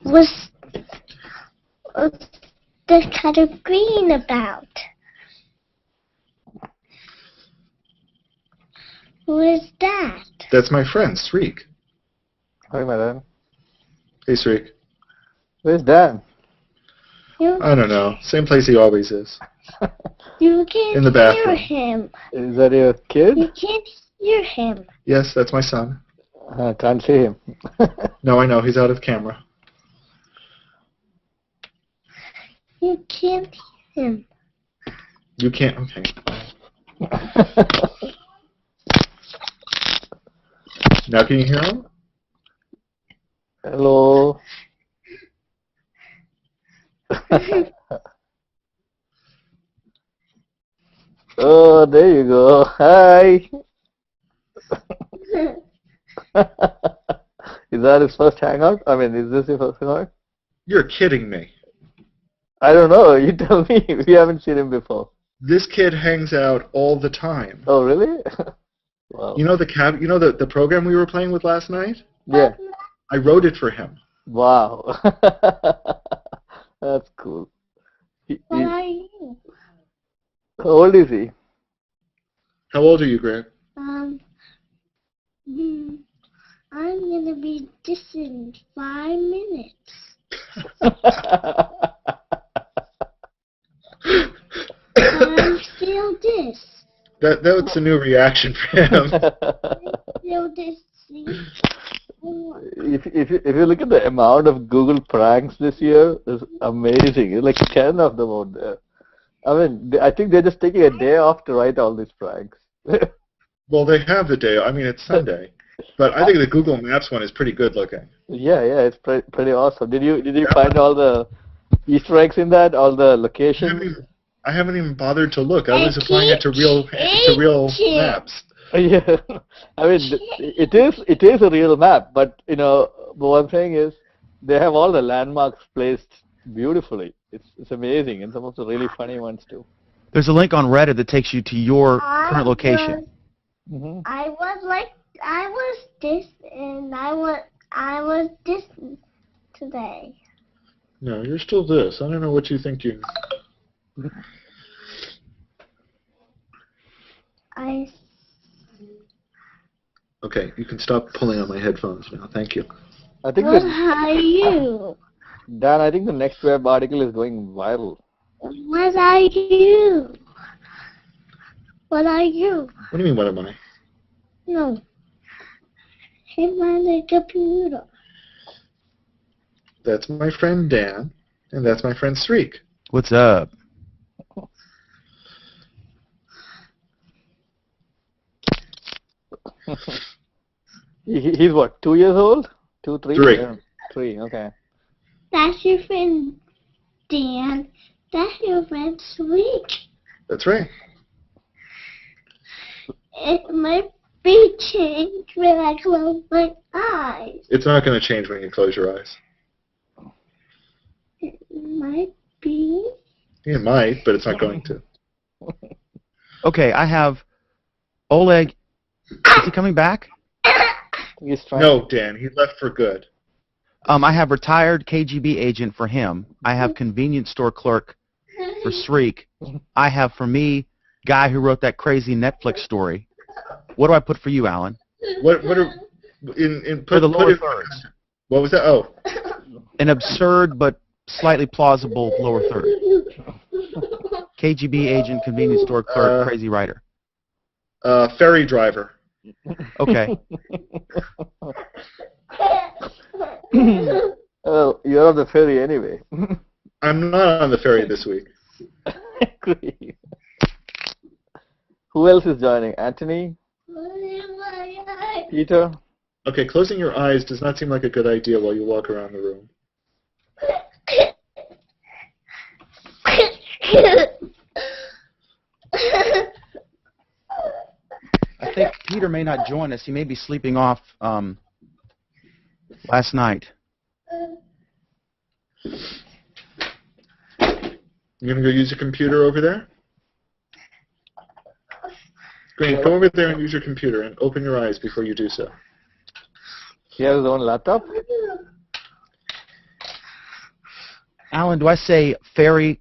What's the color green about? Who is that? That's my friend, Sreek. Hi, Madan. Hey, Sreek. Where's Dan? I don't know. Same place he always is. You can't In the bathroom. hear him. Is that your kid? You can't hear him. Yes, that's my son. I can't see him. No, I know. He's out of camera. You can't hear him. You can't. Okay. Now can you hear him? Hello. Oh, there you go. Hi. Is that his first hangout? I mean, is this your first hangout? You're kidding me. I don't know. You tell me. We haven't seen him before. This kid hangs out all the time. Oh, really? Wow. You know the program we were playing with last night? Yeah. I wrote it for him. Wow. That's cool. What are you? How old is he? How old are you, Grant? I'm gonna be this in 5 minutes. I'm still this. That's a new reaction for him. Still this. If you look at the amount of Google pranks this year, it's amazing. It's like 10 of them out there. I mean, I think they're just taking a day off to write all these pranks. Well, they have the day. I mean, it's Sunday. But I think the Google Maps one is pretty good looking. Yeah, it's pretty awesome. Did you find all the Easter eggs in that? All the locations? I haven't even bothered to look. I was applying it to real maps. Yeah, I mean, it is a real map, but what I'm saying is they have all the landmarks placed beautifully. It's amazing, and some of the really funny ones too. There's a link on Reddit that takes you to your current location. I was this, and I was this today. No, you're still this. I don't know what you think you... Okay, you can stop pulling on my headphones now. Thank you. I think What are you? Dan, I think the next web article is going viral. What are you? What are you? What do you mean, what am I? No. Hit my computer. That's my friend Dan, and that's my friend Sreek. What's up? He's what, 2 years old? 2, 3? 3. Yeah, 3, okay. That's your friend Dan. That's your friend Sweet. That's right. It might be changed when I close my eyes. It's not going to change when you close your eyes. It might be. It might, but it's not going to. Okay, I have Oleg. Is he coming back? He's trying. No, Dan, he left for good. I have retired KGB agent for him. I have convenience store clerk for Sreek. I have for me guy who wrote that crazy Netflix story. What do I put for you, Alan? What are For the lower thirds. What was that? Oh, An absurd but slightly plausible lower third. KGB agent, convenience store clerk, crazy writer. ferry driver. Okay. Oh, you're on the ferry anyway. I'm not on the ferry this week. Great. Who else is joining? Anthony? Peter? Okay, closing your eyes does not seem like a good idea while you walk around the room. I think Peter may not join us. He may be sleeping off last night. You gonna go use your computer over there? Green, go over there and use your computer and open your eyes before you do so. He has his own laptop? Alan, do I say ferry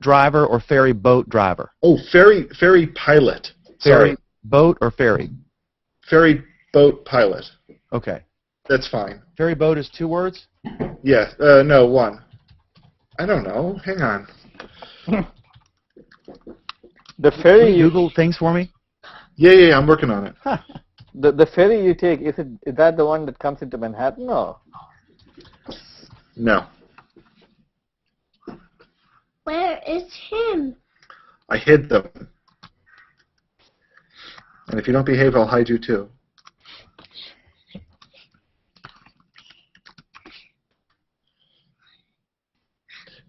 driver or ferry boat driver? Oh, ferry pilot. Ferry Sorry. boat or ferry? Ferry boat pilot. Okay. That's fine. Ferry boat is 2 words? Yeah, no, 1. I don't know. Hang on. The ferry you Google things for me? Yeah, I'm working on it. the ferry you take, is that the one that comes into Manhattan? No. No. Where is him? I hid them. And if you don't behave, I'll hide you too.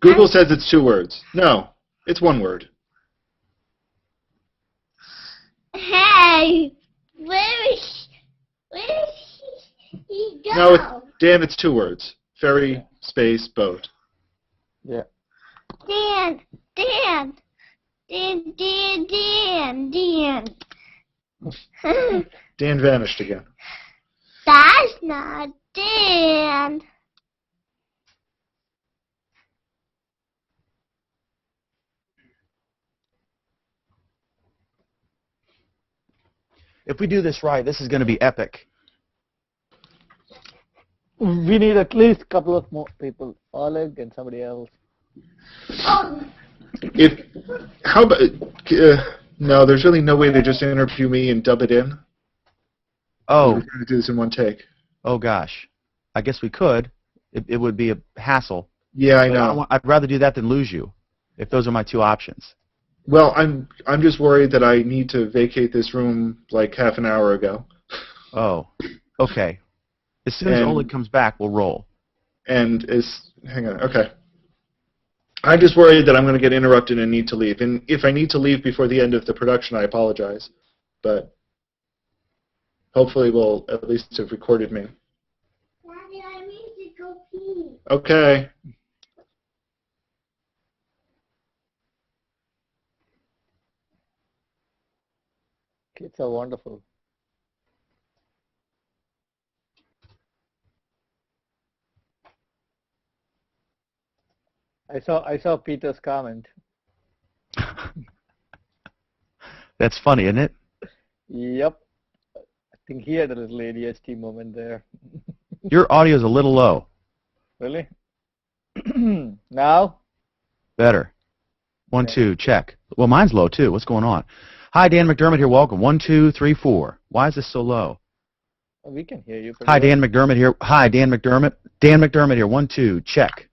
Google says it's 2 words. No, it's 1 word. Hey, where is he go? No, Dan, it's 2 words. Ferry, space, boat. Yeah. Dan. Dan vanished again. That's not Dan. If we do this right, this is going to be epic. We need at least a couple of more people. Oleg and somebody else. How about? No, there's really no way to just interview me and dub it in. Oh. We're going to do this in 1 take. Oh, gosh. I guess we could. It would be a hassle. Yeah, I But know. I'd rather do that than lose you, if those are my 2 options. Well, I'm just worried that I need to vacate this room like half an hour ago. Oh. Okay. As soon as Oleg comes back, we'll roll. And hang on. Okay. I'm just worried that I'm going to get interrupted and need to leave. And if I need to leave before the end of the production, I apologize. But hopefully we'll at least have recorded me. Daddy, I need to go pee. Okay. Kids are wonderful. I saw Peter's comment. That's funny, isn't it? Yep. I think he had a little ADHD moment there. Your audio's a little low. Really? Now? Better. 1, 2, check. Well, mine's low, too. What's going on? Hi, Dan McDermott here. Welcome. 1, 2, 3, 4. Why is this so low? We can hear you. Hi, Dan McDermott here. Hi, Dan McDermott. Dan McDermott here. 1, 2, check.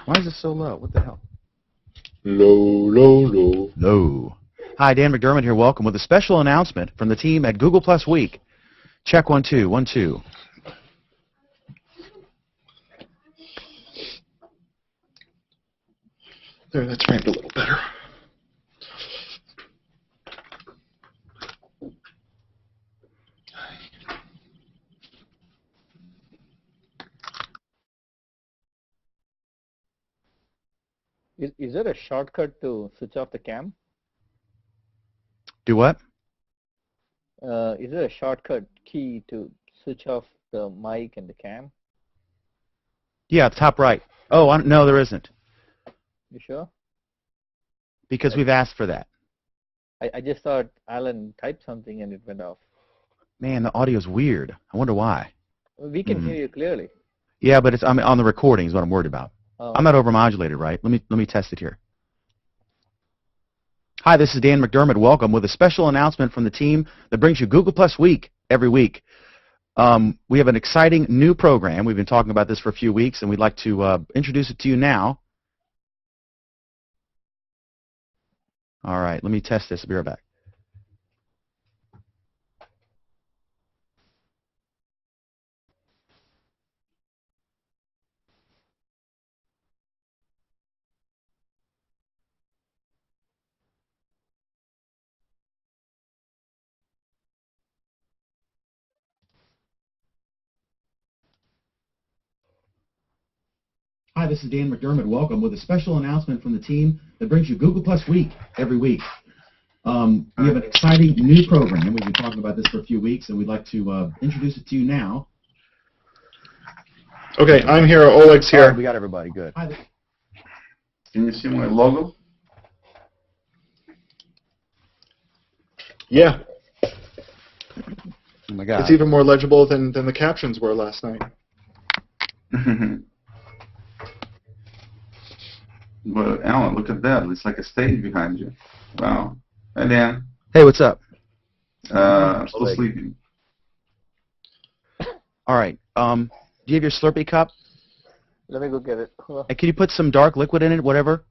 Why is this so low? What the hell? Low. Low. Hi, Dan McDermott here. Welcome with a special announcement from the team at Google Plus Week. Check 1, 2, 1, 2. There, that's framed a little better. Is there a shortcut to switch off the cam? Do what? Is there a shortcut key to switch off the mic and the cam? Yeah, top right. Oh, no, there isn't. You sure? Because we've asked for that. I just thought Alan typed something and it went off. Man, the audio's weird. I wonder why. We can hear you clearly. Yeah, but I'm on the recording is what I'm worried about. Oh. I'm not overmodulated, right? Let me test it here. Hi, this is Dan McDermott. Welcome with a special announcement from the team that brings you Google Plus Week every week. We have an exciting new program. We've been talking about this for a few weeks, and we'd like to introduce it to you now. All right, let me test this. I'll be right back. Hi, this is Dan McDermott. Welcome with a special announcement from the team that brings you Google Plus Week every week. We have an exciting new program. We've been talking about this for a few weeks, and we'd like to introduce it to you now. Okay, I'm here. Oleg's All right, here. we got everybody. Good. Can you see my logo? Yeah, Oh my God. it's even more legible than the captions were last night. But Alan, look at that. It's like a stage behind you. Wow. Hi, Dan. Hey, what's up? A little sleepy. All right. Do you have your Slurpee cup? Let me go get it. Hold on. And can you put some dark liquid in it, whatever?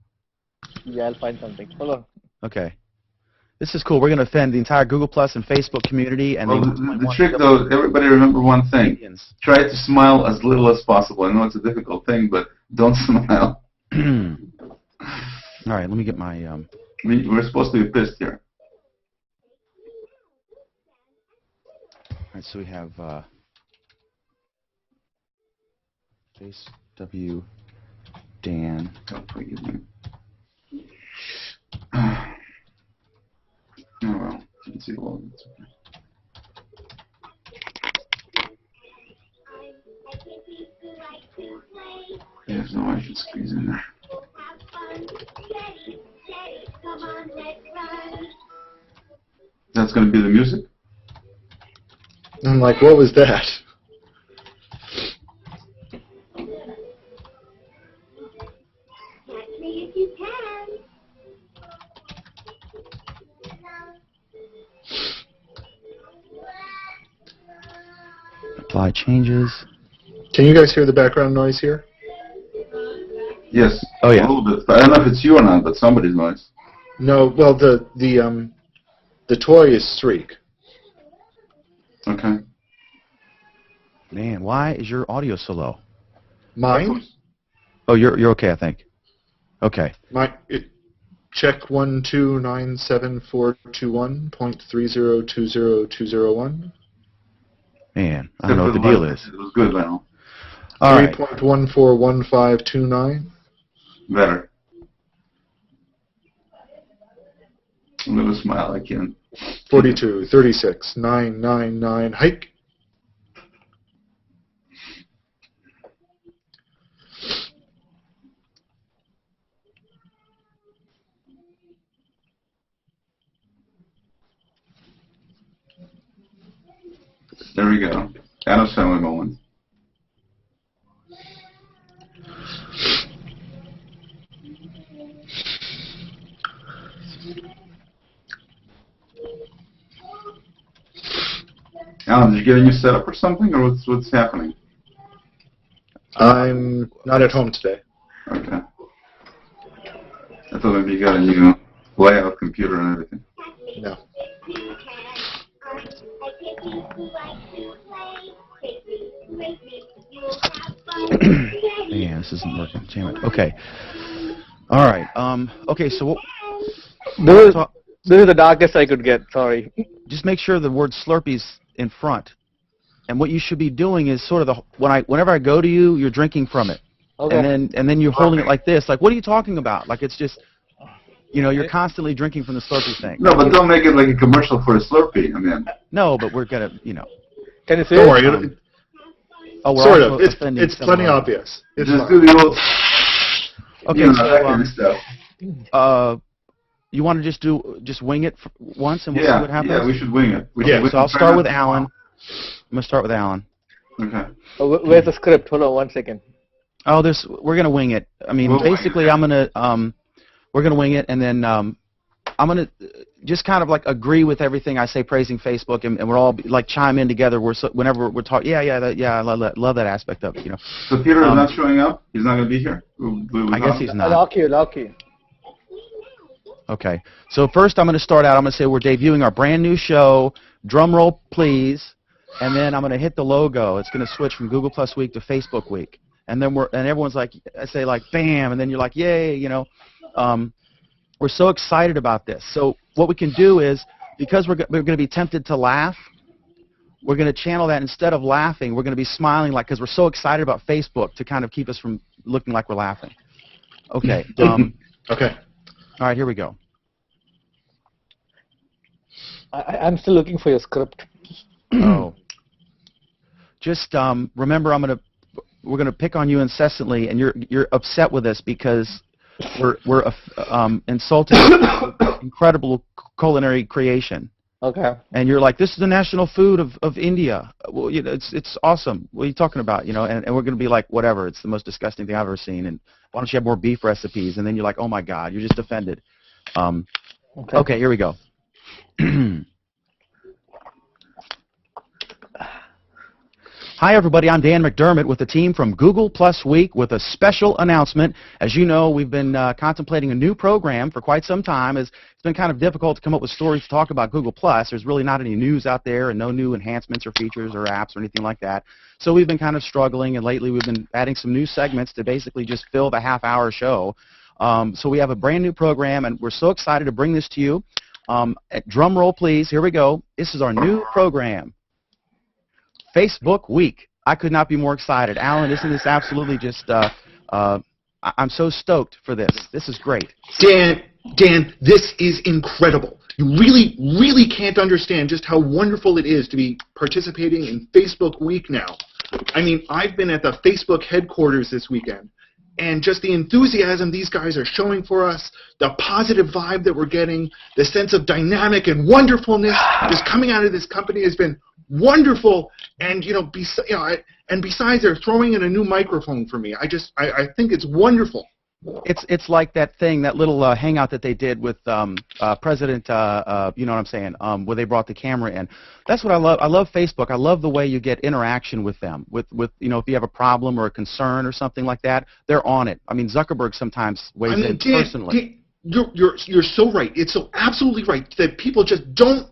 Yeah, I'll find something. Hold on. Okay. This is cool. We're going to offend the entire Google Plus and Facebook community. And Well, the trick, though, everybody remember one thing. Try to smile as little as possible. I know it's a difficult thing, but don't smile. All right, let me get my... I mean, we're supposed to be pissed here. All right, so we have Jace W. Dan. Oh, forgive me. Oh, well. You can see the logo. It's okay. There's no way I should squeeze in there. That's going to be the music? I'm like, what was that? Catch me if you can. Apply changes. Can you guys hear the background noise here? Yes. Oh, yeah. A little bit. I don't know if it's you or not, but somebody's noise. No. Well, the toy is Streak. Okay. Man, why is your audio so low? Mine? Oh, you're okay, I think. Okay. Check 1297421.3020201. Man, I don't know what the deal is. It was good, Val. All right. 3.141529. Better. I'm going to smile. I can. 42, 36, 999. Hike. There we go. Adam's family moment. Alan, did you get a new setup or something, or what's happening? I'm not at home today. Okay. I thought maybe you got a new layout computer and everything. No. Man, this isn't working. Damn it. Okay. All right. Okay, so what... This is the darkest I could get. Sorry. Just make sure the word Slurpee's in front. And what you should be doing is sort of whenever I go to you, you're drinking from it. Okay. And then you're holding it like this. Like, what are you talking about? Like, it's just, you're constantly drinking from the Slurpee thing. No, but don't make it like a commercial for a Slurpee. I mean. No, but we're gonna, Can you see Don't it? worry. we're Sort also of. It's offending plenty someone. obvious. It's Just fine. do the old. Okay, You know, that kind of stuff. so you want to just wing it once and we'll see what happens? Yeah, we should wing it. So I'll start with Alan. I'm gonna start with Alan. Okay. Oh, where's the script? Hold on 1 second. Oh, we're gonna wing it. I mean, We'll wing basically, it. we're gonna wing it, and then I'm gonna just kind of like agree with everything I say, praising Facebook, and we're all like chime in together. Whenever we're talking, I love that aspect of it. So Peter is not showing up. He's not going to be here. I guess he's not. Lock you. Okay. So first, I'm gonna start out. I'm gonna say we're debuting our brand new show. Drum roll, please. And then I'm gonna hit the logo. It's gonna switch from Google Plus Week to Facebook Week. And then everyone's like, I say like, bam, and then you're like, yay, we're so excited about this. So what we can do is, because we're going to be tempted to laugh, we're going to channel that. Instead of laughing, we're going to be smiling, like, because we're so excited about Facebook to kind of keep us from looking like we're laughing. Okay. Okay. All right, here we go. I'm still looking for your script. Oh. Just remember, gonna pick on you incessantly, and you're upset with us because we're insulting incredible culinary creation. Okay. And you're like, this is the national food of India. Well, you know, it's awesome. What are you talking about? You know, and we're going to be like, whatever. It's the most disgusting thing I've ever seen. And why don't you have more beef recipes? And then you're like, oh my God, you're just offended. Okay, here we go. Hi, everybody. I'm Dan McDermott with the team from Google Plus Week with a special announcement. As you know, we've been contemplating a new program for quite some time. It's been kind of difficult to come up with stories to talk about Google Plus. There's really not any news out there and no new enhancements or features or apps or anything like that. So we've been kind of struggling, and lately we've been adding some new segments to basically just fill the half-hour show. So we have a brand new program, and we're so excited to bring this to you. Drum roll, please. Here we go. This is our new program. Facebook Week. I could not be more excited. Alan, isn't this absolutely just, I'm so stoked for this. This is great. Dan, this is incredible. You really can't understand just how wonderful it is to be participating in Facebook Week now. I mean, I've been at the Facebook headquarters this weekend, and just the enthusiasm these guys are showing for us, the positive vibe that we're getting, the sense of dynamic and wonderfulness just coming out of this company has been wonderful. And and besides, they're throwing in a new microphone for me. I think it's wonderful. It's like that thing, that little hangout that they did with President, you know what I'm saying, where they brought the camera in. That's what I love. I love Facebook. I love the way you get interaction with them. With you know, if you have a problem or a concern or something like that, they're on it. I mean, Zuckerberg sometimes weighs in personally. You're so right. It's so absolutely right that people just don't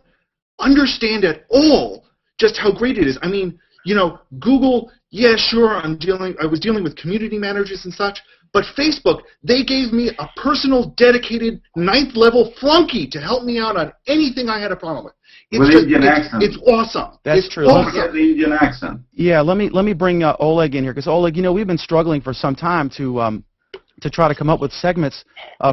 understand at all just how great it is. I mean, you know, Google, yeah, sure, I was dealing with community managers and such, but Facebook, they gave me a personal, dedicated, 9th-level flunky to help me out on anything I had a problem with. Indian accent. It's awesome. That's true. Don't forget the Indian accent. Yeah, let me bring Oleg in here, because Oleg, you know, we've been struggling for some time to try to come up with segments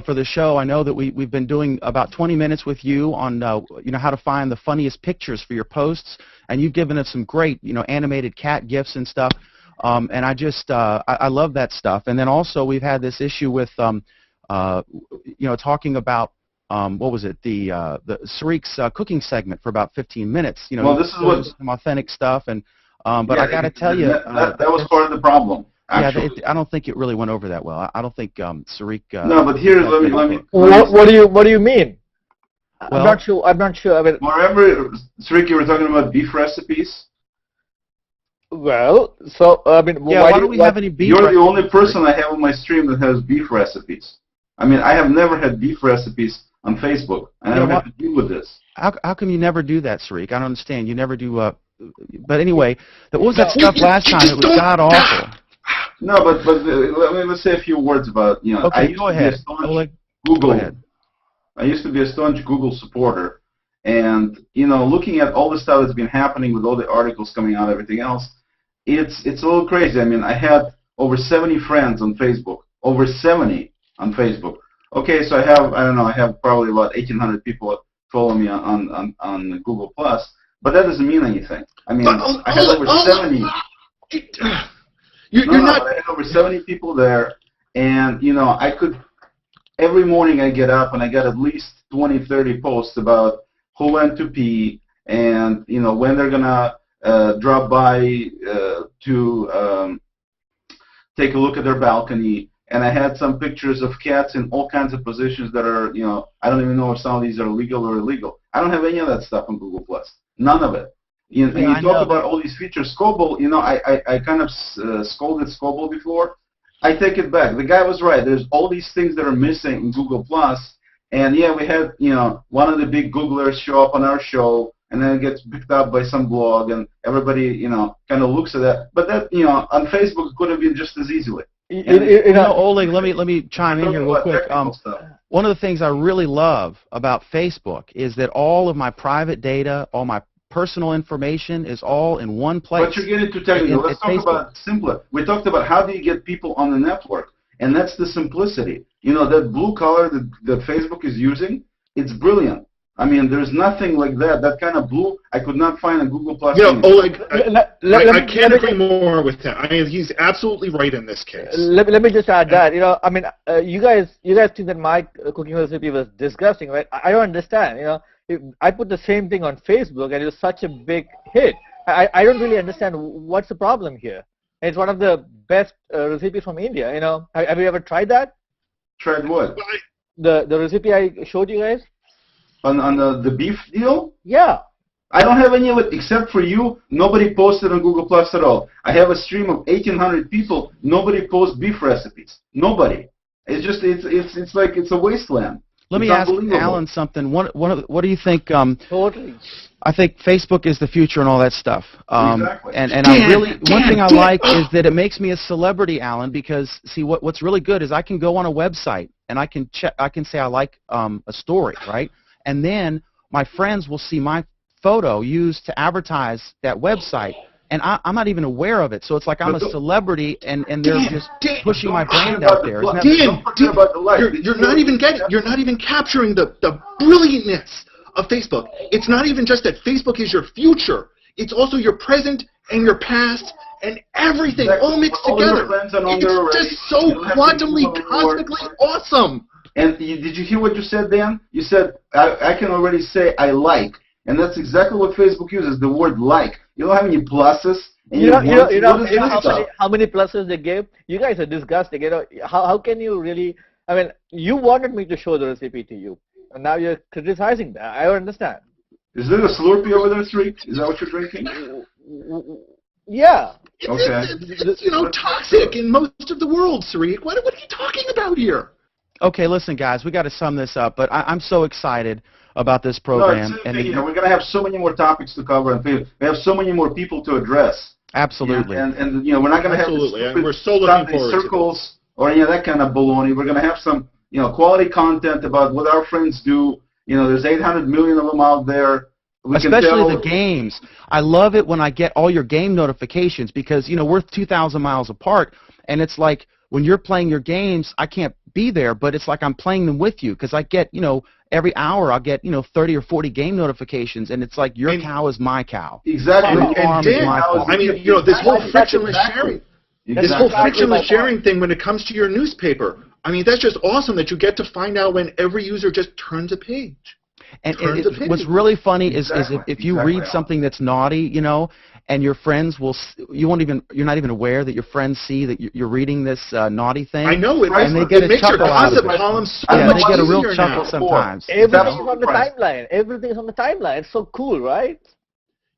for the show. I know that we've been doing about 20 minutes with you on you know, how to find the funniest pictures for your posts, and you've given us some great, you know, animated cat GIFs and stuff. And I just I love that stuff. And then also we've had this issue with you know, talking about what was it, the Sarik's cooking segment for about 15 minutes. You know, well, this is what some authentic stuff, and but I got to tell you, that was part of the problem. Actually. Yeah, I don't think it really went over that well. I don't think Sarik. No, but here, let me. What do you mean? Well, I'm not sure. I mean, wherever, Sarik, you were talking about beef recipes. Well, so I mean, yeah. Why don't we have any beef? You're the only person I have on my stream that has beef recipes. I mean, I have never had beef recipes on Facebook. I never had to deal with this. How come you never do that, Sarik? I don't understand. You never do. But anyway, what was that stuff last time? It was god awful. No, but let's say a few words about, you know. Okay, go ahead. Google. Go ahead. I used to be a staunch Google supporter, and you know, looking at all the stuff that's been happening with all the articles coming out, everything else, it's a little crazy. I mean, I had over 70 friends on Facebook, over 70 on Facebook. Okay, so I have probably about 1,800 people follow me on Google Plus, but that doesn't mean anything. I mean, I had over 70. I had over 70 people there, and you know, I could, every morning I get up and I get at least 20, 30 posts about who went to pee, and you know, when they're gonna drop by to take a look at their balcony. And I had some pictures of cats in all kinds of positions that are, you know, I don't even know if some of these are legal or illegal. I don't have any of that stuff on Google Plus. None of it. You know, and you talk about all these features. Scoble, you know, I kind of scolded Scoble before. I take it back. The guy was right. There's all these things that are missing in Google Plus. And yeah, we had, you know, one of the big Googlers show up on our show, and then it gets picked up by some blog, and everybody, you know, kind of looks at that. But that, you know, on Facebook it could have been just as easily. You know, Oleg, let me chime in here real quick. One of the things I really love about Facebook is that all of my private data, all my personal information is all in one place. But you're getting too technical. Let's talk about simpler. We talked about how do you get people on the network, and that's the simplicity. You know, that blue color that Facebook is using, it's brilliant. I mean, there's nothing like that. That kind of blue, I could not find on Google Plus. You know, Oleg, I can't agree me, more with him. I mean, he's absolutely right in this case. Let me just add that. You know, I mean, you guys think that my cooking recipe was disgusting, right? I don't understand. You know, I put the same thing on Facebook, and it was such a big hit. I don't really understand what's the problem here. It's one of the best recipes from India. You know, have you ever tried that? Tried what? The recipe I showed you guys. On the beef deal? Yeah. I don't have any of it except for you. Nobody posted on Google Plus at all. I have a stream of 1,800 people. Nobody posts beef recipes. Nobody. It's just it's like it's a wasteland. Let me ask Alan something. What do you think? Totally. I think Facebook is the future and all that stuff. Exactly. And I really one thing I like is that it makes me a celebrity, Alan, because see what's really good is I can go on a website and I can say I like a story, right? And then my friends will see my photo used to advertise that website, and I'm not even aware of it. So it's like I'm a celebrity, and they're just pushing my brand out there. You're not even capturing the brilliantness of Facebook. It's not even just that Facebook is your future. It's also your present and your past and everything all mixed together. It's just so quantumly, cosmically awesome. And did you hear what you said, Dan? You said, I can already say I like. And that's exactly what Facebook uses, the word like. You don't have any pluses. And you know how many pluses they gave? You guys are disgusting. You know, how can you really, I mean, you wanted me to show the recipe to you. And now you're criticizing that. I don't understand. Is there a Slurpee over there, Sri? Is that what you're drinking? Yeah. Okay. It's toxic in most of the world, Sri. What are you talking about here? Okay, listen, guys, we got to sum this up, but I'm so excited about this program. We're going to have so many more topics to cover, and we have so many more people to address. Absolutely. And we're not going to have and we're so looking forward circles or any of that kind of baloney. We're going to have some, quality content about what our friends do. There's 800 million of them out there. Especially the games. I love it when I get all your game notifications because, we're 2,000 miles apart, and it's like when you're playing your games, I can't be there, but it's like I'm playing them with you because I get, every hour I'll get, 30 or 40 game notifications, and it's like your cow is my cow. Exactly. And Dan, this whole frictionless sharing. This whole frictionless sharing thing when it comes to your newspaper, that's just awesome that you get to find out when every user just turns a page. And what's really funny is if you read something that's naughty, and your friends you're not even aware that your friends see that you're reading this naughty thing. I know it. And they get a chuckle out of it. Column so they get a real easier chuckle now. sometimes. Everything's on the timeline. Everything's on the timeline. It's so cool, right?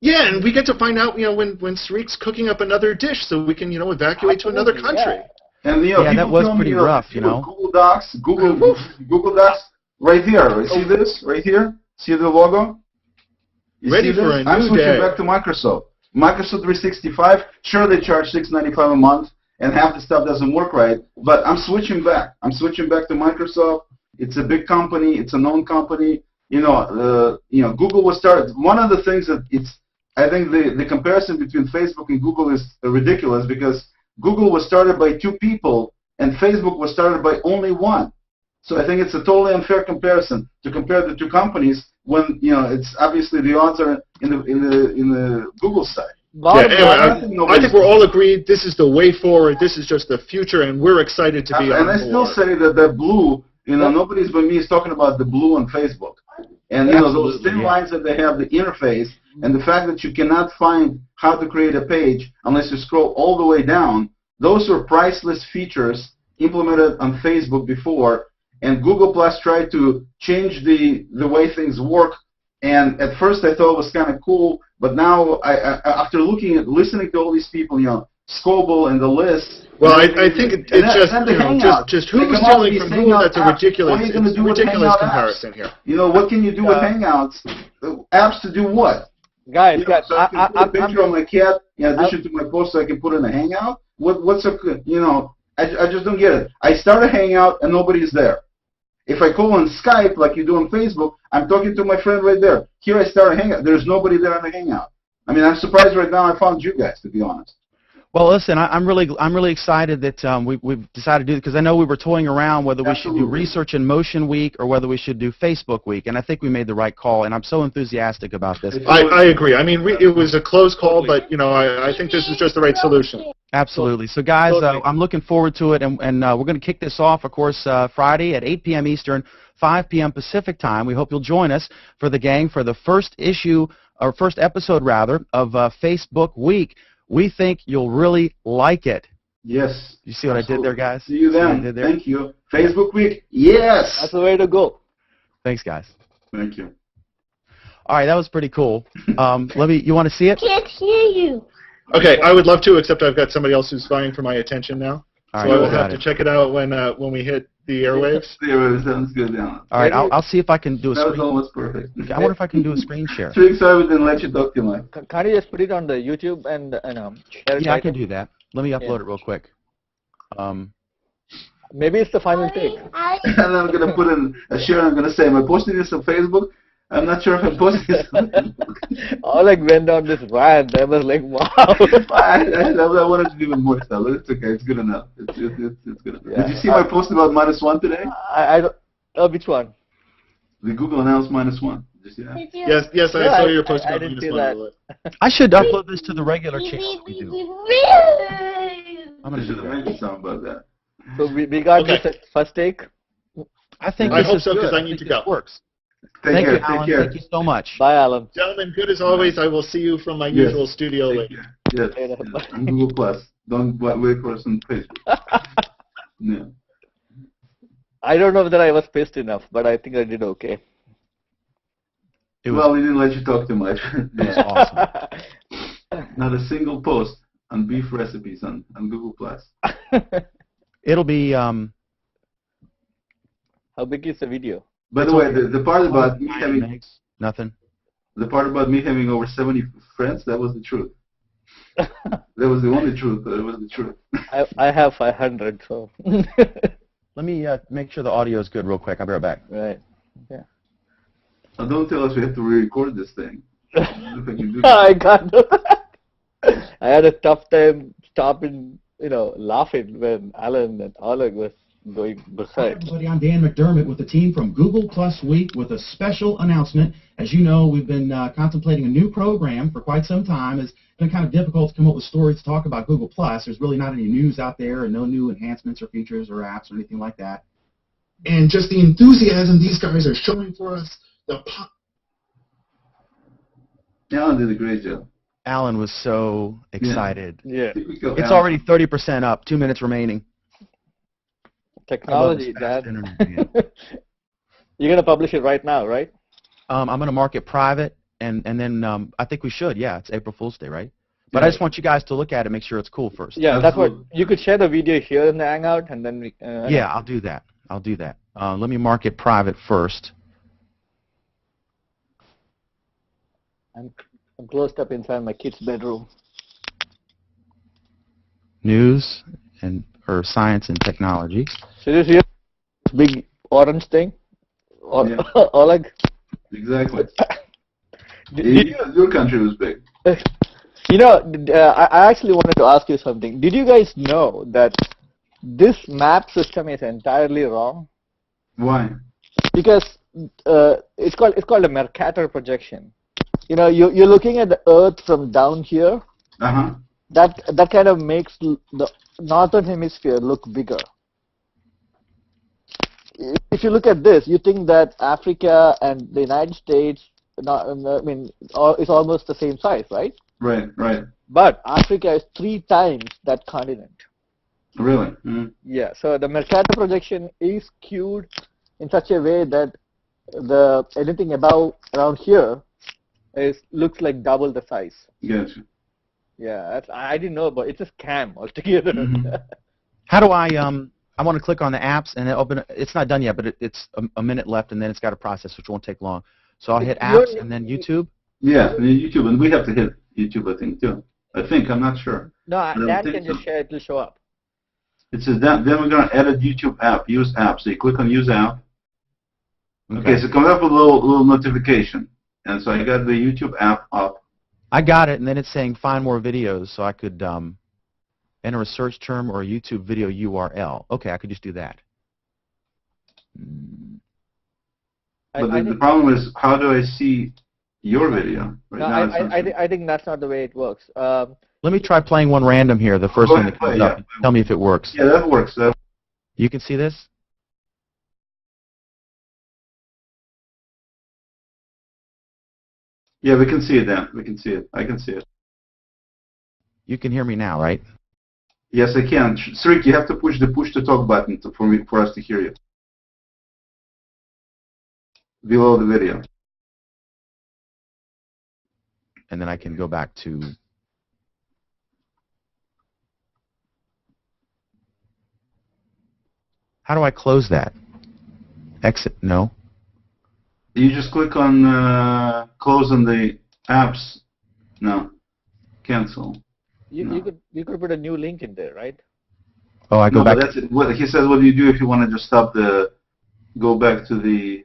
Yeah, and we get to find out, when Sariq's cooking up another dish, so we can, evacuate to another country. Yeah. And that was pretty rough, Google Docs, Google Docs, right here. See this right here? See the logo? Ready for a new day. I'm switching back to Microsoft. Microsoft 365. Sure, they charge $6.95 a month, and half the stuff doesn't work right. But I'm switching back. I'm switching back to Microsoft. It's a big company. It's a known company. Google was started. One of the things that I think the comparison between Facebook and Google is ridiculous because Google was started by 2 people and Facebook was started by only 1. So I think it's a totally unfair comparison to compare the 2 companies when it's obviously the odds are in the Google side. I think we're all agreed this is the way forward. This is just the future, and we're excited to be on board. And I still say that blue. Nobody's but me is talking about the blue on Facebook. And those thin lines that they have, the interface, and the fact that you cannot find how to create a page unless you scroll all the way down, those were priceless features implemented on Facebook before, and Google Plus tried to change the way things work, and at first I thought it was kind of cool, but now, after listening to all these people, Scoble and the list. Well, I think it's just who's stealing from who. That's a ridiculous comparison here. What can you do with Hangouts? Apps to do what? Guys, so I can put a picture of my cat in addition to my post, so I can put in a Hangout. What's a I just don't get it. I start a Hangout and nobody's there. If I call on Skype like you do on Facebook, I'm talking to my friend right there. Here I start a Hangout. There's nobody there on the Hangout. I'm surprised right now I found you guys, to be honest. Well, listen, I'm really excited that we've decided to do it because I know we were toying around whether we should do Research in Motion Week or whether we should do Facebook Week, and I think we made the right call. And I'm so enthusiastic about this. I agree. I mean, it was a close call, but I think this is just the right solution. Absolutely. So, guys, I'm looking forward to it, and we're going to kick this off, of course, Friday at 8 p.m. Eastern, 5 p.m. Pacific time. We hope you'll join us for the gang for the first episode of Facebook Week. We think you'll really like it. Yes. You see what I did there, guys? See you then. Thank you. Facebook Week. Yes. That's the way to go. Thanks, guys. Thank you. All right, that was pretty cool. You want to see it? Can't hear you. Okay, I would love to, except I've got somebody else who's vying for my attention now. All so right, I will have to check it out when we hit the airwaves. The airwaves sounds good, Alan. All right, I'll see if I can do a That was screen. almost perfect. I wonder if I can do a screen share. Sorry we didn't let you talk too much. Can't you just put it on the YouTube and share it? Yeah, I can do that. Let me upload it real quick. Maybe it's the final take. And I'm going to put in a share. I'm going to say, am I posting this on Facebook? I'm not sure if I'm posting this on Facebook. Oleg went on this rant. I was like, wow. I wanted to do even more stuff, but it's okay. It's good enough. It's good enough. Yeah. Did you see my post about -1 today? I don't. Which one? The Google announced -1. Did you see that? Yes, I saw your post about didn't see -1. I should upload this to the regular channel we do. I'm going to do should have that. mentioned something about that. So we got this at first take. I think I this hope is so, 'cause good. I need to go. This works. Take Thank care. you, Alan. Take care. Thank you so much. Bye, Alan. Gentlemen, good as always. I will see you from my Yes. usual studio Take later. care. Yes. Yes. On Google Plus. Don't wait for us on Facebook. No. I don't know that I was pissed enough, but I think I did okay. It was, Well, we didn't let you talk too much. it was awesome. Not a single post on beef recipes on Google Plus. It'll be How big is the video? By the way, the part about me having nothing. the part about me having over 70 friends, that was the truth. That was the only truth, but it was the truth. I have 500, so. Let me make sure the audio is good real quick. I'll be right back. Right. Yeah. Now don't tell us we have to re-record this thing. If I can do I can't do that. I had a tough time stopping, laughing when Alan and Oleg was going Hi beside. everybody, I'm Dan McDermott with the team from Google Plus Week with a special announcement. As you know, we've been contemplating a new program for quite some time. It's been kind of difficult to come up with stories to talk about Google Plus. There's really not any news out there and no new enhancements or features or apps or anything like that. And just the enthusiasm these guys are showing for us. Alan did a great job. Alan was so excited. Yeah. Typical It's Alan. already 30% up. 2 minutes remaining. Technology, I love this fast Dad. internet, man. You're going to publish it right now, right? I'm going to mark it private, and then I think we should. Yeah, it's April Fool's Day, right? But Yeah. I just want you guys to look at it, make sure it's cool first. Yeah, that's what. Absolutely. You could share the video here in the Hangout, and then we. Yeah, I'll do that. I'll do that. Let me mark it private first. I'm closed up inside my kid's bedroom. News or science and technology. So this here, big orange thing, Yeah. Oleg. Exactly. Did you, Your country was big. I actually wanted to ask you something. Did you guys know that this map system is entirely wrong? Why? Because it's called a Mercator projection. You're looking at the Earth from down here. Uh-huh. That kind of makes the northern hemisphere look bigger. If you look at this, you think that Africa and the United States, it's almost the same size, right? Right, right. But Africa is 3 times that continent. Really? Mm. Yeah. So the Mercator projection is skewed in such a way that anything around here looks like double the size. Gotcha. Yeah, I didn't know, but it's a scam altogether. Mhm. How do I want to click on the apps and it's not done yet, but it's a minute left and then it's got a process which won't take long. So I'll hit apps and then YouTube. Yeah, and YouTube, and we have to hit YouTube, I think, too. I'm not sure. No, don't Dan think can just so. share it, it'll show up. It says then we're going to edit YouTube app, use app. So you click on use app. Okay, so it comes up with a little notification. And so I got the YouTube app up. I got it, and then it's saying find more videos, so I could Enter a search term or a YouTube video URL. Okay, I could just do that. But the problem is, how do I see your video? Right No, now, it's not showing. I think that's not the way it works. Let me try playing one random here, the first Go one ahead, that comes play, up. yeah. Tell me if it works. Yeah, that works. You can see this? Yeah, we can see it then. We can see it. I can see it. You can hear me now, right? Yes, I can. Srik, you have to push the push to talk button for us to hear you. Below the video. And then I can go back to... How do I close that? Exit? No. You just click on close on the apps. No. Cancel. You could put a new link in there, right? Oh, I go No, back. but that's it. What he says, what do you do if you want to just go back to the...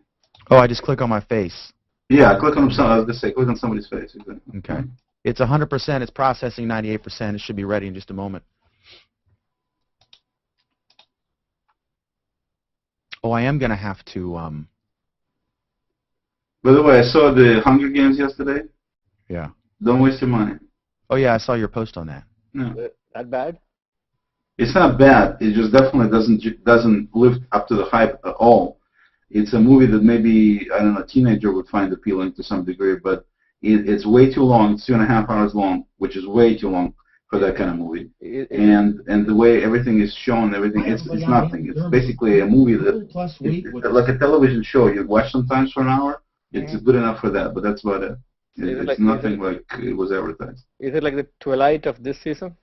Oh, I just click on my face. Yeah, click on some. I was gonna say, click on somebody's face. Exactly. Okay. It's 100%. It's processing 98%. It should be ready in just a moment. Oh, I am going to have to... By the way, I saw the Hunger Games yesterday. Yeah. Don't waste your money. Oh, yeah, I saw your post on that. No. That bad? It's not bad. It just definitely doesn't live up to the hype at all. It's a movie that maybe, I don't know, a teenager would find appealing to some degree, but it's way too long. It's 2.5 hours long, which is way too long for that kind of movie. And the way everything is shown, it's nothing. It's basically a movie that, like a television show, you watch sometimes for an hour. It's good enough for that, but that's about it. It's nothing like it was advertised. Is it like the Twilight of this season?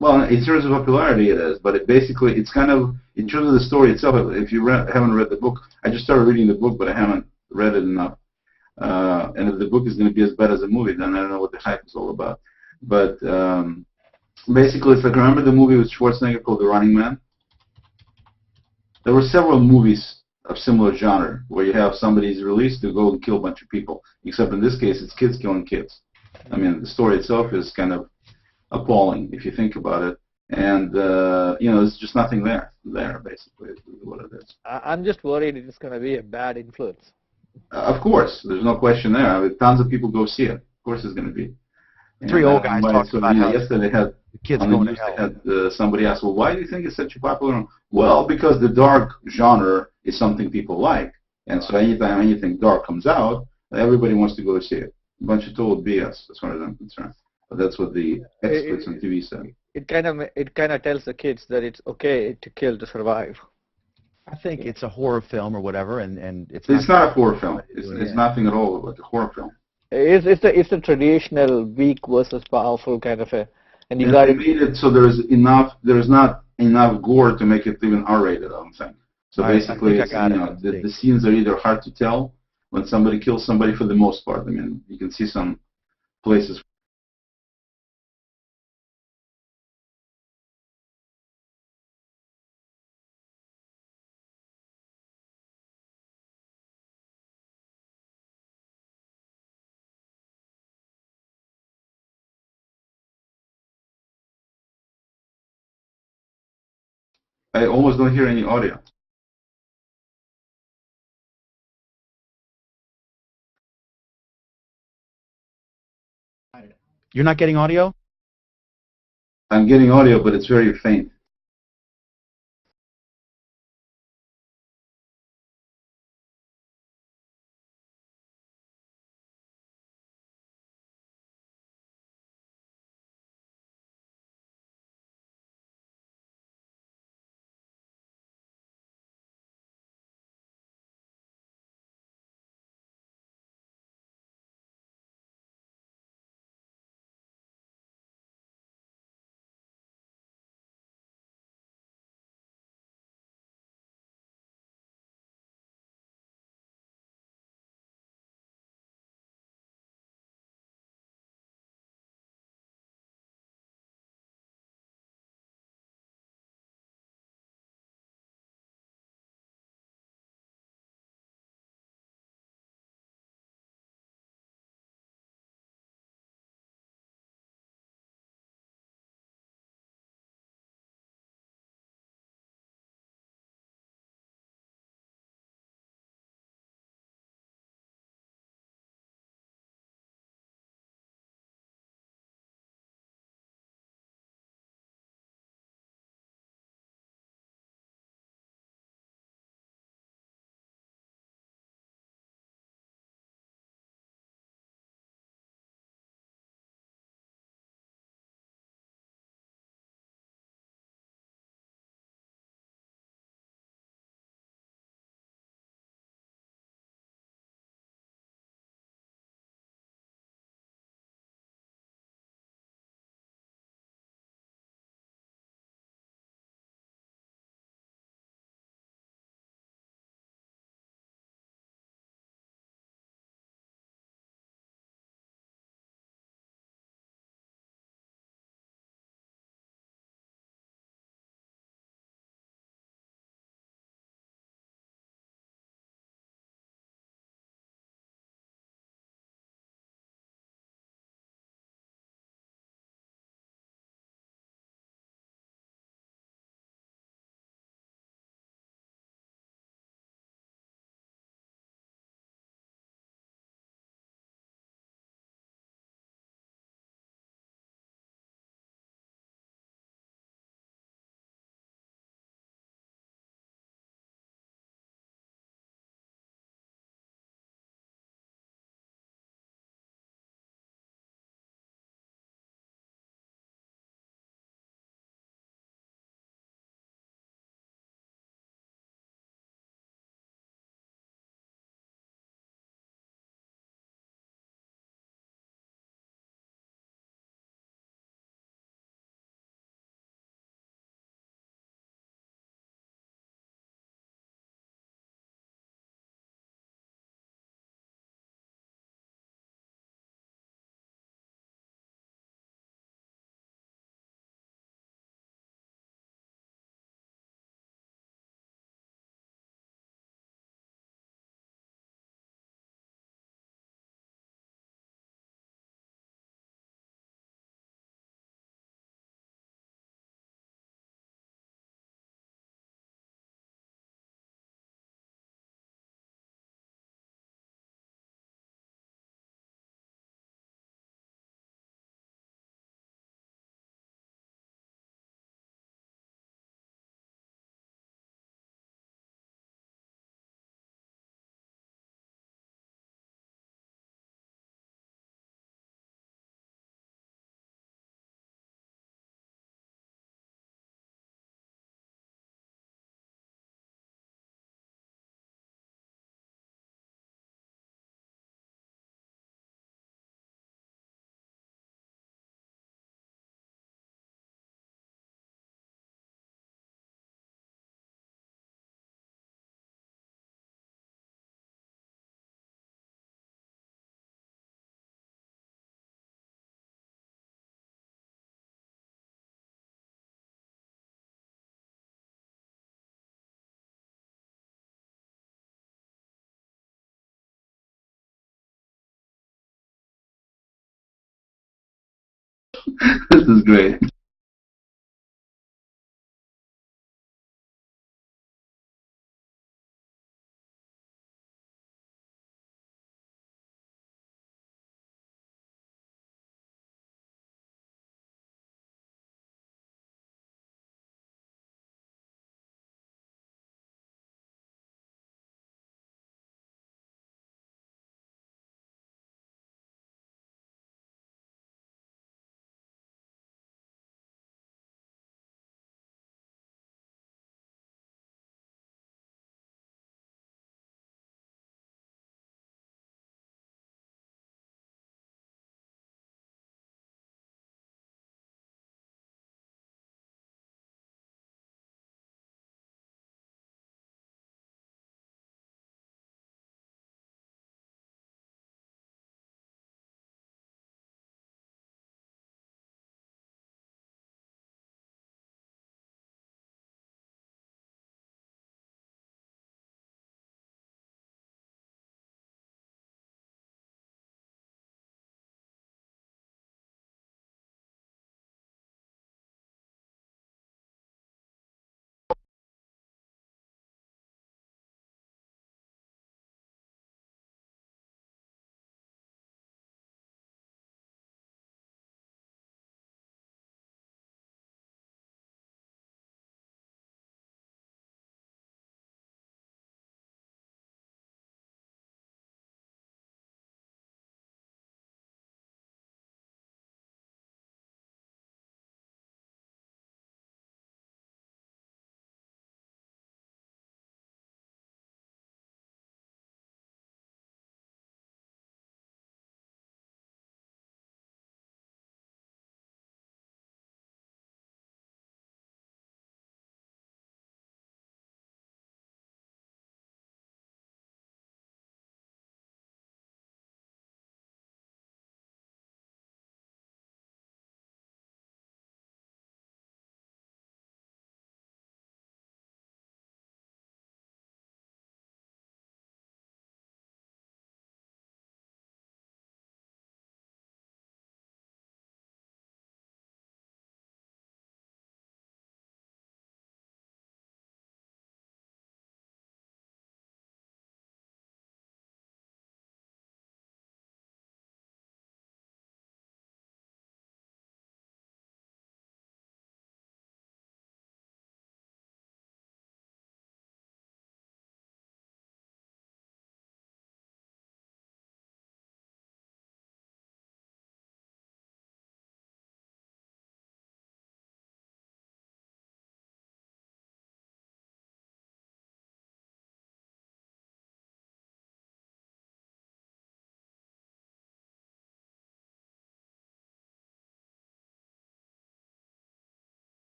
Well, in terms of popularity, it is, but it's kind of, in terms of the story itself, if you haven't read the book, I just started reading the book, but I haven't read it enough. And if the book is going to be as bad as the movie, then I don't know what the hype is all about. But basically, it's like, remember the movie with Schwarzenegger called The Running Man? There were several movies of similar genre where you have somebody's released to go and kill a bunch of people, except in this case, it's kids killing kids. I mean, the story itself is kind of appalling if you think about it, and there's just nothing there basically is what it is. I'm just worried it's going to be a bad influence. Of course, there's no question there. I mean, tons of people go see it. Of course it's going to be. Three old guys talked about how yesterday they had the kids on the going to news, hell. they had somebody asked, well, why do you think it's such a popular? Well, because the dark genre is something people like, and so anytime anything dark comes out, everybody wants to go see it. A bunch of total BS as far as I'm concerned. But that's what the experts on TV said. It kind of tells the kids that it's okay to kill to survive. I think it's a horror film or whatever, and it's not a horror film. It's nothing at all like a horror film. It's a traditional weak versus powerful kind of a, and you got they made it so there's not enough gore to make it even R-rated, I don't think. So basically, the scenes are either hard to tell when somebody kills somebody for the most part. I mean, you can see some places. I almost don't hear any audio. You're not getting audio? I'm getting audio, but it's very faint. This is great.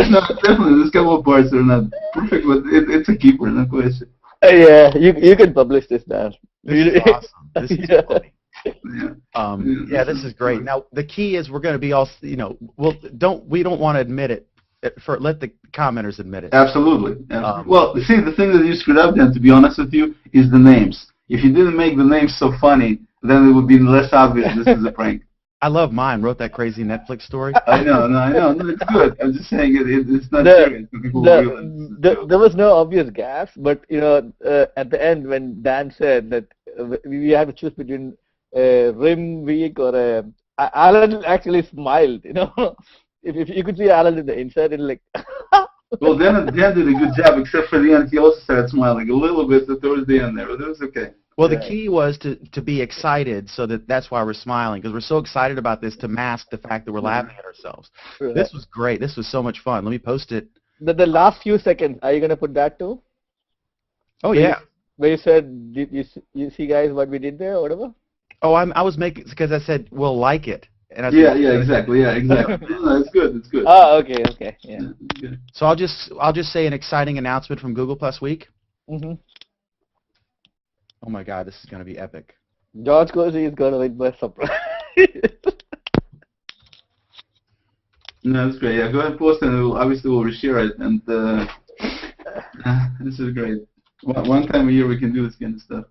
No, definitely, these couple of parts are not perfect, but it's a keeper, no question. Yeah, you can publish this now. This is awesome. This is Yeah. funny. Yeah. Yeah, this is great. Now the key is we're going to be all, we don't want to admit it let the commenters admit it. Absolutely. Well, see, the thing that you screwed up then, to be honest with you, is the names. If you didn't make the names so funny, then it would be less obvious this is a prank. I love mine. Wrote that crazy Netflix story. I know. No, it's good. I'm just saying it's not serious. People there was no obvious gaps, but at the end when Dan said that we have to choose between a rim week or a, Alan actually smiled. If you could see Alan in the inside, it's like. Well, Dan did a good job, except for the end. He also started smiling a little bit towards the end there, but it was okay. Well, the key was to be excited, so that's why we're smiling, because we're so excited about this to mask the fact that we're laughing at ourselves. Right. This was great. This was so much fun. Let me post it. The last few seconds, are you going to put that too? Oh, yeah. Where you said, did you see, guys, what we did there or whatever? Oh, I was making, because I said, we'll like it. And I said, exactly. Yeah, exactly. No, it's good. It's good. Oh, okay. Yeah. Good. So I'll just say an exciting announcement from Google Plus Week. Mm-hmm. Oh my God, this is going to be epic. George Cozy is going to win by surprise. No, that's great. Yeah, go ahead and post it, and obviously we'll reshare it. And this is great. One time a year we can do this kind of stuff.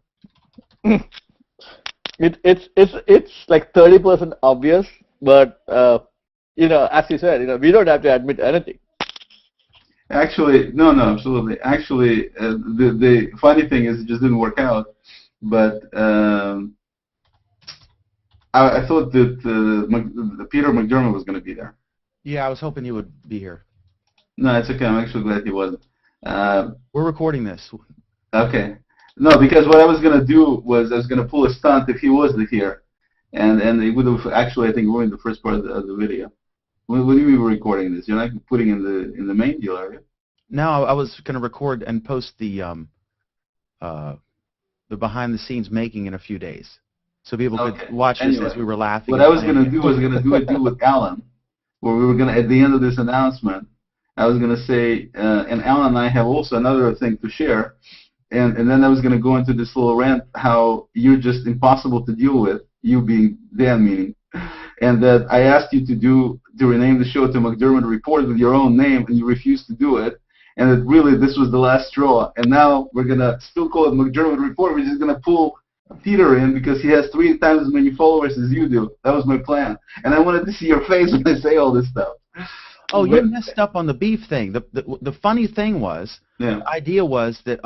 It's like 30% obvious, but as you said, we don't have to admit anything. Actually, no, absolutely. Actually, the funny thing is it just didn't work out. But I thought that Peter McDermott was going to be there. Yeah, I was hoping he would be here. No, it's okay. I'm actually glad he wasn't. We're recording this. Okay. No, because what I was going to do was I was going to pull a stunt if he was here. And it would have actually, I think, ruined the first part of the video. When you were recording this, you're not putting in the main deal, are you? No, I was going to record and post the behind-the-scenes making in a few days, so people could watch this as we were laughing. What I was going to do was do with Alan, where we were going to, at the end of this announcement, I was going to say, and Alan and I have also another thing to share, and then I was going to go into this little rant how you're just impossible to deal with, you being Dan meaning, and that I asked you to rename the show to McDermott Report with your own name, and you refused to do it. And that really this was the last straw. And now we're going to still call it McDermott Report. We're just going to pull Peter in because he has 3 times as many followers as you do. That was my plan. And I wanted to see your face when I say all this stuff. Oh, you messed up on the beef thing. The funny thing was, the idea was that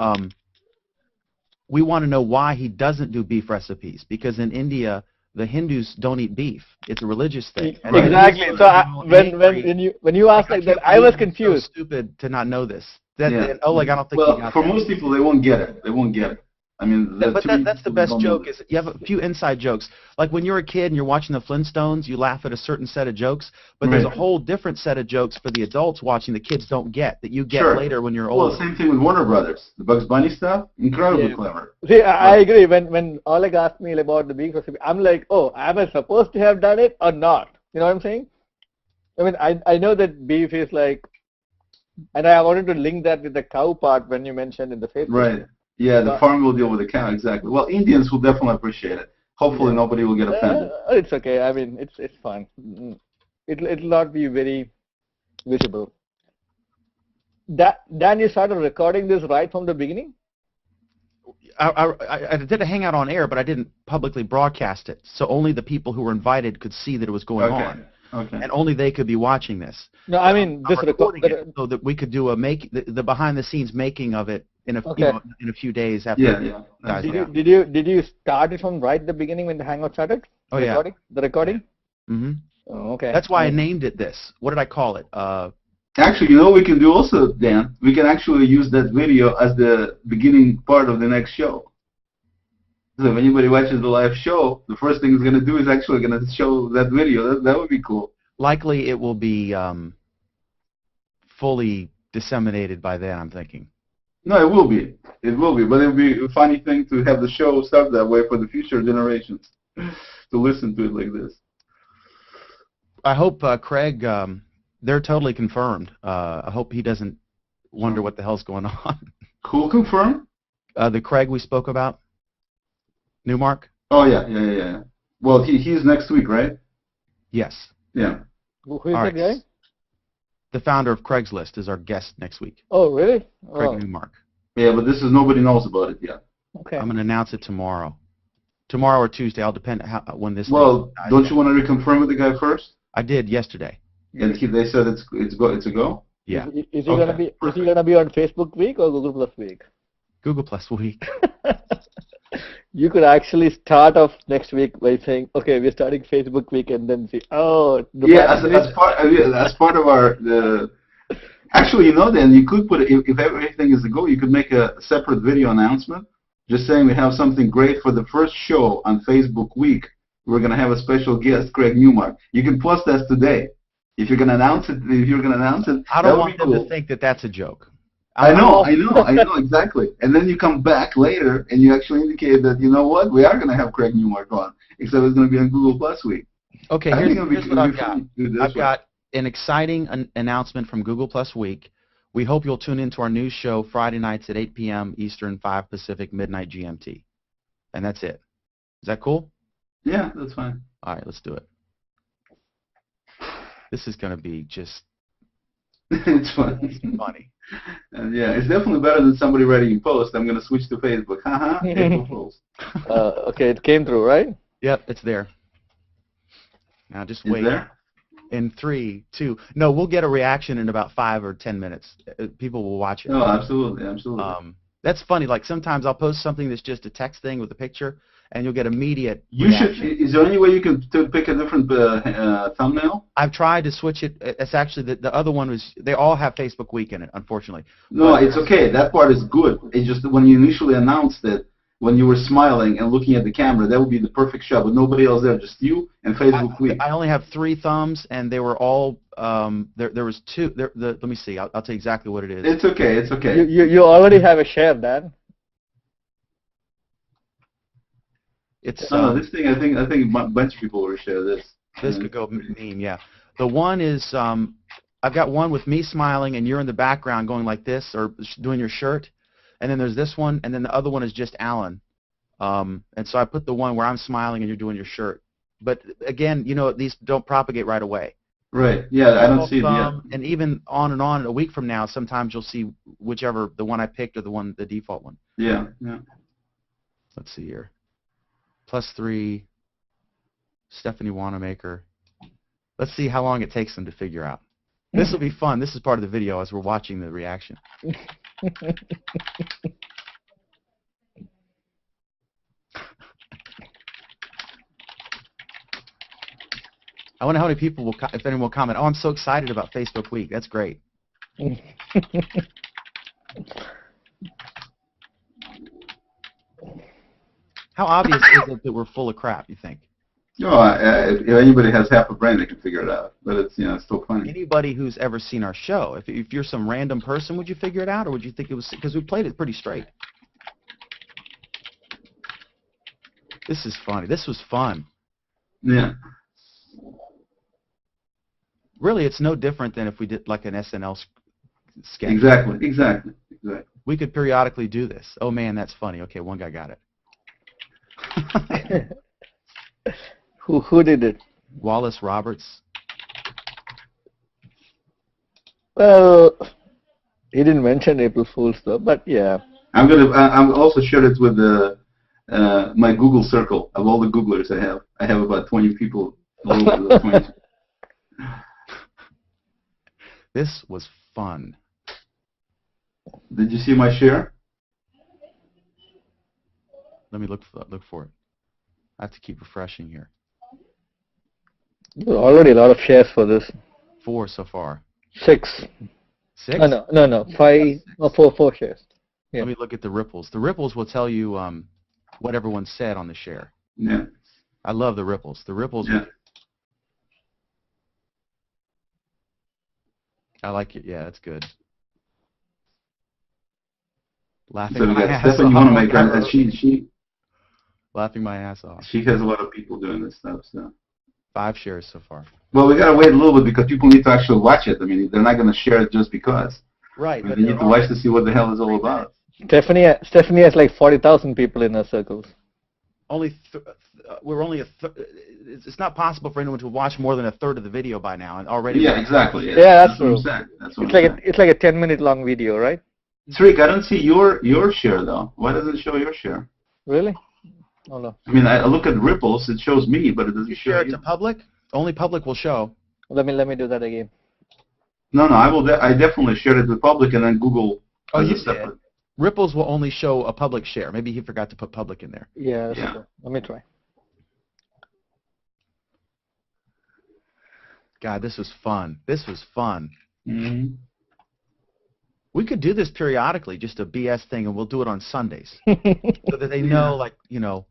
we want to know why he doesn't do beef recipes. Because in India, the Hindus don't eat beef. It's a religious thing. And exactly. So when you asked like that, I was confused. So stupid to not know this. I don't think. Well, for most people, they won't get it. They won't get it. I mean, but that's the best joke. Is you have a few inside jokes. Like when you're a kid and you're watching the Flintstones, you laugh at a certain set of jokes, but there's a whole different set of jokes for the adults watching the kids don't get that you get later when you're older. Well, same thing with Warner Brothers. The Bugs Bunny stuff, incredibly clever. See, I agree. When Oleg asked me about the beef recipe, I'm like, oh, am I supposed to have done it or not? You know what I'm saying? I mean, I know that beef is like, and I wanted to link that with the cow part when you mentioned in the Facebook. Right. Yeah, the farm will deal with the cow, exactly. Well, Indians will definitely appreciate it. Hopefully nobody will get offended. It's okay. I mean, it's fine. It'll not be very visible. Dan, you started recording this right from the beginning? I did a Hangout on Air, but I didn't publicly broadcast it, so only the people who were invited could see that it was going on. Okay. And only they could be watching this. No, I mean this recording it so that we could do the behind-the-scenes making of it in a few days after. Yeah. Did you start it from right at the beginning when the Hangout started? Oh, the recording. Mm-hmm. Oh, okay. That's why I named it this. What did I call it? Actually, you know what we can do also, Dan? We can actually use that video as the beginning part of the next show. So if anybody watches the live show, the first thing it's going to do is actually going to show that video. That would be cool. Likely it will be fully disseminated by then, I'm thinking. No, it will be. It will be. But it will be a funny thing to have the show start that way for the future generations to listen to it like this. I hope Craig, they're totally confirmed. I hope he doesn't wonder what the hell's going on. Cool, confirmed? The Craig we spoke about? Newmark? Oh, yeah. Well, he's next week, right? Yes. Yeah. Who is that guy? The founder of Craigslist is our guest next week. Oh, really? Craig Oh, Newmark. Yeah, but this is nobody knows about it yet. okay. I'm going to announce it tomorrow. Tomorrow or Tuesday. I'll depend when this. Well, thing dies don't down. you want to reconfirm with the guy first? I did yesterday. And they said it's a go. Yeah. Is he Okay, gonna be? Is he perfect. gonna be on Facebook Week or Google Plus Week? Google Plus Week. You could actually start off next week by saying, "Okay, we're starting Facebook Week," and then say, "Oh, the Yeah, man as part of our actually, you know, then you could put if everything is a go, you could make a separate video announcement, just saying we have something great for the first show on Facebook Week. We're gonna have a special guest, Craig Newmark. You can post that today. If you're gonna announce it, I that don't would want be them cool. to think that that's a joke. I know exactly. And then you come back later and you actually indicate that, you know what, we are going to have Craig Newmark on, except it's going to be on Google Plus Week. Okay, I think here's it'll what be I've got. fun to do this I've way. got an exciting announcement from Google Plus Week. We hope you'll tune into our news show Friday nights at 8 p.m. Eastern, 5 Pacific, midnight GMT. And that's it. Is that cool? Yeah, that's fine. All right, let's do it. This is going to be just It's fun. funny. Yeah, it's definitely better than somebody writing a post. I'm going to switch to Facebook. Haha, April Fools. okay, it came through, right? Yep, it's there. Now just Is wait. there? In 3, 2. No, we'll get a reaction in about 5 or 10 minutes. People will watch it. No, absolutely, absolutely. That's funny. Like sometimes I'll post something that's just a text thing with a picture, and you'll get immediate You should. reaction. Is there any way you can pick a different thumbnail? I've tried to switch it. It's actually the other one was they all have Facebook Week in it, unfortunately. No, But- it's okay. That part is good. It's just that when you initially announced it, when you were smiling and looking at the camera, that would be the perfect shot with nobody else there, just you and Facebook Week. I only have 3 thumbs, and they were all there was 2. Let me see. I'll tell you exactly what it is. It's okay. It's okay. You already have a share, Dan. It's No, this thing. I think a bunch of people will share this. this could go meme. Yeah, the one is I've got one with me smiling, and you're in the background going like this or doing your shirt. And then there's this one, and then the other one is just Alan. And so I put the one where I'm smiling and you're doing your shirt. But again, you know, these don't propagate right away. Right. Yeah, I don't see it yet. And even on, a week from now, sometimes you'll see whichever, the one I picked or the default one. Yeah. Yeah. Let's see here. +3, Stephanie Wanamaker. Let's see how long it takes them to figure out. This will be fun. This is part of the video as we're watching the reaction. I wonder how many people will, if anyone will comment, "Oh, I'm so excited about Facebook Week." That's great. How obvious is it that we're full of crap, you think? No, if anybody has half a brain, they can figure it out. But it's it's still funny. Anybody who's ever seen our show, if you're some random person, would you figure it out, or would you think it was because we played it pretty straight? This is funny. This was fun. Yeah. Really, it's no different than if we did like an SNL sketch. Exactly. We could periodically do this. Oh man, that's funny. Okay, one guy got it. Who did it? Wallace Roberts. Well, he didn't mention April Fool's though, but yeah. I'm also share it with my Google circle of all the Googlers I have. I have about 20 people. All over the 20. This was fun. Did you see my share? Let me look for it. I have to keep refreshing here. Already a lot of shares for this. 4 so far. 6. 6? No. 5 or 4 shares. Yeah. Let me look at the ripples. The ripples will tell you what everyone said on the share. Yeah. I love the ripples. The ripples. Yeah. I like it. Yeah, that's good. Laughing So we my got ass Stephanie off. Wanamaker. Laughing my ass off. She has a lot of people doing this stuff. So. 5 shares so far. Well, we gotta wait a little bit because people need to actually watch it. I mean, they're not gonna share it just because. Right. They need to watch to see what the hell it's all about. Stephanie has like 40,000 people in her circles. Only we're only it's not possible for anyone to watch more than a third of the video by now, and already. Yeah, exactly. Yeah, Yeah, that's what I'm true. saying. That's what It's I'm like saying. it's like a 10-minute long video, right? Rick, I don't see your share though. Why doesn't it show your share? Really? Oh no. I mean, I look at ripples. It shows me, but it doesn't You show share it you. to public. Only public will show. Let me do that again. No, I will. I definitely shared it to the public, and then Google. Oh, as a you separate. did. Ripples will only show a public share. Maybe he forgot to put public in there. Yeah. Yeah. True. Let me try. God, this was fun. This was fun. Mm-hmm. We could do this periodically, just a BS thing, and we'll do it on Sundays, so that they know, like, you know.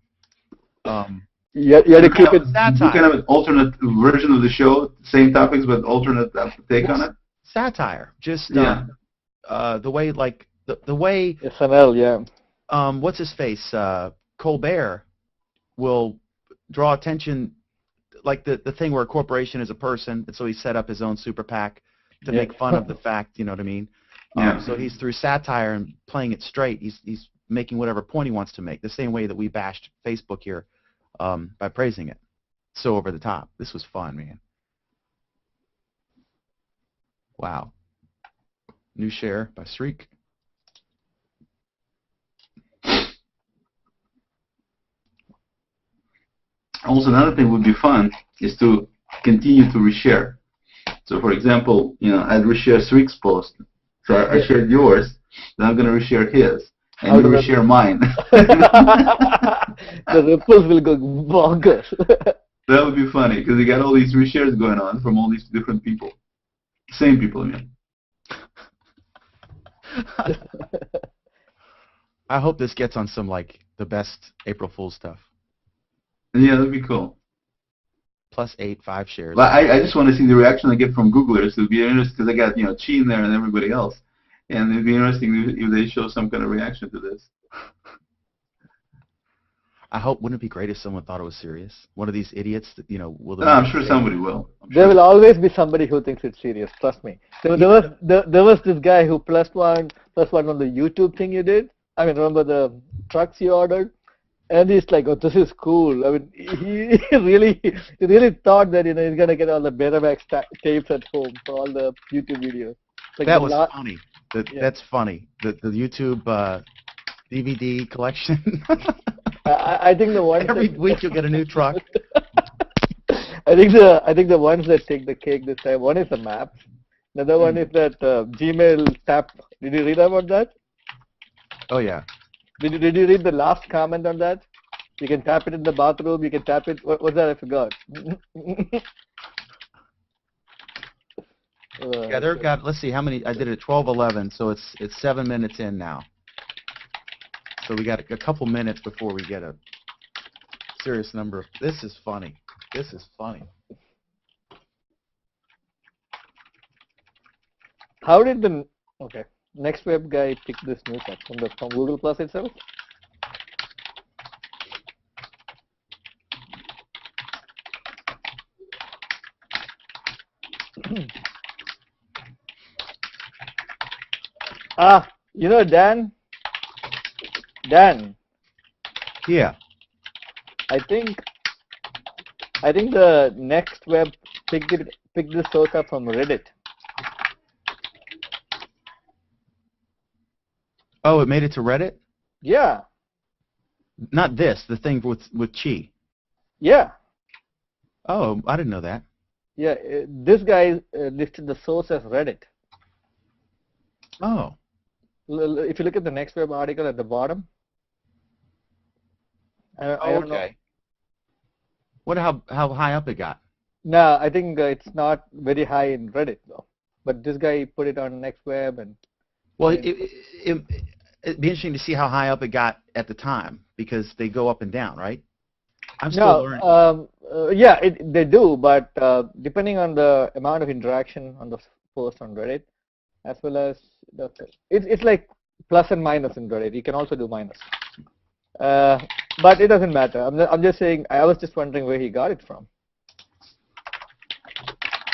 You had to keep it. You can have an alternate version of the show, same topics, but alternate take on it. Satire, just Yeah. the way, like the way. SNL, yeah. What's his face? Colbert will draw attention, like the thing where a corporation is a person, and so he set up his own super PAC to Yeah. make fun of the fact. You know what I mean? Yeah. So he's through satire and playing it straight. He's making whatever point he wants to make. The same way that we bashed Facebook here by praising it. So over the top. This was fun, man. Wow. New share by Sreek. Also, another thing would be fun is to continue to reshare. So, for example, I'd reshare Sreek's post. So I shared yours, then I'm going to reshare his, and you reshare mine. The ripples will go bonkers. That would be funny, because you got all these reshares going on from all these different people. Same people, I mean. I hope this gets on some, like, the best April Fool's stuff. Yeah, that'd be cool. +8, 5 shares. But I just want to see the reaction I get from Googlers. It would be interesting, because I got, Chi in there and everybody else. And it'd be interesting if they show some kind of reaction to this. I hope, wouldn't it be great if someone thought it was serious? One of these idiots that, will... No, I'm sure somebody will. There will always be somebody who thinks it's serious. Trust me. There was this guy who +1 on the YouTube thing you did. I mean, remember the trucks you ordered? And he's like, "Oh, this is cool." I mean, he really thought that he's gonna get all the Betamax tapes at home for all the YouTube videos. Like that was funny. That's funny. The YouTube DVD collection. I think the ones every week you'll get a new truck. I think the ones that take the cake this time. One is the maps. Another one is that Gmail tap. Did you read about that? Oh yeah. Did you read the last comment on that? You can tap it in the bathroom. You can tap it. What's that? I forgot. Yeah, they've got. Let's see how many. I did it at 12:11, so it's 7 minutes in now. So we got a couple minutes before we get a serious number of. This is funny. This is funny. How did the Next Web guy pick this news up from Google Plus itself? Dan. Yeah. I think the Next Web picked this source up from Reddit. Oh, it made it to Reddit? Yeah. Not this, the thing with Chi. Yeah. Oh, I didn't know that. Yeah, this guy listed the source as Reddit. Oh. If you look at the Next Web article at the bottom. I don't know. What? How high up it got? No, I think it's not very high in Reddit though. But this guy put it on Next Web and. Well, it'd be interesting to see how high up it got at the time because they go up and down, right? I'm still learning. Yeah, they do, but depending on the amount of interaction on the post on Reddit, as well as it's like plus and minus in Reddit. You can also do minus, but it doesn't matter. I'm just saying. I was just wondering where he got it from.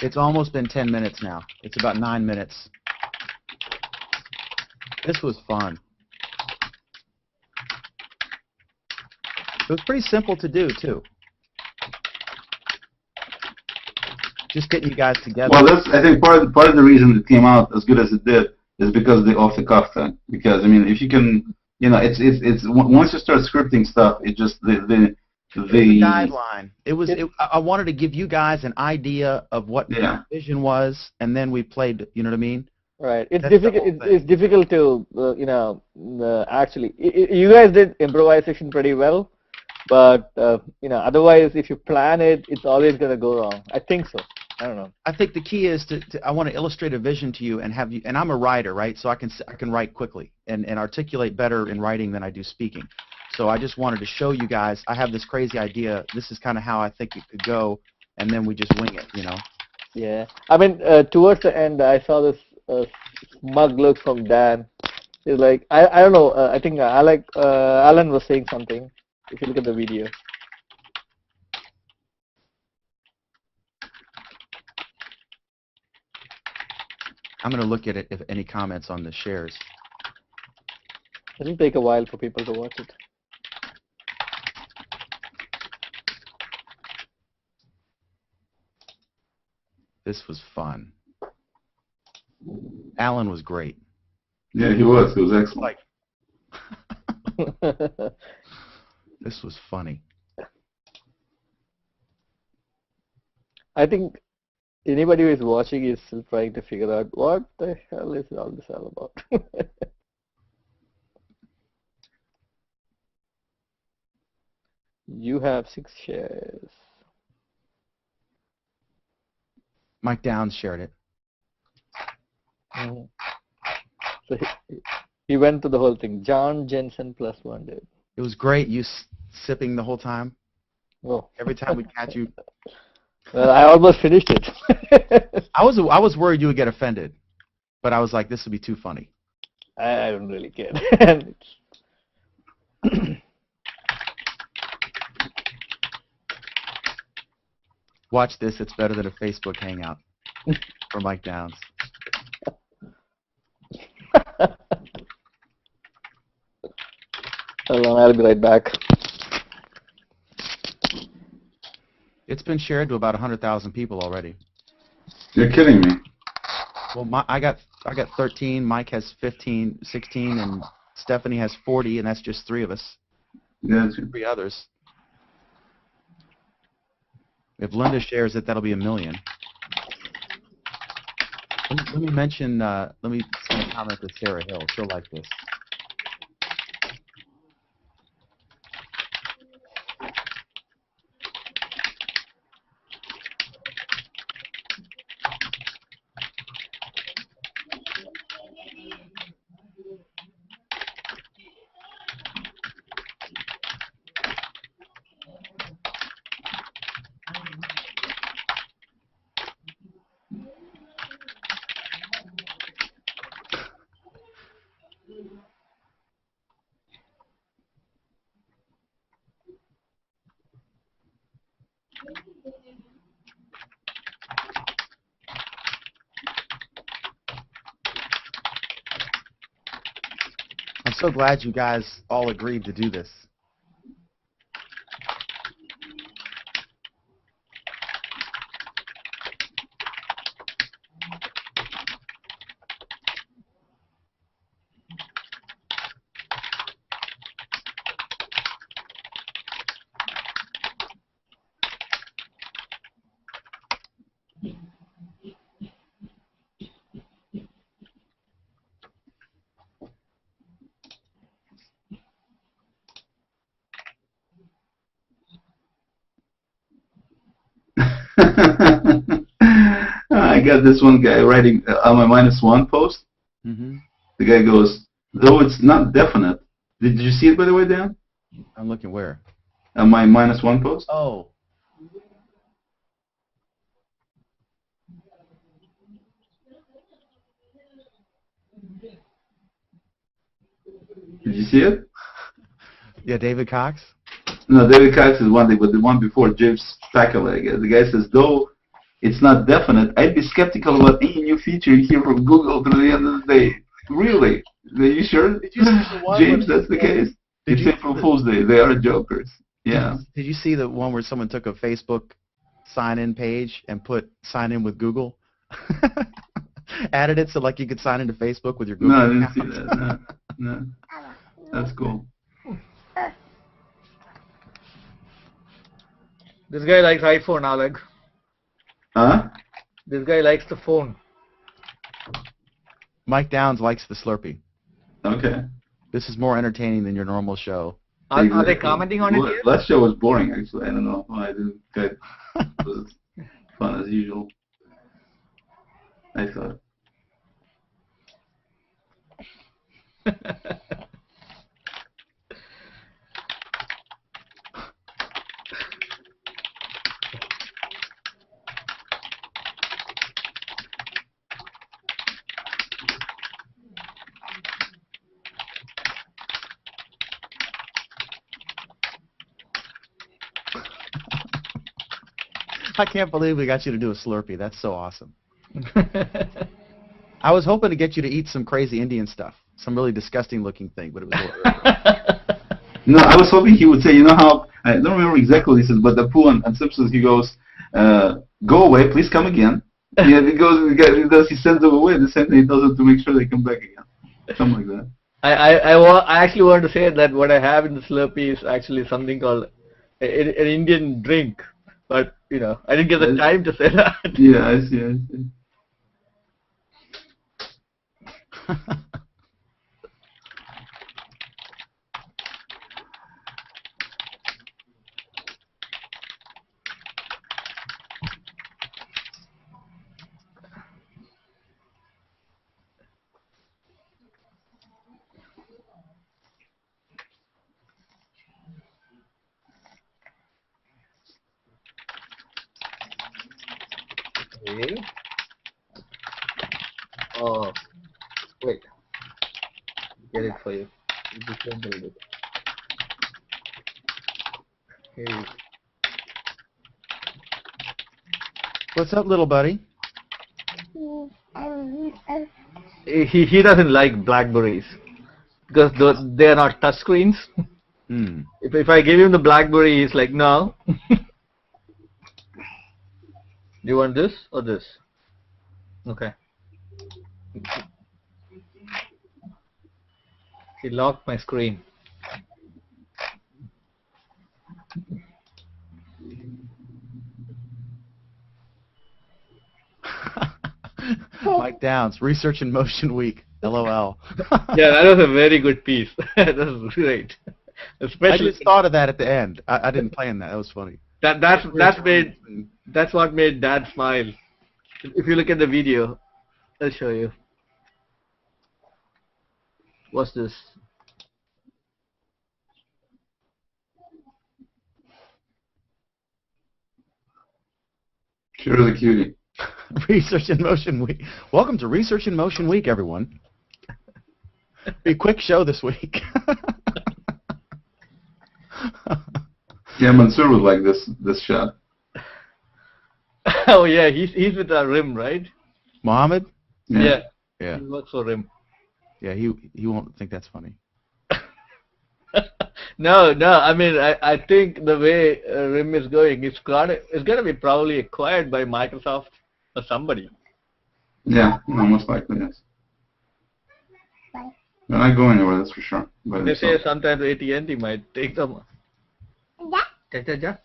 It's almost been 10 minutes now. It's about 9 minutes. This was fun. It was pretty simple to do too. just getting you guys together. Well, that's I think part of the reason it came out as good as it did is because of the off the cuff thing. Because I mean, if you can, it's once you start scripting stuff, it just the guideline. I wanted to give you guys an idea of what my vision was, and then we played. You know what I mean? Right. It's difficult. It's difficult to actually. You guys did improvisation pretty well, but otherwise, if you plan it, it's always gonna go wrong. I think so. I don't know. I think the key is I want to illustrate a vision to you and have you. And I'm a writer, right? So I can write quickly and articulate better in writing than I do speaking. So I just wanted to show you guys. I have this crazy idea. This is kind of how I think it could go, and then we just wing it. Yeah. I mean, towards the end, I saw this smug look from Dan. He's like, I don't know. I think Alan was saying something. If you look at the video. I'm going to look at it if any comments on the shares. It'll take a while for people to watch it. This was fun. Alan was great. Yeah, he was. He was excellent. This was funny. I think anybody who is watching is still trying to figure out what the hell is all this all about. You have 6 shares. Mike Downs shared it. So he went to the whole thing. John Jensen +1 did. It was great. You sipping the whole time. Oh. Every time we catch you. Well, I almost finished it. I was worried you would get offended, but I was like, this would be too funny. I don't really care. Watch this. It's better than a Facebook Hangout for Mike Downs. Hold on, I'll be right back. It's been shared to about 100,000 people already. You're kidding me. Well, I got 13. Mike has 15, 16, and Stephanie has 40, and that's just 3 of us. Yeah, 3 others. If Linda shares it, that'll be 1 million. Let me mention. Let me send a comment to Sarah Hill. She'll like this. I'm so glad you guys all agreed to do this. I got this one guy writing on my -1 post. Mm-hmm. The guy goes, though it's not definite. Did you see it, by the way, Dan? I'm looking where? On my -1 post? Oh. Did you see it? Yeah, David Cox? No, David Cox is one thing, but the one before, James Spacula, I guess. The guy says, though it's not definite, I'd be skeptical about any new feature you hear from Google through the end of the day. Really? Are you sure? Did you see the one James, that's the case. It's April Fool's Day. They are jokers. Yeah. Did you see the one where someone took a Facebook sign-in page and put sign in with Google? Added it so like you could sign into Facebook with your Google No, I didn't account. see that. No, no. That's cool. This guy likes iPhone, Oleg. Huh? This guy likes the phone. Mike Downs likes the Slurpee. Okay. This is more entertaining than your normal show. Are they commenting on it here? Last show was boring, actually. I don't know why I didn't get it. It was fun as usual. I thought. I can't believe we got you to do a Slurpee. That's so awesome. I was hoping to get you to eat some crazy Indian stuff, some really disgusting looking thing, but it was a little No, I was hoping he would say, you know how, I don't remember exactly what he says, but the Pooh and Simpsons, he goes, go away, please come again. Yeah, he sends them away, the same thing he does it to make sure they come back again. Something like that. I actually wanted to say that what I have in the Slurpee is actually something called an Indian drink, but you know I didn't get the time to say that. Yeah, I see. Okay. Oh, wait. Get it for you. You just don't build it. Hey. What's up, little buddy? He doesn't like BlackBerries because they are not touchscreens. If I give him the BlackBerry, he's like, no. Do you want this or this? Okay. He locked my screen. Mike Downs, Research in Motion Week. LOL. Yeah, that was a very good piece. That was great. Especially I just thought of that at the end. I didn't plan that. That was funny. That's what made Dad smile. If you look at the video, I'll show you. What's this? Sure is a cutie. Research in Motion Week. Welcome to Research in Motion Week, everyone. Be a quick show this week. Yeah, Mansoor would like this shot. Oh yeah, he's with our RIM, right? Mohammed? Yeah. Yeah. He works for RIM. Yeah, he won't think that's funny. No. I mean, I think the way RIM is going, it's gonna be probably acquired by Microsoft or somebody. Yeah, most likely, yes. They're not going anywhere, that's for sure. They say sometimes AT&T might take them. Ja.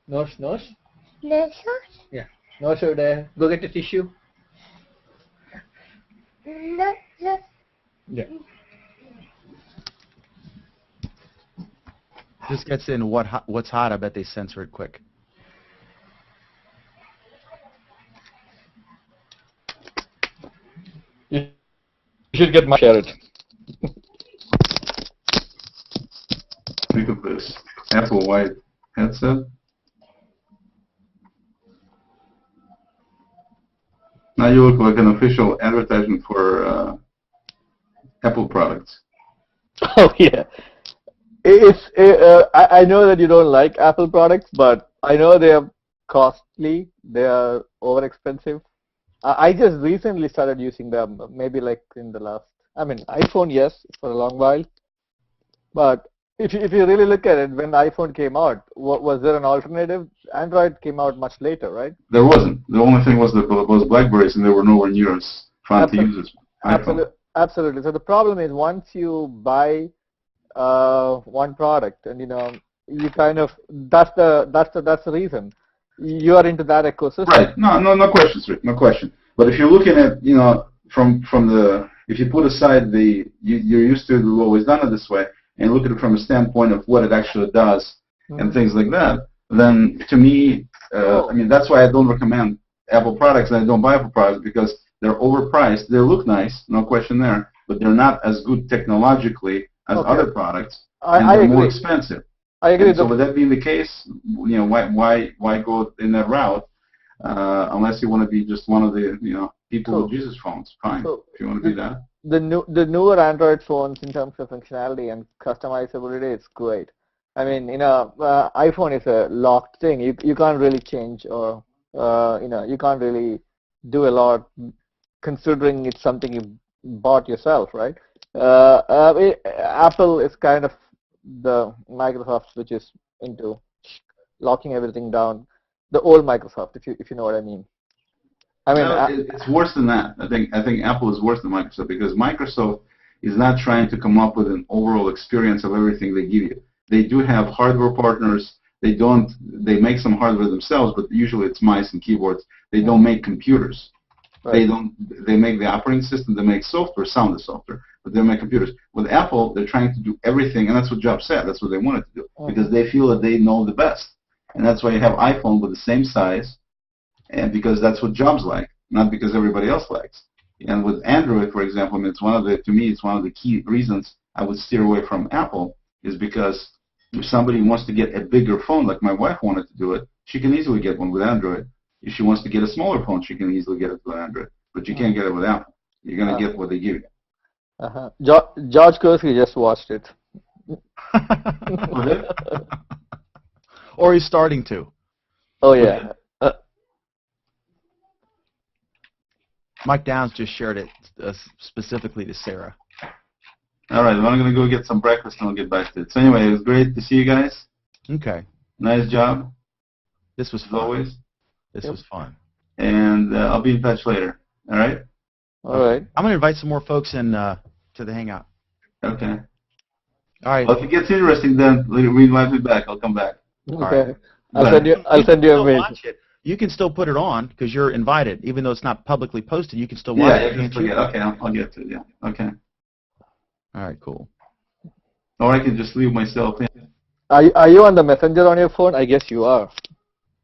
Nose. Yeah. Nose over there. Go get the tissue. Yeah. This gets in what's hot. I bet they censor it quick. You should get my share it. Think of this Apple White headset. Now you look like an official advertisement for Apple products. Oh yeah. I know that you don't like Apple products, but I know they are costly. They are over expensive. I just recently started using them. Maybe like in the last. I mean, iPhone, yes, for a long while, but if you really look at it, when the iPhone came out, was there an alternative? Android came out much later, right? There wasn't. The only thing was Blackberries, and they were nowhere near as fun to use as iPhone. Absolutely. So the problem is once you buy one product, and you kind of that's the reason you are into that ecosystem. Right. No question, sir. No question. But if you're looking at from the if you put aside you're used to we've always done it this way, and look at it from a standpoint of what it actually does and things like that, then to me, I mean that's why I don't recommend Apple products and I don't buy Apple products because they're overpriced. They look nice, no question there, but they're not as good technologically as other products, and they're more expensive. I agree. And so with that being the case, why go in that route unless you want to be just one of the people with Jesus phones? Fine, if you want to do that. The newer Android phones in terms of functionality and customizability, it's great. I mean, iPhone is a locked thing. You can't really change or you can't really do a lot considering it's something you bought yourself, right? Apple is kind of the Microsoft which is into locking everything down. The old Microsoft, if you know what I mean. I mean, it's worse than that. I think Apple is worse than Microsoft because Microsoft is not trying to come up with an overall experience of everything they give you. They do have hardware partners. They make some hardware themselves, but usually it's mice and keyboards. They don't make computers. Right. They make the operating system. They make software, sound software, but they make computers. With Apple, they're trying to do everything, and that's what Jobs said. That's what they wanted to do because they feel that they know the best, and that's why you have iPhone with the same size, and because that's what Jobs like, not because everybody else likes. And with Android, for example, I mean, to me, it's one of the key reasons I would steer away from Apple is because if somebody wants to get a bigger phone, like my wife wanted to do it, she can easily get one with Android. If she wants to get a smaller phone, she can easily get it with Android. But you can't get it with Apple. You're going to get what they give you. George Kursky just watched it. Or he's starting to. Oh, yeah. Mike Downs just shared it specifically to Sarah. All right, well, I'm going to go get some breakfast and I'll get back to it. So anyway, it was great to see you guys. Okay. Nice job. This was fun. As always. This was fun. And I'll be in touch later. All right? All right. I'm going to invite some more folks in to the Hangout. Okay. All right. Well, if it gets interesting, then invite me back. I'll come back. Okay. Right. I'll send you a mail. You can still put it on because you're invited, even though it's not publicly posted. You can still watch it. Okay, I'll get to it. Yeah. Okay. All right. Cool. Or I can just leave myself in. Are you on the Messenger on your phone? I guess you are.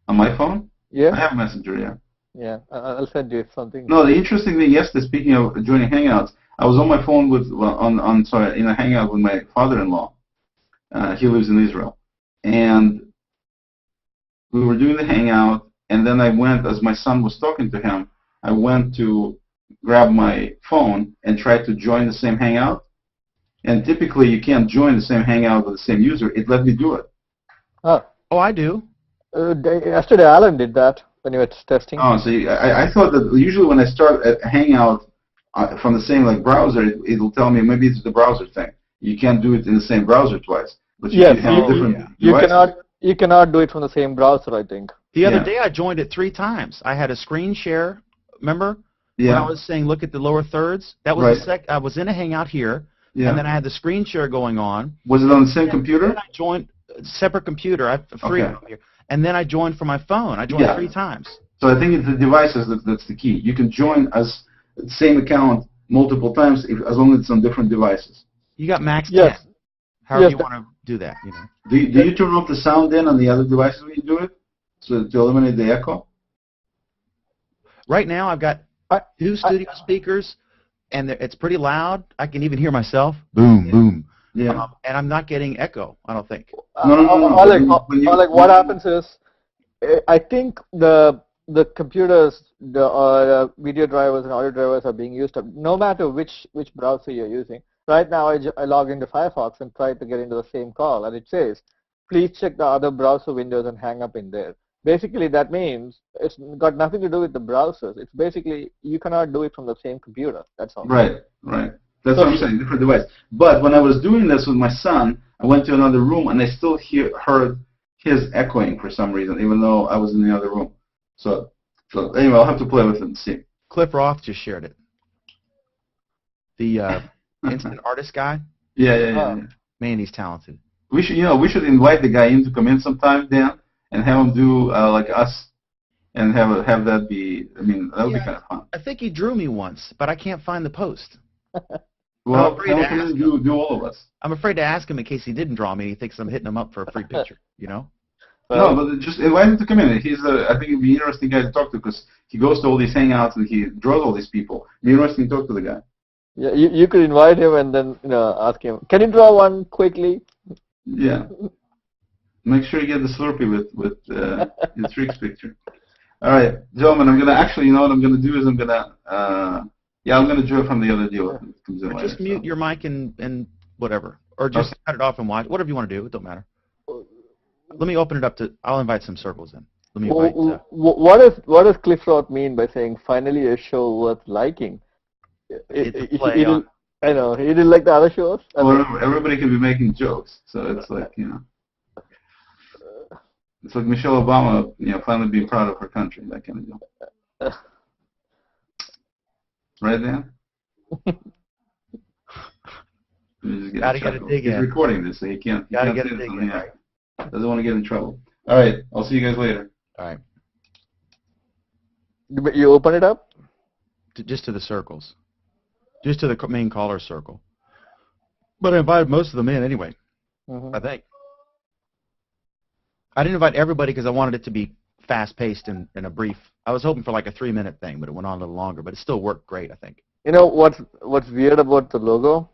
On my phone? Yeah. I have Messenger. Yeah. Yeah. I'll send you something. No, the interesting thing yesterday, speaking of joining Hangouts, I was on my phone in a Hangout with my father-in-law. He lives in Israel, and we were doing the Hangout. And then I went, as my son was talking to him, I went to grab my phone and try to join the same Hangout. And typically, you can't join the same Hangout with the same user. It let me do it. Oh, I do. Yesterday, Alan did that when you were testing. Oh, so I thought that usually when I start a Hangout from the same browser, it'll tell me maybe it's the browser thing. You can't do it in the same browser twice. But you can have different devices. You cannot do it from the same browser, I think. The other day I joined it 3 times. I had a screen share, remember? Yeah. When I was saying look at the lower thirds? That was I was in a Hangout here, and then I had the screen share going on. Was it on the same computer? Then I joined a separate computer. I have 3 of them here. And then I joined from my phone. I joined 3 times. So I think it's the devices that's the key. You can join as the same account multiple times as long as it's on different devices. You got max 10. However you want to do that, Do you turn off the sound then on the other devices when you do it? So to eliminate the echo? Right now I've got 2 studio speakers, and it's pretty loud. I can even hear myself. Boom, boom. Yeah. And I'm not getting echo, I don't think. No. Oleg, what happens is, I think the computers, the video drivers and audio drivers are being used up, no matter which browser you're using. Right now, I log into Firefox and try to get into the same call, and it says, please check the other browser windows and hang up in there. Basically, that means it's got nothing to do with the browsers. It's basically, you cannot do it from the same computer. That's all. Right. That's what I'm saying, different device. But when I was doing this with my son, I went to another room, and I still heard his echoing for some reason, even though I was in the other room. So anyway, I'll have to play with it and see. Cliff Roth just shared it. The instant artist guy. Yeah. Man, he's talented. We should invite the guy in to come in sometime, Dan, and have him do like us, and have that be. I mean, that would be kind of fun. I think he drew me once, but I can't find the post. Well, have him come in and do all of us. I'm afraid to ask him in case he didn't draw me. He thinks I'm hitting him up for a free picture. You know? No, but just invite him to come in. I think he'd be an interesting guy to talk to because he goes to all these hangouts and he draws all these people. It'd be interesting to talk to the guy. Yeah, you could invite him and then ask him. Can you draw one quickly? Yeah. Make sure you get the Slurpee with his Reeks picture. All right, gentlemen. I'm gonna actually. You know what I'm gonna do is I'm gonna do it from the other deal. Just mute your mic and whatever, or just cut it off and watch. Whatever you want to do, it don't matter. Let me open it up to. I'll invite some circles in. Let me invite. What does Cliff Roth mean by saying finally a show worth liking? It's a play on. I know he didn't like the other shows. Well, everybody can be making jokes, so it's like it's like Michelle Obama, finally being proud of her country, that kind of deal. Right, Dan? Gotta get a dig in. He's recording this, so he can't. Gotta get a dig in. Right. Doesn't want to get in trouble. All right, I'll see you guys later. All right. You open it up? Just to the circles. Just to the main caller circle. But I invited most of them in anyway, I think. I didn't invite everybody because I wanted it to be fast-paced and a brief. I was hoping for like a 3-minute thing, but it went on a little longer. But it still worked great, I think. You know what's weird about the logo?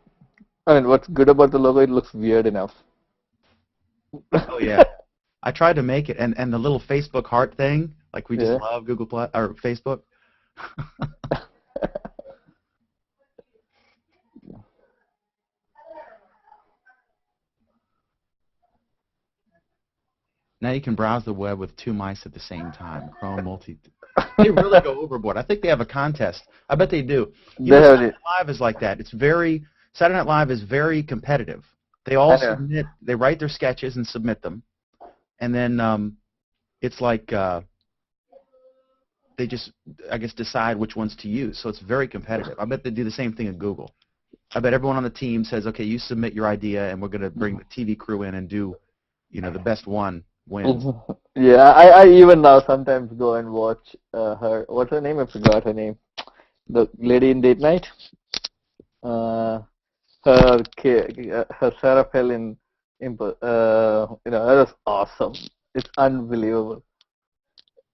I mean, what's good about the logo? It looks weird enough. Oh, yeah. I tried to make it. And the little Facebook heart thing, like we just love Google Plus or Facebook. Now you can browse the web with 2 mice at the same time. Chrome multi. They really go overboard. I think they have a contest. I bet they do. Saturday Night Live is like that. Saturday Night Live is very competitive. They all submit. They write their sketches and submit them, and then it's like they just, I guess, decide which ones to use. So it's very competitive. I bet they do the same thing at Google. I bet everyone on the team says, "Okay, you submit your idea, and we're going to bring the TV crew in and do, the best one." Wins. Yeah, I even now sometimes go and watch her. What's her name? I forgot her name. The lady in Date Night. Her Sarah Palin. That was awesome. It's unbelievable.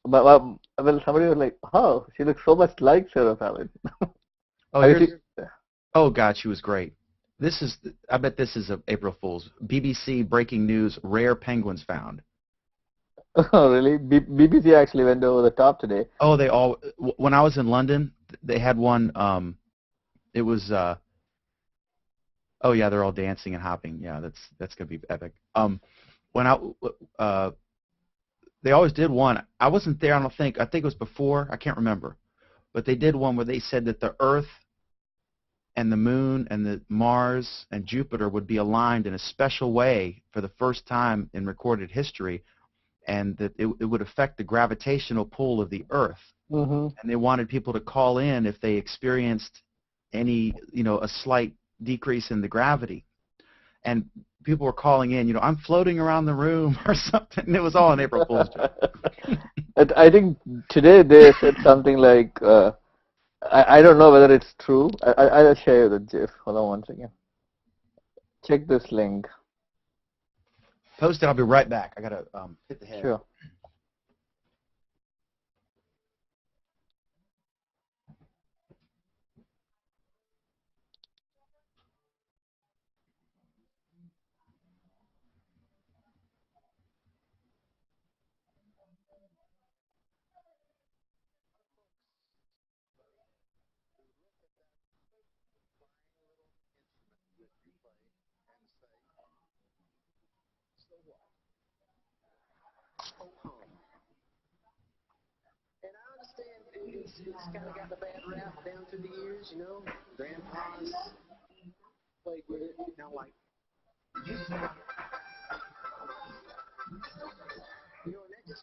But well, somebody was like, "Oh, she looks so much like Sarah Palin." Oh God, she was great. I bet this is April Fool's. BBC breaking news: rare penguins found. Oh, really? BBC actually went over the top today. Oh, they all. When I was in London, they had one. It was. Oh yeah, they're all dancing and hopping. Yeah, that's gonna be epic. They always did one. I wasn't there. I don't think. I think it was before. I can't remember. But they did one where they said that the Earth and the Moon and the Mars and Jupiter would be aligned in a special way for the first time in recorded history. And that it would affect the gravitational pull of the Earth. And they wanted people to call in if they experienced any, a slight decrease in the gravity. And people were calling in, I'm floating around the room or something. And it was all an April Fool's joke. I think today they said something like, I don't know whether it's true. I'll share you the GIF. Hold on one second. Check this link. Post it. I'll be right back. I gotta hit the head. Sure. It's kind of got the bad rap down through the years, Grandpa's played with it, like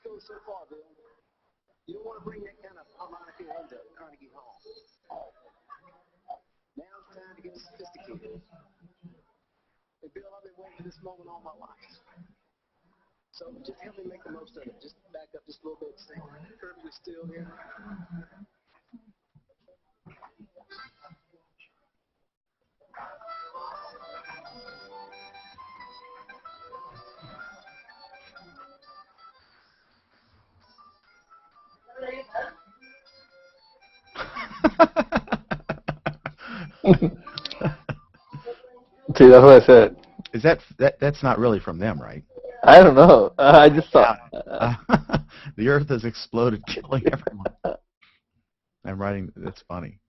just goes so far, Bill. You don't want to bring that kind of harmonica into Carnegie Hall. Now it's time to get sophisticated. Hey, Bill, I've been waiting for this moment all my life. So just help me make the most of it. Just back up just a little bit. Stay perfectly still here. See, that's what I said. Is that's not really from them, right? I don't know. I just thought. The Earth has exploded, killing everyone. I'm writing. That's funny.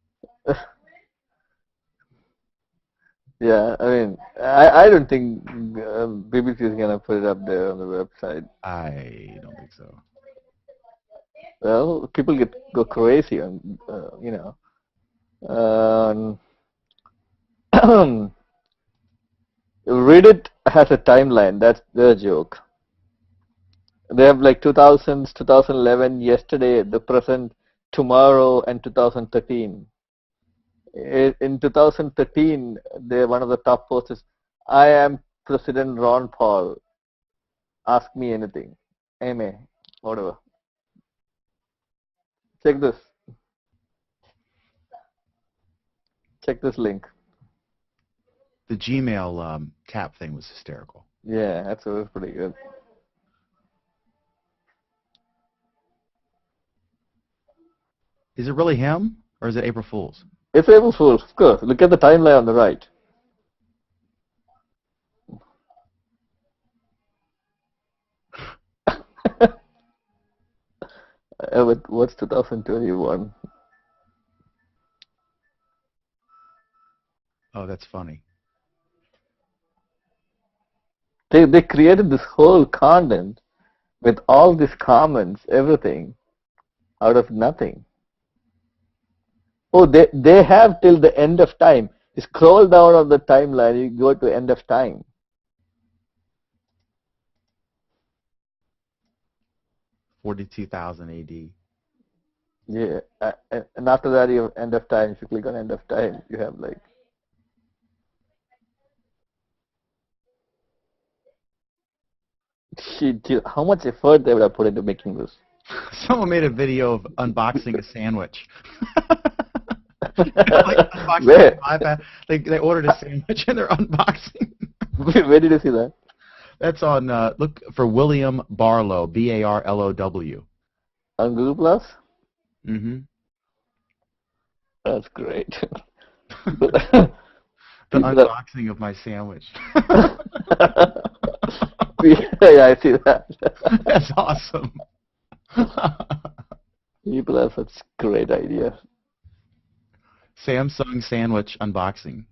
Yeah, I mean, I don't think BBC is gonna put it up there on the website. I don't think so. Well, people go crazy on, you know. Reddit has a timeline. That's their joke. They have like 2000s, 2011, yesterday, the present, tomorrow, and 2013. In 2013, one of the top posts is, "I am President Ron Paul. Ask me anything." Amy, whatever. Check this. Check this link. The Gmail tap thing was hysterical. Yeah, that was pretty good. Is it really him, or is it April Fool's? It's April Fool's, of course. Look at the timeline on the right. What's 2021? Oh, that's funny. They created this whole content with all these comments, everything, out of nothing. Oh, they have till the end of time. You scroll down on the timeline, you go to end of time. $42,000 AD. Yeah, and after that you have end of time. If you click on end of time, you have like. How much effort they would have put into making this? Someone made a video of unboxing a sandwich. Like unboxing Where? an iPad. They ordered a sandwich and they're unboxing. Where did you see that? That's on, look for William Barlow, Barlow. On Google Plus? Mm-hmm. That's great. The unboxing of my sandwich. Yeah, I see that. That's awesome. People have such great ideas. Samsung sandwich unboxing.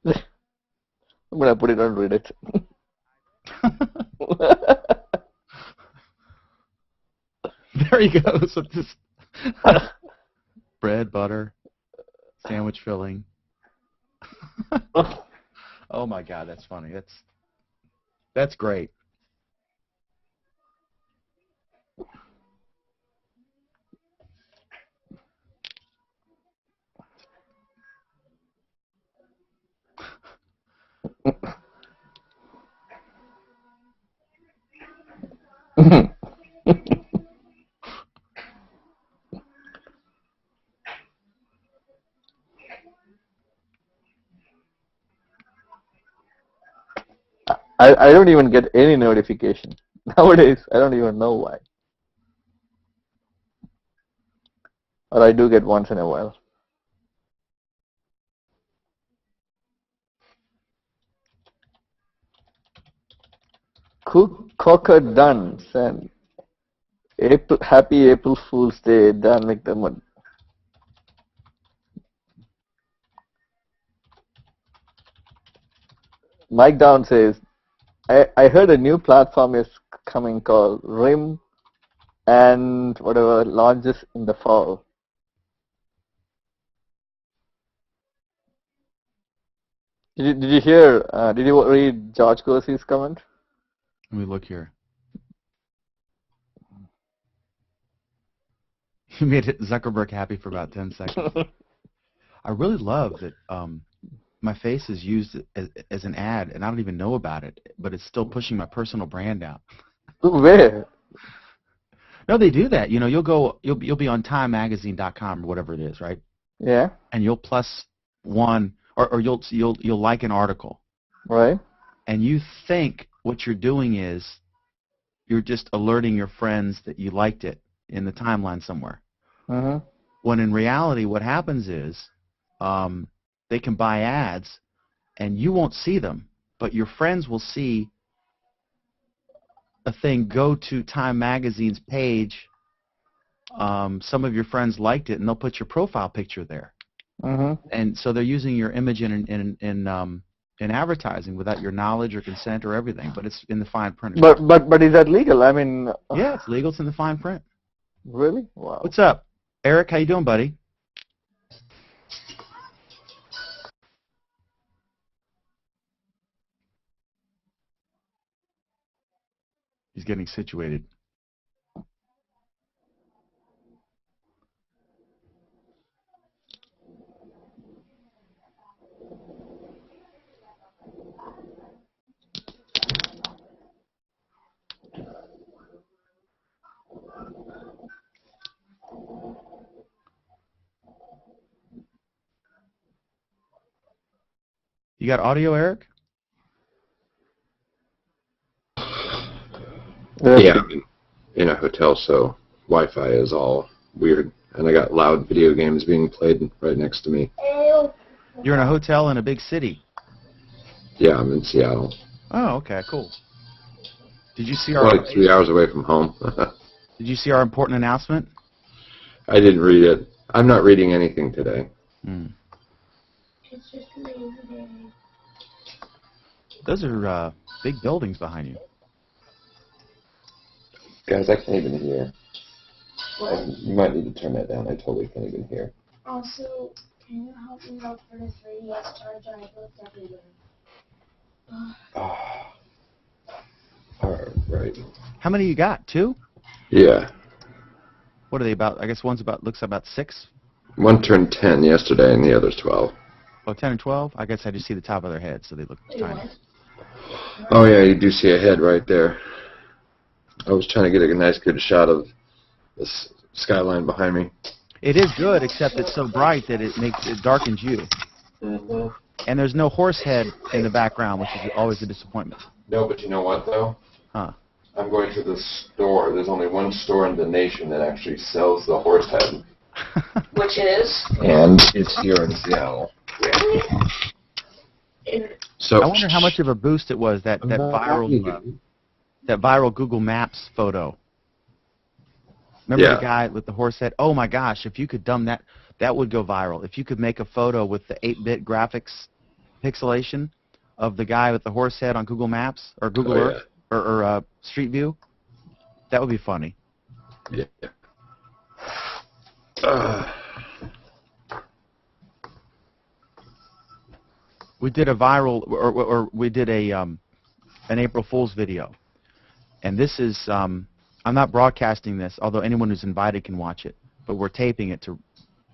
I'm gonna put it on Reddit. There he goes with this bread, butter, sandwich filling. Oh my God, that's funny. That's great. I don't even get any notification. Nowadays, I don't even know why. Or I do get once in a while. Cocker done. Send. Happy April Fool's Day. Done. Make them one. Mike Down says, I heard a new platform is coming called RIM and whatever launches in the fall. Did you hear? Did you read George Corsi's comment? Let me look here. You made Zuckerberg happy for about 10 seconds. I really love that my face is used as an ad, and I don't even know about it, but it's still pushing my personal brand out. Where? No, they do that. You know, you'll be on TimeMagazine.com or whatever it is, right? Yeah. And you'll plus one, or you'll like an article, Right. and you think what you're doing is you're just alerting your friends that you liked it in the timeline somewhere. Mm-hmm. When in reality, what happens is they can buy ads, and you won't see them, but your friends will see a thing go to Time Magazine's page. Some of your friends liked it, and they'll put your profile picture there. Mm-hmm. And so they're using your image in advertising without your knowledge or consent or everything, but it's in the fine print. But is that legal? I mean. Yeah, it's legal. It's in the fine print. Really? Wow. What's up, Eric? How you doing, buddy? He's getting situated. You got audio, Eric? Yeah, I'm in a hotel, so Wi-Fi is all weird, and I got loud video games being played right next to me. You're in a hotel in a big city. Yeah, I'm in Seattle. Oh, okay, cool. Did you see our? Like 3 hours away from home. Did you see our important announcement? I didn't read it. I'm not reading anything today. It's just lazy day. Those are big buildings behind you. Guys, I can't even hear. What? You might need to turn that down. I totally can't even hear. Also, can you help me look for the 3DS charger? I looked everywhere. All right. How many you got? 2? Yeah. What are they about? I guess one's looks about 6. One turned 10 yesterday, and the other's 12. Oh, 10 and 12? I guess I just see the top of their head, so they look tiny. Oh, yeah, you do see a head right there. I was trying to get a nice, good shot of this skyline behind me. It is good, except it's so bright that it darkens you. Mm-hmm. And there's no horse head in the background, which is always a disappointment. No, but you know what, though? Huh. I'm going to the store. There's only one store in the nation that actually sells the horse head. Which is? And it's here in Seattle. Really? So I wonder how much of a boost it was, that viral Google Maps photo. Remember the guy with the horse head? Oh my gosh, if you could dumb that would go viral. If you could make a photo with the 8-bit graphics pixelation of the guy with the horse head on Google Maps or Google Earth or Street View, that would be funny. Yeah. We did a viral, or we did an April Fool's video, and this is I'm not broadcasting this, although anyone who's invited can watch it, but we're taping it to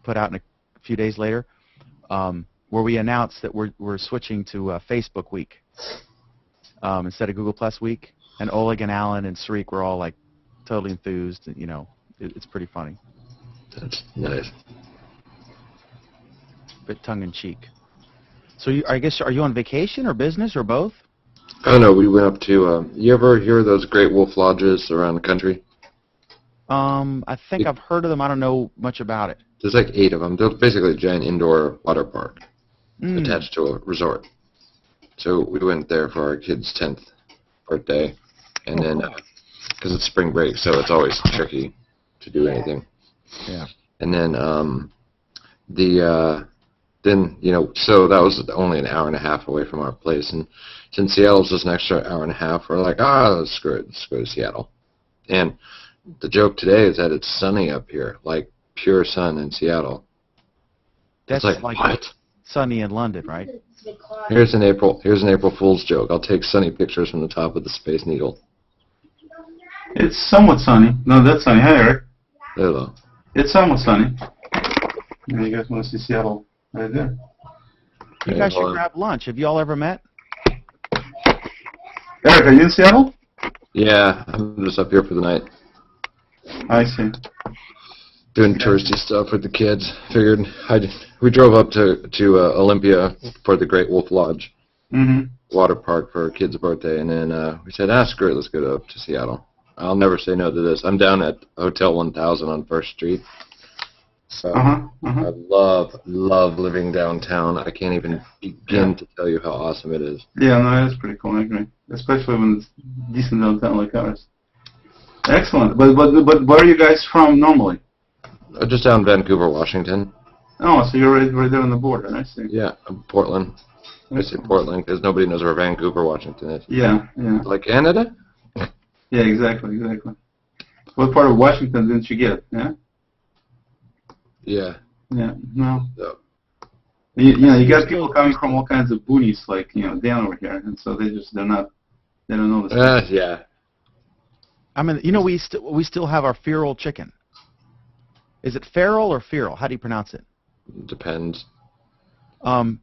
put out in a few days later, where we announced that we're switching to Facebook Week instead of Google Plus Week, and Oleg and Alan and Sarik were all like totally enthused. You know, it's pretty funny. That's nice. Bit tongue-in-cheek. So I guess, are you on vacation or business or both? Oh, no, we went up to, you ever hear of those great wolf lodges around the country? I think I've heard of them. I don't know much about it. There's like 8 of them. They're basically a giant indoor water park attached to a resort. So we went there for our kid's 10th birthday. And then, because it's spring break, so it's always tricky to do anything. Yeah. And then, then, you know, so that was only an hour and a half away from our place. And since Seattle's just an extra hour and a half, we're like, screw it, let's go to Seattle. And the joke today is that it's sunny up here, like pure sun in Seattle. That's it's like what? Sunny in London, right? Here's an April Fool's joke. I'll take sunny pictures from the top of the Space Needle. It's somewhat sunny. No, that's sunny. Hi, Eric. Hello. It's almost sunny. You guys want to see Seattle right there? You guys should grab lunch. Have you all ever met? Eric, are you in Seattle? Yeah, I'm just up here for the night. I see. Doing touristy stuff with the kids. Figured we drove up to Olympia for the Great Wolf Lodge water park for our kid's birthday, and then we said, screw it, let's go up to Seattle. I'll never say no to this. I'm down at Hotel 1000 on First Street. So I love living downtown. I can't even begin to tell you how awesome it is. Yeah, no, it's pretty cool. I agree, especially when it's decent downtown like ours. Excellent. But where are you guys from normally? Just down in Vancouver, Washington. Oh, so you're right there on the border. I see. Yeah, Portland. I say Portland because nobody knows where Vancouver, Washington is. Yeah, yeah. Like Canada? Yeah, exactly. What part of Washington didn't you get? Yeah. Yeah. Yeah. No. So. You got people coming from all kinds of boonies, like down over here, and so they don't know this. Yeah. I mean, we still have our feral chicken. Is it feral or feral? How do you pronounce it? Depends. And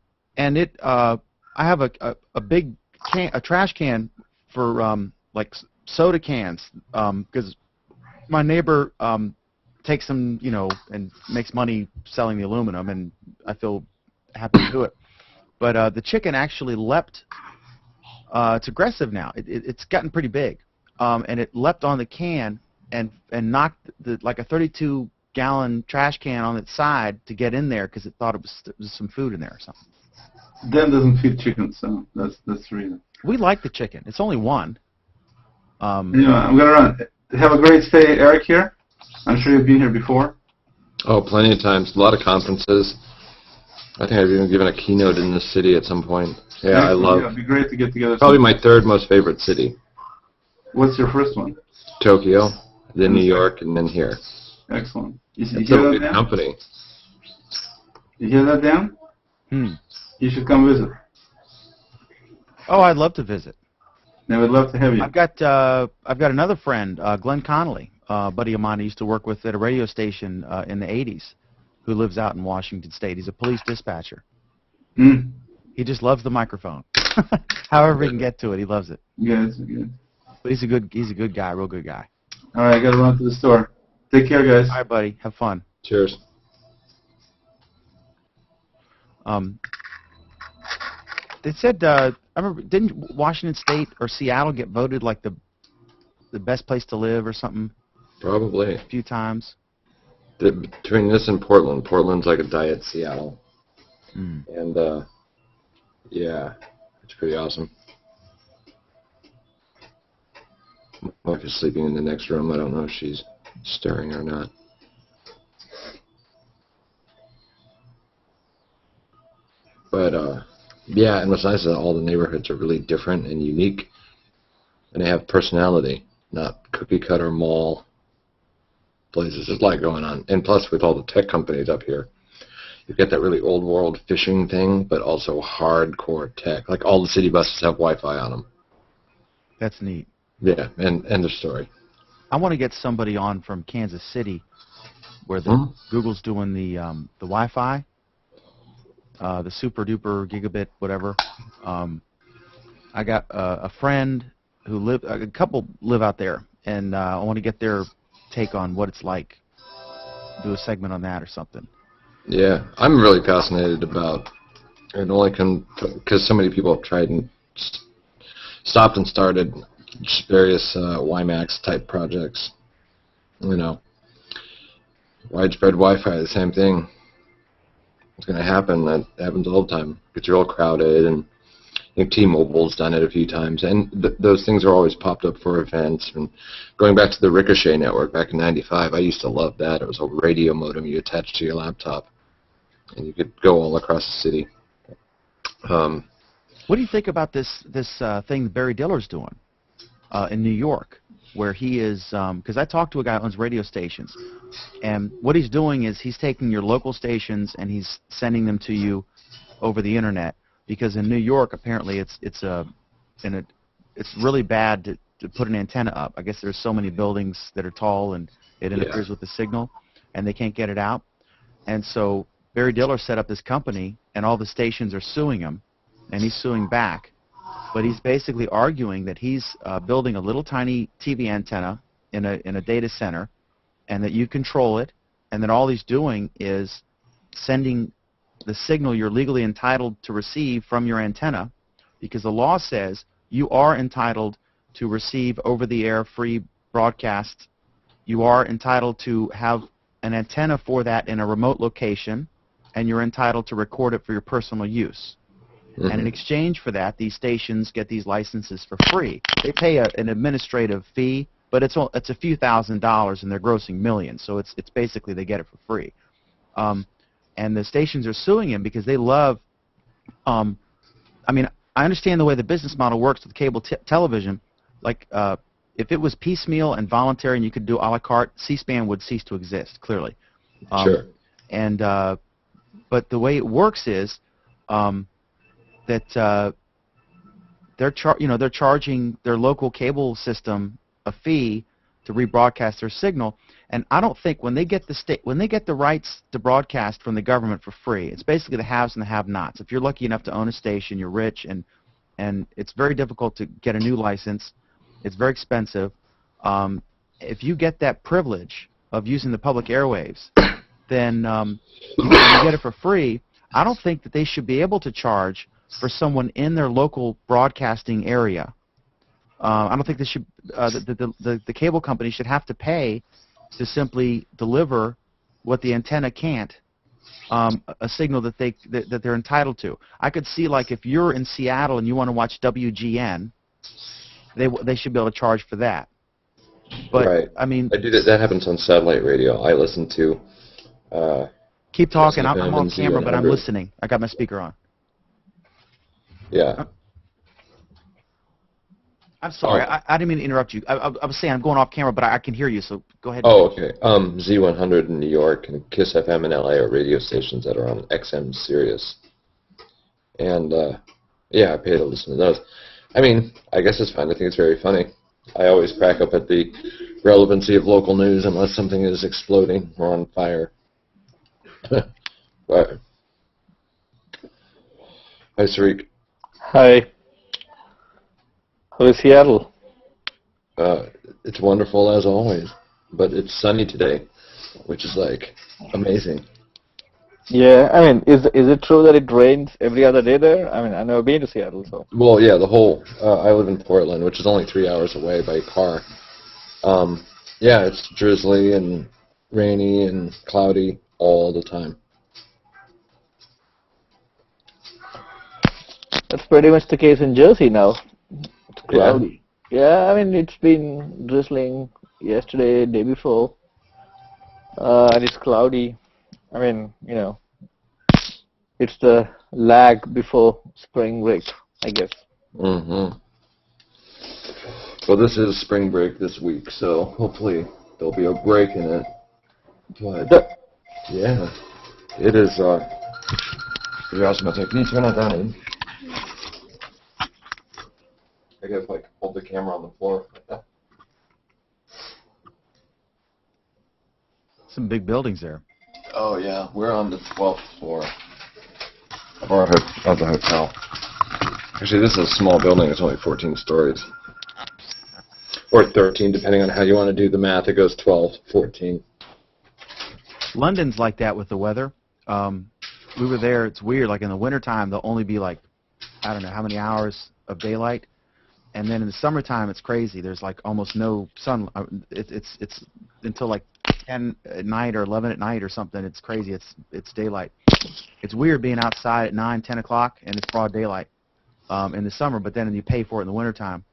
I have a big a trash can for like soda cans, because my neighbor takes them, and makes money selling the aluminum, and I feel happy to do it. But the chicken actually leapt. It's aggressive now. It's gotten pretty big, and it leapt on the can and knocked like a 32-gallon trash can on its side to get in there because it thought it was some food in there or something. Dan doesn't feed chicken, so that's the reason. We like the chicken. It's only one. I'm gonna run. Have a great stay, Eric. Here, I'm sure you've been here before. Oh, plenty of times. A lot of conferences. I think I've even given a keynote in this city at some point. Yeah, I love. It'd be great to get together. Probably my third most favorite city. What's your first one? Tokyo, then New York, and then here. Excellent. It's a big company. You hear that, Dan? You should come visit. Oh, I'd love to visit. I would love to have you. I've got another friend, Glenn Connolly, a buddy of mine I used to work with at a radio station in the 80s, who lives out in Washington State. He's a police dispatcher. He just loves the microphone. However he can get to it, he loves it. Good. But he's a good guy, real good guy. All right, I got to run to the store. Take care, guys. All right, buddy. Have fun. Cheers. They said, I remember, didn't Washington State or Seattle get voted like the best place to live or something? Probably. A few times. Between this and Portland, Portland's like a diet Seattle. And, yeah, it's pretty awesome. My wife is sleeping in the next room. I don't know if she's stirring or not. But, yeah, and what's nice is that all the neighborhoods are really different and unique, and they have personality, not cookie-cutter mall places. There's a lot going on. And plus, with all the tech companies up here, you get that really old-world fishing thing, but also hardcore tech. Like, all the city buses have Wi-Fi on them. That's neat. Yeah, and end of story. I want to get somebody on from Kansas City, where Google's doing the Wi-Fi. The super duper gigabit whatever. I got a friend who a couple live out there, and I want to get their take on what it's like. Do a segment on that or something. Yeah, I'm really fascinated about, and only because so many people have tried and stopped and started various WiMAX type projects. Widespread Wi-Fi, the same thing. It's going to happen. That happens all the time. It's real crowded, and I think T-Mobile's done it a few times. And those things are always popped up for events. And going back to the Ricochet network back in '95, I used to love that. It was a radio modem you attached to your laptop, and you could go all across the city. What do you think about this thing Barry Diller's doing in New York, where he is? Because I talked to a guy who owns radio stations, and what he's doing is he's taking your local stations and he's sending them to you over the internet. Because in New York, apparently, it's really bad to put an antenna up. I guess there's so many buildings that are tall and it interferes with the signal. and they can't get it out. And so Barry Diller set up this company, and all the stations are suing him, and he's suing back. But he's basically arguing that he's building a little tiny TV antenna in a data center, and that you control it, and that all he's doing is sending the signal you're legally entitled to receive from your antenna, because the law says you are entitled to receive over-the-air free broadcasts. You are entitled to have an antenna for that in a remote location, and you're entitled to record it for your personal use. Mm-hmm. And in exchange for that, these stations get these licenses for free. They pay an administrative fee, but it's a few $1,000s, and they're grossing millions. So it's basically they get it for free. And the stations are suing him because they love. I mean, I understand the way the business model works with cable television. Like, if it was piecemeal and voluntary and you could do a la carte, C-SPAN would cease to exist, clearly. Sure. And but the way it works is that they're charging their local cable system a fee to rebroadcast their signal. And I don't think when they get the rights to broadcast from the government for free, it's basically the haves and the have-nots. If you're lucky enough to own a station, you're rich, and it's very difficult to get a new license. It's very expensive. If you get that privilege of using the public airwaves, then you get it for free. I don't think that they should be able to charge for someone in their local broadcasting area. I don't think they should. The cable company should have to pay to simply deliver what the antenna can't, a signal that they're entitled to. I could see, like, if you're in Seattle and you want to watch WGN, they should be able to charge for that. But right. I mean, I do that. That happens on satellite radio. I listen to. Keep talking. I'm on camera, but I'm listening. I got my speaker on. Yeah. I'm sorry. I didn't mean to interrupt you. I was saying I'm going off camera, but I can hear you, so go ahead. Oh, okay. Z100 in New York and Kiss FM in LA are radio stations that are on XM Sirius. And, yeah, I pay to listen to those. I mean, I guess it's fine. I think it's very funny. I always crack up at the relevancy of local news unless something is exploding or on fire. But, hi, Sarik. Hi. How is Seattle? It's wonderful as always, but it's sunny today, which is like amazing. Yeah, I mean, is it true that it rains every other day there? I mean, I've never been to Seattle, so. Well, yeah, the whole. I live in Portland, which is only 3 hours away by car. Yeah, it's drizzly and rainy and cloudy all the time. That's pretty much the case in Jersey now. It's cloudy. Yeah, I mean, it's been drizzling yesterday, day before, and it's cloudy. I mean, you know, it's the lag before spring break, I guess. Mm-hmm. Well, this is spring break this week, so hopefully there'll be a break in it. But, yeah, it is, pretty awesome. Can you turn that down in? I guess, like, hold the camera on the floor like that. Some big buildings there. Oh, yeah. We're on the 12th floor of the hotel. Actually, this is a small building. It's only 14 stories. Or 13, depending on how you want to do the math. It goes 12, 14. London's like that with the weather. We were there. It's weird. Like, in the wintertime, there'll only be, like, I don't know how many hours of daylight. And then in the summertime, it's crazy. There's, like, almost no sun. It's until, like, 10 at night or 11 at night or something. It's crazy. It's daylight. It's weird being outside at 9, 10 o'clock, and it's broad daylight in the summer, but then you pay for it in the wintertime.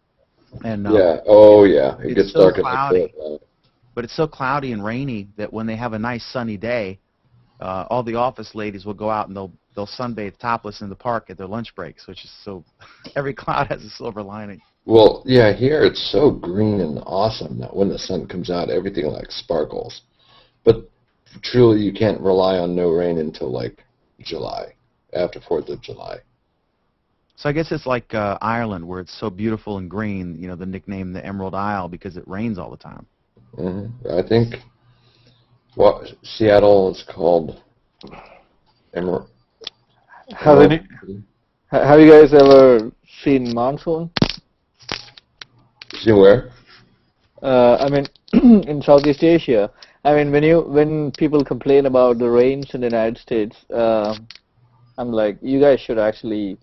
And, yeah. Oh, yeah. It gets so dark at cloudy, like 4 o'clock. But it's so cloudy and rainy that when they have a nice sunny day, all the office ladies will go out and they'll sunbathe topless in the park at their lunch breaks, which is so every cloud has a silver lining. Well, yeah, here it's so green and awesome that when the sun comes out, everything like sparkles. But truly, you can't rely on no rain until like July, after 4th of July. So I guess it's like Ireland, where it's so beautiful and green. You know, the nickname the Emerald Isle because it rains all the time. Mm-hmm. I think Well, Seattle is called Emerald. Have you guys ever seen monsoon? See where? I mean, in Southeast Asia. I mean, when people complain about the rains in the United States, I'm like, you guys should actually.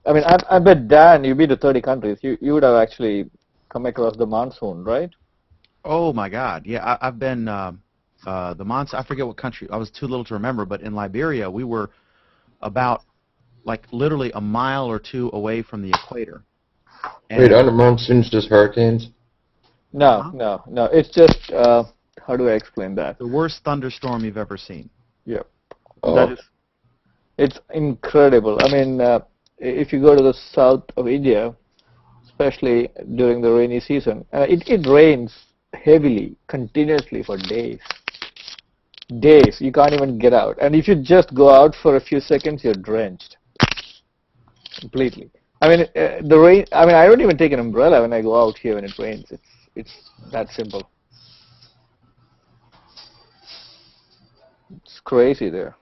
I mean, I bet Dan, you've been to 30 countries. You would have actually come across the monsoon, right? Oh my God, yeah, I've been the monsoon. I forget what country. I was too little to remember, but in Liberia, we were about like literally a mile or two away from the equator. And Wait, aren't monsoons just hurricanes? No, no. It's just how do I explain that? the worst thunderstorm you've ever seen. Yep. Oh. That is. It's incredible. I mean, if you go to the south of India, especially during the rainy season, it rains heavily, continuously for days. Days. You can't even get out. And if you just go out for a few seconds, you're drenched completely. I mean, the rain. I mean, I don't even take an umbrella when I go out here when it rains. It's that simple. It's crazy there.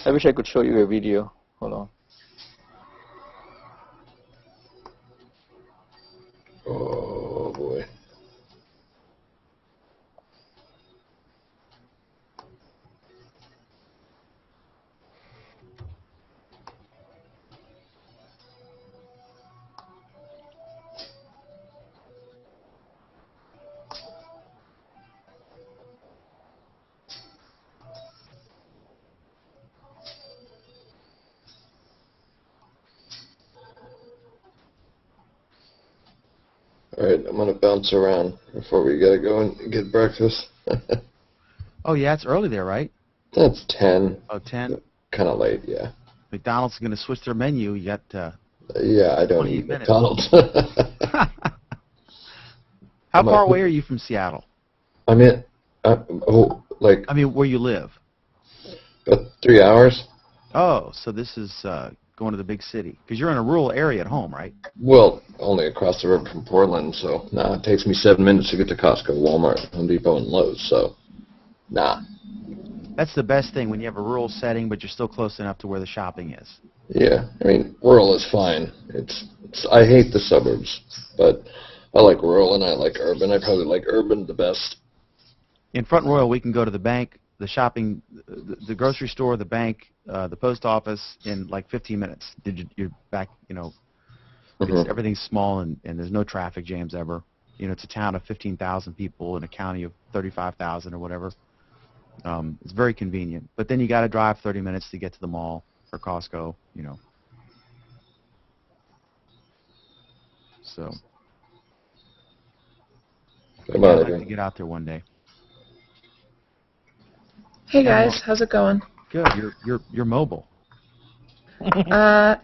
I wish I could show you a video. Hold on. Oh boy. Alright, I'm gonna bounce around before we gotta go and get breakfast. Oh yeah, it's early there, right? That's 10. Oh, 10. Kinda late, yeah. McDonald's is going to switch their menu. You got Yeah, I don't 20 eat minutes. McDonald's. How far away are you from Seattle? I'm in, like, I mean, where you live? about 3 hours. Oh, so this is going to the big city. Because you're in a rural area at home, right? Well, only across the river from Portland, so it takes me 7 minutes to get to Costco, Walmart, Home Depot, and Lowe's, so That's the best thing when you have a rural setting, but you're still close enough to where the shopping is. Yeah, I mean, rural is fine. It's I hate the suburbs, but I like rural and I like urban. I probably like urban the best. In Front Royal, we can go to the bank, the shopping, the grocery store, the bank, the post office in like 15 minutes. You're back, everything's small and there's no traffic jams ever. It's a town of 15,000 people in a county of 35,000 or whatever. It's very convenient. But then you got to drive 30 minutes to get to the mall or Costco, So I'd like to get out there one day. Hey guys, how's it going? Good. You're mobile. I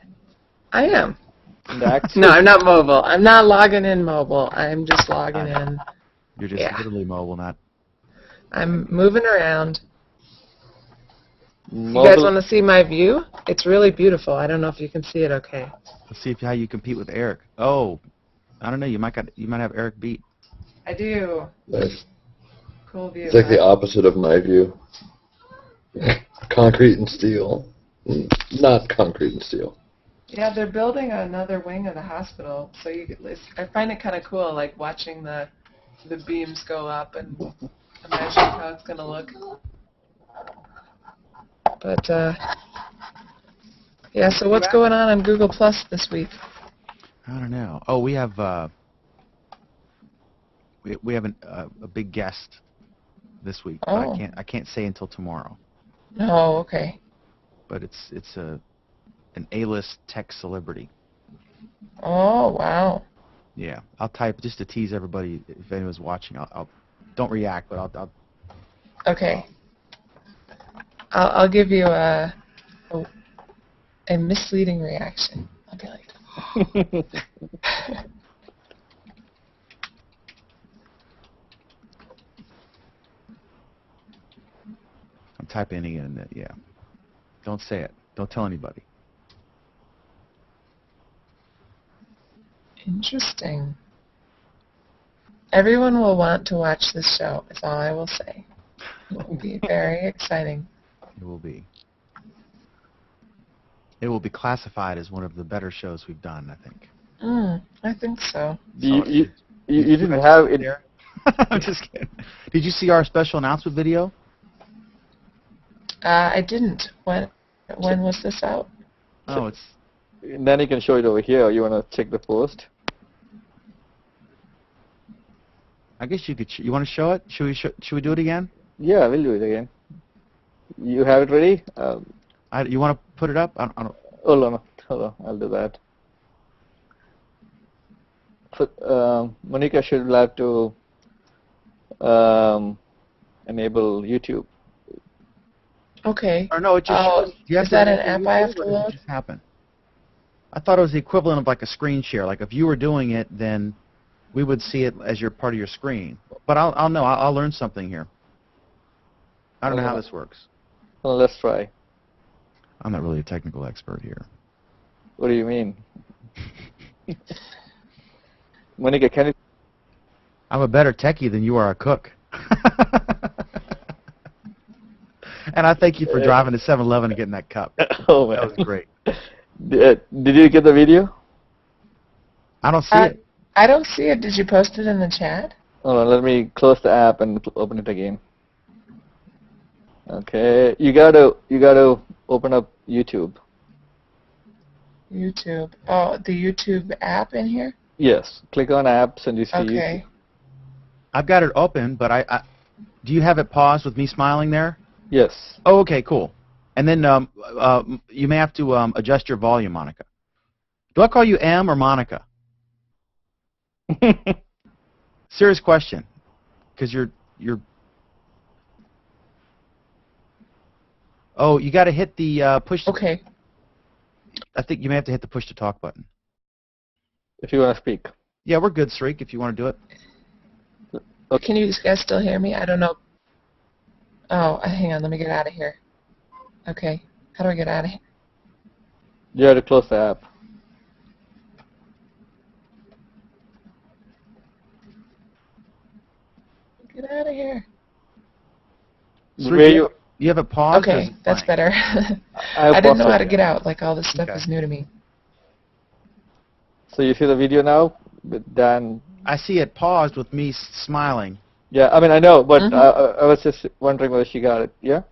am. No, I'm not mobile. I'm not logging in mobile. I'm just logging in. You're just literally mobile, not. I'm moving around. You guys want to see my view? It's really beautiful. I don't know if you can see it okay. Let's see how you compete with Eric. Oh, I don't know. You might have Eric beat. I do. Nice. Cool view. It's like the opposite of my view. Concrete and steel. Not concrete and steel. Yeah, they're building another wing of the hospital, so I find it kind of cool, like watching the beams go up and imagining how it's going to look. But, yeah, so what's going on Google Plus this week? I don't know. Oh, we have we have a big guest this week. Oh. But I can't say until tomorrow. Oh, okay. But it's an A-list tech celebrity. Oh, wow. Yeah, I'll type just to tease everybody. If anyone's watching, I'll don't react, but I'll. Okay. I'll give you a misleading reaction. I'll be like. I'm typing it in. Yeah. Don't say it. Don't tell anybody. Interesting. Everyone will want to watch this show, is all I will say. It'll be very exciting. It will be. It will be classified as one of the better shows we've done, I think. I think so. You didn't have it. There? I'm just kidding. Did you see our special announcement video? I didn't. When was this out? Oh, it's. Then you can show it over here. You want to check the post? I guess you could. You want to show it? Should we do it again? Yeah, we'll do it again. You have it ready? You want to put it up? I don't. Hold on, I'll do that. So, Monica should have to enable YouTube. Okay. Or no, it just. Is that an app I have to load? It just happened. I thought it was the equivalent of like a screen share. Like if you were doing it, then we would see it as your part of your screen. But I'll know. I'll learn something here. I don't know how this works. Well, let's try. I'm not really a technical expert here. What do you mean? Monica, can you? I'm a better techie than you are a cook. And I thank you for driving to 7-Eleven and getting that cup. Oh man, that was great. Did you get the video? I don't see it. I don't see it. Did you post it in the chat? Hold on, let me close the app and open it again. Okay, you gotta open up YouTube. YouTube. Oh, the YouTube app in here? Yes. Click on apps and you see YouTube. Okay. I've got it open, but I do you have it paused with me smiling there? Yes. Oh, okay, cool. And then you may have to adjust your volume, Monica. Do I call you M or Monica? Serious question, because you're. Oh, you got to hit the push. Okay. I think you may have to hit the push to talk button. If you want to speak. Yeah, we're good, Sreek, if you want to do it. Okay. Can you guys still hear me? I don't know. Oh, hang on. Let me get out of here. Okay. How do I get out of here? You have to close the app. Get out of here. Sreek, you have it paused? Okay, that's better. I didn't know how to get out. Like, all this stuff is new to me. So you see the video now with Dan? I see it paused with me smiling. Yeah, I mean, I know, but I was just wondering whether she got it. Yeah?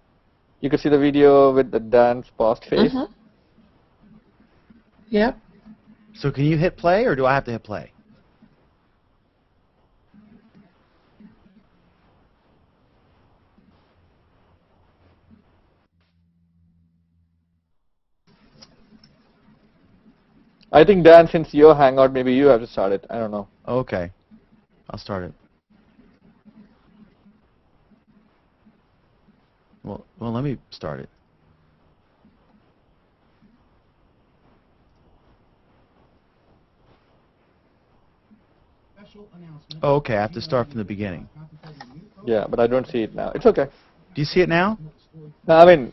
You could see the video with the Dan's paused face? Yep. So can you hit play, or do I have to hit play? I think, Dan, since you're Hangout, maybe you have to start it. I don't know. Okay. I'll start it. Well, let me start it. Oh, okay. I have to start from the beginning. Yeah, but I don't see it now. It's okay. Do you see it now? No, I mean,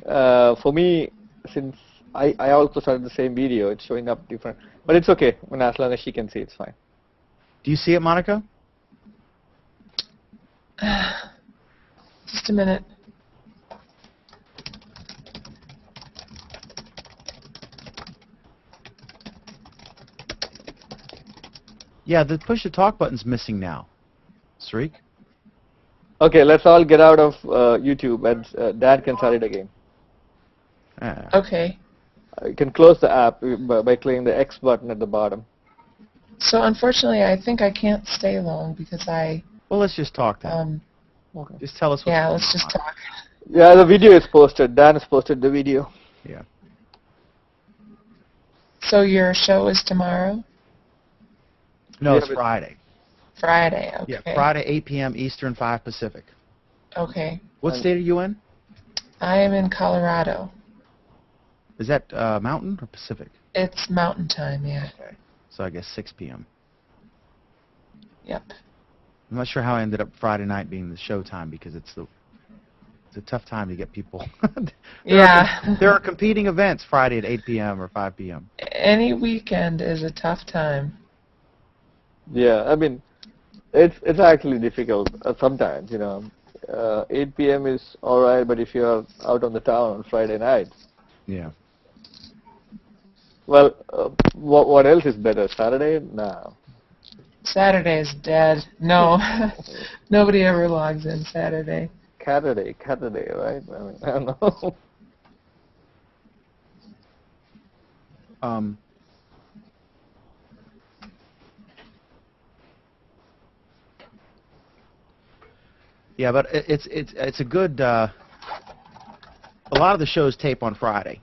for me, since I also started the same video, it's showing up different. But it's okay. I mean, as long as she can see, it's fine. Do you see it, Monica? Just a minute. Yeah, the push to talk button's missing now. Sreek? Okay, let's all get out of YouTube and Dan can start it again. Okay. You can close the app by clicking the X button at the bottom. So unfortunately, I think I can't stay long because I. Well, let's just talk then. Okay. Just tell us what's Yeah, let's just talk. Yeah, the video is posted. Dan has posted the video. Yeah. So your show is tomorrow? No, it's Friday. Friday, okay. Yeah, Friday, 8 p.m. Eastern, 5 Pacific. Okay. What state are you in? I am in Colorado. Is that Mountain or Pacific? It's Mountain Time, yeah. Okay. So I guess 6 p.m. Yep. I'm not sure how I ended up Friday night being the show time because it's a tough time to get people. There are competing events Friday at 8 p.m. or 5 p.m. Any weekend is a tough time. Yeah, I mean, it's actually difficult sometimes, you know. 8 p.m. is all right, but if you're out on the town on Friday night, Yeah. well, what else is better? Saturday? No. Saturday is dead. No, nobody ever logs in Saturday. Saturday, right? I mean, I don't know. Um, yeah, but it's a good. A lot of the shows tape on Friday.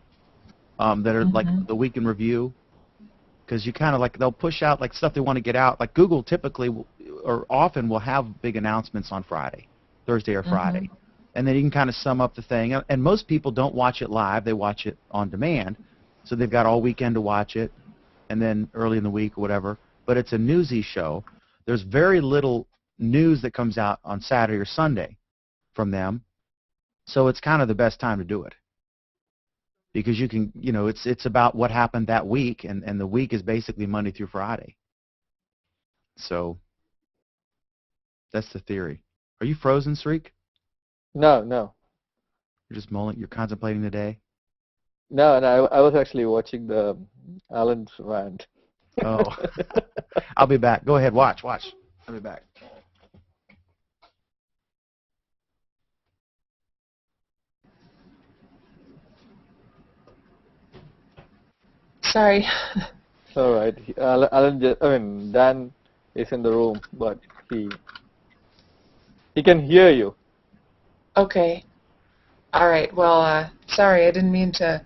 That are like the week in review, because you kind of like they'll push out like stuff they want to get out. Like Google typically or often will have big announcements on Friday, Thursday or Friday, and then you can kind of sum up the thing. And most people don't watch it live; they watch it on demand, so they've got all weekend to watch it, and then early in the week or whatever. But it's a newsy show. There's very little news that comes out on Saturday or Sunday from them, so it's kind of the best time to do it. Because you can, it's about what happened that week, and the week is basically Monday through Friday. So that's the theory. Are you frozen, Sreek? No. You're just mulling. You're contemplating the day. No, I was actually watching the Alan's rant. Oh, I'll be back. Go ahead, watch. I'll be back. Sorry. All right. Dan is in the room, but he can hear you. Okay. All right. Well, sorry, I didn't mean to.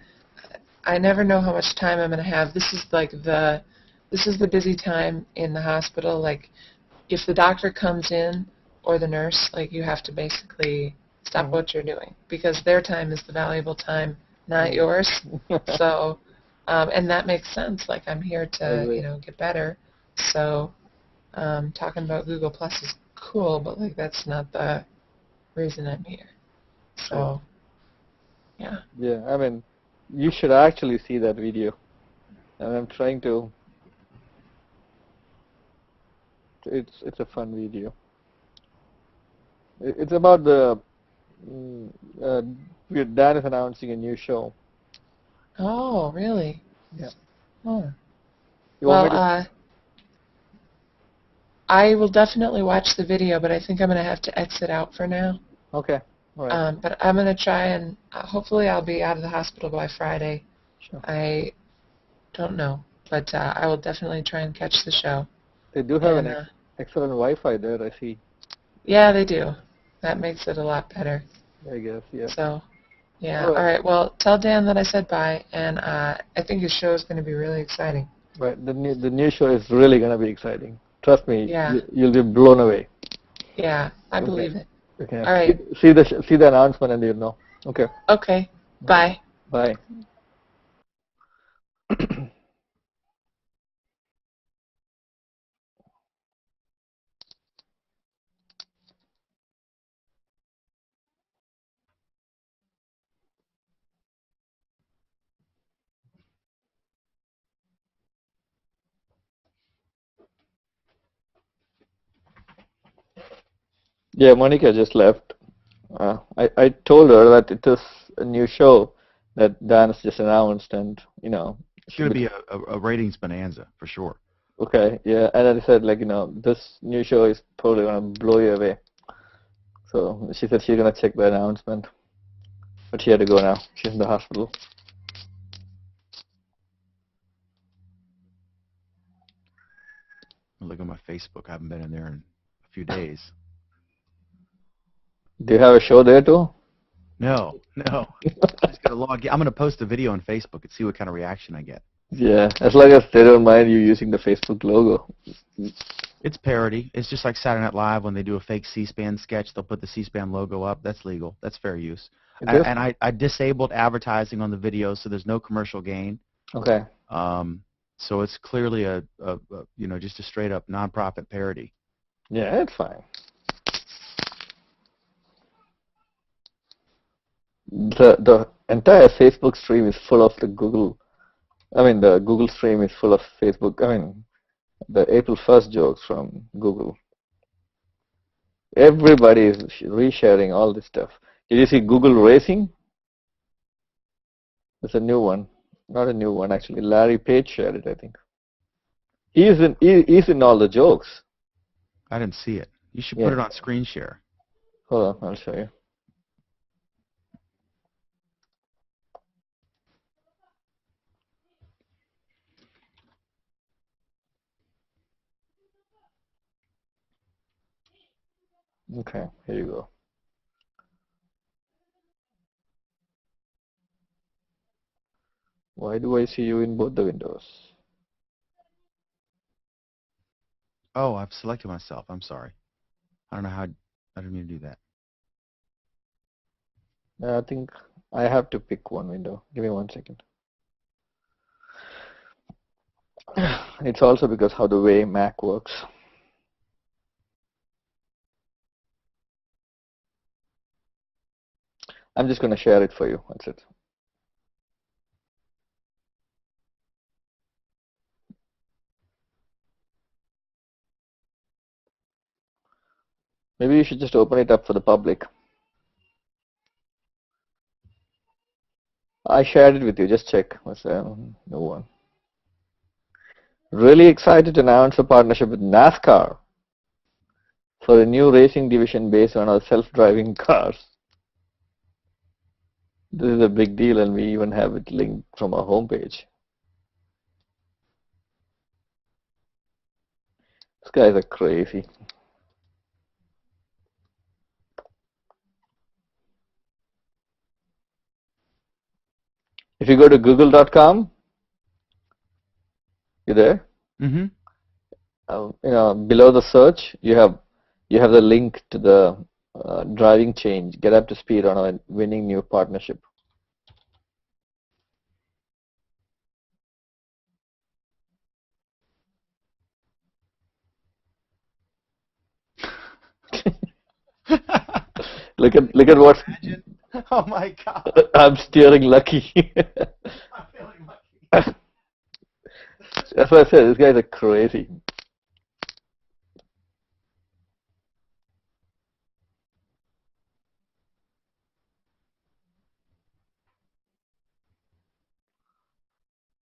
I never know how much time I'm going to have. This is the busy time in the hospital. Like, if the doctor comes in or the nurse, like, you have to basically stop what you're doing because their time is the valuable time, not yours. So, and that makes sense. Like, I'm here to, get better. So, talking about Google Plus is cool, but like, that's not the reason I'm here. So, yeah. Yeah, I mean, you should actually see that video. And I'm trying to. It's a fun video. It's about Dan is announcing a new show. Oh, really? Yeah. Oh. You want me Well, I will definitely watch the video, but I think I'm going to have to exit out for now. Okay. All right. But I'm going to try and hopefully I'll be out of the hospital by Friday. Sure. I don't know, but I will definitely try and catch the show. They do have an excellent Wi-Fi there, I see. Yeah, they do. That makes it a lot better. I guess, yeah. So, yeah. All right. Well, tell Dan that I said bye, and I think his show is going to be really exciting. Right. The new show is really going to be exciting. Trust me. Yeah. You'll be blown away. Yeah, I believe it. Okay. All right. See the announcement and you'll know. Okay. Okay. Bye. Bye. Yeah, Monica just left. I told her that it is a new show that Dan's just announced, and it's going to be a ratings bonanza for sure. Okay, yeah, and then I said this new show is probably gonna blow you away. So she said she's gonna check the announcement, but she had to go now. She's in the hospital. Look at my Facebook. I haven't been in there in a few days. Do you have a show there too? No. I'm just gonna log in. I'm gonna post a video on Facebook and see what kind of reaction I get. Yeah, as long as they don't mind you using the Facebook logo. It's parody. It's just like Saturday Night Live when they do a fake C-SPAN sketch. They'll put the C-SPAN logo up. That's legal. That's fair use. And I disabled advertising on the video, so there's no commercial gain. Okay. So it's clearly a just a straight up nonprofit parody. Yeah, it's fine. The entire Facebook stream is full of the Google stream is full of Facebook. I mean, the April 1st jokes from Google. Everybody is resharing all this stuff. Did you see Google Racing? It's a new one. Not a new one, actually. Larry Page shared it, I think. He's in all the jokes. I didn't see it. You should Yeah. put it on screen share. Hold on, I'll show you. Okay, here you go. Why do I see you in both the windows? Oh, I've selected myself. I'm sorry. I don't know how. I didn't mean to do that. I think I have to pick one window. Give me 1 second. It's also because how the way Mac works. I'm just going to share it for you. That's it. Maybe you should just open it up for the public. I shared it with you. Just check. What's there? No one. Really excited to announce a partnership with NASCAR for a new racing division based on our self-driving cars. This is a big deal, and we even have it linked from our homepage. These guys are crazy. If you go to google.com, you there? Mm-hmm. Below the search, you have the link to the driving change. Get up to speed on a winning new partnership. Look at what Oh my God. I'm steering lucky. I'm feeling lucky. That's what I said. These guys are crazy.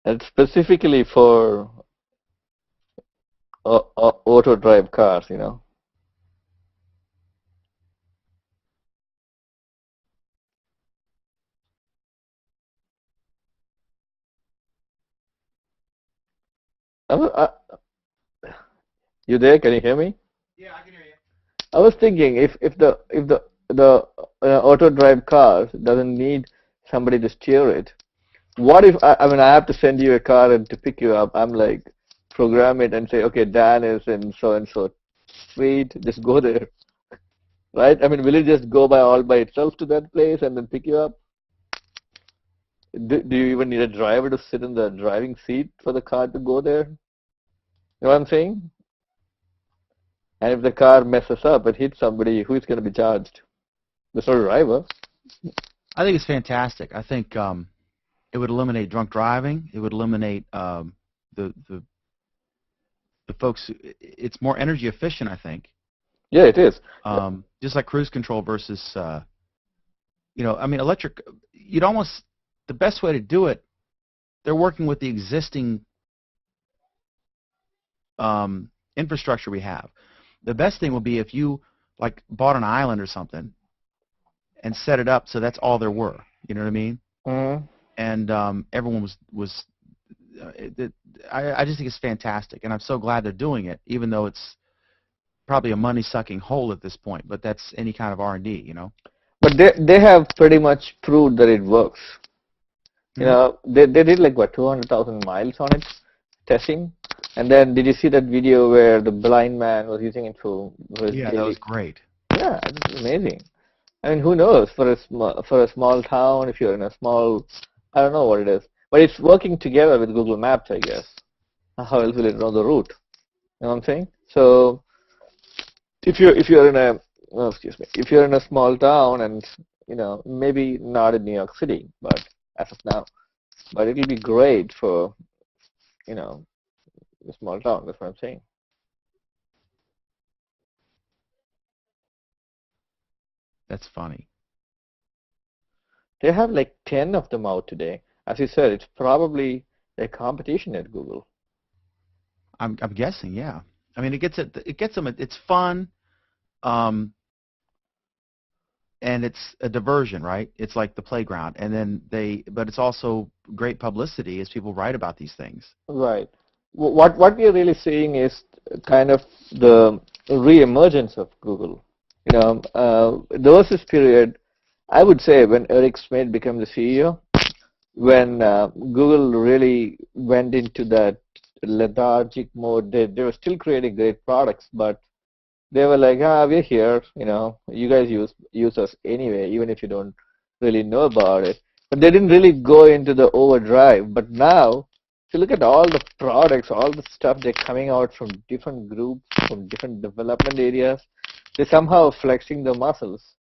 And specifically for auto drive cars, You there? Can you hear me? Yeah, I can hear you. I was thinking if the auto drive car doesn't need somebody to steer it, what if I mean I have to send you a car and to pick you up? I'm like program it and say, okay, Dan is in so and so street, just go there, right? I mean, will it just go all by itself to that place and then pick you up? Do you even need a driver to sit in the driving seat for the car to go there? You know what I'm saying? And if the car messes up and hits somebody, who's going to be charged? The driver. I think it's fantastic. I think it would eliminate drunk driving. It would eliminate the folks. It's more energy efficient, I think. Yeah, it is. Just like cruise control versus, I mean, electric. The best way to do it. They're working with the existing infrastructure we have. The best thing would be if you bought an island or something and set it up so that's all there were. You know what I mean? Mm-hmm. And everyone was. I just think it's fantastic, and I'm so glad they're doing it, even though it's probably a money-sucking hole at this point. But that's any kind of R&D, But they have pretty much proved that it works. They did 200,000 miles on it, testing. And then did you see that video where the blind man was using it for his Yeah, daily... that was great. Yeah, it's amazing. I mean, who knows? For a small town, if you're in a small, I don't know what it is, but it's working together with Google Maps, I guess. How else will it know the route? You know what I'm saying? So if you're in a if you're in a small town and maybe not in New York City, but as of now, but it'll be great for a small town. That's what I'm saying. That's funny. They have like 10 of them out today. As you said, it's probably a competition at Google. I'm guessing, yeah. I mean, it gets them. It's fun, and it's a diversion, right? It's like the playground, and then but it's also great publicity as people write about these things. Right. What we are really seeing is kind of the re-emergence of Google. There was this period, I would say, when Eric Schmidt became the CEO, when Google really went into that lethargic mode. They were still creating great products, but they were like, we're here, you guys use us anyway, even if you don't really know about it. But they didn't really go into the overdrive. But now, if you look at all the products, all the stuff they're coming out from different groups, from different development areas, they're somehow flexing the muscles.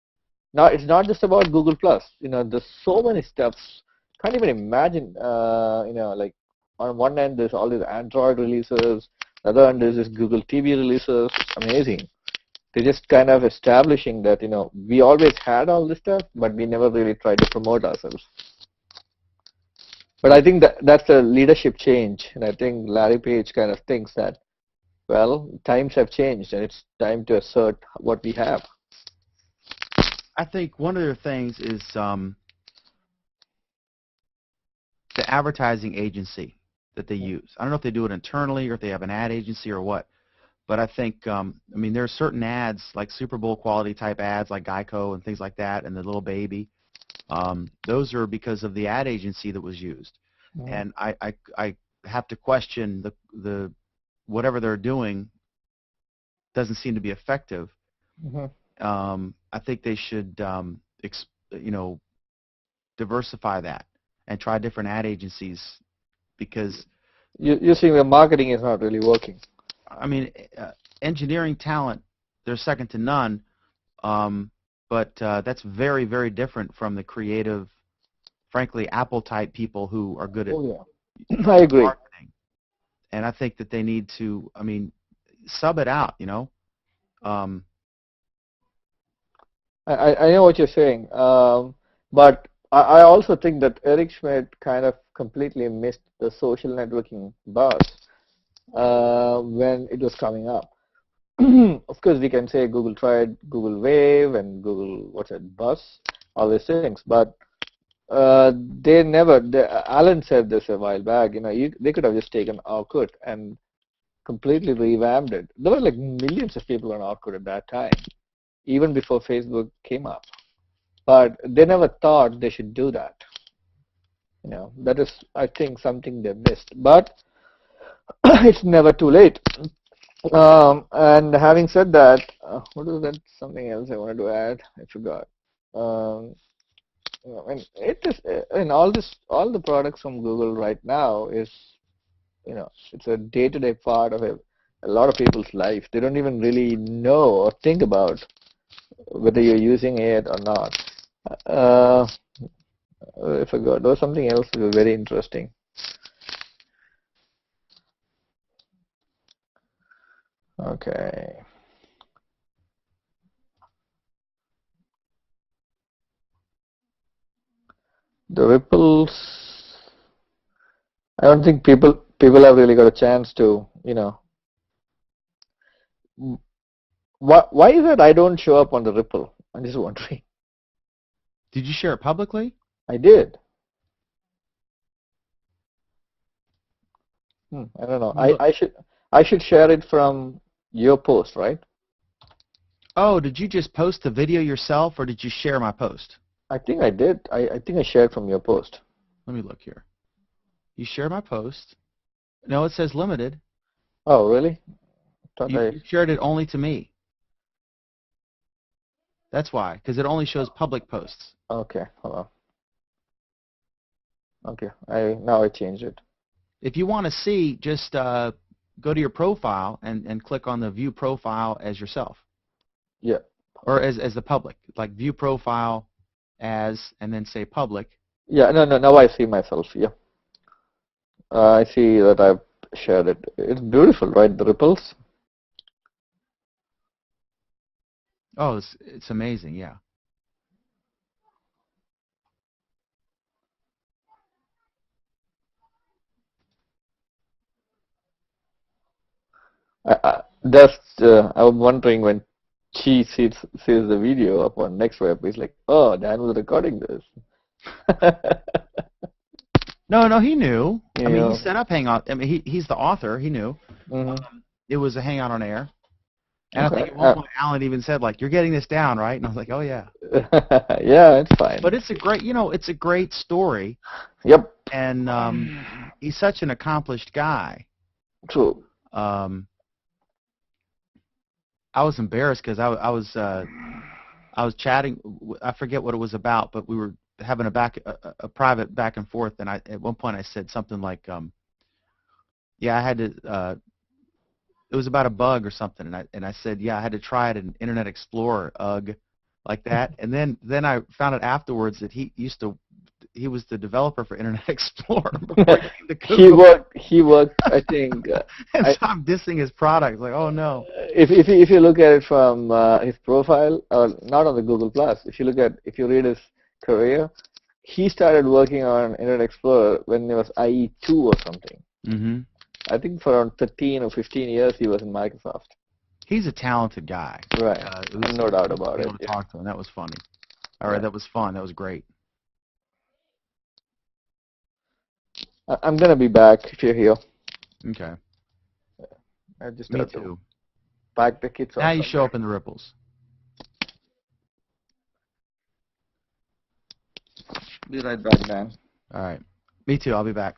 Now, it's not just about Google Plus. There's so many stuffs. Can't even imagine, like on one end, there's all these Android releases. The other end, there's this Google TV releases. It's amazing. They're just kind of establishing that, we always had all this stuff, but we never really tried to promote ourselves. But I think that's a leadership change. And I think Larry Page kind of thinks that, well, times have changed, and it's time to assert what we have. I think one of their things is the advertising agency that they use. I don't know if they do it internally or if they have an ad agency or what, but I think, there are certain ads, like Super Bowl quality type ads like Geico and things like that, and the little baby. Those are because of the ad agency that was used. Mm-hmm. And I have to question the whatever they're doing doesn't seem to be effective. Mm-hmm. I think they should, diversify that and try different ad agencies, because you're saying the marketing is not really working. Engineering talent, they're second to none, but that's very, very different from the creative, frankly, Apple-type people who are good at I agree. marketing. And I think that they need to, sub it out, I know what you're saying, but I also think that Eric Schmidt kind of completely missed the social networking buzz when it was coming up. Of course, we can say Google tried Google Wave and Google Buzz, all these things, but they never. Alan said this a while back. They could have just taken Orkut and completely revamped it. There were like millions of people on Orkut at that time, even before Facebook came up. But they never thought they should do that. That is, I think, something they missed. But it's never too late. And having said that, what was that? Something else I wanted to add. I forgot. It is, all the products from Google right now is, it's a day-to-day part of a lot of people's life. They don't even really know or think about whether you're using it or not. I forgot. There was something else that was very interesting. Okay. The ripples. I don't think people have really got a chance to, Why is it I don't show up on the ripple? I'm just wondering. Did you share it publicly? I did. I don't know. I should share it from your post, right? Oh, did you just post the video yourself, or did you share my post? I think I did. I think I shared from your post. Let me look here. You shared my post. No, it says limited. Oh, really? You shared it only to me. That's why, because it only shows public posts. Okay, hold on. Okay, now I changed it. If you want to see, just go to your profile and click on the view profile as yourself. Yeah. Or as the public, like view profile as, and then say public. Yeah, no, now I see myself, yeah. I see that I've shared it. It's beautiful, right, the ripples? Oh, it's amazing, yeah. I'm wondering when she sees the video upon next web, he's like, oh, Dan was recording this. No, he knew. You I mean, he know. set up Hangout. I mean, he's the author. He knew. Mhm. It was a Hangout on Air. And I Okay. think at one point Alan even said, like, you're getting this down, right? And I was like, oh, yeah. Yeah, it's fine. But it's a great, it's a great story. Yep. And he's such an accomplished guy. True. I was embarrassed because I was chatting. I forget what it was about, but we were having a private back and forth. And at one point I said something like, yeah, I had to. It was about a bug or something, and I said, yeah, I had to try it in Internet Explorer, like that. And then I found out afterwards that he was the developer for Internet Explorer before he came to Google. He worked. I think. And so I'm dissing his product. Like, oh no. If you look at it from his profile, not on the Google Plus. If you read his career, he started working on Internet Explorer when it was IE2 or something. Mm-hmm. I think for around 13 or 15 years he was in Microsoft. He's a talented guy. Right. It was No doubt about it. Able to talk to him. That was funny. All right, that was fun. That was great. I'm gonna be back if you're here. Okay. I just Me have too. to pack the kids. Now you show up in the ripples. Be right back, Dan. All right. Me too. I'll be back.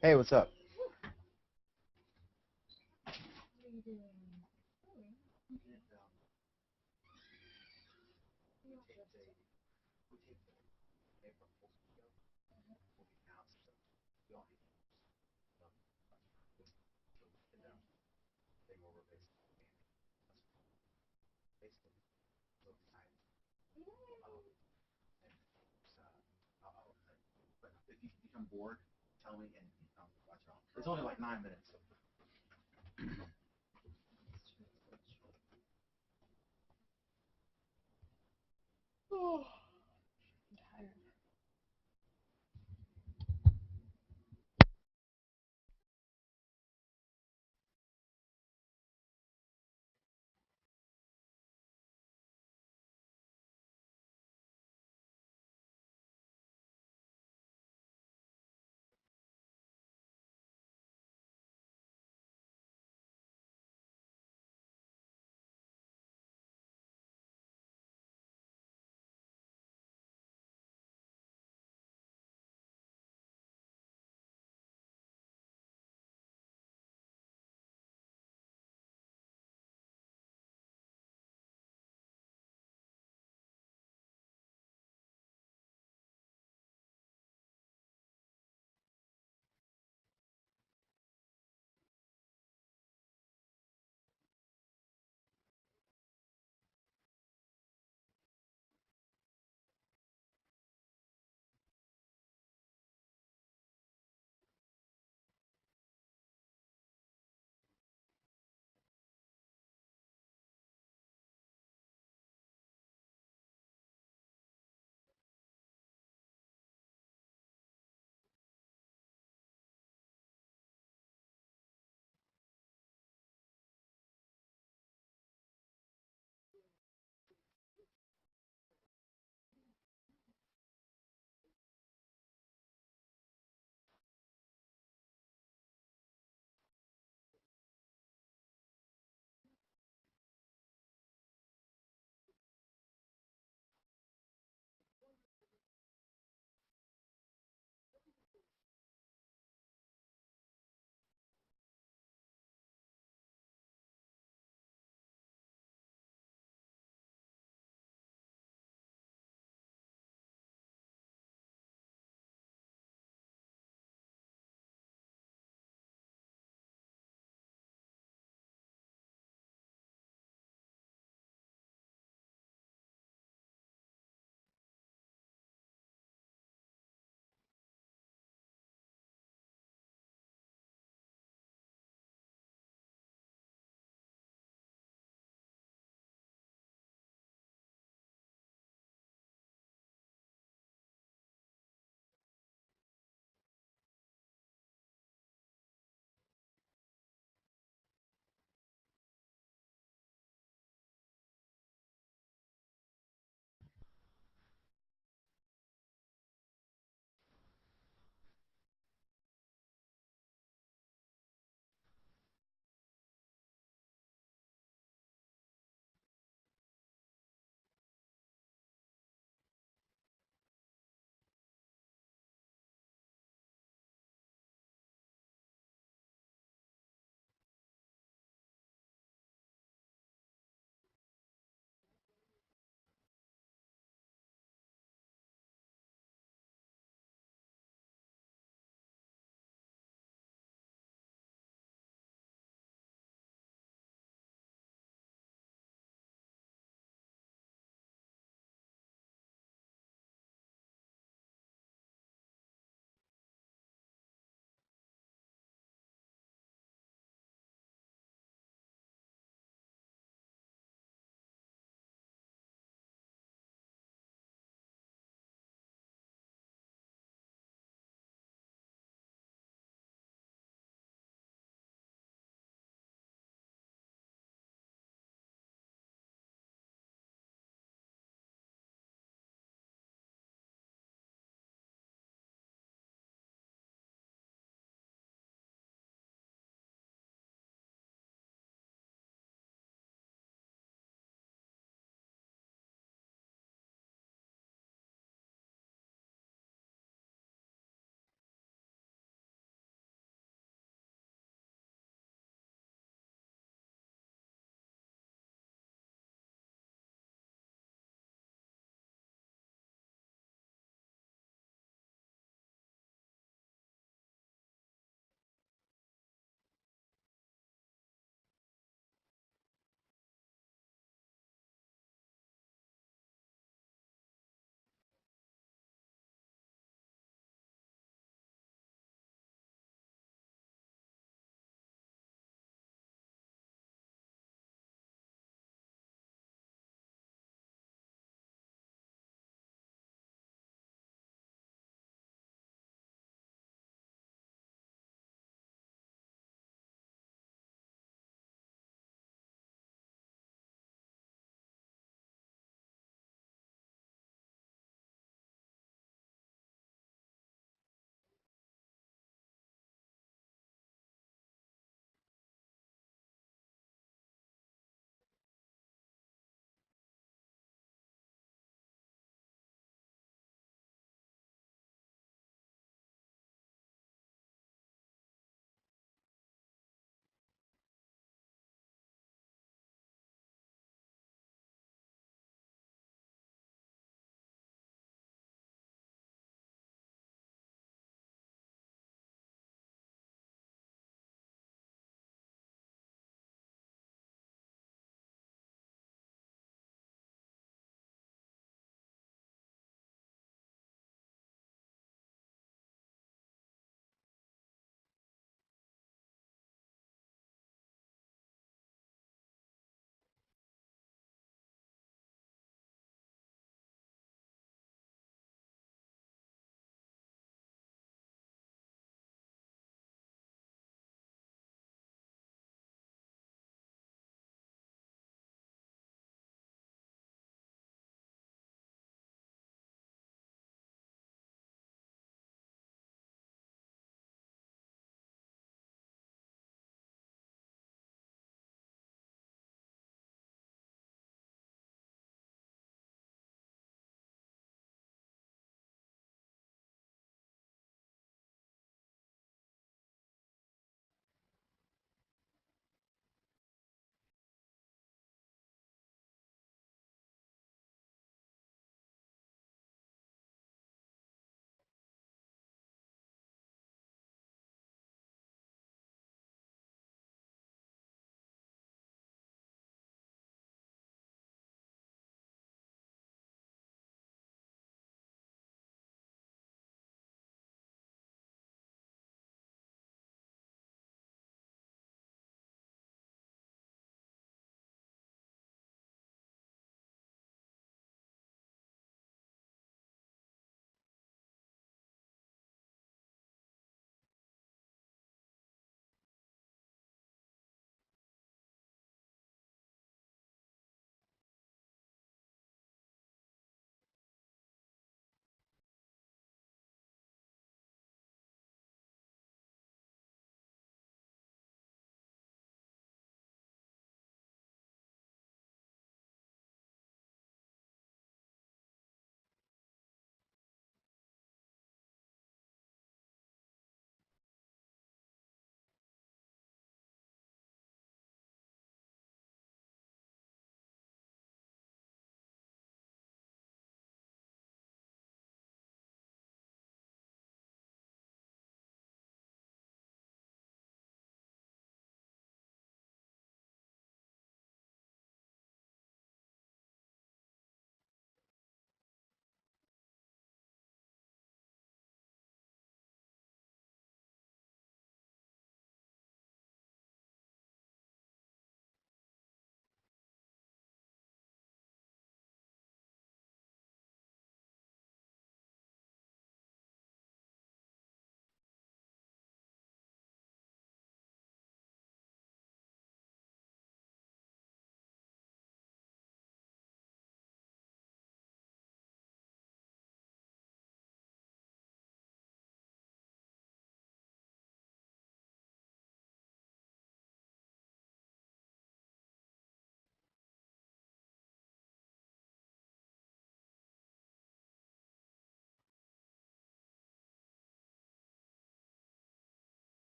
Hey, what's up? If you become bored, tell me and watch it on. It's only like 9 minutes.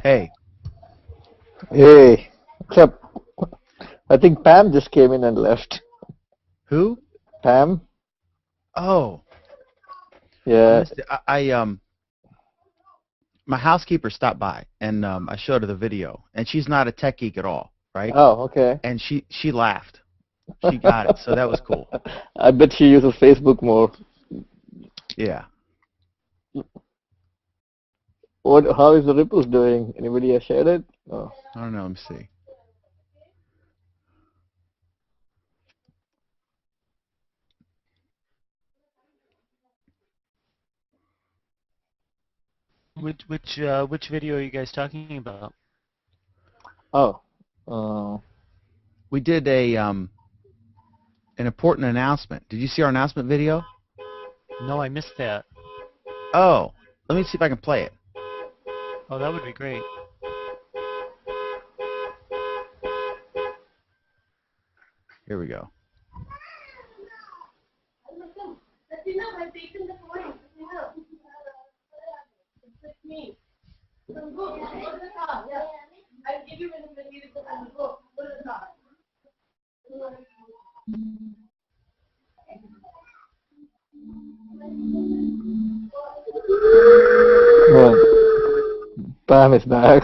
Hey, Hey, except I think Pam just came in and left. who? Pam? Oh, I Yeah. missed it. My housekeeper stopped by, and I showed her the video, and she's not a tech geek at all, right? Oh, okay. And she laughed. She got it, so that was cool. I bet she uses Facebook more. Yeah. How is the Ripples doing? Anybody has shared it? Oh. I don't know. Let me see. Which video are you guys talking about? Oh. We did an important announcement. Did you see our announcement video? No, I missed that. Oh, let me see if I can play it. Oh, that would be great. Here we go. Well, Pam is back.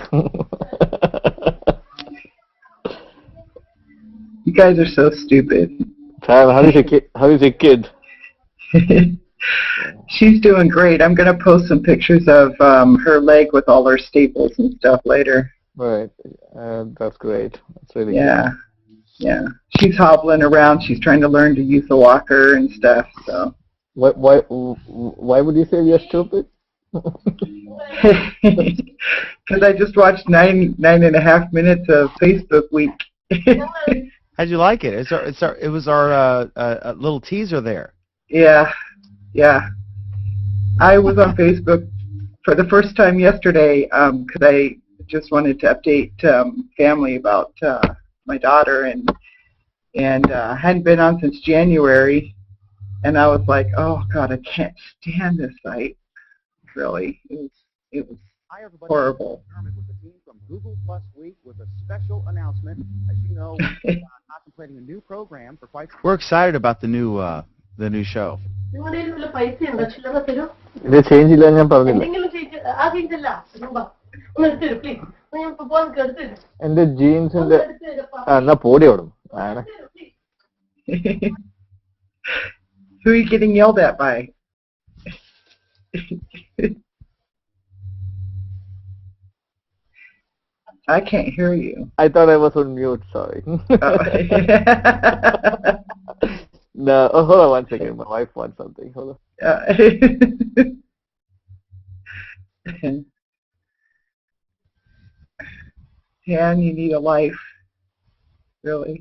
You guys are so stupid. Pam, how is your kid? She's doing great. I'm going to post some pictures of her leg with all her staples and stuff later. Right. That's great. That's really Yeah. good. Yeah. She's hobbling around. She's trying to learn to use the walker and stuff. So. Why would you say we are stupid? Because I just watched 9.5 minutes of Facebook Week. How'd you like it? It was our little teaser there. Yeah. Yeah. I was on Facebook for the first time yesterday because I just wanted to update family about my daughter and hadn't been on since January, and I was like, oh God, I can't stand this site. Really, it was horrible. With the team from Google Plus Week with a special announcement. As you know, we're contemplating a new program for quite. We're excited about the new show. ഇത് change ഇല്ല ഞാൻ പറഞ്ഞില്ല എന്റെ ജീൻസിന്റെ എന്നാ പോടി ഓടും ആണ് Who are you getting yelled at by? I can't hear you. I thought I was on mute, sorry. No, hold on 1 second. My wife wants something. Hold on. Dan, you need a life. Really.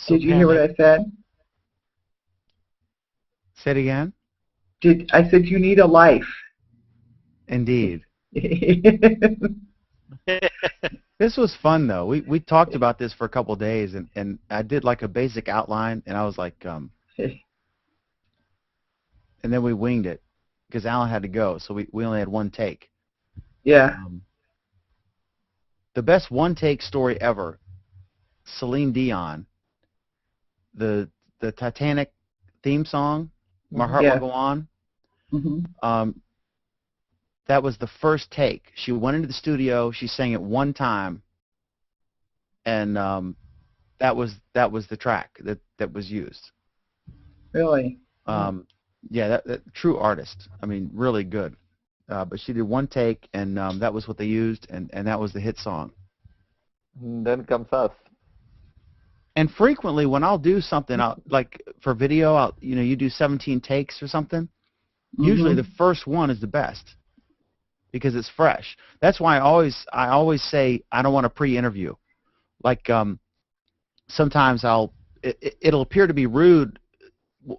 Did you hear what I said? Say it again. I said you need a life. Indeed. This was fun though. We talked about this for a couple of days, and I did like a basic outline, and I was like, and then we winged it because Alan had to go, so we only had one take. Yeah. The best one take story ever. Celine Dion. The Titanic theme song, My Heart Will Go On. Mm-hmm. That was the first take. She went into the studio, she sang it one time, and that was the track that was used. Really? Yeah, that true artist. I mean, really good. But she did one take, and that was what they used, and that was the hit song. Then comes us. And frequently, when I'll do something, like for video, you do 17 takes or something. Usually, the first one is the best because it's fresh. That's why I always say I don't want to pre-interview. Like sometimes it'll appear to be rude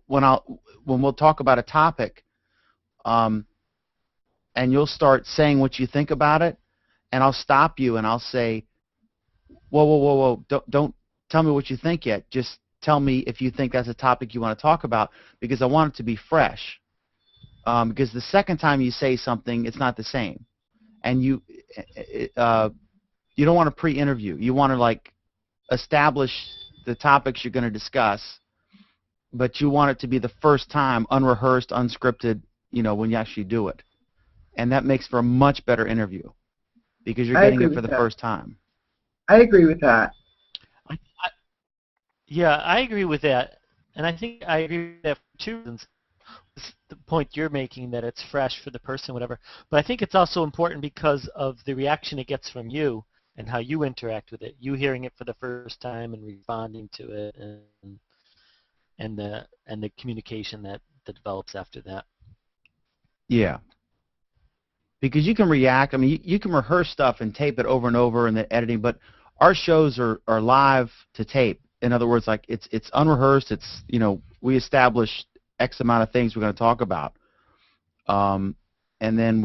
when we'll talk about a topic, and you'll start saying what you think about it, and I'll stop you and I'll say, whoa, don't tell me what you think yet. Just tell me if you think that's a topic you want to talk about, because I want it to be fresh. Because the second time you say something, it's not the same, and you don't want to pre-interview. You want to establish the topics you're going to discuss, but you want it to be the first time, unrehearsed, unscripted, when you actually do it. And that makes for a much better interview because you're getting it for the first time. I agree with that. Yeah, I agree with that. And I think I agree with that for two reasons. The point you're making, that it's fresh for the person, whatever. But I think it's also important because of the reaction it gets from you and how you interact with it. You hearing it for the first time and responding to it, and the communication that develops after that. Yeah. Because you can react. I mean, you can rehearse stuff and tape it over and over in the editing, but our shows are live to tape. In other words, it's unrehearsed. It's we establish X amount of things we're going to talk about, and then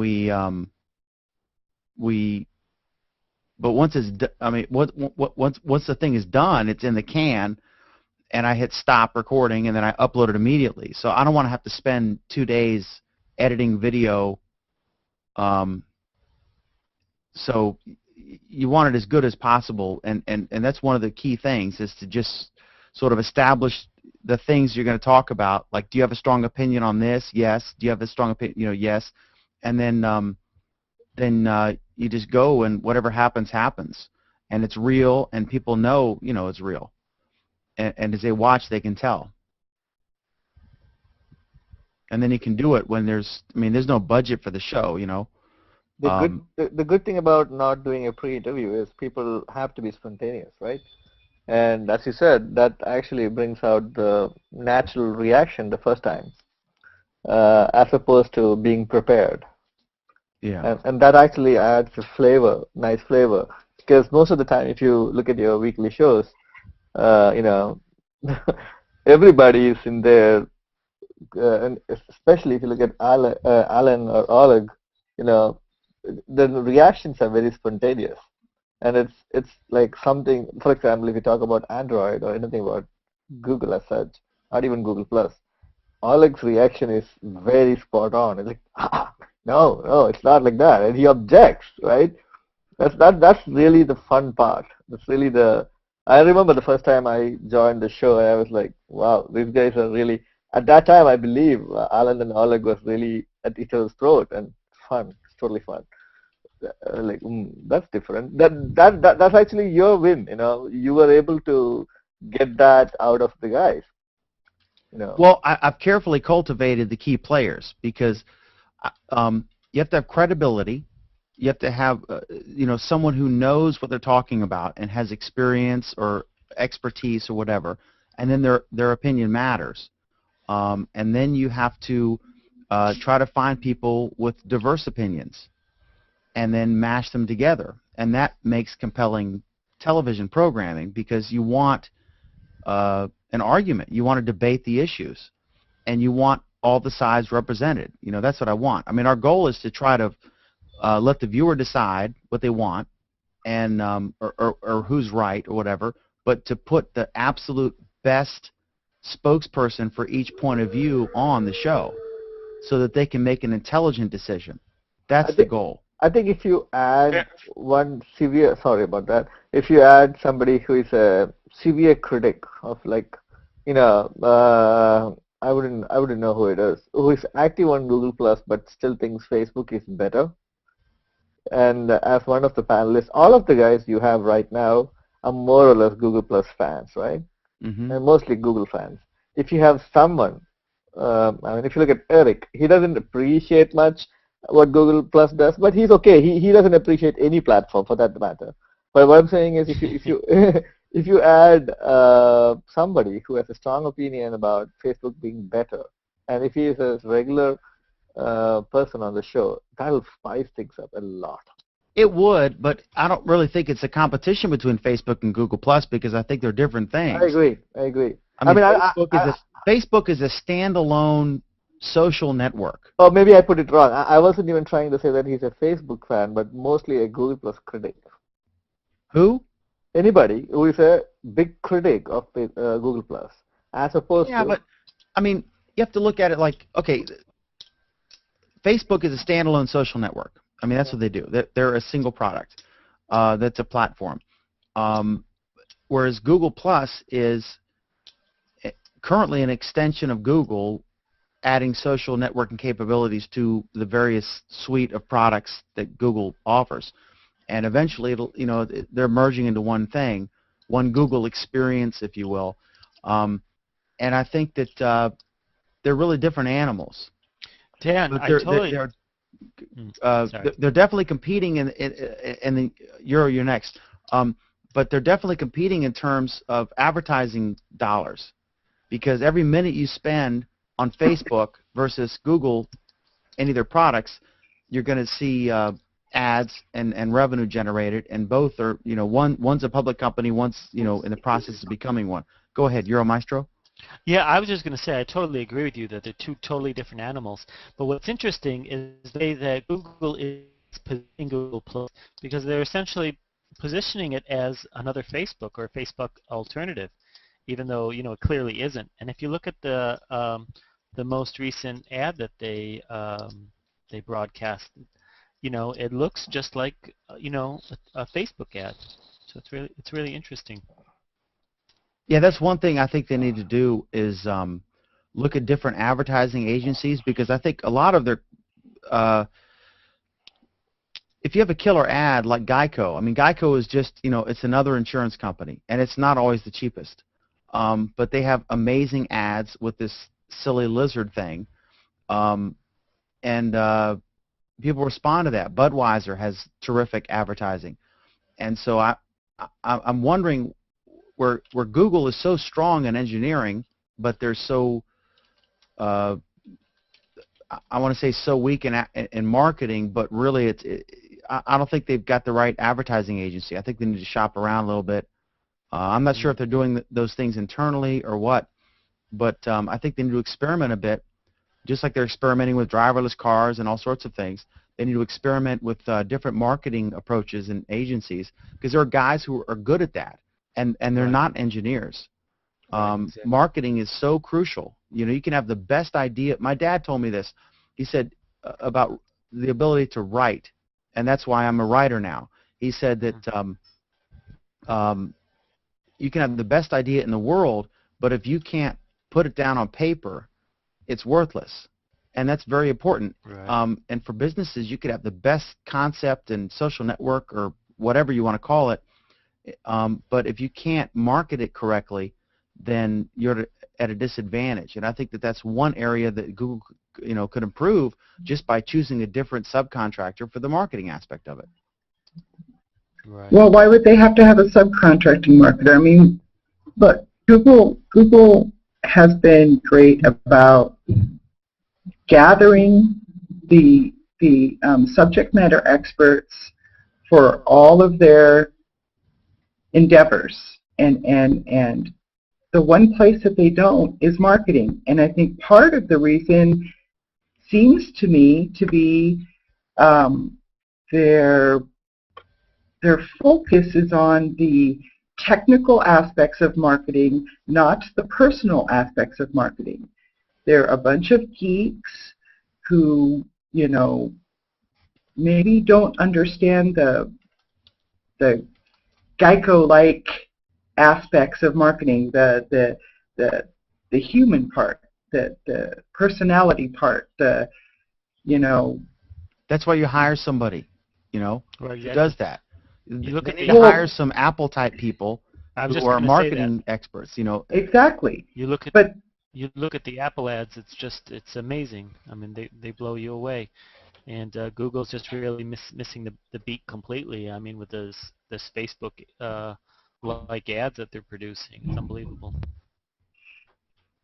but once it's once the thing is done, it's in the can, and I hit stop recording, and then I upload it immediately. So I don't want to have to spend 2 days editing video. So you want it as good as possible, and that's one of the key things, is to just sort of establish the things you're going to talk about. Like, do you have a strong opinion on this? Yes. Do you have a strong opinion? Yes. And then you just go, and whatever happens, happens, and it's real, and people know it's real, and as they watch, they can tell. And then you can do it when there's no budget for the show, The good thing about not doing a pre-interview is people have to be spontaneous, right? And as you said, that actually brings out the natural reaction the first time, as opposed to being prepared. Yeah. And that actually adds a flavor, nice flavor. Because most of the time, if you look at your weekly shows, everybody is in there, and especially if you look at Alan or Oleg, the reactions are very spontaneous. And it's like something, for example, if you talk about Android or anything about Google as such, not even Google Plus, Oleg's reaction is very spot on. It's like, no, it's not like that, and he objects, right? That's really the fun part. That's really I remember the first time I joined the show, I was like, wow, these guys are really. At that time, I believe Alan and Oleg was really at each other's throat, and fun. It's totally fun. That's different. That's actually your win. You were able to get that out of the guys. Well, I've carefully cultivated the key players, because you have to have credibility. You have to have someone who knows what they're talking about and has experience or expertise or whatever, and then their opinion matters. And then you have to try to find people with diverse opinions, and then mash them together. And that makes compelling television programming, because you want an argument. You want to debate the issues, and you want all the sides represented. That's what I want. I mean, our goal is to try to let the viewer decide what they want, and or who's right or whatever, but to put the absolute best spokesperson for each point of view on the show, so that they can make an intelligent decision. That's the goal. I think if you add if you add somebody who is a severe critic of I wouldn't know who it is, who is active on Google Plus but still thinks Facebook is better. And as one of the panelists, all of the guys you have right now are more or less Google Plus fans, right? Mm-hmm. And mostly Google fans. If you have someone, if you look at Eric, he doesn't appreciate much what Google Plus does, but he's okay. He doesn't appreciate any platform for that matter. But what I'm saying is, if if you add somebody who has a strong opinion about Facebook being better, and if he is a regular person on the show, that will spice things up a lot. It would, but I don't really think it's a competition between Facebook and Google Plus because I think they're different things. I agree. I mean, Facebook is a standalone social network. Oh, maybe I put it wrong. I wasn't even trying to say that he's a Facebook fan, but mostly a Google Plus critic. Who? Anybody who is a big critic of Google Plus, as opposed to... Yeah, but, I mean, you have to look at it like, okay, Facebook is a standalone social network. I mean, that's what they do. They're a single product. That's a platform. Whereas Google Plus is currently an extension of Google, adding social networking capabilities to the various suite of products that Google offers. And eventually, it'll, they're merging into one thing, one Google experience, if you will. And I think that they're really different animals. Dan, but I totally... they're definitely competing in the you're next. But they're definitely competing in terms of advertising dollars, because every minute you spend on Facebook versus Google, any of their products, you're going to see ads and revenue generated, and both are, one's a public company, one's, in the process of becoming one. Go ahead, Euro Maestro. Yeah, I was just going to say I totally agree with you that they're two totally different animals. But what's interesting is the way that Google is positioning Google Plus, because they're essentially positioning it as another Facebook or a Facebook alternative, even though it clearly isn't. And if you look at the most recent ad that they broadcast, it looks just like a Facebook ad. So it's really interesting. Yeah, that's one thing I think they need to do is look at different advertising agencies, because I think a lot of their if you have a killer ad like Geico, I mean, Geico is just, it's another insurance company, and it's not always the cheapest. But they have amazing ads with this silly lizard thing, and people respond to that. Budweiser has terrific advertising, and so I'm wondering where Google is so strong in engineering, but they're so I want to say so weak in marketing, but really I don't think they've got the right advertising agency. I think they need to shop around a little bit. I'm not sure if they're doing those things internally or what, but I think they need to experiment a bit, just like they're experimenting with driverless cars and all sorts of things. They need to experiment with different marketing approaches and agencies, because there are guys who are good at that, and they're not engineers. Exactly. Marketing is so crucial. You can have the best idea. My dad told me this. He said about the ability to write, and that's why I'm a writer now. He said that you can have the best idea in the world, but if you can't put it down on paper, it's worthless. And that's very important. Right. And for businesses, you could have the best concept and social network or whatever you want to call it, but if you can't market it correctly, then you're at a disadvantage. And I think that that's one area that Google, could improve just by choosing a different subcontractor for the marketing aspect of it. Right. Well, why would they have to have a subcontracting marketer? I mean, look, Google has been great about gathering the subject matter experts for all of their endeavors, and the one place that they don't is marketing. And I think part of the reason seems to me to be their focus is on the technical aspects of marketing, not the personal aspects of marketing. They're a bunch of geeks who, maybe don't understand the Geico-like aspects of marketing, the human part, the personality part, That's why you hire somebody, who does that. You need to hire some Apple-type people who are marketing experts, Exactly. You look at the Apple ads, it's amazing. I mean, they blow you away. And Google's just really missing the beat completely. I mean, with this Facebook like ads that they're producing. It's unbelievable.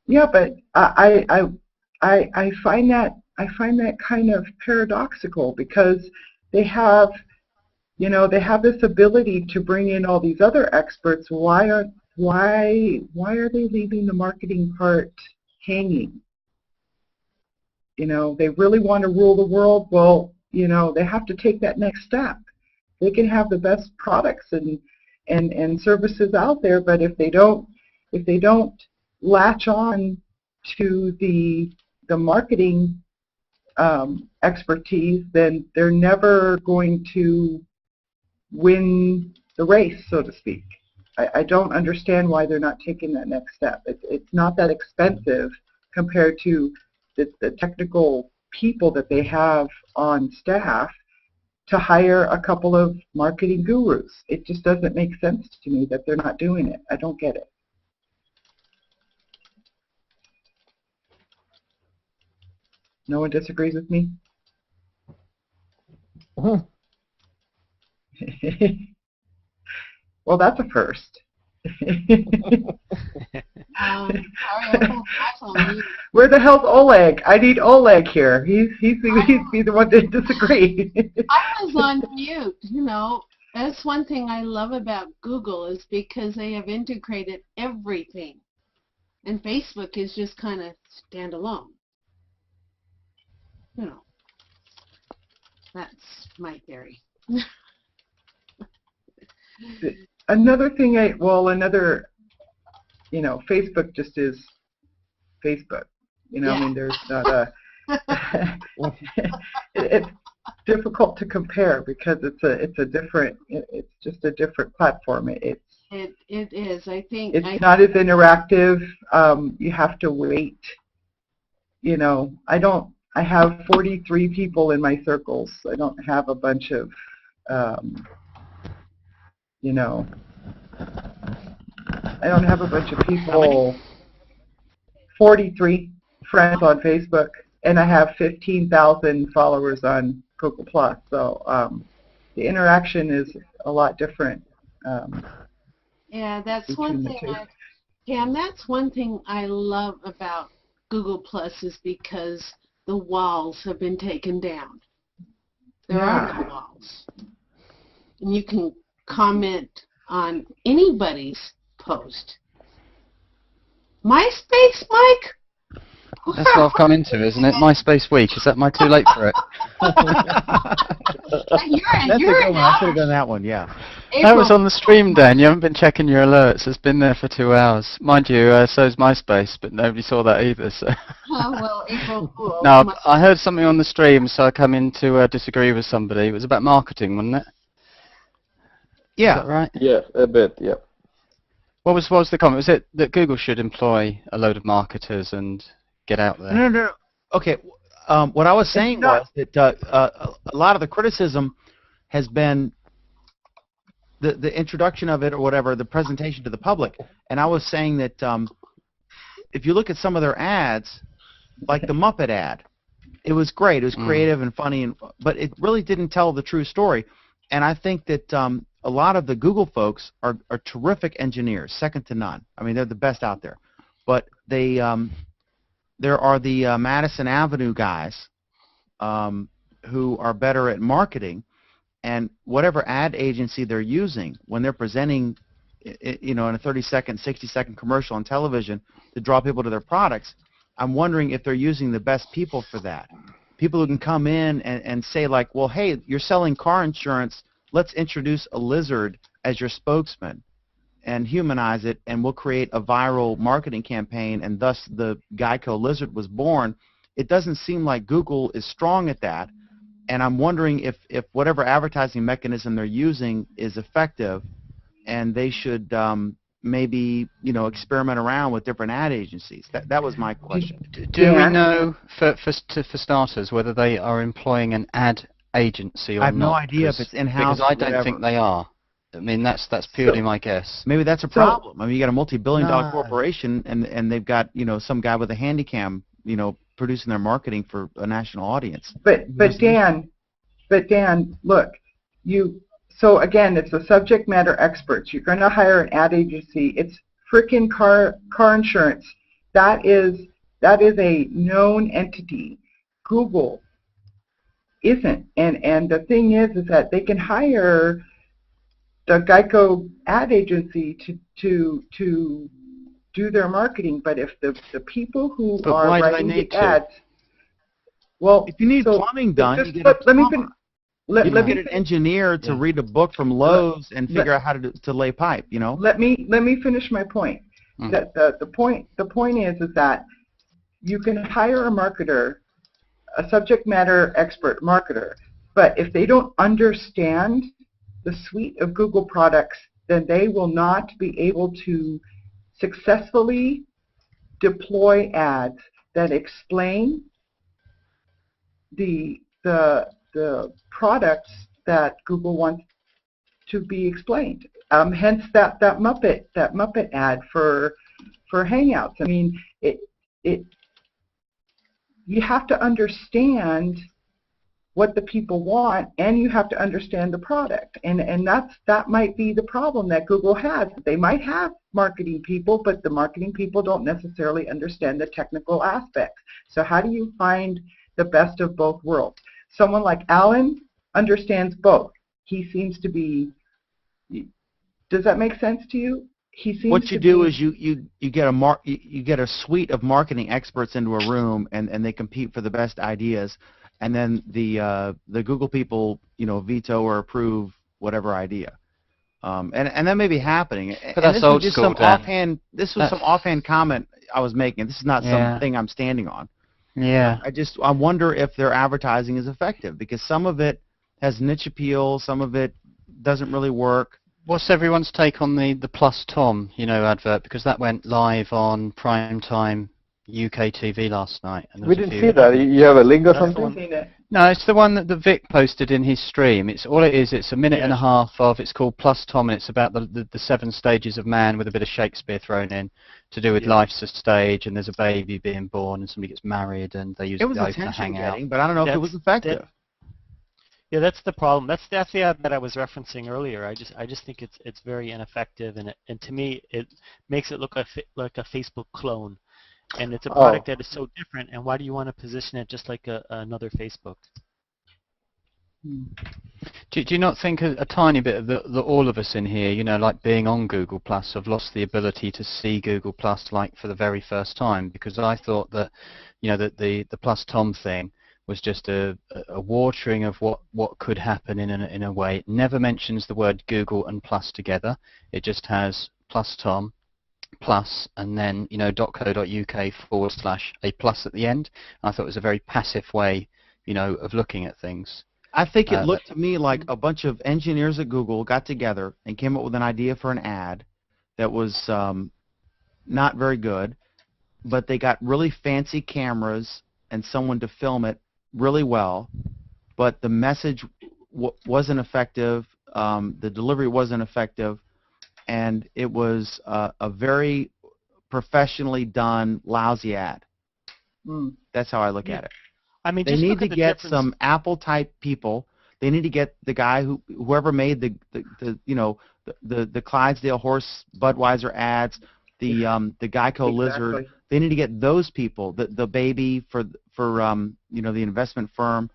Yeah, but I find that kind of paradoxical because they have, they have this ability to bring in all these other experts. Why are they leaving the marketing part hanging? They really want to rule the world. Well, they have to take that next step. They can have the best products and services out there, but if they don't latch on to the marketing expertise, then they're never going to win the race, so to speak. I don't understand why they're not taking that next step. It's not that expensive compared to the technical people that they have on staff to hire a couple of marketing gurus. It just doesn't make sense to me that they're not doing it. I don't get it. No one disagrees with me? Well, that's a first. Where the hell's Oleg? I need Oleg here. He's the one to disagree. I was on mute. That's one thing I love about Google is because they have integrated everything, and Facebook is just kind of standalone. That's my theory. Another thing, Facebook just is Facebook. I mean, there's not a. It's difficult to compare because it's just a different platform. It is. I think it's not as interactive. You have to wait. I have 43 people in my circles. I don't have a bunch of, I don't have a bunch of people, 43 friends on Facebook, and I have 15,000 followers on Google+. So the interaction is a lot different. Yeah, that's one thing. That's one thing I love about Google+ is because the walls have been taken down. There are no walls. And you can comment on anybody's post. MySpace, Mike? That's what I've come into, isn't it? MySpace Week. Is that too late for it? That's a good one. I should have done that one, yeah. That was on the stream, Dan. You haven't been checking your alerts. It's been there for 2 hours. Mind you, so's MySpace, but nobody saw that either. So. Oh, well, April Fool. No, I heard something on the stream, so I come in to disagree with somebody. It was about marketing, wasn't it? Yeah. Is that right? Yes, a bit, yeah. What was the comment? Was it that Google should employ a load of marketers and get out there? No. Okay. What I was saying was that a lot of the criticism has been the introduction of it or whatever, the presentation to the public. And I was saying that if you look at some of their ads, like the Muppet ad, it was great. It was creative and funny, but it really didn't tell the true story. And I think that a lot of the Google folks are terrific engineers, second to none. I mean, they're the best out there. But they there are the Madison Avenue guys who are better at marketing, and whatever ad agency they're using when they're presenting, in a 30-second, 60-second commercial on television to draw people to their products, I'm wondering if they're using the best people for that. People who can come in and say like, well, hey, you're selling car insurance, let's introduce a lizard as your spokesman and humanize it, and we'll create a viral marketing campaign, and thus the Geico lizard was born. It doesn't seem like Google is strong at that, and I'm wondering if whatever advertising mechanism they're using is effective, and they should maybe experiment around with different ad agencies. That was my question. Do we know, for starters, whether they are employing an ad agency or not? I have no idea if it's in-house. Because I don't think they are. I mean, that's purely my guess. Maybe that's a problem. I mean, you got a multi-billion-dollar corporation, and they've got some guy with a handycam, producing their marketing for a national audience. But Dan, look, So again, it's the subject matter experts. You're going to hire an ad agency. It's frickin' car insurance. That is a known entity. Google isn't. And the thing is that they can hire the Geico ad agency to do their marketing, but if the people who are writing the ads, well, if you need so plumbing done, just, you get a let me plumber. Let you me get an engineer to read a book from Lowe's and figure out how to lay pipe. You know. Let me finish my point. That the point is that you can hire a marketer, a subject matter expert marketer, but if they don't understand the suite of Google products, then they will not be able to successfully deploy ads that explain the products that Google wants to be explained. Hence that Muppet ad for Hangouts. I mean, you have to understand what the people want, and you have to understand the product, and that might be the problem that Google has. They might have marketing people, but the marketing people don't necessarily understand the technical aspects. So how do you find the best of both worlds? Someone like Alan understands both. He seems to be. Does that make sense to you? He seems what you do is you get a suite of marketing experts into a room, and they compete for the best ideas. And then the Google people, veto or approve whatever idea, and that may be happening. But that's old school, Dan. This was some offhand comment I was making. This is not something I'm standing on. Yeah. I wonder if their advertising is effective, because some of it has niche appeal, some of it doesn't really work. What's everyone's take on the Plus Tom, advert? Because that went live on primetime UK TV last night. And we didn't see that. You have a link or something? No, it's the one that Vic posted in his stream. It's all it is. It's a minute and a half of. It's called Plus Tom, and it's about the 7 stages of man with a bit of Shakespeare thrown in, to do with life's a stage, and there's a baby being born, and somebody gets married, and they use the iPhone to hang out. But I don't know if it was effective. Yeah, that's the problem. That's the ad that I was referencing earlier. I just think it's very ineffective, and to me it makes it look like a Facebook clone. And it's a product that is so different, and why do you want to position it just like another Facebook? Do you not think a tiny bit that all of us in here, like being on Google Plus, have lost the ability to see Google Plus like for the very first time? Because I thought that, that the Plus Tom thing was just a watering of what could happen in a way. It never mentions the word Google and Plus together. It just has Plus Tom, plus, and then .co.uk/a plus at the end. I thought it was a very passive way of looking at things. I think it looked to me like a bunch of engineers at Google got together and came up with an idea for an ad that was not very good, but they got really fancy cameras and someone to film it really well, but the message wasn't effective, the delivery wasn't effective, and it was a very professionally done lousy ad. That's how I look at it. I mean, they need to get some Apple-type people. They need to get the guy whoever made the Clydesdale horse Budweiser ads, the Geico lizard. They need to get those people. The baby for the investment firm.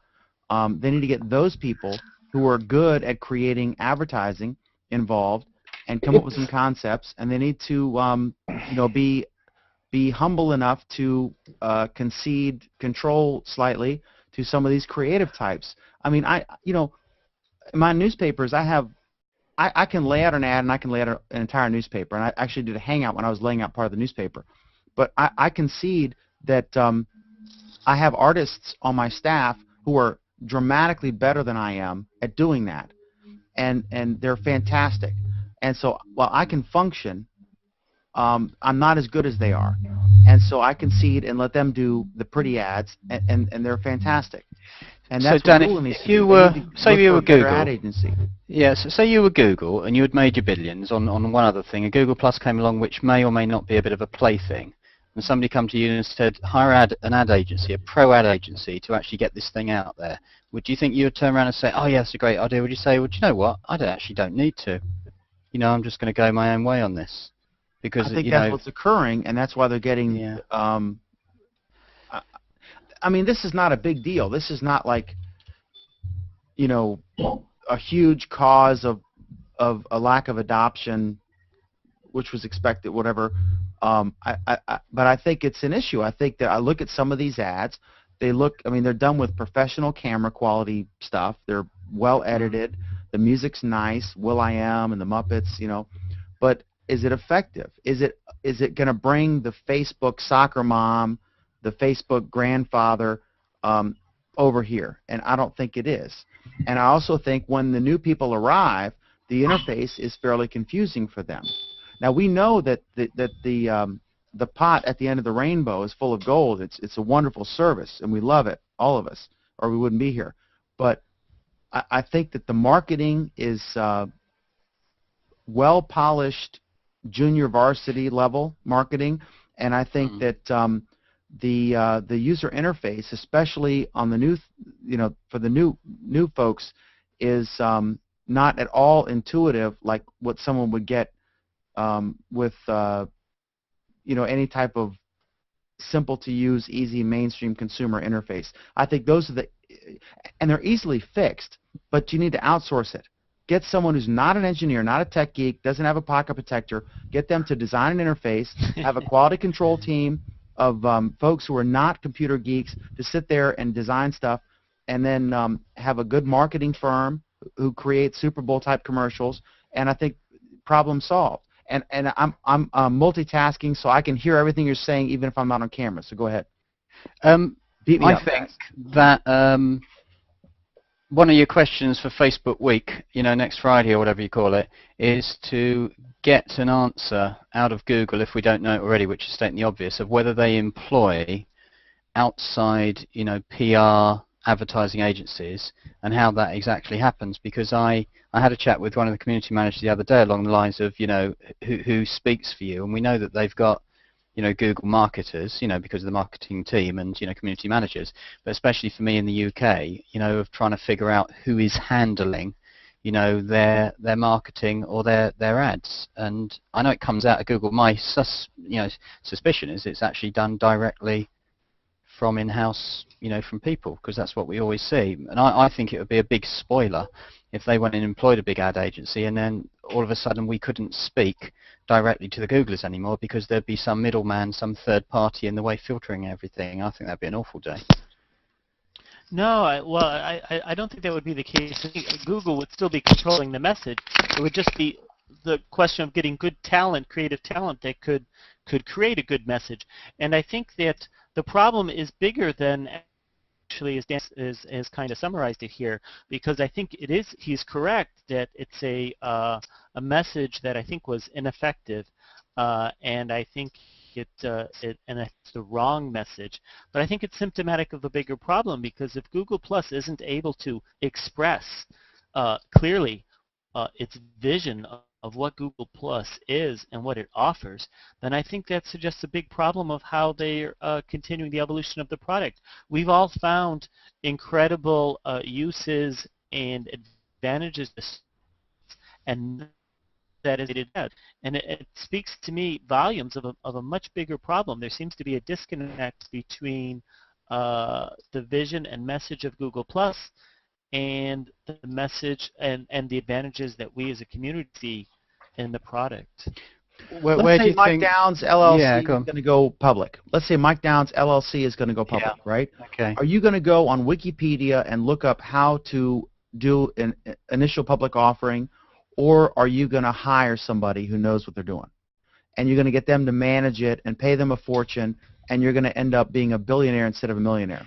They need to get those people who are good at creating advertising involved and come up with some concepts, and they need to be humble enough to concede control slightly to some of these creative types. I mean, in my newspapers, I can lay out an ad and I can lay out an entire newspaper, and I actually did a hangout when I was laying out part of the newspaper. But I concede that I have artists on my staff who are dramatically better than I am at doing that, and they're fantastic. And so while I can function, I'm not as good as they are. And so I concede and let them do the pretty ads, and they're fantastic. And that's so, Dan, if you were, say you were Google, ad agency. Yes, say you were Google and you had made your billions on one other thing, and Google Plus came along, which may or may not be a bit of a plaything, and somebody come to you and said, hire an ad agency, a pro ad agency, to actually get this thing out there, would you think you would turn around and say, oh yeah, that's a great idea? Would you say, well, do you know what? Actually don't need to. I'm just going to go my own way on this, because I think that's what's occurring, and that's why they're getting. Yeah. I mean, this is not a big deal. This is not like, a huge cause of a lack of adoption, which was expected, whatever. But I think it's an issue. I think that I look at some of these ads. They're done with professional camera quality stuff. They're well edited. The music's nice, will.i.am and the Muppets, But is it effective? Is it going to bring the Facebook soccer mom, the Facebook grandfather over here? And I don't think it is. And I also think when the new people arrive, the interface is fairly confusing for them. Now we know that the pot at the end of the rainbow is full of gold. It's a wonderful service, and we love it, all of us, or we wouldn't be here. But I think that the marketing is well-polished junior varsity level marketing, and I think that the user interface, especially on the new, for the new folks, is not at all intuitive like what someone would get with any type of simple to use, easy mainstream consumer interface. I think those are and they're easily fixed, but you need to outsource it. Get someone who's not an engineer, not a tech geek, doesn't have a pocket protector. Get them to design an interface, have a quality control team of folks who are not computer geeks to sit there and design stuff, and then have a good marketing firm who creates Super Bowl type commercials, and I think problem solved. And I'm multitasking, so I can hear everything you're saying even if I'm not on camera. So go ahead. Beat me up, think that one of your questions for Facebook Week, next Friday or whatever you call it, is to get an answer out of Google, if we don't know it already, which is stating the obvious, of whether they employ outside, PR advertising agencies, and how that exactly happens. Because I had a chat with one of the community managers the other day along the lines of, who speaks for you, and we know that they've got Google marketers, because of the marketing team, and community managers. But especially for me in the UK, of trying to figure out who is handling, their marketing or their ads. And I know it comes out of Google. My suspicion is it's actually done directly from in-house, from people, because that's what we always see. And I think it would be a big spoiler if they went and employed a big ad agency, and then all of a sudden we couldn't speak directly to the Googlers anymore because there'd be some middleman, some third party in the way filtering everything. I think that'd be an awful day. No, I don't think that would be the case. I think Google would still be controlling the message. It would just be the question of getting good talent, creative talent that could create a good message. And I think that the problem is bigger than actually, as Dan has kind of summarized it here, because I think he's correct that it's a message that I think was ineffective, and I think and it's the wrong message. But I think it's symptomatic of a bigger problem, because if Google Plus isn't able to express clearly its vision of what Google Plus is and what it offers, then I think that suggests a big problem of how they're continuing the evolution of the product. We've all found incredible uses and advantages, and that is bad. And it speaks to me volumes of a much bigger problem. There seems to be a disconnect between the vision and message of Google Plus and the message and the advantages that we as a community see in the product. Let's say Mike Downs LLC is going to go public. Let's say Mike Downs LLC is going to go public, right? Okay. Are you going to go on Wikipedia and look up how to do an initial public offering, or are you going to hire somebody who knows what they're doing? And you're going to get them to manage it and pay them a fortune, and you're going to end up being a billionaire instead of a millionaire.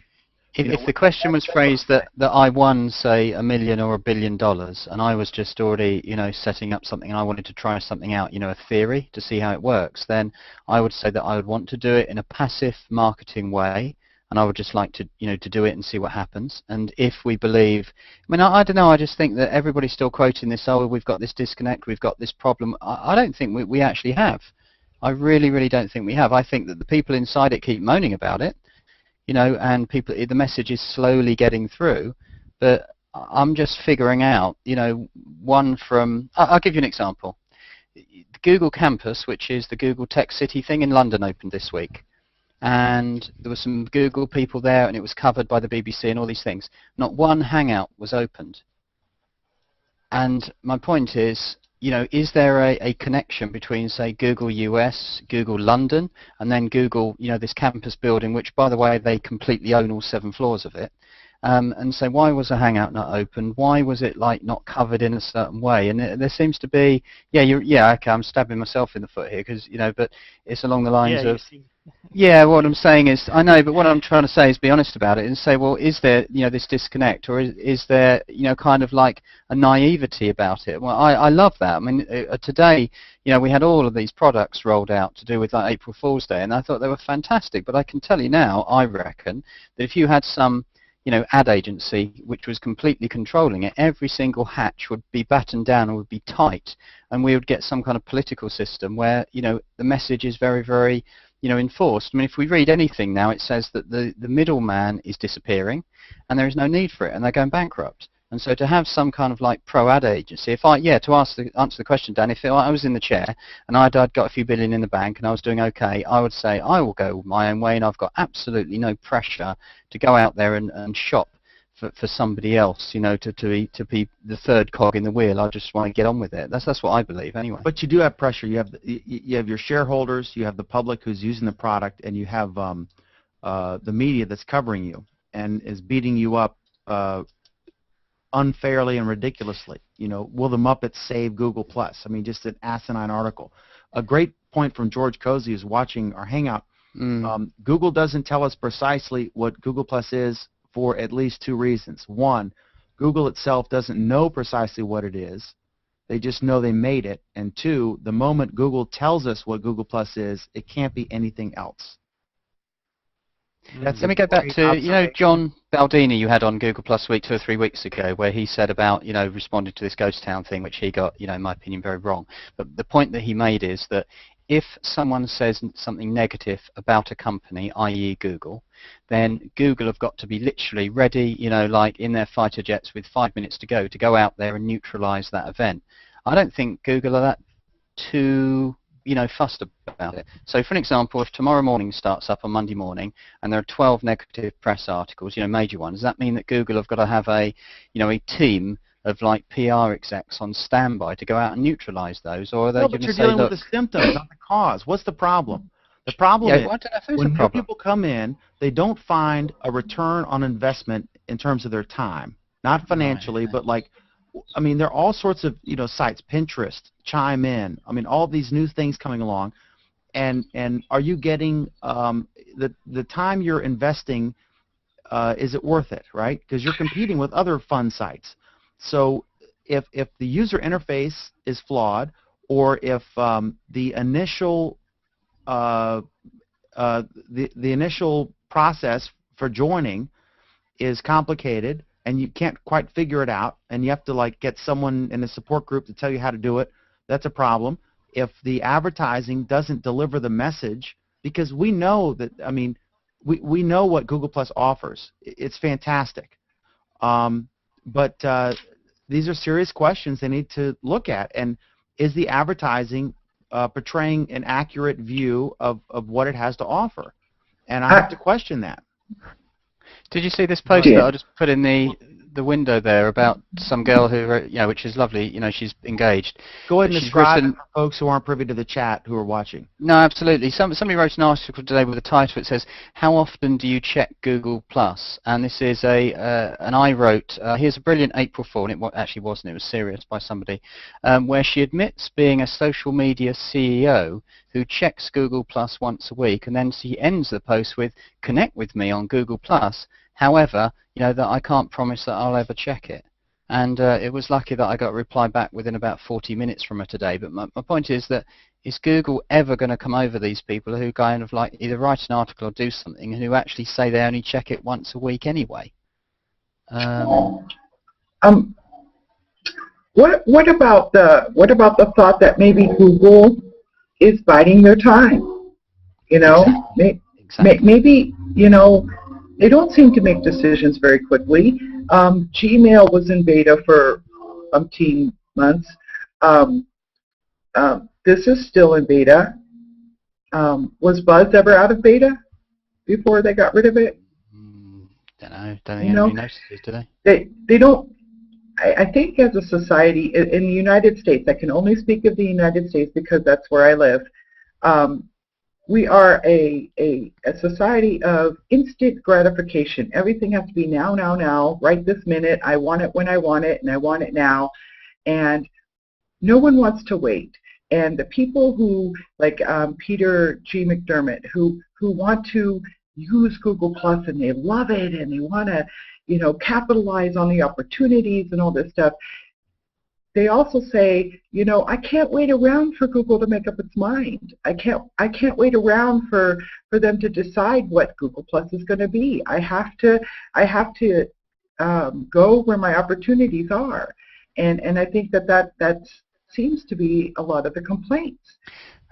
If the question was phrased that I won, say, $1 million or $1 billion, and I was just already, setting up something, and I wanted to try something out, a theory to see how it works, then I would say that I would want to do it in a passive marketing way, and I would just like to, to do it and see what happens. And if we believe, I don't know, I just think that everybody's still quoting this, oh, we've got this disconnect, we've got this problem. I don't think we actually have. I really, really don't think we have. I think that the people inside it keep moaning about it, and the message is slowly getting through. But I'm just figuring out, one from, I'll give you an example. The Google Campus, which is the Google Tech City thing in London, opened this week. And there were some Google people there, and it was covered by the BBC and all these things. Not one Hangout was opened. And my point is, is there a connection between, say, Google US, Google London, and then Google, this campus building, which, by the way, they completely own all 7 floors of it. And so why was a Hangout not open? Why was it not covered in a certain way? And there seems to be, okay, I'm stabbing myself in the foot here because, but it's along the lines of, what I'm saying is, I know, but what I'm trying to say is be honest about it and say, well, is there, this disconnect, or is there, kind of like a naivety about it? Well, I love that. I mean, today, we had all of these products rolled out to do with April Fool's Day, and I thought they were fantastic. But I can tell you now, I reckon, that if you had some ad agency which was completely controlling it, every single hatch would be battened down and would be tight, and we would get some kind of political system where, the message is very, very, enforced. I mean, if we read anything now, it says that the middleman is disappearing and there is no need for it, and they're going bankrupt. And so to have some kind of pro-ad agency, to answer the question, Dan, if I was in the chair and I'd got a few billion in the bank and I was doing okay, I would say I will go my own way and I've got absolutely no pressure to go out there and shop for somebody else, to be the third cog in the wheel. I just want to get on with it. That's what I believe anyway. But you do have pressure. You have your shareholders, you have the public who's using the product, and you have the media that's covering you and is beating you up unfairly and ridiculously. Will the Muppets save Google Plus? I mean, just an asinine article. A great point from George Cozy, who's watching our Hangout. Google doesn't tell us precisely what Google Plus is for at least 2 reasons. One, Google itself doesn't know precisely what it is. They just know they made it. And 2, the moment Google tells us what Google Plus is, it can't be anything else. Let me go back to, John Baldini you had on Google Plus Week 2 or 3 weeks ago, where he said about, responding to this ghost town thing, which he got, in my opinion, very wrong. But the point that he made is that if someone says something negative about a company, i.e. Google, then Google have got to be literally ready, like in their fighter jets with 5 minutes to go out there and neutralize that event. I don't think Google are that too fussed about it. So for an example, if tomorrow morning starts up on Monday morning and there are 12 negative press articles, major ones, does that mean that Google have got to have a team of PR execs on standby to go out and neutralize those, or are they going to say, you're dealing with the symptoms, not the cause. What's the problem? The problem is when new people come in, they don't find a return on investment in terms of their time, not financially, but there are all sorts of sites, Pinterest, Chime In. All these new things coming along, and are you getting the time you're investing? Is it worth it, right? Because you're competing with other fun sites. So if the user interface is flawed, or if the initial initial process for joining is complicated and you can't quite figure it out, and you have to get someone in a support group to tell you how to do it, that's a problem. If the advertising doesn't deliver the message, because we know that, we know what Google Plus offers. It's fantastic. But these are serious questions they need to look at. And is the advertising portraying an accurate view of what it has to offer? And I have to question that. Did you see this post that I just put in the window there about some girl who, which is lovely, she's engaged. Go ahead and describe it for folks who aren't privy to the chat who are watching. No, absolutely. Somebody wrote an article today with a title. It says, "How often do you check Google Plus?" And this is an I wrote. Here's a brilliant April Fool, and it actually wasn't. It was serious by somebody, where she admits being a social media CEO who checks Google Plus once a week, and then she ends the post with, "Connect with me on Google Plus. However, that I can't promise that I'll ever check it." And it was lucky that I got a reply back within about 40 minutes from her today. But my point is that, is Google ever going to come over these people who kind of either write an article or do something and who actually say they only check it once a week anyway? What about the thought that maybe Google is biding their time. You know, maybe, you know, they don't seem to make decisions very quickly. Gmail was in beta for umpteen months. This is still in beta. Was Buzz ever out of beta before they got rid of it? Don't know. Don't think anybody notices, do they? They don't. I think as a society in the United States, I can only speak of the United States because that's where I live. We are a society of instant gratification. Everything has to be now, now, now, right this minute. I want it when I want it, and I want it now. And no one wants to wait. And the people who, like Peter G. McDermott, who want to use Google Plus and they love it and they want to, you know, capitalize on the opportunities and all this stuff, they also say, you know, I can't wait around for Google to make up its mind. I can't wait around for them to decide what Google Plus is going to be. I have to go where my opportunities are, and I think that seems to be a lot of the complaints.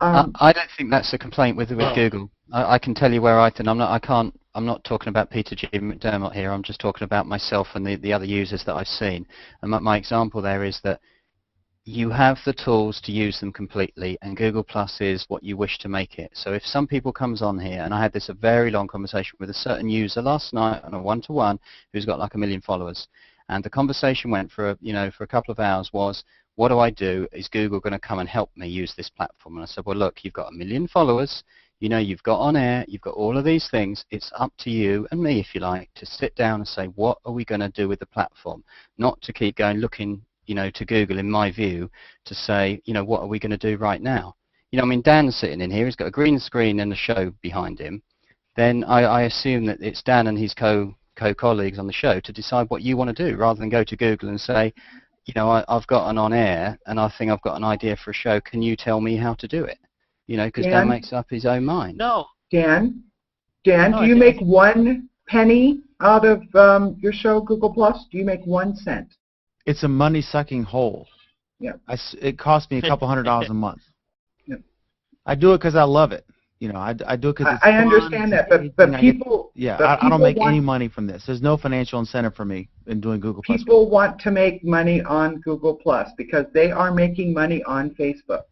I don't think that's a complaint with Google. I can tell you where I'm not talking about Peter G. McDermott here. I'm just talking about myself and the other users that I've seen. And my example there is that you have the tools to use them completely, and Google Plus is what you wish to make it. So if some people comes on here, and I had a very long conversation with a certain user last night on a one-to-one who's got like 1 million followers, and the conversation went for a couple of hours was, what do I do? Is Google going to come and help me use this platform? And I said, well, look, you've got 1 million followers. You know, you've got On Air, you've got all of these things. It's up to you and me, if you like, to sit down and say, what are we going to do with the platform? Not to keep going looking, you know, to Google, in my view, to say, you know, what are we going to do right now? You know, I mean, Dan's sitting in here. He's got a green screen and a show behind him. Then I assume that it's Dan and his co-colleagues on the show to decide what you want to do, rather than go to Google and say, you know, I've got an On Air and I think I've got an idea for a show. Can you tell me how to do it? You know, because Dan makes up his own mind. No. Dan, do you make 1 penny out of your show, Google Plus? Do you make 1 cent? It's a money-sucking hole. Yeah. It costs me a couple $100 a month. Yeah. I do it because I love it. You know, I do it because it's I fun. understand that, but people... I don't make any money from this. There's no financial incentive for me in doing Google Plus. People want to make money on Google Plus because they are making money on Facebook.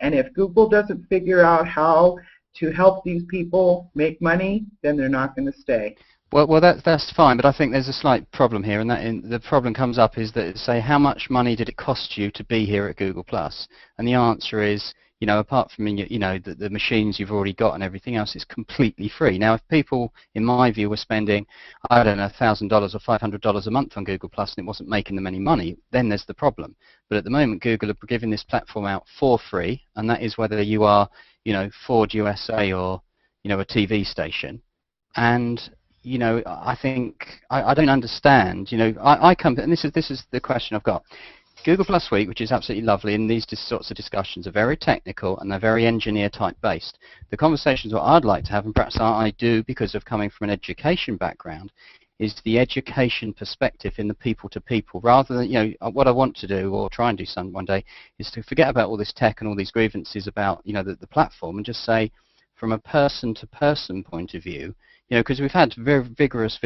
And if Google doesn't figure out how to help these people make money, then they're not going to stay. Well, that's fine, but I think there's a slight problem here, and the problem comes up is that, say, how much money did it cost you to be here at Google Plus? And the answer is, you know, apart from, you know, the machines you've already got and everything else, it's completely free. Now, if people, in my view, were spending, I don't know, $1,000 or $500 a month on Google Plus and it wasn't making them any money, then there's the problem. But at the moment, Google are giving this platform out for free, and that is whether you are, you know, Ford USA or, you know, a TV station. And, you know, I think, I don't understand, you know, I come, and this is the question I've got. Google Plus Week, which is absolutely lovely, and these sorts of discussions are very technical and they're very engineer-type based. The conversations what I'd like to have, and perhaps I do because of coming from an education background, is the education perspective in the people-to-people, rather than, you know, what I want to do, or try and do one day, is to forget about all this tech and all these grievances about, you know, the platform, and just say, from a person-to-person point of view, you know, because we've had very vigorous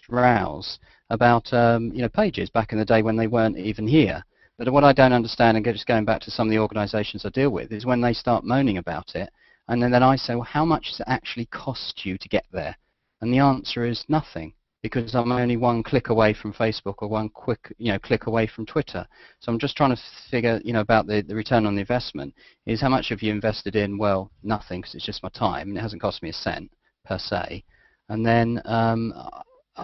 rows about, you know, pages back in the day when they weren't even here. But what I don't understand, and just going back to some of the organisations I deal with, is when they start moaning about it, and then I say, well, how much does it actually cost you to get there? And the answer is nothing, because I'm only 1 click away from Facebook or 1 quick, you know, click away from Twitter. So I'm just trying to figure, you know, about the return on the investment. Is how much have you invested in? Well, nothing, because it's just my time, and it hasn't cost me a cent per se. And then, I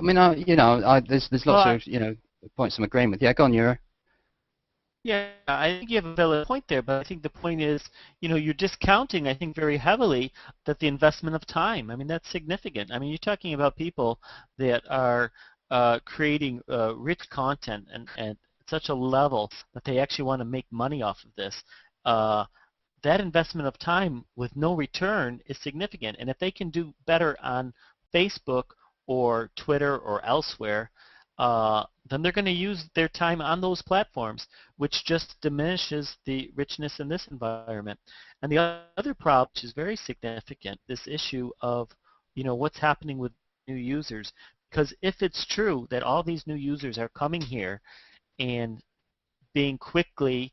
mean, you know, there's lots of, you know, points I'm agreeing with. Yeah, go on, Euro. Yeah, I think you have a valid point there, but I think the point is, you know, you're discounting, I think, very heavily that the investment of time. I mean, that's significant. I mean, you're talking about people that are creating rich content and at such a level that they actually want to make money off of this. That investment of time with no return is significant. And if they can do better on Facebook or Twitter or elsewhere, then they're going to use their time on those platforms, which just diminishes the richness in this environment. And the other problem, which is very significant, this issue of, what's happening with new users. Because if it's true that all these new users are coming here and being quickly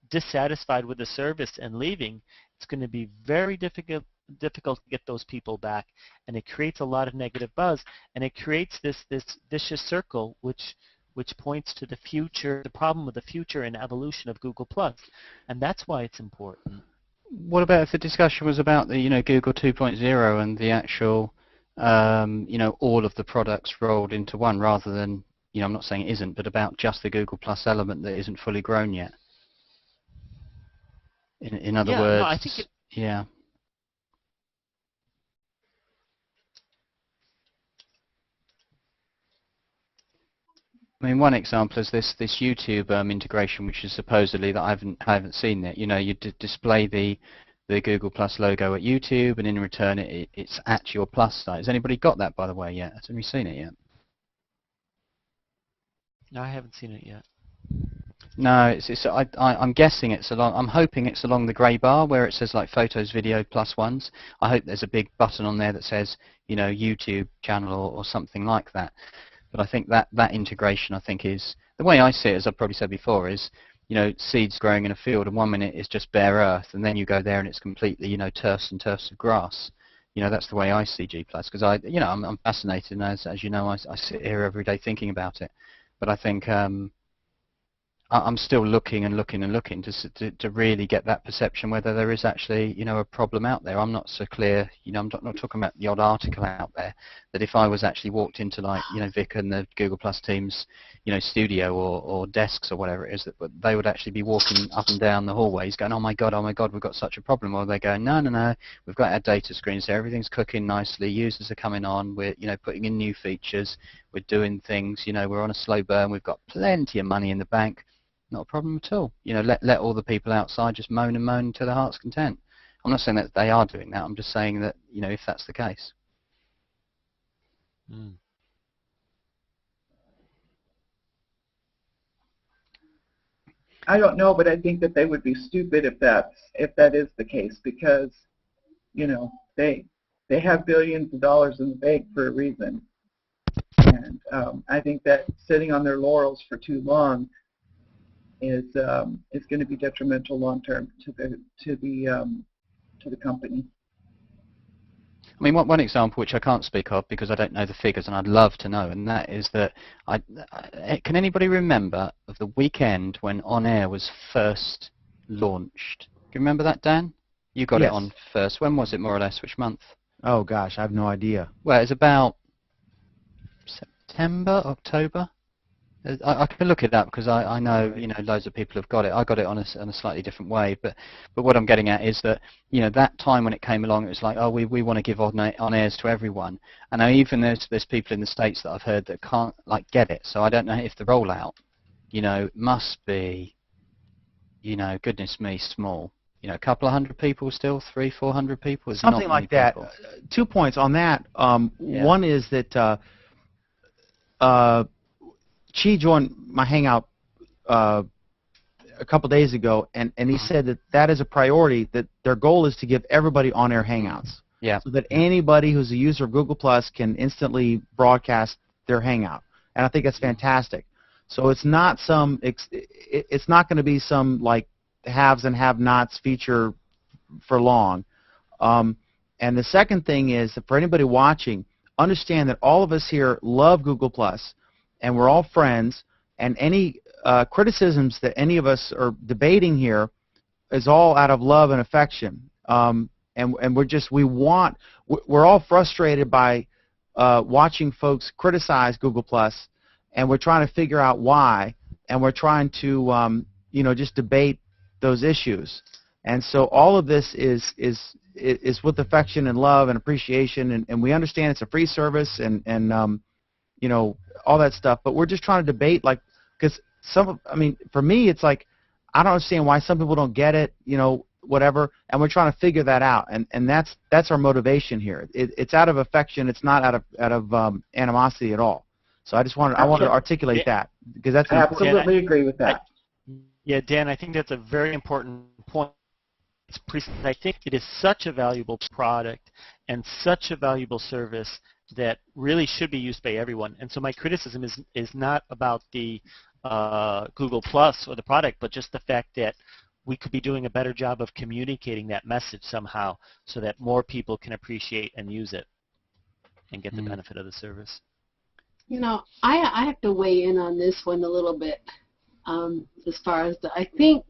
dissatisfied with the service and leaving, it's going to be very difficult to get those people back, and it creates a lot of negative buzz, and it creates this vicious circle, which points to the future, the problem with the future and evolution of Google+, and that's why it's important. What about if the discussion was about the Google 2.0 and the actual all of the products rolled into one, rather than I'm not saying it isn't, but about just the Google Plus element that isn't fully grown yet. In other words, no, I think yeah. I mean, one example is this YouTube integration, which is supposedly that I haven't seen it. You display the Google Plus logo at YouTube, and in return, it's at your Plus site. Has anybody got that, by the way, yet? Has anybody seen it yet? No, I haven't seen it yet. No, I'm guessing it's along. I'm hoping it's along the grey bar where it says like photos, video, plus ones. I hope there's a big button on there that says YouTube channel or something like that. But I think that integration, I think, is the way I see it, as I've probably said before, is seeds growing in a field, and 1 minute is just bare earth, and then you go there and it's completely turfs and turfs of grass. That's the way I see G+, because I'm fascinated, and as you know, I sit here every day thinking about it. But I think I'm still looking and looking and looking to really get that perception whether there is actually a problem out there. I'm not so clear. I'm not talking about the odd article out there that if I was actually walked into like Vic and the Google Plus team's studio or desks or whatever it is, that they would actually be walking up and down the hallways going, oh my god, we've got such a problem. Or they go, no, we've got our data screens there, everything's cooking nicely, users are coming on, we're putting in new features, we're doing things, we're on a slow burn, we've got plenty of money in the bank. Not a problem at all. Let all the people outside just moan and moan to their heart's content. I'm not saying that they are doing that. I'm just saying that, if that's the case. Mm. I don't know, but I think that they would be stupid if that is the case, because they have billions of dollars in the bank for a reason, and I think that sitting on their laurels for too long is going to be detrimental long term to the company. I mean, one example which I can't speak of because I don't know the figures, and I'd love to know, and that is that can anybody remember of the weekend when On Air was first launched? Do you remember that, Dan? You got Yes. it on first. When was it, more or less? Which month? Oh gosh, I have no idea. Well, it's about September, October. I can look it up because I know loads of people have got it. I got it on a slightly different way, but what I'm getting at is that that time when it came along, it was like, oh, we want to give on airs to everyone, and now even there's people in the States that I've heard that can't get it. So I don't know if the rollout must be goodness me, small. A couple of hundred people still, 300-400 people. Is Something not like that. people. 2 points on that. Yeah. One is that Chi joined my Hangout a couple days ago, and he said that is a priority, that their goal is to give everybody on-air Hangouts. Yeah. So that anybody who's a user of Google Plus can instantly broadcast their Hangout. And I think that's fantastic. So it's not it's not going to be some like haves and have-nots feature for long. And the second thing is that for anybody watching, understand that all of us here love Google Plus, and we're all friends, and any criticisms that any of us are debating here is all out of love and affection. And we're all frustrated by watching folks criticize Google Plus, and we're trying to figure out why, and we're trying to just debate those issues. And so all of this is with affection and love and appreciation, and we understand it's a free service and all that stuff, but we're just trying to debate, because for me, it's like, I don't understand why some people don't get it, whatever, and we're trying to figure that out, and that's our motivation here. It's out of affection, it's not out of animosity at all. So I wanted to articulate that because that's I absolutely agree with that. Yeah, Dan, I think that's a very important point. I think it is such a valuable product and such a valuable service that really should be used by everyone. And so my criticism is not about the Google Plus or the product, but just the fact that we could be doing a better job of communicating that message somehow so that more people can appreciate and use it and get the benefit of the service. You know, I have to weigh in on this one a little bit. As far as I think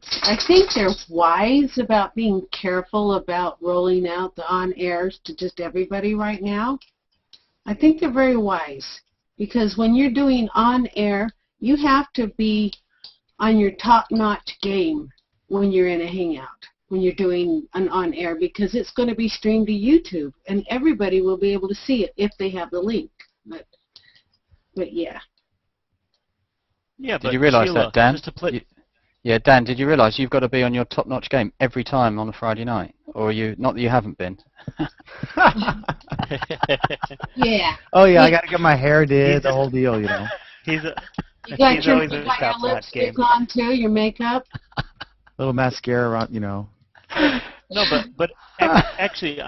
they're wise about being careful about rolling out the on-airs to just everybody right now. I think they're very wise because when you're doing on-air, you have to be on your top-notch game when you're in a Hangout, when you're doing an on-air, because it's going to be streamed to YouTube, and everybody will be able to see it if they have the link. But yeah. Yeah, did you realize that, Dan? Yeah, Dan, did you realize you've got to be on your top-notch game every time on a Friday night? Or not that you haven't been? Yeah. Oh, yeah, I got to get my hair did, the whole deal, you know. You got your lipstick on, too, your makeup? Little mascara on, you know. No, but actually,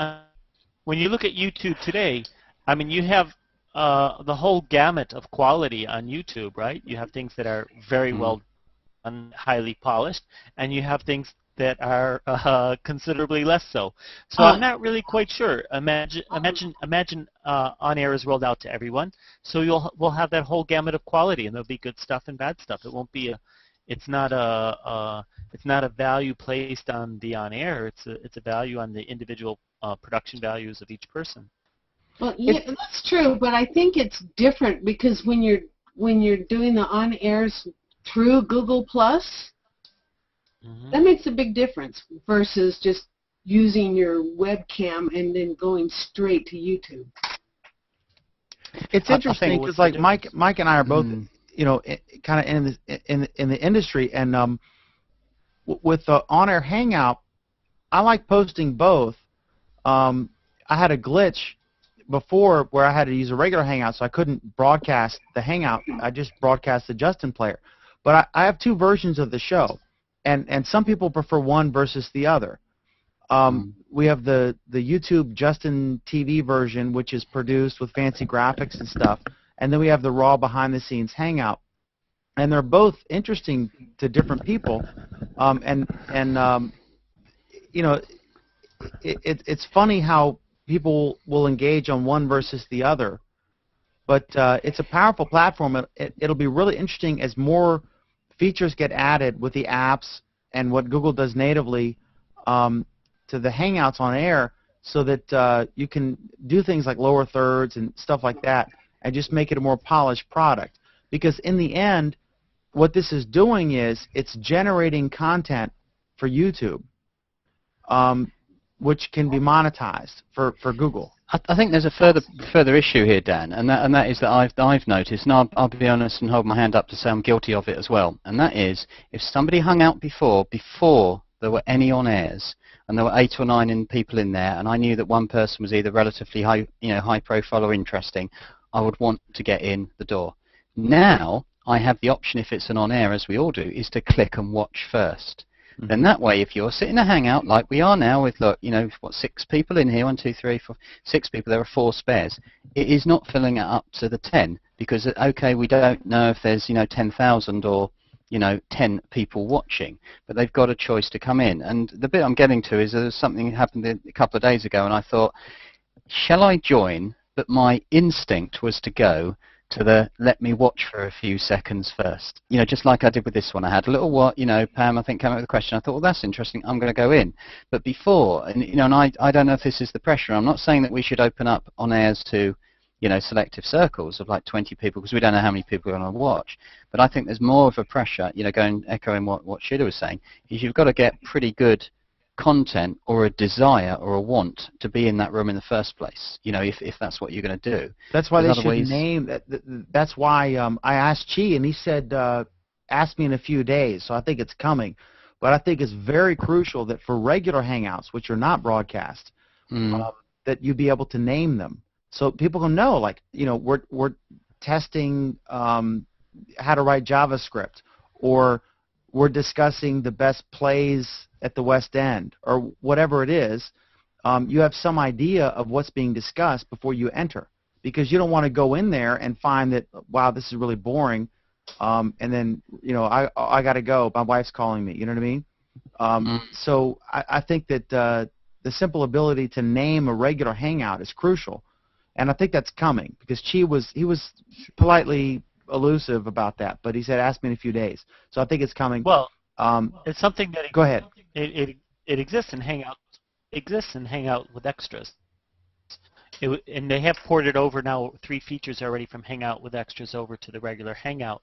when you look at YouTube today, I mean, you have the whole gamut of quality on YouTube, right? You have things that are very well done, highly polished, and you have things that are considerably less so. So I'm not really quite sure. Imagine On Air is rolled out to everyone, so we'll have that whole gamut of quality, and there'll be good stuff and bad stuff. It won't be it's not a value placed on the On Air. It's a value on the individual production values of each person. Well, yeah, that's true, but I think it's different because when you're doing the on-airs through Google Plus, that makes a big difference versus just using your webcam and then going straight to YouTube. It's interesting because, like, Mike and I are both, you know, kind of in the industry, and with the on-air Hangout, I like posting both. I had a glitch before where I had to use a regular Hangout, so I couldn't broadcast the Hangout. I just broadcast the Justin player. But I have two versions of the show, and some people prefer one versus the other. We have the YouTube Justin TV version, which is produced with fancy graphics and stuff, and then we have the raw behind-the-scenes Hangout. And they're both interesting to different people, you know, it's funny how people will engage on one versus the other, but it's a powerful platform. It'll be really interesting as more features get added with the apps and what Google does natively to the Hangouts on Air, so that you can do things like lower thirds and stuff like that, and just make it a more polished product. Because in the end, what this is doing is it's generating content for YouTube, which can be monetized for Google. I think there's a further issue here, Dan, and that is that I've noticed, and I'll be honest and hold my hand up to say I'm guilty of it as well. And that is, if somebody hung out before there were any on airs, and there were 8 or 9 people in there, and I knew that one person was either relatively high profile or interesting, I would want to get in the door. Now I have the option, if it's an on air, as we all do, is to click and watch first. Then that way, if you're sitting in a Hangout like we are now with, look, you know, what, 6 people in here, 1, 2, 3, 4, 6 people, there are 4 spares. It is not filling it up to the 10 because, okay, we don't know if there's, 10,000 or, 10 people watching, but they've got a choice to come in. And the bit I'm getting to is there's something that happened a couple of days ago, and I thought, shall I join? But my instinct was to go to the let me watch for a few seconds first. Just like I did with this one. I had a little Pam, I think, came up with a question. I thought, well, that's interesting. I'm going to go in. But before, and I don't know if this is the pressure. I'm not saying that we should open up on airs to, selective circles of like 20 people because we don't know how many people are going to watch. But I think there's more of a pressure, going echoing what Shida was saying, is you've got to get pretty good content or a desire or a want to be in that room in the first place, if that's what you're going to do. That's why they should name that. That's why I asked Chi, and he said, ask me in a few days, so I think it's coming. But I think it's very crucial that for regular Hangouts, which are not broadcast, that you be able to name them. So people can know, like, we're testing how to write JavaScript, or we're discussing the best plays at the West End, or whatever it is, you have some idea of what's being discussed before you enter, because you don't want to go in there and find that, wow, this is really boring, and then, I got to go, my wife's calling me, you know what I mean? So I think that the simple ability to name a regular Hangout is crucial, and I think that's coming, because he was politely elusive about that, but he said, ask me in a few days. So I think it's coming. Well, it's something that go ahead. It exists in Hangout. Exists in Hangout with extras. And they have ported over now 3 features already from Hangout with extras over to the regular Hangout.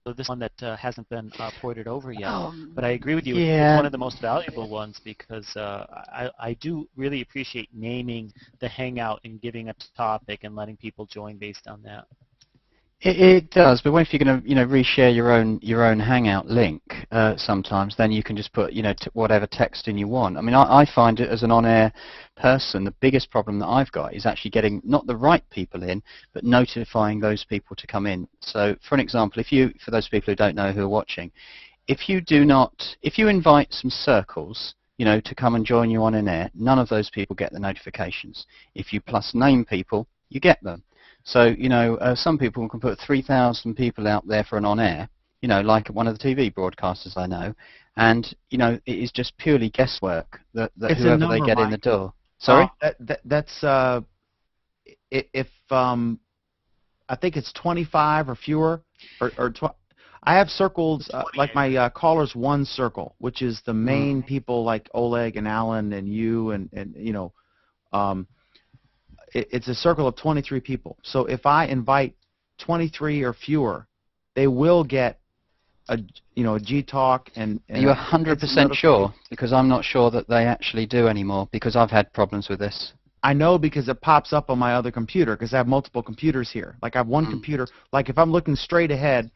So this one that hasn't been ported over yet. But I agree with you. Yeah. It's one of the most valuable ones, because I do really appreciate naming the Hangout and giving a topic and letting people join based on that. It does, but if you're going to, reshare your own Hangout link, sometimes then you can just put, whatever text in you want. I mean, I find it as an on-air person, the biggest problem that I've got is actually getting not the right people in, but notifying those people to come in. So, for an example, for those people who don't know who are watching, if you invite some circles, to come and join you on an air, none of those people get the notifications. If you plus name people, you get them. So, some people can put 3,000 people out there for an on-air, like one of the TV broadcasters I know, and, it is just purely guesswork that whoever they get in the door. Sorry? That's, if, I think it's 25 or fewer, I have circles, like my Callers 1 circle, which is the main people like Oleg and Alan and you and it's a circle of 23 people. So if I invite 23 or fewer, they will get a G-Talk and Are you 100% sure? Because I'm not sure that they actually do anymore, because I've had problems with this. I know, because it pops up on my other computer, because I have multiple computers here. Like I have one computer, like if I'm looking straight ahead,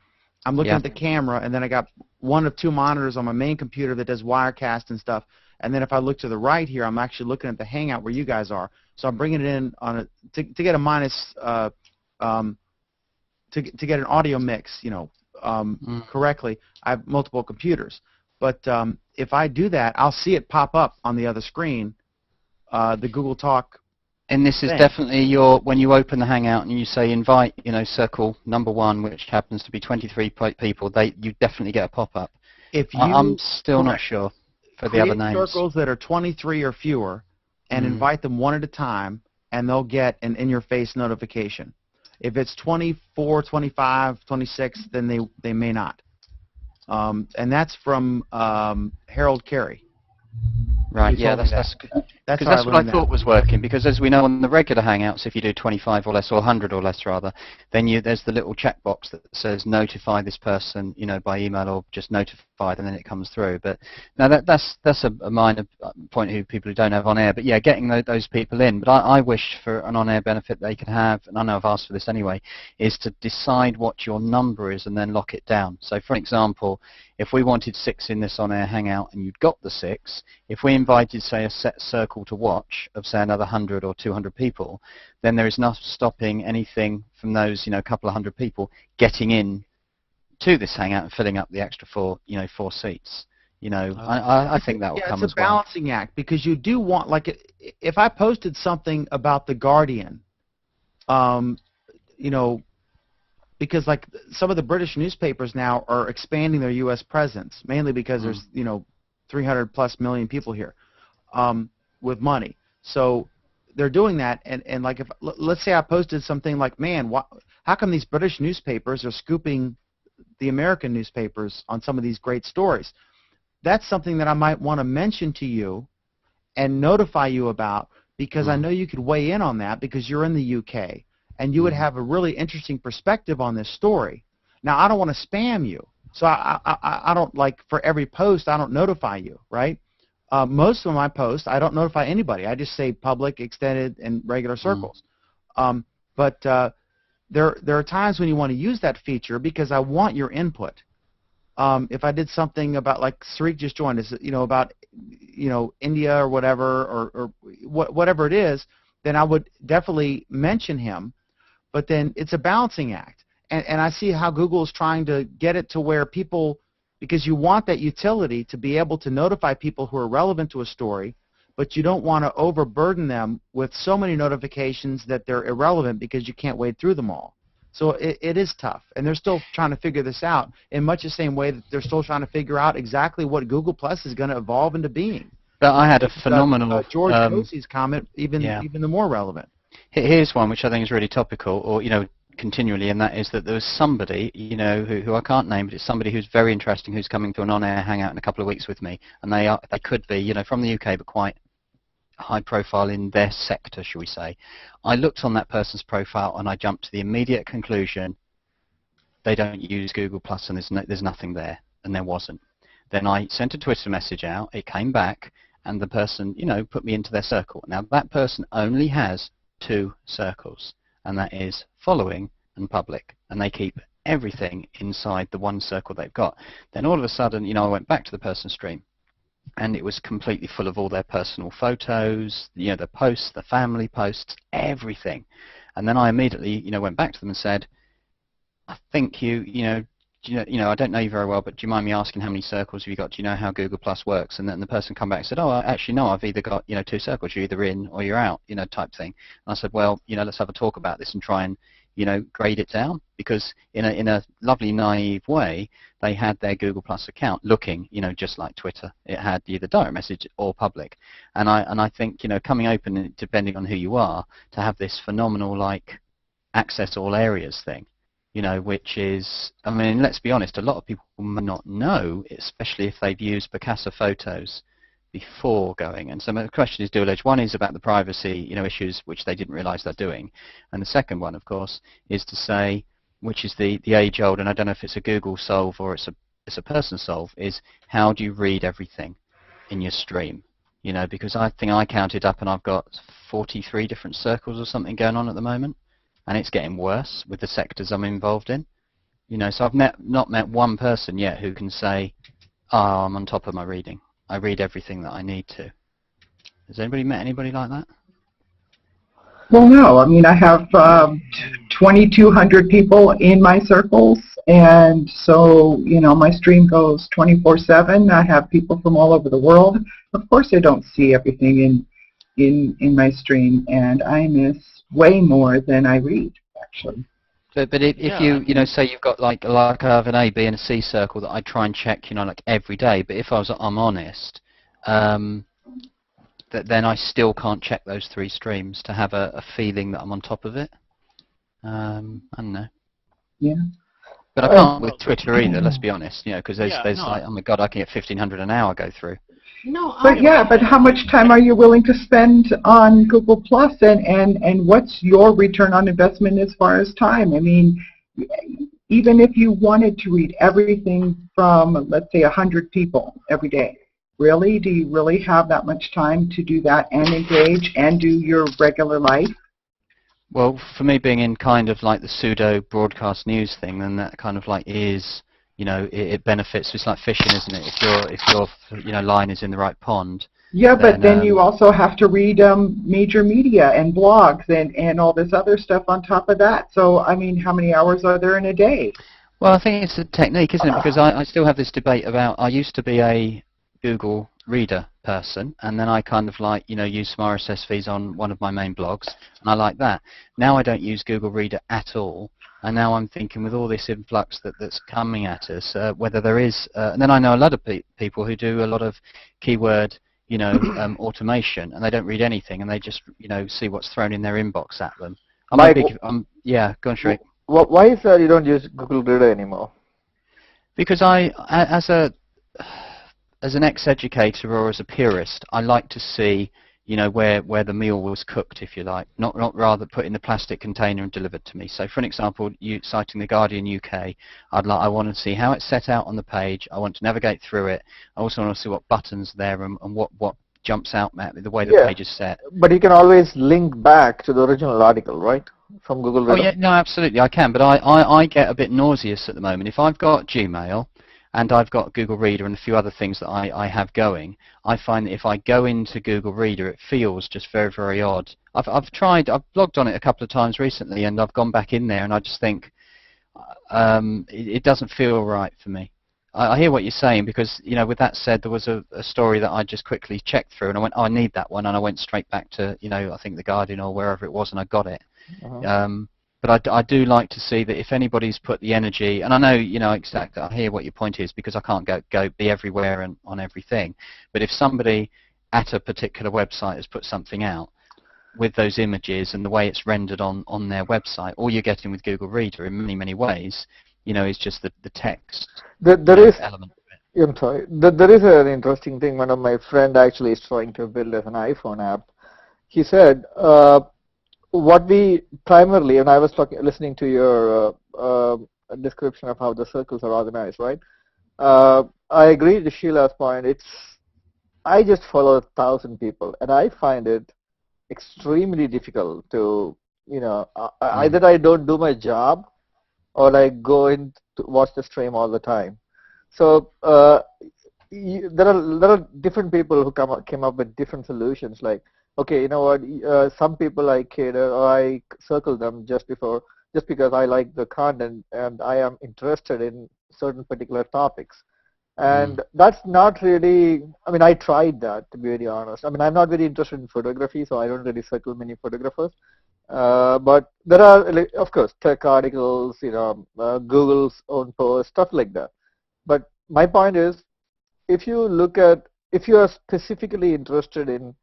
I'm looking at the camera, and then I got one of 2 monitors on my main computer that does Wirecast and stuff. And then if I look to the right here, I'm actually looking at the Hangout where you guys are. So I'm bringing it in on to get a minus to get an audio mix, correctly. I have multiple computers. But if I do that, I'll see it pop up on the other screen, the Google Talk. And this is thing. definitely when you open the Hangout and you say invite, circle number 1, which happens to be 23 people, you definitely get a pop-up. I'm still not sure for the other names. Circles that are 23 or fewer, and invite them one at a time, and they'll get an in-your-face notification. If it's 24, 25, 26, then they may not. And that's from Harold Carey. Right, yeah, that's what I thought was working, because as we know on the regular Hangouts, if you do 25 or less, or 100 or less rather, then there's the little checkbox that says notify this person, by email, or just notified, and then it comes through. But now that's a minor point who people who don't have on air. But yeah, getting those people in. But I wish for an on air benefit they can have, and I know I've asked for this anyway, is to decide what your number is and then lock it down. So for example, if we wanted 6 in this on air Hangout and you'd got the 6, if we invited, say, a set circle to watch of, say, another 100 or 200 people, then there is not stopping anything from those, couple of 100 people getting in to this Hangout and filling up the extra 4 seats. I think that will come as well. It's a balancing act, because you do want, like, if I posted something about The Guardian, because like some of the British newspapers now are expanding their U.S. presence, mainly because there's 300+ million people here with money. So they're doing that, and like if let's say I posted something like, man, how come these British newspapers are scooping the American newspapers on some of these great stories? That's something that I might want to mention to you and notify you about, because I know you could weigh in on that, because you're in the UK. And you would have a really interesting perspective on this story. Now, I don't want to spam you, so I don't, like, for every post, I don't notify you, right? Most of my posts, I don't notify anybody. I just say public, extended, and regular circles. But there are times when you want to use that feature, because I want your input. If I did something about, like Sarik just joined us, about India or whatever, or whatever it is, then I would definitely mention him. but then it's a balancing act. And I see how Google is trying to get it to where people, because you want that utility to be able to notify people who are relevant to a story, but you don't want to overburden them with so many notifications that they're irrelevant because you can't wade through them all. So it is tough, and they're still trying to figure this out in much the same way that they're still trying to figure out exactly what Google Plus is going to evolve into being. But I had a phenomenal George Cosey's comment, even the more relevant. Here's one which I think is really topical, or continually, and that is that there was somebody, who I can't name, but it's somebody who's very interesting, who's coming to an on-air hangout in a couple of weeks with me, and they could be, from the UK, but quite high profile in their sector, shall we say. I looked on that person's profile and I jumped to the immediate conclusion they don't use Google Plus and there's nothing there, and there wasn't. Then I sent a Twitter message out, it came back, and the person, put me into their circle. Now that person only has 2 circles, and that is following and public, and they keep everything inside the one circle they've got. Then all of a sudden, I went back to the person's stream, and it was completely full of all their personal photos, the posts, the family posts, everything. And then I immediately, went back to them and said, I think I don't know you very well, but do you mind me asking how many circles have you got? Do you know how Google Plus works? And then the person come back and said, oh, actually, no, I've either got, 2 circles, you're either in or you're out, type thing. And I said, well, let's have a talk about this and try and, grade it down, because in a lovely naive way, they had their Google Plus account looking, just like Twitter. It had either direct message or public. And I think, coming open, depending on who you are, to have this phenomenal, access all areas thing, which is, let's be honest, a lot of people may not know, especially if they've used Picasso photos before going. And so my question is dual-edged. One is about the privacy, issues which they didn't realize they're doing. And the second one, of course, is to say, which is the age-old, and I don't know if it's a Google solve or it's a person solve, is how do you read everything in your stream? Because I think I counted up and I've got 43 different circles or something going on at the moment. And it's getting worse with the sectors I'm involved in. So I've not met one person yet who can say, oh, I'm on top of my reading. I read everything that I need to. Has anybody met anybody like that? Well, no. I have 2,200 people in my circles, and so, my stream goes 24/7. I have people from all over the world. Of course, I don't see everything in my stream, and I miss way more than I read, actually. But if you say you've got like I have an A, B, and a C circle that I try and check, every day. But if I'm honest, then I still can't check those 3 streams to have a feeling that I'm on top of it. I don't know. Yeah. But I can't with Twitter either. Let's be honest, because there's oh my God, I can get 1,500 an hour go through. No, but how much time are you willing to spend on Google Plus, and what's your return on investment as far as time? Even if you wanted to read everything from, let's say, 100 people every day, really, do you really have that much time to do that and engage and do your regular life? Well, for me, being in kind of like the pseudo broadcast news thing, then that kind of is. It benefits. It's like fishing, isn't it? If your line is in the right pond. Yeah, but then you also have to read major media and blogs and all this other stuff on top of that. So, how many hours are there in a day? Well, I think it's a technique, isn't it? Because I still have this debate about, I used to be a Google Reader person, and then I kind of use some RSS feeds on one of my main blogs, and I like that. Now I don't use Google Reader at all. And now I'm thinking, with all this influx that's coming at us, whether there is, and then I know a lot of people who do a lot of keyword, automation, and they don't read anything, and they just, see what's thrown in their inbox at them. Yeah, go on, Shrek. Why is that you don't use Google Reader anymore? Because as an ex-educator or as a purist, I like to see, where the meal was cooked, if you like, not rather put in the plastic container and delivered to me. So, for an example, citing the Guardian UK, I want to see how it's set out on the page. I want to navigate through it. I also want to see what buttons are there and what jumps out the way the page is set. But you can always link back to the original article, right? From Google Reader. Oh yeah, no, absolutely, I can. But I get a bit nauseous at the moment. If I've got Gmail and I've got Google Reader and a few other things that I have going, I find that if I go into Google Reader, it feels just very, very odd. I've logged on it a couple of times recently, and I've gone back in there, and I just think it doesn't feel right for me. I hear what you're saying, because, you know, with that said, there was a story that I just quickly checked through, and I went, oh, I need that one, and I went straight back to, you know, I think The Guardian or wherever it was, and I got it. But I do like to see that if anybody's put the energy, and I know, you know, exactly, I hear what your point is, because I can't go be everywhere and on everything, but if somebody at a particular website has put something out with those images and the way it's rendered on their website, all you're getting with Google Reader in many, many ways, you know, is just the text element. I'm sorry. There is an interesting thing. One of my friend actually is trying to build as an iPhone app. He said, what we primarily, and I was listening to your description of how the circles are organized, right? I agree to Sheila's point. I just follow 1,000 people, and I find it extremely difficult to, you know, either I don't do my job or I go in to watch the stream all the time. So there are different people who came up with different solutions. Like, okay, you know what? Some people I cater, or I circle them just because I like the content and I am interested in certain particular topics. And that's not really, I mean, I tried that, to be very honest. I mean, I'm not very interested in photography, so I don't really circle many photographers. But there are, of course, tech articles, you know, Google's own posts, stuff like that. But my point is, if you are specifically interested in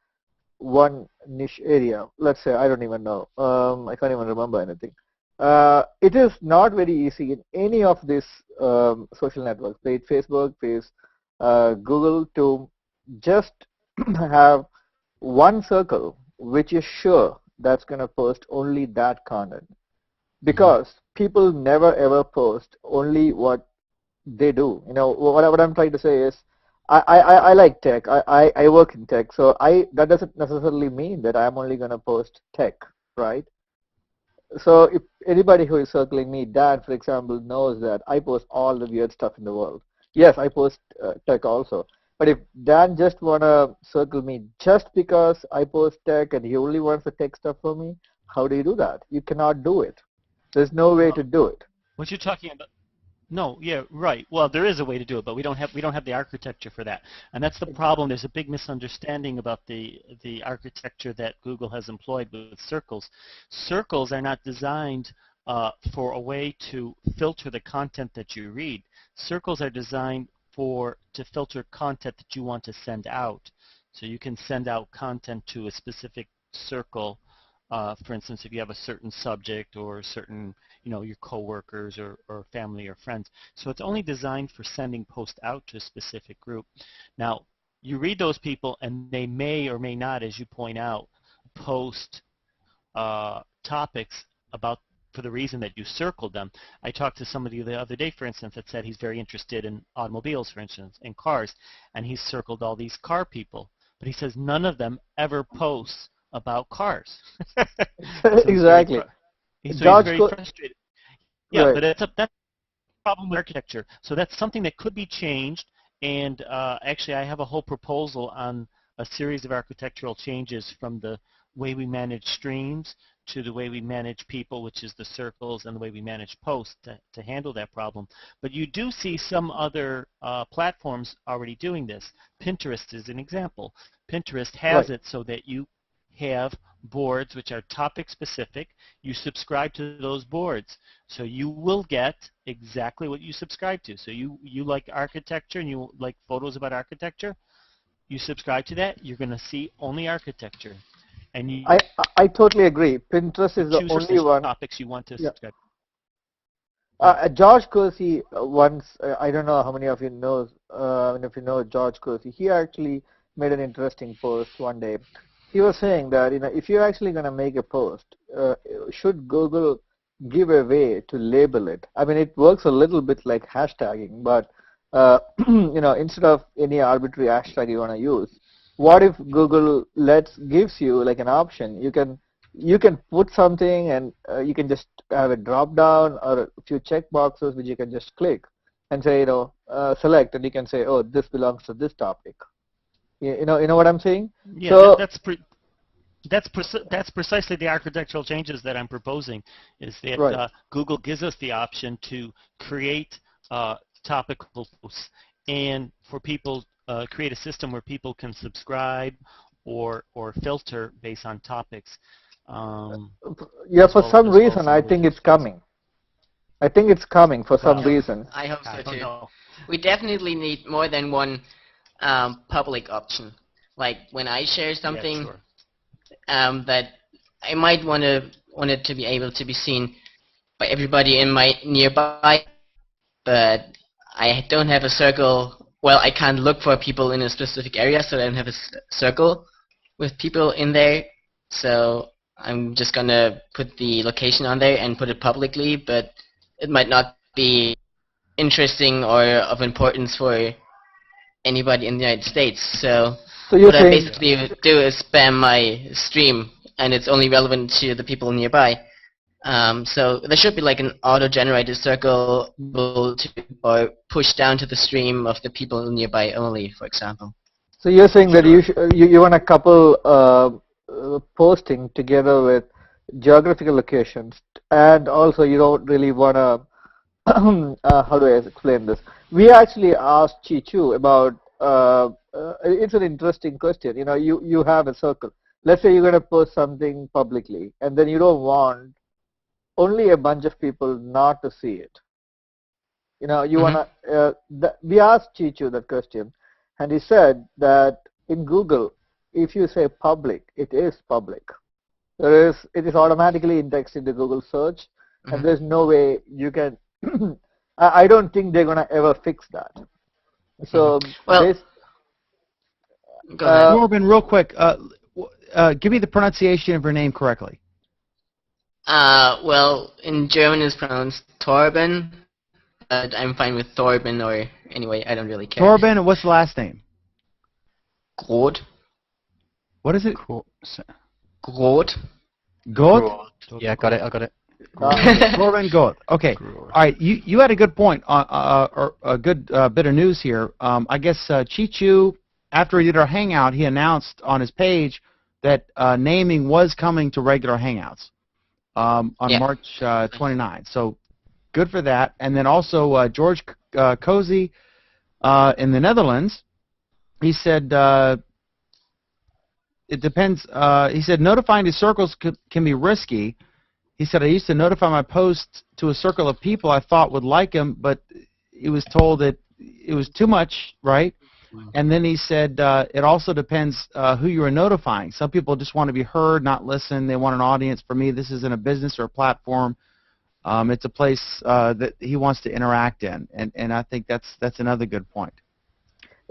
one niche area, let's say, I don't even know, I can't even remember anything. It is not very easy in any of these social networks, be it Facebook, be it Google, to just have one circle which is sure that's going to post only that content. Because people never ever post only what they do. You know, what I'm trying to say is, I like tech. I work in tech, so that doesn't necessarily mean that I'm only going to post tech, right? So if anybody who is circling me, Dan, for example, knows that I post all the weird stuff in the world. Yes, I post tech also. But if Dan just want to circle me just because I post tech and he only wants the tech stuff for me, how do you do that? You cannot do it. There's no way to do it. What you're talking about? No, yeah, right. Well, there is a way to do it, but we don't have the architecture for that, and that's the problem. There's a big misunderstanding about the architecture that Google has employed with circles. Circles are not designed for a way to filter the content that you read. Circles are designed to filter content that you want to send out. So you can send out content to a specific circle. For instance, if you have a certain subject or certain, you know, your coworkers or family or friends. So it's only designed for sending posts out to a specific group. Now, you read those people, and they may or may not, as you point out, post topics for the reason that you circled them. I talked to somebody the other day, for instance, that said he's very interested in automobiles, for instance, in cars, and he's circled all these car people. But he says none of them ever posts about cars. Exactly. He's very frustrated. Yeah, right. But that's a problem with architecture. So that's something that could be changed. And actually, I have a whole proposal on a series of architectural changes, from the way we manage streams to the way we manage people, which is the circles, and the way we manage posts to handle that problem. But you do see some other platforms already doing this. Pinterest is an example. Pinterest has it so that you have boards which are topic specific. You subscribe to those boards, so you will get exactly what you subscribe to. So you like architecture and you like photos about architecture, you subscribe to that, you're going to see only architecture. And I totally agree. Pinterest is the only one. Topics you want to subscribe. George Kersey once, I don't know how many of you know, if you know George Kersey, he actually made an interesting post one day. He was saying that, you know, if you're actually going to make a post, should Google give a way to label it? I mean, it works a little bit like hashtagging, but you know, instead of any arbitrary hashtag you want to use, what if Google gives you like an option? You can put something, and you can just have a drop down or a few check boxes which you can just click, and say, select, and you can say, oh, this belongs to this topic. You know what I'm saying? Yeah, So, that's precisely the architectural changes that I'm proposing. Is that right. Google gives us the option to create topical posts, and for people create a system where people can subscribe or filter based on topics. Yeah, for some reason, I think it's coming. I think it's coming for some reason. I hope so too. We definitely need more than one public option. Like when I share something that I might want it to be able to be seen by everybody in my nearby, but I don't have a circle. Well, I can't look for people in a specific area, so I don't have a circle with people in there. So I'm just gonna put the location on there and put it publicly, but it might not be interesting or of importance for anybody in the United States. So what I basically do is spam my stream, and it's only relevant to the people nearby. So there should be like an auto-generated circle or push down to the stream of the people nearby only, for example. So you're saying that you want to couple posting together with geographical locations, and also you don't really want to how do I explain this? We actually asked Chichu about it's an interesting question. You have a circle. Let's say you're going to post something publicly, and then you don't want only a bunch of people not to see it. You want to. We asked Chichu that question, and he said that in Google, if you say public, it is public. It is automatically indexed into Google search, and there's no way you can. I don't think they're gonna ever fix that. So, go ahead. Torben, real quick, give me the pronunciation of your name correctly. Well, in German it's pronounced Torben, but I'm fine with Torben, or anyway, I don't really care. Torben, what's the last name? Groth. What is it? Groth. Groth? Yeah, got it. I got it. Torben Groth. Okay. All right. You had a good point, or a good bit of news here. I guess Chichu, after he did our Hangout, he announced on his page that naming was coming to regular Hangouts on March 29th. So good for that. And then also George Cozy in the Netherlands, he said it depends. He said notifying to circles can be risky. He said, I used to notify my posts to a circle of people I thought would like him, but he was told that it was too much, right? And then he said it also depends who you are notifying. Some people just want to be heard, not listen. They want an audience. For me, this isn't a business or a platform. It's a place that he wants to interact in, and I think that's another good point.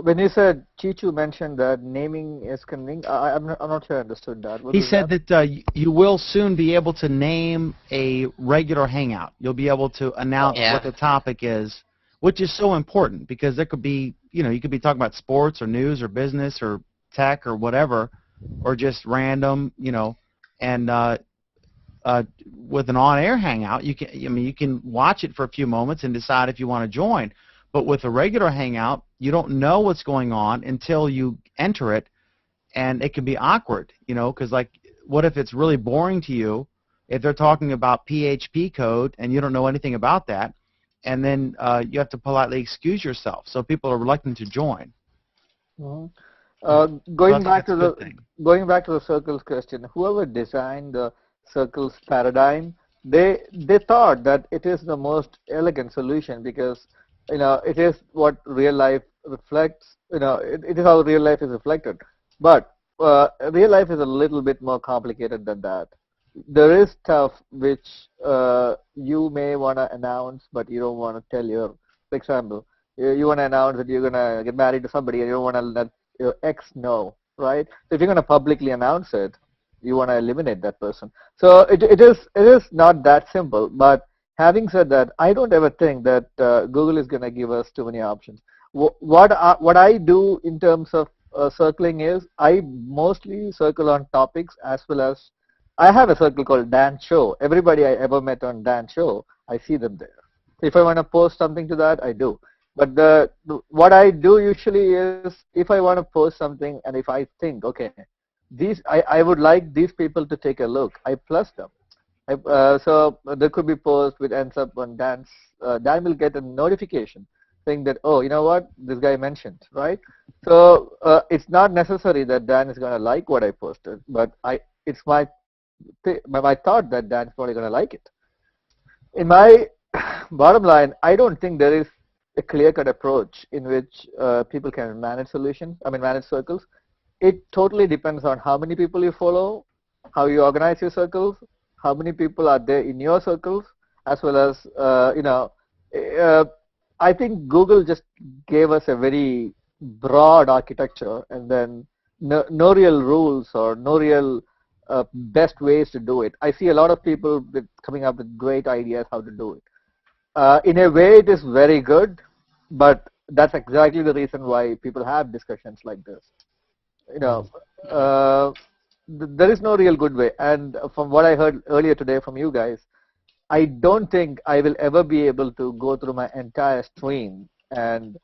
When you said Chichu mentioned that naming is coming, I'm not sure I understood that. He said that you will soon be able to name a regular Hangout. You'll be able to announce what the topic is, which is so important because there could be, you could be talking about sports or news or business or tech or whatever, or just random, and with an on-air Hangout, you can watch it for a few moments and decide if you want to join. But with a regular Hangout, you don't know what's going on until you enter it, and it can be awkward, because what if it's really boring to you if they're talking about PHP code and you don't know anything about that, and then you have to politely excuse yourself. So people are reluctant to join. Going back to the circles question, whoever designed the circles paradigm, they thought that it is the most elegant solution because it is what real life reflects. It is how real life is reflected. But real life is a little bit more complicated than that. There is stuff which you may want to announce, but you don't want to tell for example, you want to announce that you're going to get married to somebody and you don't want to let your ex know, right? So if you're going to publicly announce it, you want to eliminate that person. So it is not that simple, but having said that, I don't ever think that Google is going to give us too many options. What I do in terms of circling is I mostly circle on topics, as well as I have a circle called Dan Show. Everybody I ever met on Dan Show, I see them there. If I want to post something to that, I do. But what I do usually is if I want to post something and if I think, okay, I would like these people to take a look, I plus them. So there could be posts which ends up on Dan's. Dan will get a notification saying that, oh, you know what, this guy mentioned, right? So it's not necessary that Dan is going to like what I posted, but it's my thought that Dan's probably going to like it. In my bottom line, I don't think there is a clear-cut approach in which people can manage manage circles. It totally depends on how many people you follow, how you organize your circles, how many people are there in your circles, as well as, I think Google just gave us a very broad architecture and then no real rules or no real best ways to do it. I see a lot of people coming up with great ideas how to do it. In a way, it is very good, but that's exactly the reason why people have discussions like this. There is no real good way. And from what I heard earlier today from you guys, I don't think I will ever be able to go through my entire stream and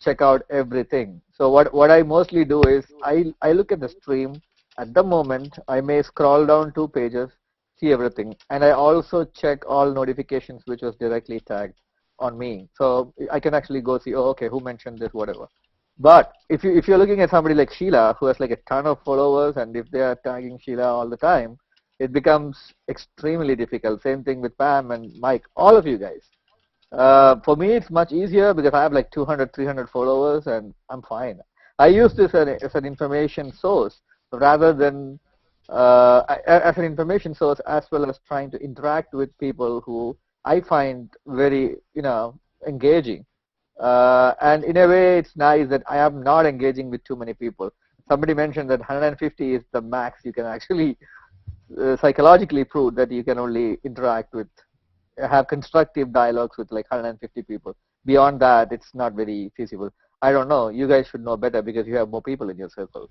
check out everything. So what I mostly do is I look at the stream at the moment. I may scroll down 2 pages, see everything, and I also check all notifications which was directly tagged on me. So I can actually go see, oh, okay, who mentioned this, whatever. But if you're looking at somebody like Sheila who has like a ton of followers, and if they are tagging Sheila all the time, it becomes extremely difficult. Same thing with Pam and Mike, all of you guys. For me, it's much easier because I have like 200, 300 followers, and I'm fine. I use this as an information source rather than as an information source, as well as trying to interact with people who I find very, engaging. And in a way, it's nice that I am not engaging with too many people. Somebody mentioned that 150 is the max you can actually psychologically prove that you can only interact with, have constructive dialogues with like 150 people. Beyond that, it's not very feasible. I don't know. You guys should know better because you have more people in your circle.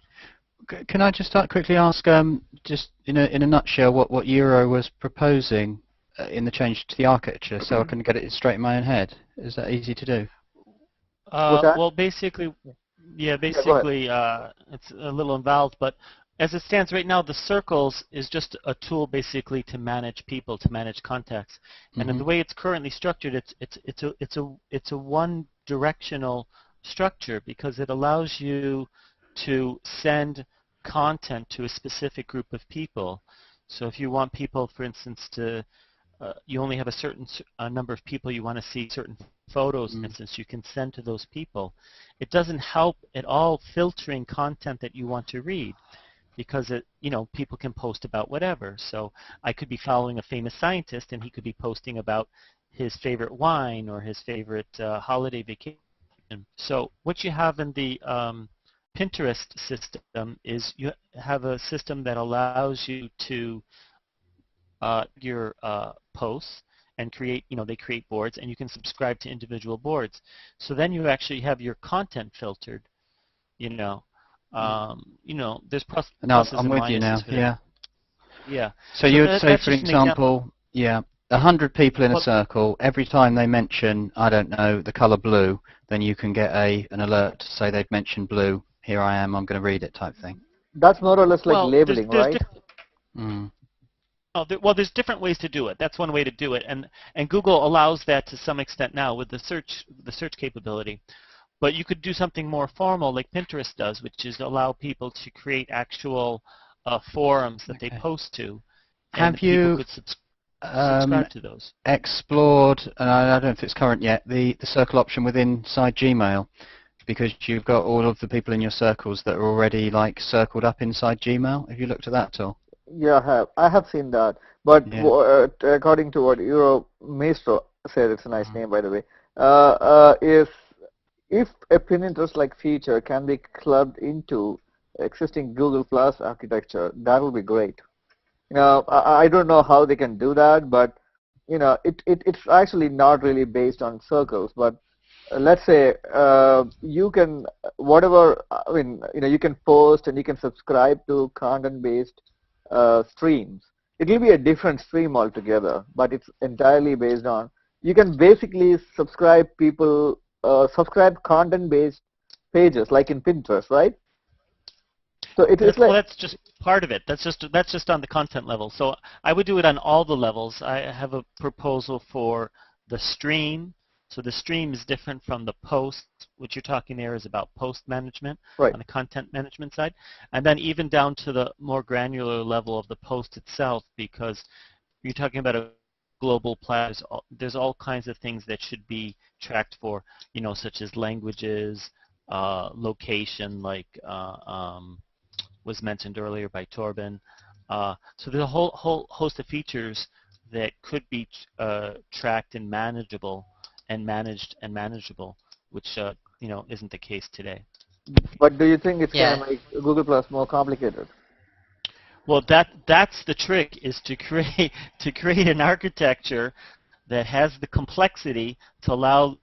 Can I just quickly ask, just in a nutshell, what Euro was proposing in the change to the architecture, so I can get it straight in my own head? Is that easy to do? Well, basically, it's a little involved, but as it stands right now, the circles is just a tool basically to manage people, to manage contacts. And the way it's currently structured, it's a one-directional structure because it allows you to send content to a specific group of people. So if you want people, for instance, to you only have a certain number of people you want to see certain photos, for instance, you can send to those people. It doesn't help at all filtering content that you want to read because people can post about whatever. So I could be following a famous scientist and he could be posting about his favorite wine or his favorite holiday vacation. So what you have in the Pinterest system is you have a system that allows you to your posts and create, they create boards, and you can subscribe to individual boards. So then you actually have your content filtered. There's pluses and minuses. I'm with you now. Yeah. Yeah. So you would say, for example, 100 people in a circle. Every time they mention, I don't know, the color blue, then you can get an alert to say they've mentioned blue. Here I am. I'm going to read it, type thing. That's more or less like labeling, right? There's different ways to do it. That's one way to do it, and Google allows that to some extent now with the search capability. But you could do something more formal like Pinterest does, which is allow people to create actual forums that they post to. Have you subscribe to those? Explored, and I don't know if it's current yet, the circle option inside Gmail, because you've got all of the people in your circles that are already like circled up inside Gmail. Have you looked at that at all? Yeah, I have seen that. But according to what Euro Maestro said, it's a nice name by the way, if a Pinterest-like feature can be clubbed into existing Google Plus architecture, that would be great. I don't know how they can do that, but it's actually not really based on circles. But let's say you can you can post and you can subscribe to content-based streams. It will be a different stream altogether, but it's entirely based on you can basically subscribe content-based pages like in Pinterest, right? So it is Well, like that's just part of it. That's just on the content level. So I would do it on all the levels. I have a proposal for the stream. So the stream is different from the post. What you're talking there is about post management right. on the content management side. And then even down to the more granular level of the post itself, because you're talking about a global platform. There's all kinds of things that should be tracked for, such as languages, location, like was mentioned earlier by Torben. So there's a whole host of features that could be tracked and manageable and manageable, which isn't the case today. But do you think it's going to make Google Plus more complicated? Well, that's the trick, is to create an architecture that has the complexity to allow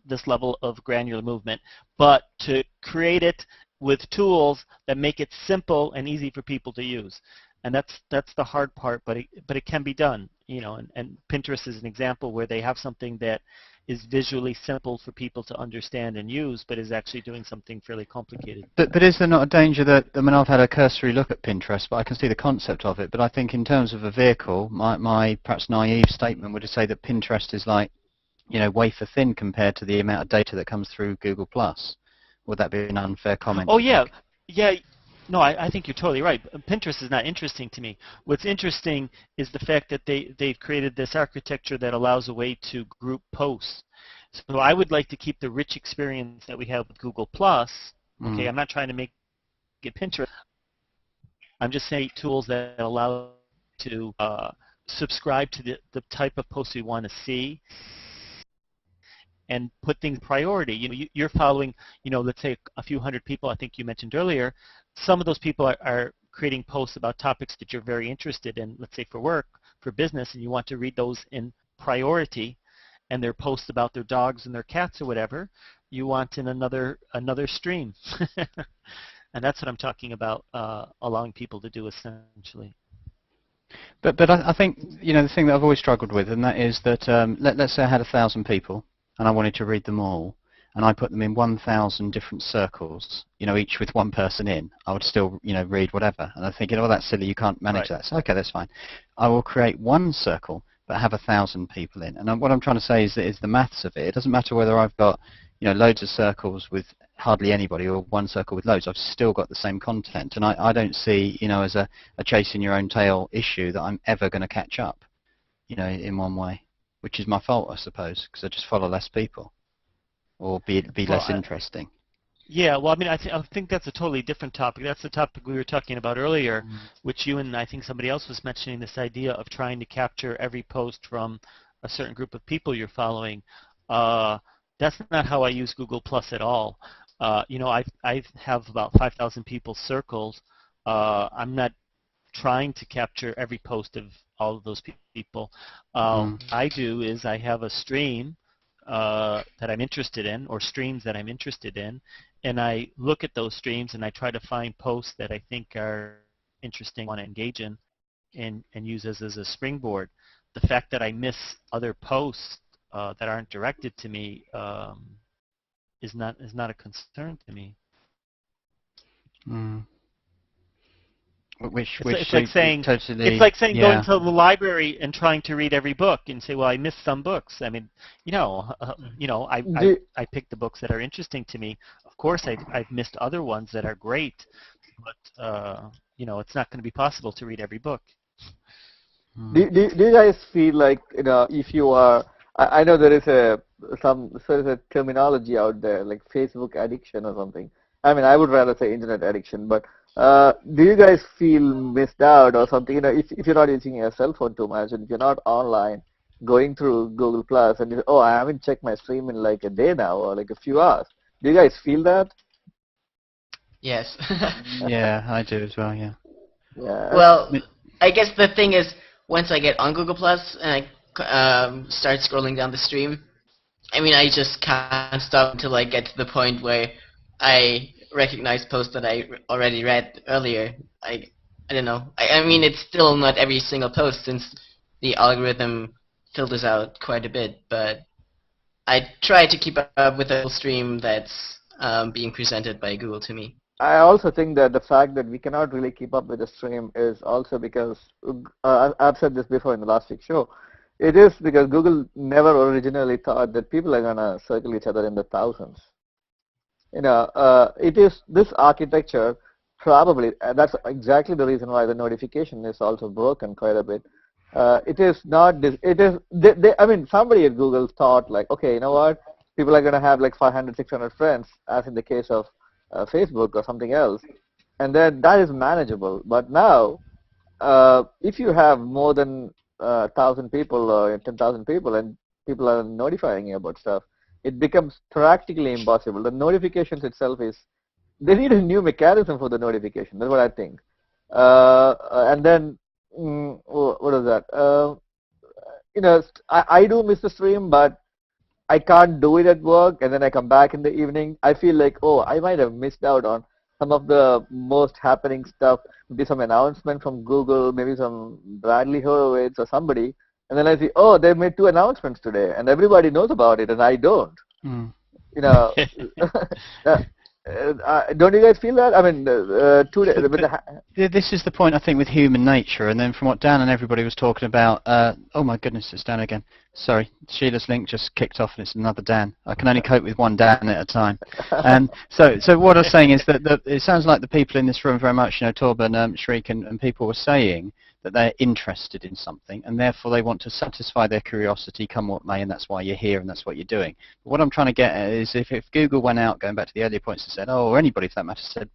this level of granular movement, but to create it with tools that make it simple and easy for people to use. And that's the hard part, but it can be done, and Pinterest is an example where they have something that is visually simple for people to understand and use, but is actually doing something fairly complicated. But is there not a danger that, I've had a cursory look at Pinterest, but I can see the concept of it, but I think in terms of a vehicle, my perhaps naive statement would say that Pinterest is like, wafer thin compared to the amount of data that comes through Google+. Would that be an unfair comment? Oh, yeah. Yeah. No, I think you're totally right. Pinterest is not interesting to me. What's interesting is the fact that they've created this architecture that allows a way to group posts. So I would like to keep the rich experience that we have with Google+. Okay, I'm not trying to make it Pinterest. I'm just saying tools that allow to subscribe to the type of posts we want to see and put things priority. You're following, let's say a few hundred people, I think you mentioned earlier. Some of those people are creating posts about topics that you're very interested in, let's say for work, for business, and you want to read those in priority, and their posts about their dogs and their cats or whatever, you want in another stream. And that's what I'm talking about, allowing people to do essentially. But I think, the thing that I've always struggled with, and that is that, let's say I had 1,000 people, and I wanted to read them all, and I put them in 1,000 different circles, each with one person in, I would still, read whatever. And I'm thinking, oh, that's silly, you can't manage that. So, okay, that's fine. I will create one circle, but have 1,000 people in. And what I'm trying to say is the maths of it. It doesn't matter whether I've got, loads of circles with hardly anybody or one circle with loads. I've still got the same content. And I don't see, as a chasing your own tail issue that I'm ever going to catch up, in one way. Which is my fault, I suppose, because I just follow less people, or be less interesting. Yeah, well, I think that's a totally different topic. That's the topic we were talking about earlier, which you and I think somebody else was mentioning, this idea of trying to capture every post from a certain group of people you're following. That's not how I use Google Plus at all. I have about 5,000 people circled. I'm not trying to capture every post of all of those people. I do is I have a stream that I'm interested in, or streams that I'm interested in, and I look at those streams and I try to find posts that I think are interesting, want to engage in, and use as a springboard. The fact that I miss other posts that aren't directed to me is not a concern to me. It's like saying going to the library and trying to read every book and say, well, I missed some books. I picked the books that are interesting to me. Of course, I've missed other ones that are great, but it's not going to be possible to read every book. Do you guys feel like, if you are, I know there is a terminology out there like Facebook addiction or something. I would rather say internet addiction, but do you guys feel missed out or something? If you're not using your cell phone too much, and if you're not online, going through Google Plus, and I haven't checked my stream in like a day now or like a few hours. Do you guys feel that? Yes. Yeah, I do as well. Yeah. Yeah. Well, I guess the thing is, once I get on Google Plus and I start scrolling down the stream, I just can't stop until I get to the point where I recognize posts that I already read earlier. I don't know. It's still not every single post, since the algorithm filters out quite a bit, but I try to keep up with the whole stream that's being presented by Google to me. I also think that the fact that we cannot really keep up with the stream is also because, I've said this before in the last week's show, it is because Google never originally thought that people are going to circle each other in the thousands. It is this architecture probably, that's exactly the reason why the notification is also broken quite a bit. It is not, I mean, somebody at Google thought like, okay, you know what, people are going to have like 500, 600 friends, as in the case of Facebook or something else, and then that is manageable. But now, if you have more than 1,000 people or 10,000 people and people are notifying you about stuff, it becomes practically impossible. The notifications itself they need a new mechanism for the notification. That's what I think. And then, what is that? I do miss the stream, but I can't do it at work, and then I come back in the evening. I feel like, oh, I might have missed out on some of the most happening stuff. Maybe some announcement from Google, maybe some Bradley Horowitz or somebody, and then I see, oh, they made 2 announcements today, and everybody knows about it, and I don't. Don't you guys feel that? I mean, this is the point, I think, with human nature, and then from what Dan and everybody was talking about, oh my goodness, it's Dan again. Sorry, Sheila's link just kicked off and it's another Dan. I can only cope with one Dan at a time. And so what I was saying is that it sounds like the people in this room very much, Torben, Shriek and people were saying that they're interested in something, and therefore they want to satisfy their curiosity come what may, and that's why you're here and that's what you're doing. But what I'm trying to get at is if Google went out, going back to the earlier points, and said, or anybody for that matter said,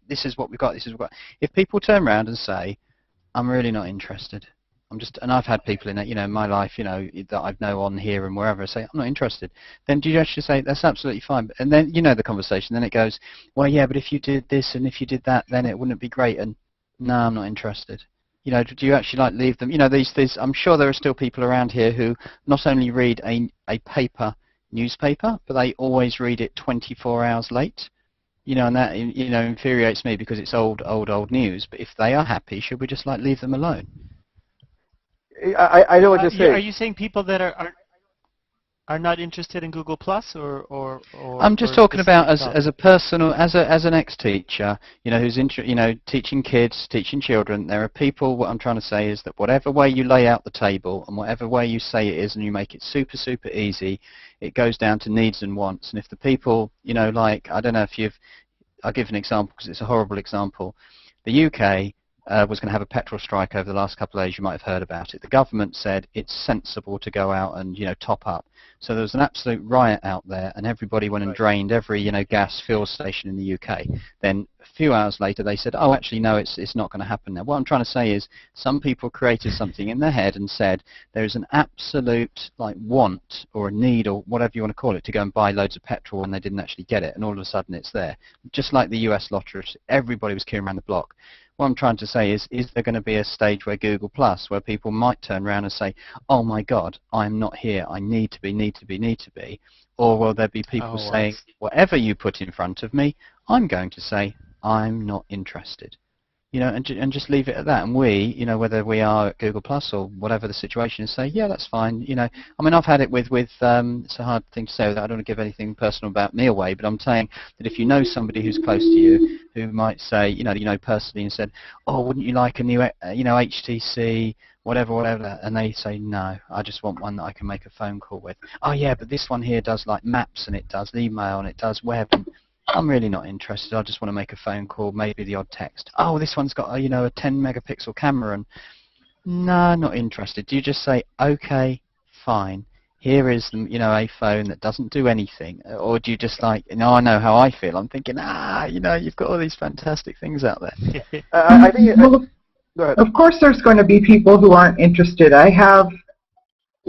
this is what we've got, this is what, if people turn around and say, I'm really not interested, and I've had people in my life, that I know on here and wherever say, I'm not interested, then do you actually say, that's absolutely fine? And then, the conversation, then it goes, well, yeah, but if you did this and if you did that, then it wouldn't be great, and no, I'm not interested. Do you actually leave them? These. I'm sure there are still people around here who not only read a paper newspaper, but they always read it 24 hours late. And that infuriates me because it's old news. But if they are happy, should we just leave them alone? I know what you're saying. Are you saying people that are not interested in Google Plus, or I'm just talking about as a personal, as an ex-teacher, who's teaching kids, teaching children. There are people. What I'm trying to say is that whatever way you lay out the table and whatever way you say it is, and you make it super easy, it goes down to needs and wants. And if the people, like, I don't know if I'll give an example because it's a horrible example. The UK was going to have a petrol strike over the last couple of days. You might have heard about it. The government said it's sensible to go out and top up. So there was an absolute riot out there, and everybody went and drained every gas fuel station in the UK. Then a few hours later, they said, oh, actually, no, it's not going to happen now. What I'm trying to say is some people created something in their head and said there is an absolute want or a need or whatever you want to call it to go and buy loads of petrol, and they didn't actually get it, and all of a sudden it's there. Just like the US lottery, everybody was queuing around the block. What I'm trying to say is there going to be a stage where Google Plus, where people might turn around and say, oh my God, I'm not here, I need to be, or will there be people saying, whatever you put in front of me, I'm going to say, I'm not interested. And just leave it at that. And we, whether we are at Google Plus or whatever the situation is, say, yeah, that's fine. I mean, I've had it with it's a hard thing to say. I don't want to give anything personal about me away, but I'm saying that if you know somebody who's close to you who might say, personally and said, oh, wouldn't you like a new, HTC, whatever, and they say, no, I just want one that I can make a phone call with. Oh, yeah, but this one here does maps, and it does email, and it does web. I'm really not interested. I just want to make a phone call, maybe the odd text. Oh, this one's got a 10 megapixel camera, and no, not interested. Do you just say, okay, fine, here is a phone that doesn't do anything, or do you just I know how I feel. I'm thinking, you've got all these fantastic things out there. I think. Go ahead. Of course, there's going to be people who aren't interested. I have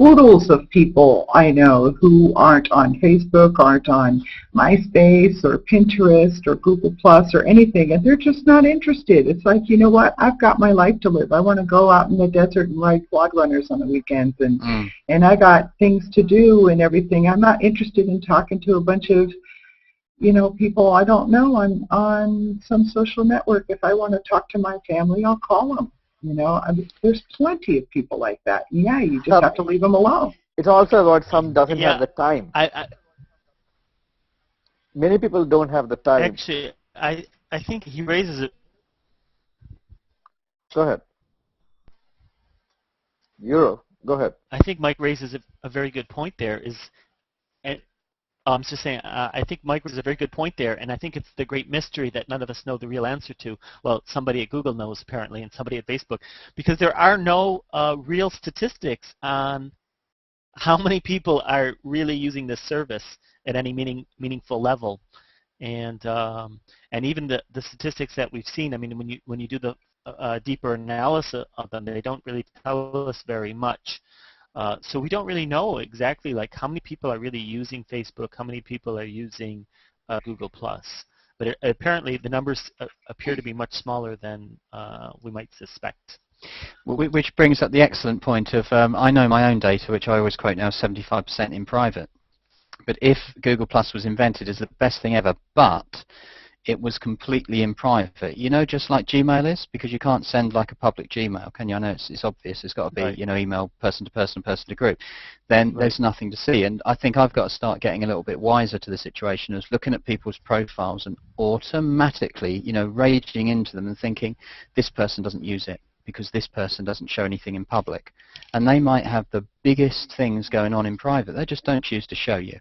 oodles of people I know who aren't on Facebook, aren't on MySpace or Pinterest or Google Plus or anything, and they're just not interested. It's like, you know what, I've got my life to live. I want to go out in the desert and ride quad runners on the weekends, and I got things to do and everything. I'm not interested in talking to a bunch of people I don't know on some social network. If I want to talk to my family, I'll call them. You know, I mean, there's plenty of people like that. Yeah, you just have to leave them alone. It's also about some doesn't Yeah, have the time. I Many people don't have the time. actually I think he raises it. Go ahead. Euro, go ahead. I think Mike raises a very good point there. I'm just saying, I think Mike raises a very good point there, and I think it's the great mystery that none of us know the real answer to. Well, somebody at Google knows apparently, and somebody at Facebook, because there are no real statistics on how many people are really using this service at any meaningful level, and even the statistics that we've seen. I mean, when you do the deeper analysis of them, they don't really tell us very much. So we don't really know exactly like how many people are really using Facebook, how many people are using Google+. But apparently the numbers appear to be much smaller than we might suspect. Which brings up the excellent point of I know my own data, which I always quote now, 75% in private. But if Google+ was invented as the best thing ever, but it was completely in private, you know, just like Gmail is, because you can't send like a public Gmail, can you? I know it's obvious, it's got to be, right. You know, email person to person, person to group. Then Right. There's nothing to see. And I think I've got to start getting a little bit wiser to the situation, as looking at people's profiles and automatically, you know, raging into them and thinking, this person doesn't use it because this person doesn't show anything in public. And they might have the biggest things going on in private, they just don't choose to show you.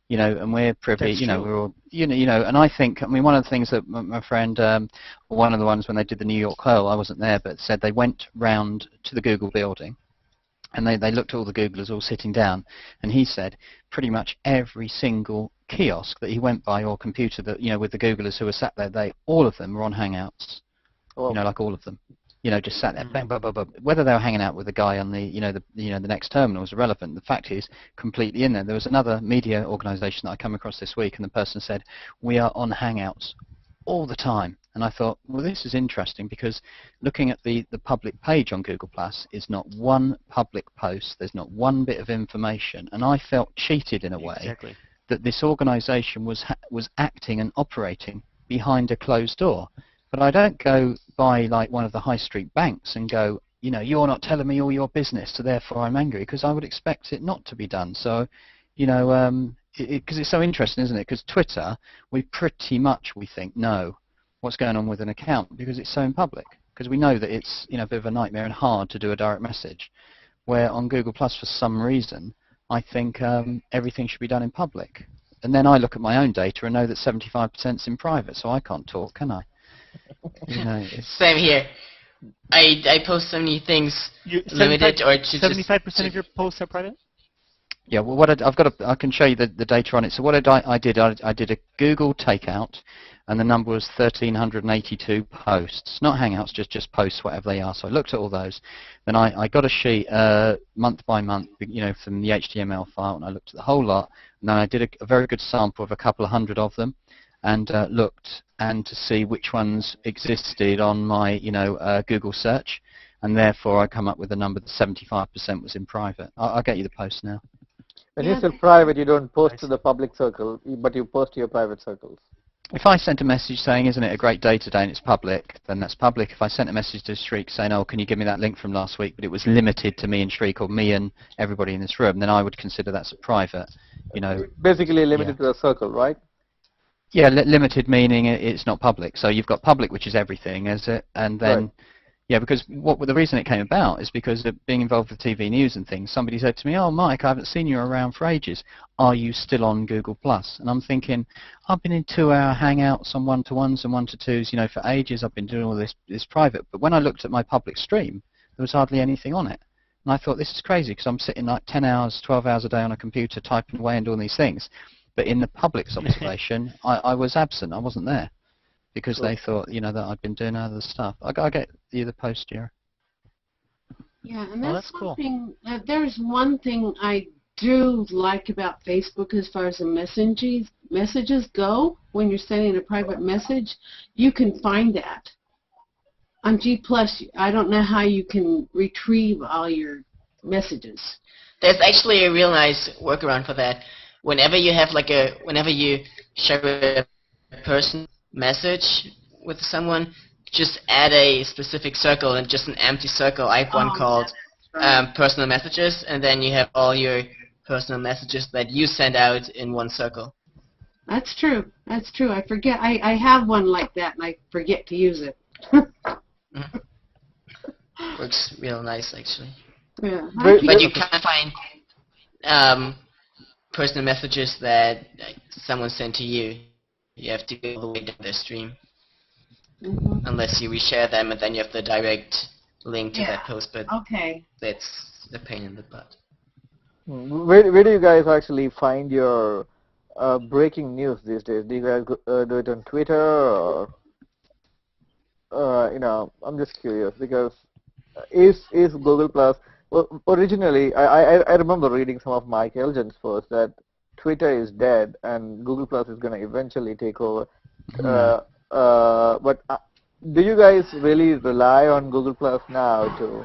You know, and we're privy, That's you know, true. we're all, you know, and I think, I mean, one of the things that my friend, one of the ones when they did the New York Curl, I wasn't there, but said they went round to the Google building, and they looked at all the Googlers all sitting down, and he said pretty much every single kiosk that he went by or computer that, you know, with the Googlers who were sat there, all of them were on Hangouts, you know, like all of them. You know, just sat there, bang, bang, bang, bang. Whether they were hanging out with the guy on the, the next terminal is irrelevant. The fact is, completely in there. There was another media organisation that I come across this week, and the person said, "We are on Hangouts all the time." And I thought, well, this is interesting because looking at the public page on Google Plus is not one public post. There's not one bit of information, and I felt cheated in a way Exactly. that this organisation was acting and operating behind a closed door. But I don't go by like one of the high street banks and go, you know, you're not telling me all your business, so therefore I'm angry, because I would expect it not to be done. So, you know, because it's so interesting, isn't it? Because Twitter, we pretty much, we think, know what's going on with an account because it's so in public. Because we know that it's, you know, a bit of a nightmare and hard to do a direct message. Where on Google Plus, for some reason, I think everything should be done in public. And then I look at my own data and know that 75% is in private, so I can't talk, can I? You know, Same here. I post so many things limited or to 75% of your posts are private? Yeah, well, I can show you the data on it. So what I did a Google takeout, and the number was 1,382 posts, not Hangouts, just posts, whatever they are. So I looked at all those. Then I got a sheet month by month, you know, from the HTML file, and I looked at the whole lot. And then I did a very good sample of a couple of hundred of them, and looked and to see which ones existed on my, you know, Google search, and therefore I come up with a number that 75% was in private. I'll get you the post now. When you say private, you don't post to the public circle, but you post to your private circles. If I sent a message saying, isn't it a great day today, and it's public, then that's public. If I sent a message to Shriek saying, oh, can you give me that link from last week, but it was limited to me and Shriek, or me and everybody in this room, then I would consider that's a private, you know. Basically limited to a circle, right? Yeah, limited meaning it's not public. So you've got public, which is everything, is it? And then, right. Yeah, because the reason it came about is because of being involved with TV news and things. Somebody said to me, oh, Mike, I haven't seen you around for ages. Are you still on Google+? And I'm thinking, I've been in 2-hour Hangouts on 1-to-1s and 1-to-2s, you know, for ages. I've been doing all this private. But when I looked at my public stream, there was hardly anything on it. And I thought, this is crazy, because I'm sitting like 10 hours, 12 hours a day on a computer typing away and doing these things. But in the public's observation, I was absent. I wasn't there because they thought, you know, that I'd been doing other stuff. I'll get you the post, Jerry. Yeah, and that's one cool. thing. There's one thing I do like about Facebook as far as the messages go. When you're sending a private message, you can find that. On G+, I don't know how you can retrieve all your messages. There's actually a real nice workaround for that. Whenever you share a person message with someone, just add a specific circle and just an empty circle. I have one called personal messages, and then you have all your personal messages that you send out in one circle. That's true. That's true. I forget. I have one like that, and I forget to use it. Works real nice, actually. Yeah. But you can't find personal messages that someone sent to you. You have to go all the way down their stream. Unless you reshare them, and then you have the direct link to that post, but that's the pain in the butt. Where do you guys actually find your breaking news these days? Do you guys do it on Twitter, or I'm just curious because is Google Plus? Well, originally, I remember reading some of Mike Elgin's posts that Twitter is dead and Google Plus is going to eventually take over. But do you guys really rely on Google Plus now to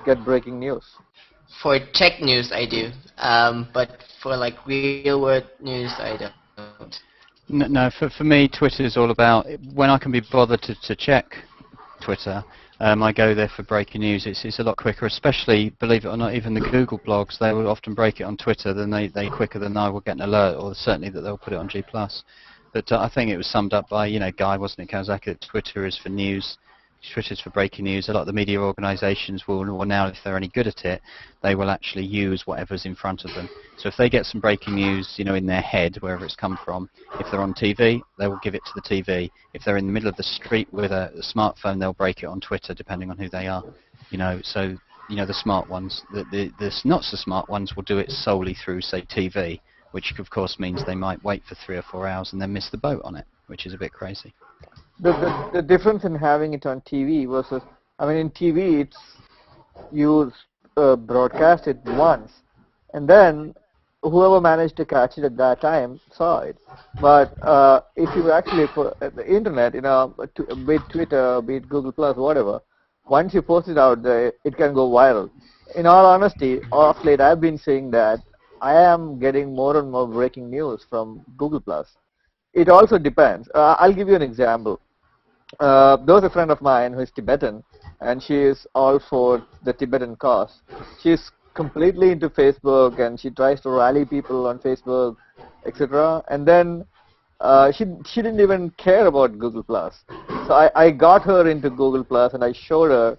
get breaking news? For tech news, I do. But for like real world news, I don't. No, for me, Twitter is all about when I can be bothered to check Twitter. I go there for breaking news. It's a lot quicker, especially, believe it or not, even the Google blogs, they will often break it on Twitter, then they quicker than I will get an alert, or certainly that they'll put it on G+. But I think it was summed up by, Guy, wasn't it, Kawasaki, that Twitter is for news, Twitter's for breaking news. A lot of the media organisations will now, if they're any good at it, they will actually use whatever's in front of them. So if they get some breaking news, in their head, wherever it's come from, if they're on TV, they will give it to the TV. If they're in the middle of the street with a smartphone, they'll break it on Twitter, depending on who they are. So the smart ones, the not so smart ones will do it solely through, say, TV, which of course means they might wait for 3 or 4 hours and then miss the boat on it, which is a bit crazy. The difference in having it on TV versus, in TV you broadcast it once, and then whoever managed to catch it at that time saw it. But if you actually put the internet, be it Twitter, be it Google Plus, whatever, once you post it out there, it can go viral. In all honesty, off late I've been saying that I am getting more and more breaking news from Google Plus. It also depends. I'll give you an example. There was a friend of mine who is Tibetan, and she is all for the Tibetan cause. She's completely into Facebook, and she tries to rally people on Facebook, etc. And then she didn't even care about Google Plus. So I got her into Google Plus, and I showed her,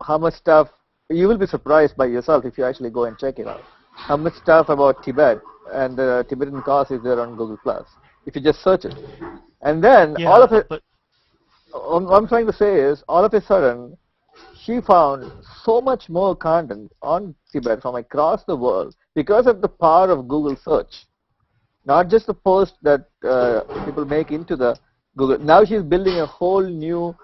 how much stuff. You will be surprised by yourself if you actually go and check it out. How much stuff about Tibet and the Tibetan cause is there on Google Plus if you just search it. And then all of it. What I'm trying to say is, all of a sudden, she found so much more content on Tibet from across the world because of the power of Google search. Not just the post that people make into the Google. Now she's building a whole new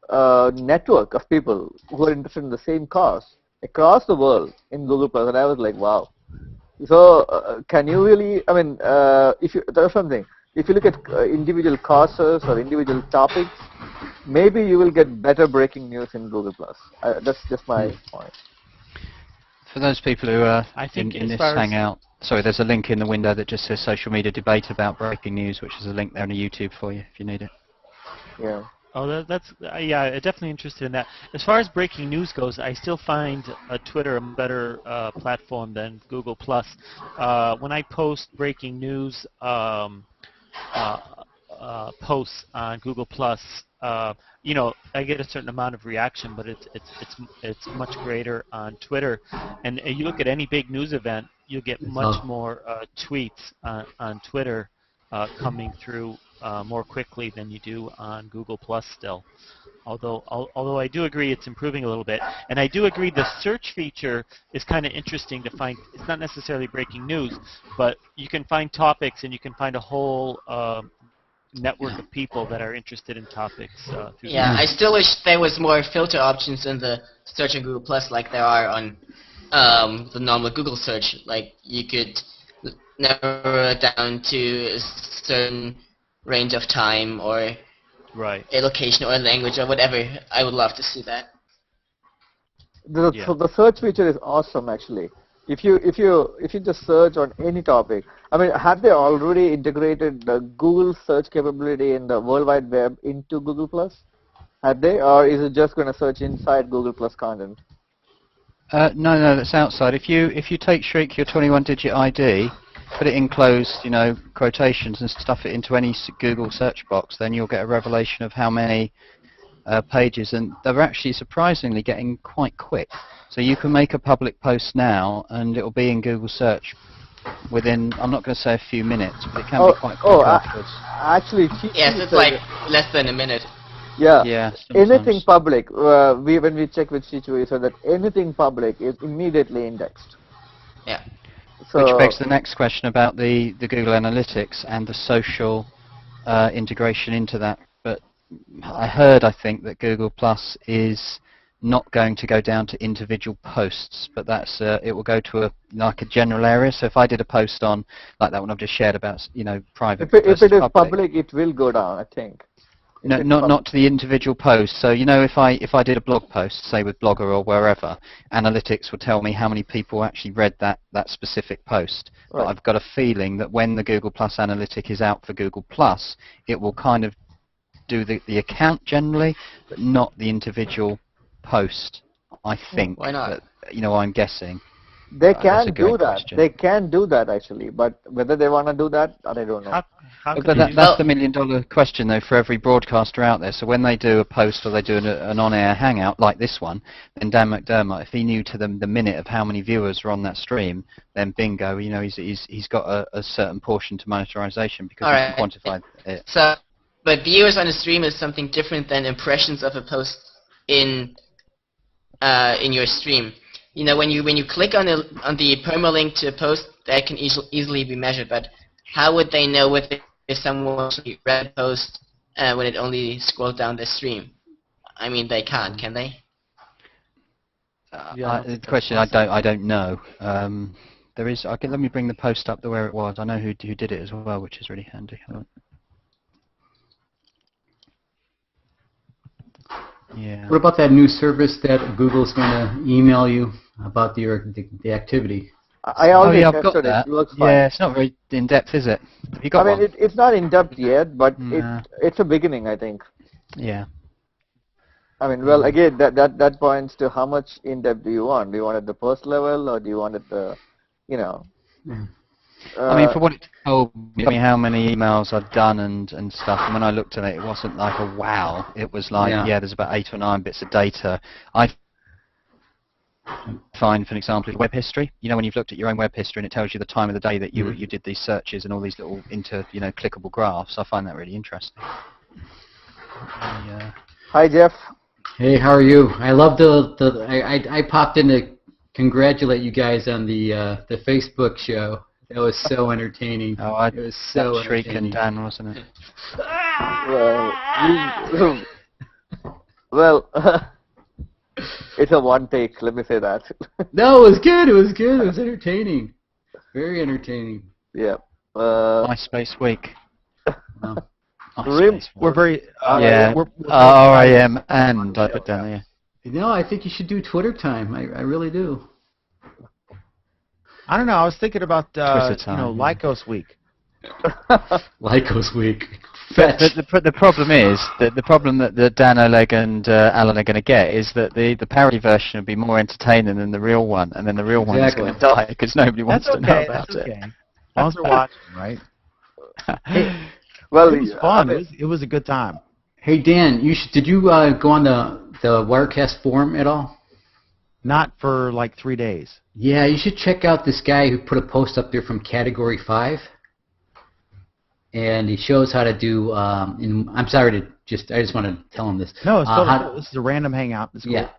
network of people who are interested in the same cause across the world in Google Plus, and I was like, wow. So can you really? There's something. If you look at individual causes or individual topics, maybe you will get better breaking news in Google+. That's just my point. For those people who are in this Hangout, sorry, there's a link in the window that just says social media debate about breaking news, which is a link there on YouTube for you if you need it. Yeah. Oh, that's definitely interested in that. As far as breaking news goes, I still find Twitter a better platform than Google+. When I post breaking news posts on Google+, I get a certain amount of reaction, but it's much greater on Twitter. And you look at any big news event, you get much more tweets on Twitter coming through more quickly than you do on Google+ still. Although I do agree it's improving a little bit, and I do agree the search feature is kind of interesting to find. It's not necessarily breaking news, but you can find topics and you can find a whole network of people that are interested in topics. I still wish there was more filter options in the search on Google Plus, like there are on the normal Google search. Like you could narrow it down to a certain range of time or a location or a language or whatever. I would love to see that. So the search feature is awesome, actually. if you just search on any topic, I mean, have they already integrated the Google search capability in the World Wide Web into Google Plus? Have they, or is it just going to search inside Google Plus content? No, that's outside. If you take Shriek your 21-digit ID, put it in closed, quotations, and stuff it into any Google search box, then you'll get a revelation of how many pages, and they're actually surprisingly getting quite quick. So you can make a public post now, and it'll be in Google search within, I'm not going to say a few minutes, but it can be quite quick afterwards. Actually, yes, it's like less than a minute. Yeah. Anything public, when we check with Chichu, so that anything public is immediately indexed. Yeah. So, which begs the next question about the Google Analytics and the social integration into that. But I think that Google Plus is not going to go down to individual posts, but that's it will go to a general area. So if I did a post on like that one I've just shared about, private. If it is public, it will go down, I think. No, not to the individual post. So if I did a blog post, say with Blogger or wherever, analytics will tell me how many people actually read that specific post. Right. But I've got a feeling that when the Google Plus analytic is out for Google Plus, it will kind of do the account generally, but not the individual post. I think. Why not? But, I'm guessing. They can do that. Question. They can do that actually, but whether they want to do that, I don't know. But that's the million-dollar question, though, for every broadcaster out there. So when they do a post or they do an on-air hangout like this one, then Dan McDermott, if he knew to the minute of how many viewers are on that stream, then bingo, he's got a certain portion to monetization because he can quantify it. So, but viewers on a stream is something different than impressions of a post in your stream. When you click on the permalink to a post, that can easily be measured. But how would they know if someone read a post when it only scrolls down the stream? I mean, they can't, can they? The question, I don't know. There is. Let me bring the post up to where it was. I know who did it as well, which is really handy. Yeah. What about that new service that Google's going to email you about the activity? I already I've got that. It looks fine. Yeah, it's not very in depth, is it? Have you got one? It's not in depth yet, but it's a beginning, I think. Yeah. Well, again, that points to how much in depth do you want? Do you want it at the post level, or do you want it the, for what it told me how many emails I'd done and stuff, and when I looked at it, it wasn't like a wow. It was like, there's about 8 or 9 bits of data. I find, for an example, web history. When you've looked at your own web history and it tells you the time of the day that you did these searches and all these little clickable graphs. I find that really interesting. Hi, Jeff. Hey, how are you? I love I popped in to congratulate you guys on the Facebook show. That was so entertaining. It was so Shriek and Dan, wasn't it? Well, it's a one take. Let me say that. No, it was good. It was good. It was entertaining. Very entertaining. Yeah. MySpace Week. We're very. We're RIM and I put down there. No, I think you should do Twitter time. I really do. I don't know. I was thinking about Lycos Week. Lycos Week. The problem is that the problem that Dan Oleg and Alan are going to get is that the parody version will be more entertaining than the real one, and then the real one is going to die because nobody wants to know about it. As long as they're watching, right? Well, it was fun. It was a good time. Hey Dan, did you go on the Wirecast forum at all? Not for like 3 days. Yeah, you should check out this guy who put a post up there from Category 5. And he shows how to do, I'm sorry I just want to tell him this. No, it's totally this is a random hangout. It's cool. Yeah.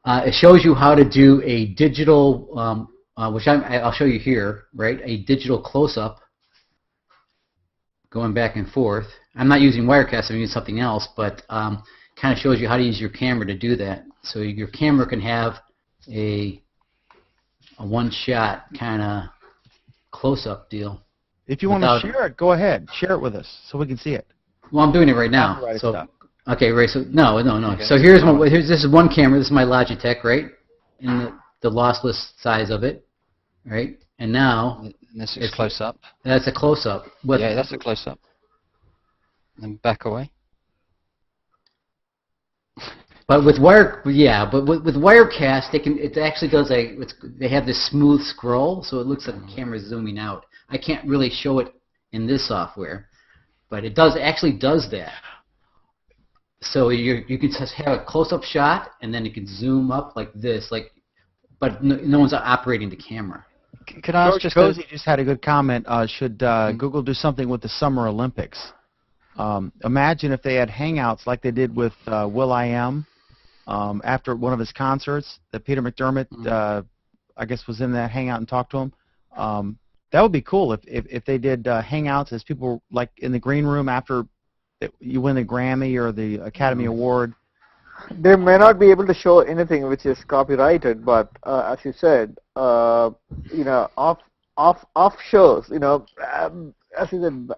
It shows you how to do a digital, which I'll show you here, right? A digital close-up going back and forth. I'm not using Wirecast, I'm using something else, but kind of shows you how to use your camera to do that. So your camera can have a one-shot kind of close-up deal. If you want to share it, go ahead. Share it with us so we can see it. Well, I'm doing it right now. So, okay, right. So no. Okay. So this is one camera. This is my Logitech, right? And the lossless size of it. right? And now And this is close up. that's a close up. Yeah, that's a close up. And back away. But with with Wirecast, it actually does they have this smooth scroll, so it looks like the camera's zooming out. I can't really show it in this software, but it actually does that. So you can just have a close-up shot, and then you can zoom up like this, but no one's operating the camera. Could I ask George just Cozy just had a good comment. Should Google do something with the Summer Olympics? Imagine if they had Hangouts like they did with will.i.am after one of his concerts that Peter McDermott, I guess, was in that Hangout and talked to him. That would be cool if they did Hangouts as people like in the green room after you win the Grammy or the Academy Award. They may not be able to show anything which is copyrighted, but as you said, off shows, as you said,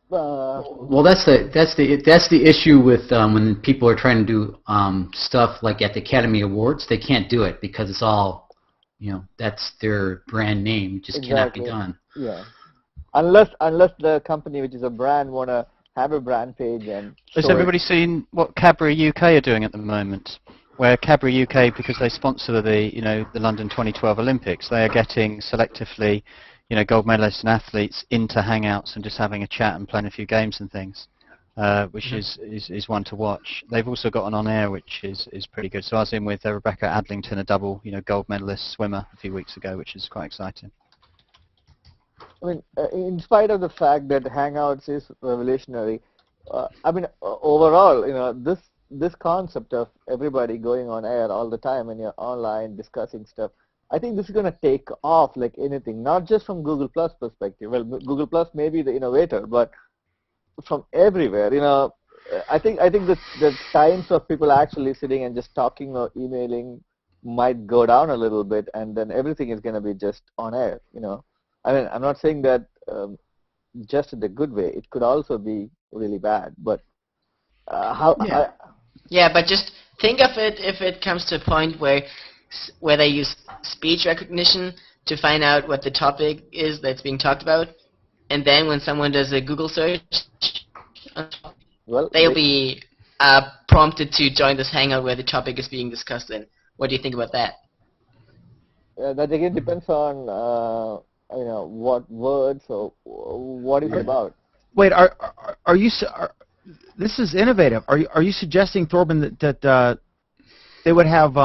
well, that's the issue with when people are trying to do stuff like at the Academy Awards. They can't do it because it's all, that's their brand name. It just cannot be done. Yeah, unless the company, which is a brand, wanna have a brand page and. Has everybody seen what Cadbury UK are doing at the moment? Where Cadbury UK, because they sponsor the London 2012 Olympics, they are getting selectively, gold medalists and athletes into Hangouts and just having a chat and playing a few games and things, which is one to watch. They've also got an On Air, which is pretty good. So I was in with Rebecca Adlington, a double gold medalist swimmer a few weeks ago, which is quite exciting. I mean, in spite of the fact that Hangouts is revolutionary, overall, this concept of everybody going on air all the time and you're online discussing stuff, I think this is going to take off like anything, not just from Google Plus perspective. Well, Google Plus may be the innovator, but from everywhere, I think the times of people actually sitting and just talking or emailing might go down a little bit, and then everything is going to be just on air. I mean, I'm not saying that just in the good way. It could also be really bad, but but just think of it if it comes to a point where they use speech recognition to find out what the topic is that's being talked about, and then when someone does a Google search, they'll be prompted to join this Hangout where the topic is being discussed. And what do you think about that? That again depends on what words or what it's about. Wait, are you? This is innovative. Are you suggesting, Thorben, that they would have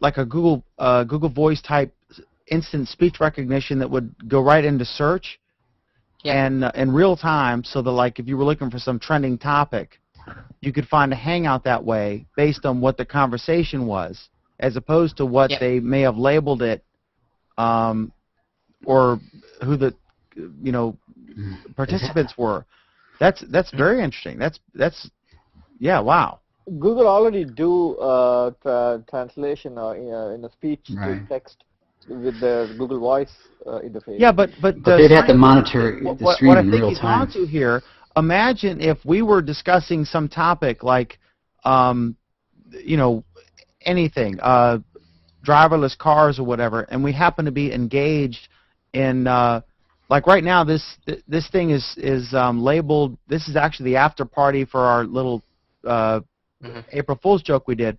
like a Google Voice type instant speech recognition that would go right into search and in real time, so that like if you were looking for some trending topic, you could find a Hangout that way based on what the conversation was, as opposed to what they may have labeled it, or who the participants were. That's very interesting. That's wow. Google already do translation or in a speech to text with the Google Voice interface. Yeah, but they'd have to monitor the stream in real time. What I think he's onto here, imagine if we were discussing some topic like, anything, driverless cars or whatever, and we happen to be engaged in, like right now, this thing is labeled. This is actually the after party for our little April Fool's joke we did.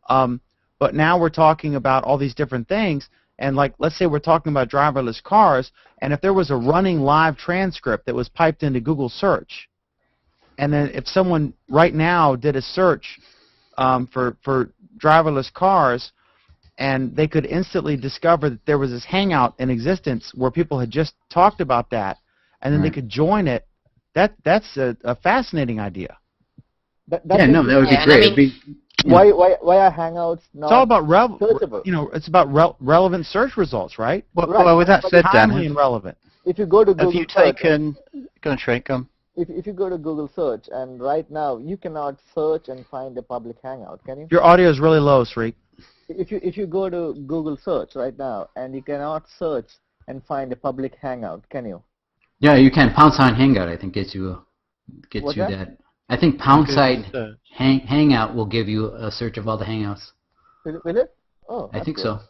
But now we're talking about all these different things, and like let's say we're talking about driverless cars, and if there was a running live transcript that was piped into Google search, and then if someone right now did a search for driverless cars, and they could instantly discover that there was this Hangout in existence where people had just talked about that, and then they could join it. That's a fascinating idea. That would be great. Why are Hangouts not? It's all about searchable? It's about relevant search results, right? Well, with that said, Dan, timely and relevant. If you go to Google search, go on, Trey, come. If you go to Google search, and right now you cannot search and find a public Hangout, can you? Your audio is really low, Sri. If you go to Google search right now, and you cannot search and find a public Hangout, can you? Yeah, you can. Pound sign Hangout, I think, gets you that. I think pound sign Hangout will give you a search of all the Hangouts. Will it? Oh, I think so.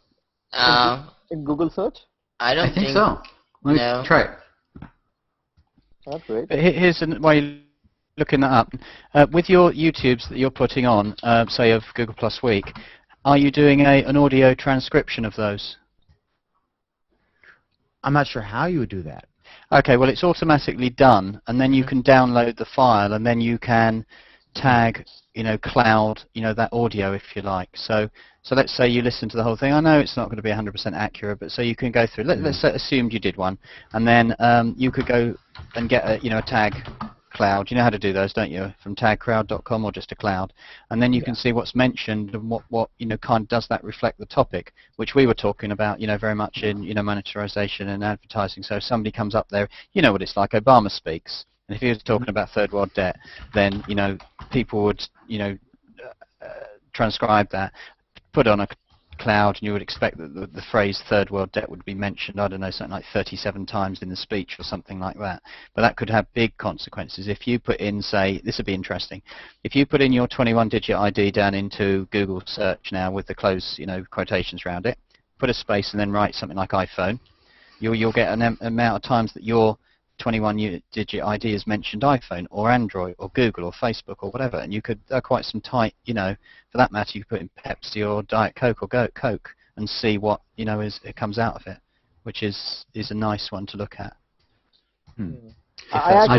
in Google search? I don't I think so. Let me no. try it. That's great. But here's why you're looking that up. With your YouTubes that you're putting on, say of Google Plus Week, are you doing an audio transcription of those? I'm not sure how you would do that. Okay, well it's automatically done, and then you can download the file, and then you can tag, cloud, that audio if you like. So let's say you listen to the whole thing. I know it's not going to be 100% accurate, but so you can go through. Let's assume you did one, and then you could go and get a tag cloud. You know how to do those, don't you? From tagcloud.com or just a cloud, and then you can see what's mentioned and what kind of does that reflect the topic, which we were talking about, very much in monetization and advertising. So if somebody comes up there, you know what it's like. Obama speaks. And if he was talking about third world debt, then people would transcribe that, put on a cloud, and you would expect that the phrase third world debt would be mentioned, I don't know, something like 37 times in the speech or something like that. But that could have big consequences. If you put in, say, this would be interesting, if you put in your 21-digit ID down into Google search now with the close quotations around it, put a space and then write something like iPhone, you'll get an amount of times that your 21-digit ID has mentioned iPhone or Android or Google or Facebook or whatever, and you could quite some tight, for that matter, you could put in Pepsi or Diet Coke or Coke and see what it comes out of it, which is a nice one to look at.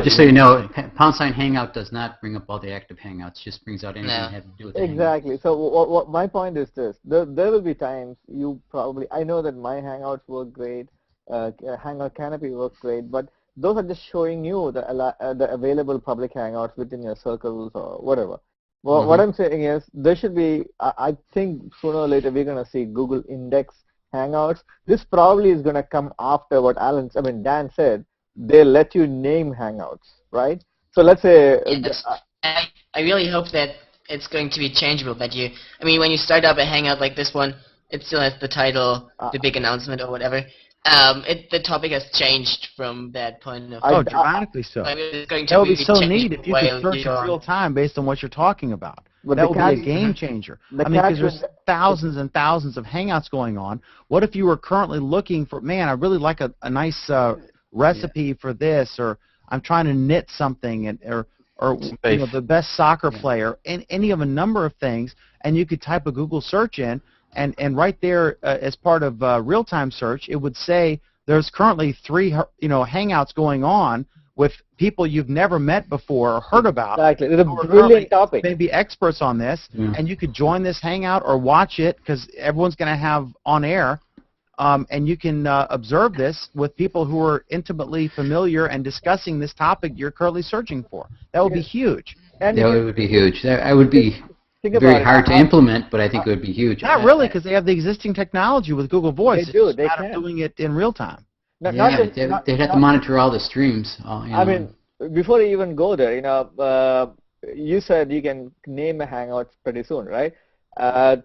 Just so you know, # Hangout does not bring up all the active Hangouts; just brings out anything that has to do with the Exactly. So what my point is this: there will be times I know that my Hangouts work great, Hangout Canopy works great, but those are just showing you the available public Hangouts within your circles or whatever. Well, what I'm saying is there should be, I think sooner or later we're going to see Google index Hangouts. This probably is going to come after what Dan said. They let you name Hangouts, right? So let's say... Yes. I really hope that it's going to be changeable, that when you start up a Hangout like this one, it still has the title, the big announcement or whatever. The topic has changed from that point of view. Dramatically so. That would be so neat if you could search in real time based on what you're talking about. But that would be a game changer. Because there's thousands and thousands of Hangouts going on. What if you were currently looking for, I really like a nice recipe for this, or I'm trying to knit something, or the best soccer player, and any of a number of things, and you could type a Google search in, and right there as part of real-time search, it would say there's currently 3 Hangouts going on with people you've never met before or heard about. Exactly, it's a brilliant topic. Maybe experts on this, and you could join this Hangout or watch it because everyone's going to have on air, and you can observe this with people who are intimately familiar and discussing this topic you're currently searching for. That would be huge. That would be huge. That would be very hard to implement, but I think it would be huge. Not really, because they have the existing technology with Google Voice. They do. It's just a matter of doing it in real time. They'd have to monitor all the streams. Before you even go there, you said you can name a Hangout pretty soon, right?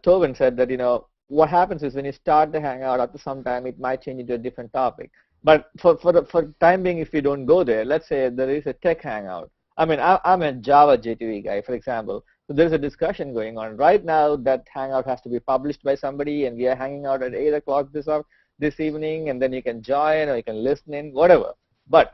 Tobin said that, what happens is when you start the Hangout, after some time, it might change into a different topic. But for the time being, if you don't go there, let's say there is a tech Hangout. I'm a Java J2E guy, for example. So there's a discussion going on. Right now, that Hangout has to be published by somebody, and we are hanging out at 8 o'clock this evening, and then you can join or you can listen in, whatever. But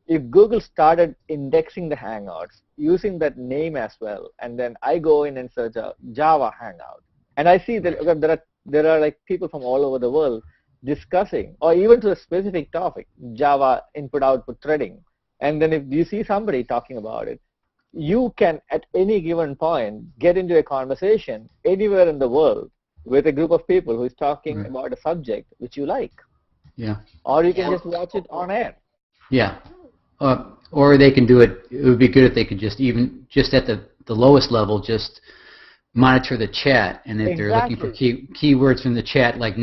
if Google started indexing the Hangouts, using that name as well, and then I go in and search a Java Hangout, and I see that there are like people from all over the world discussing, or even to a specific topic, Java input-output threading, and then if you see somebody talking about it, you can, at any given point, get into a conversation anywhere in the world with a group of people who is talking about a subject which you like. Yeah. Or you can just watch it on air. Yeah. Or they can do it. It would be good if they could just at the lowest level, just monitor the chat, and if they're looking for keywords from the chat, like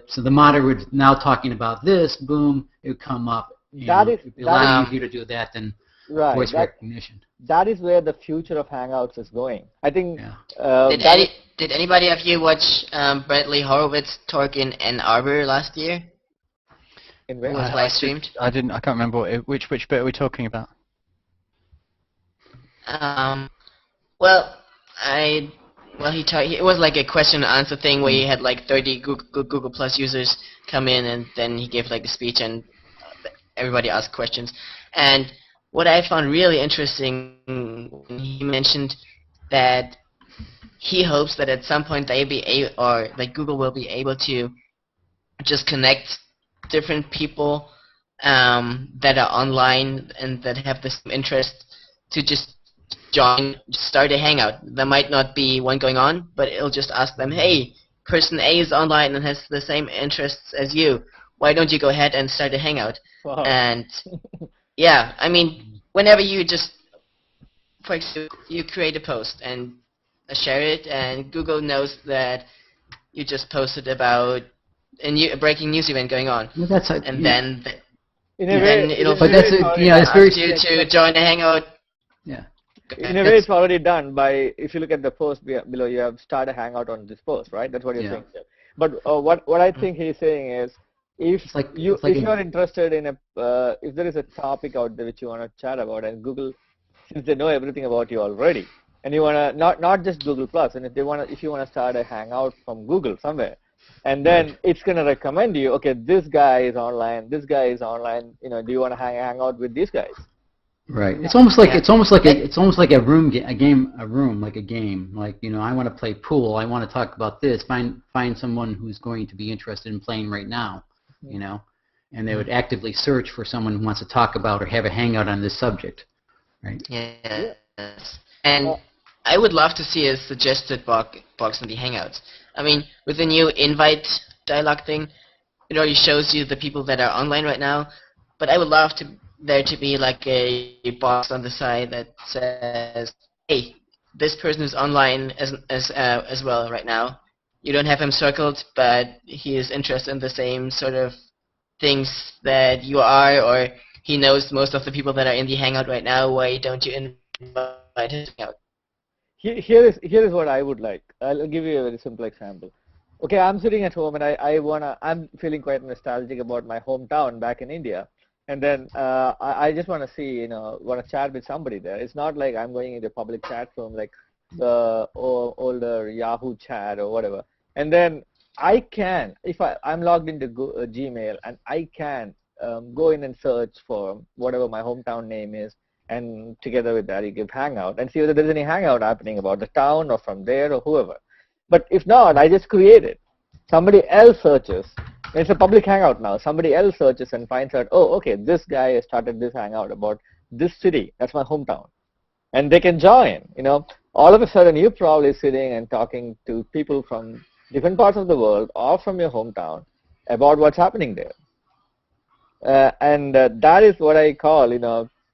so the moderator is now talking about this, boom, it would come up. It'd be a lot easier to do that than voice recognition. That is where the future of Hangouts is going. I think. Did anybody of you watch Bradley Horowitz talk in Ann Arbor last year? In where? It was live streamed. I didn't. I can't remember which bit are we talking about. Well, I well, it was like a question and answer thing where he had like 30 Google Plus users come in, and then he gave like a speech, and everybody asked questions. And what I found really interesting, he mentioned that he hopes that at some point Google will be able to just connect different people that are online and that have the same interest to just start a hangout. There might not be one going on, but it'll just ask them, hey, person A is online and has the same interests as you. Why don't you go ahead and start a hangout? Wow. And yeah, I mean, whenever you just, for example, you create a post and share it, and Google knows that you just posted about a breaking news event going on. Well, that's then in a way, it'll but that's ask very you to join a hangout. Yeah. In a way, it's already done by, if you look at the post below, you have started a hangout on this post, right? That's what you're saying. But what I think he's saying is, if you're interested in if there is a topic out there which you want to chat about, and Google, since they know everything about you already, and you want to not just Google Plus, and if you want to start a hangout from Google somewhere, and then it's going to recommend you, okay, this guy is online, this guy is online, do you want to hang out with these guys? Right. It's almost like a game. Like, I want to play pool. I want to talk about this. Find someone who's going to be interested in playing right now. And they would actively search for someone who wants to talk about or have a hangout on this subject. Right. Yes. And I would love to see a suggested box in the Hangouts. I mean, with the new invite dialogue thing, it already shows you the people that are online right now. But I would love there to be like a box on the side that says, hey, this person is online as well right now. You don't have him circled, but he is interested in the same sort of things that you are, or he knows most of the people that are in the Hangout right now. Why don't you invite him out? Here is what I would like. I'll give you a very simple example. Okay, I'm sitting at home and I'm feeling quite nostalgic about my hometown back in India. And then I just want to see, want to chat with somebody there. It's not like I'm going into a public chat room like the older Yahoo chat or whatever. And then I can, if I'm logged into Gmail, and I can go in and search for whatever my hometown name is, and together with that you give Hangout and see whether there's any Hangout happening about the town or from there or whoever. But if not, I just create it. Somebody else searches. It's a public Hangout now. Somebody else searches and finds out, oh, okay, this guy has started this Hangout about this city. That's my hometown. And they can join. All of a sudden you're probably sitting and talking to people from different parts of the world or from your hometown about what's happening there. And that is what I call,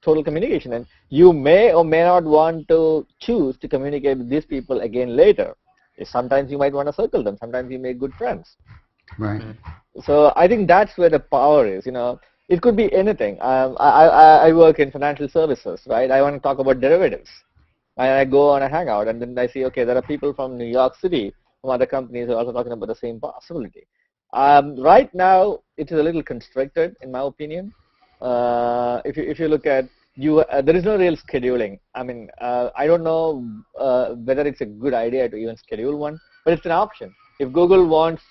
total communication. And you may or may not want to choose to communicate with these people again later. Sometimes you might want to circle them. Sometimes you make good friends. Right. So I think that's where the power is. It could be anything. I work in financial services, right? I want to talk about derivatives. I go on a Hangout, and then I see, okay, there are people from New York City, from other companies who are also talking about the same possibility. Right now, it is a little constricted, in my opinion. If you look at there is no real scheduling. I mean, I don't know whether it's a good idea to even schedule one, but it's an option. If Google once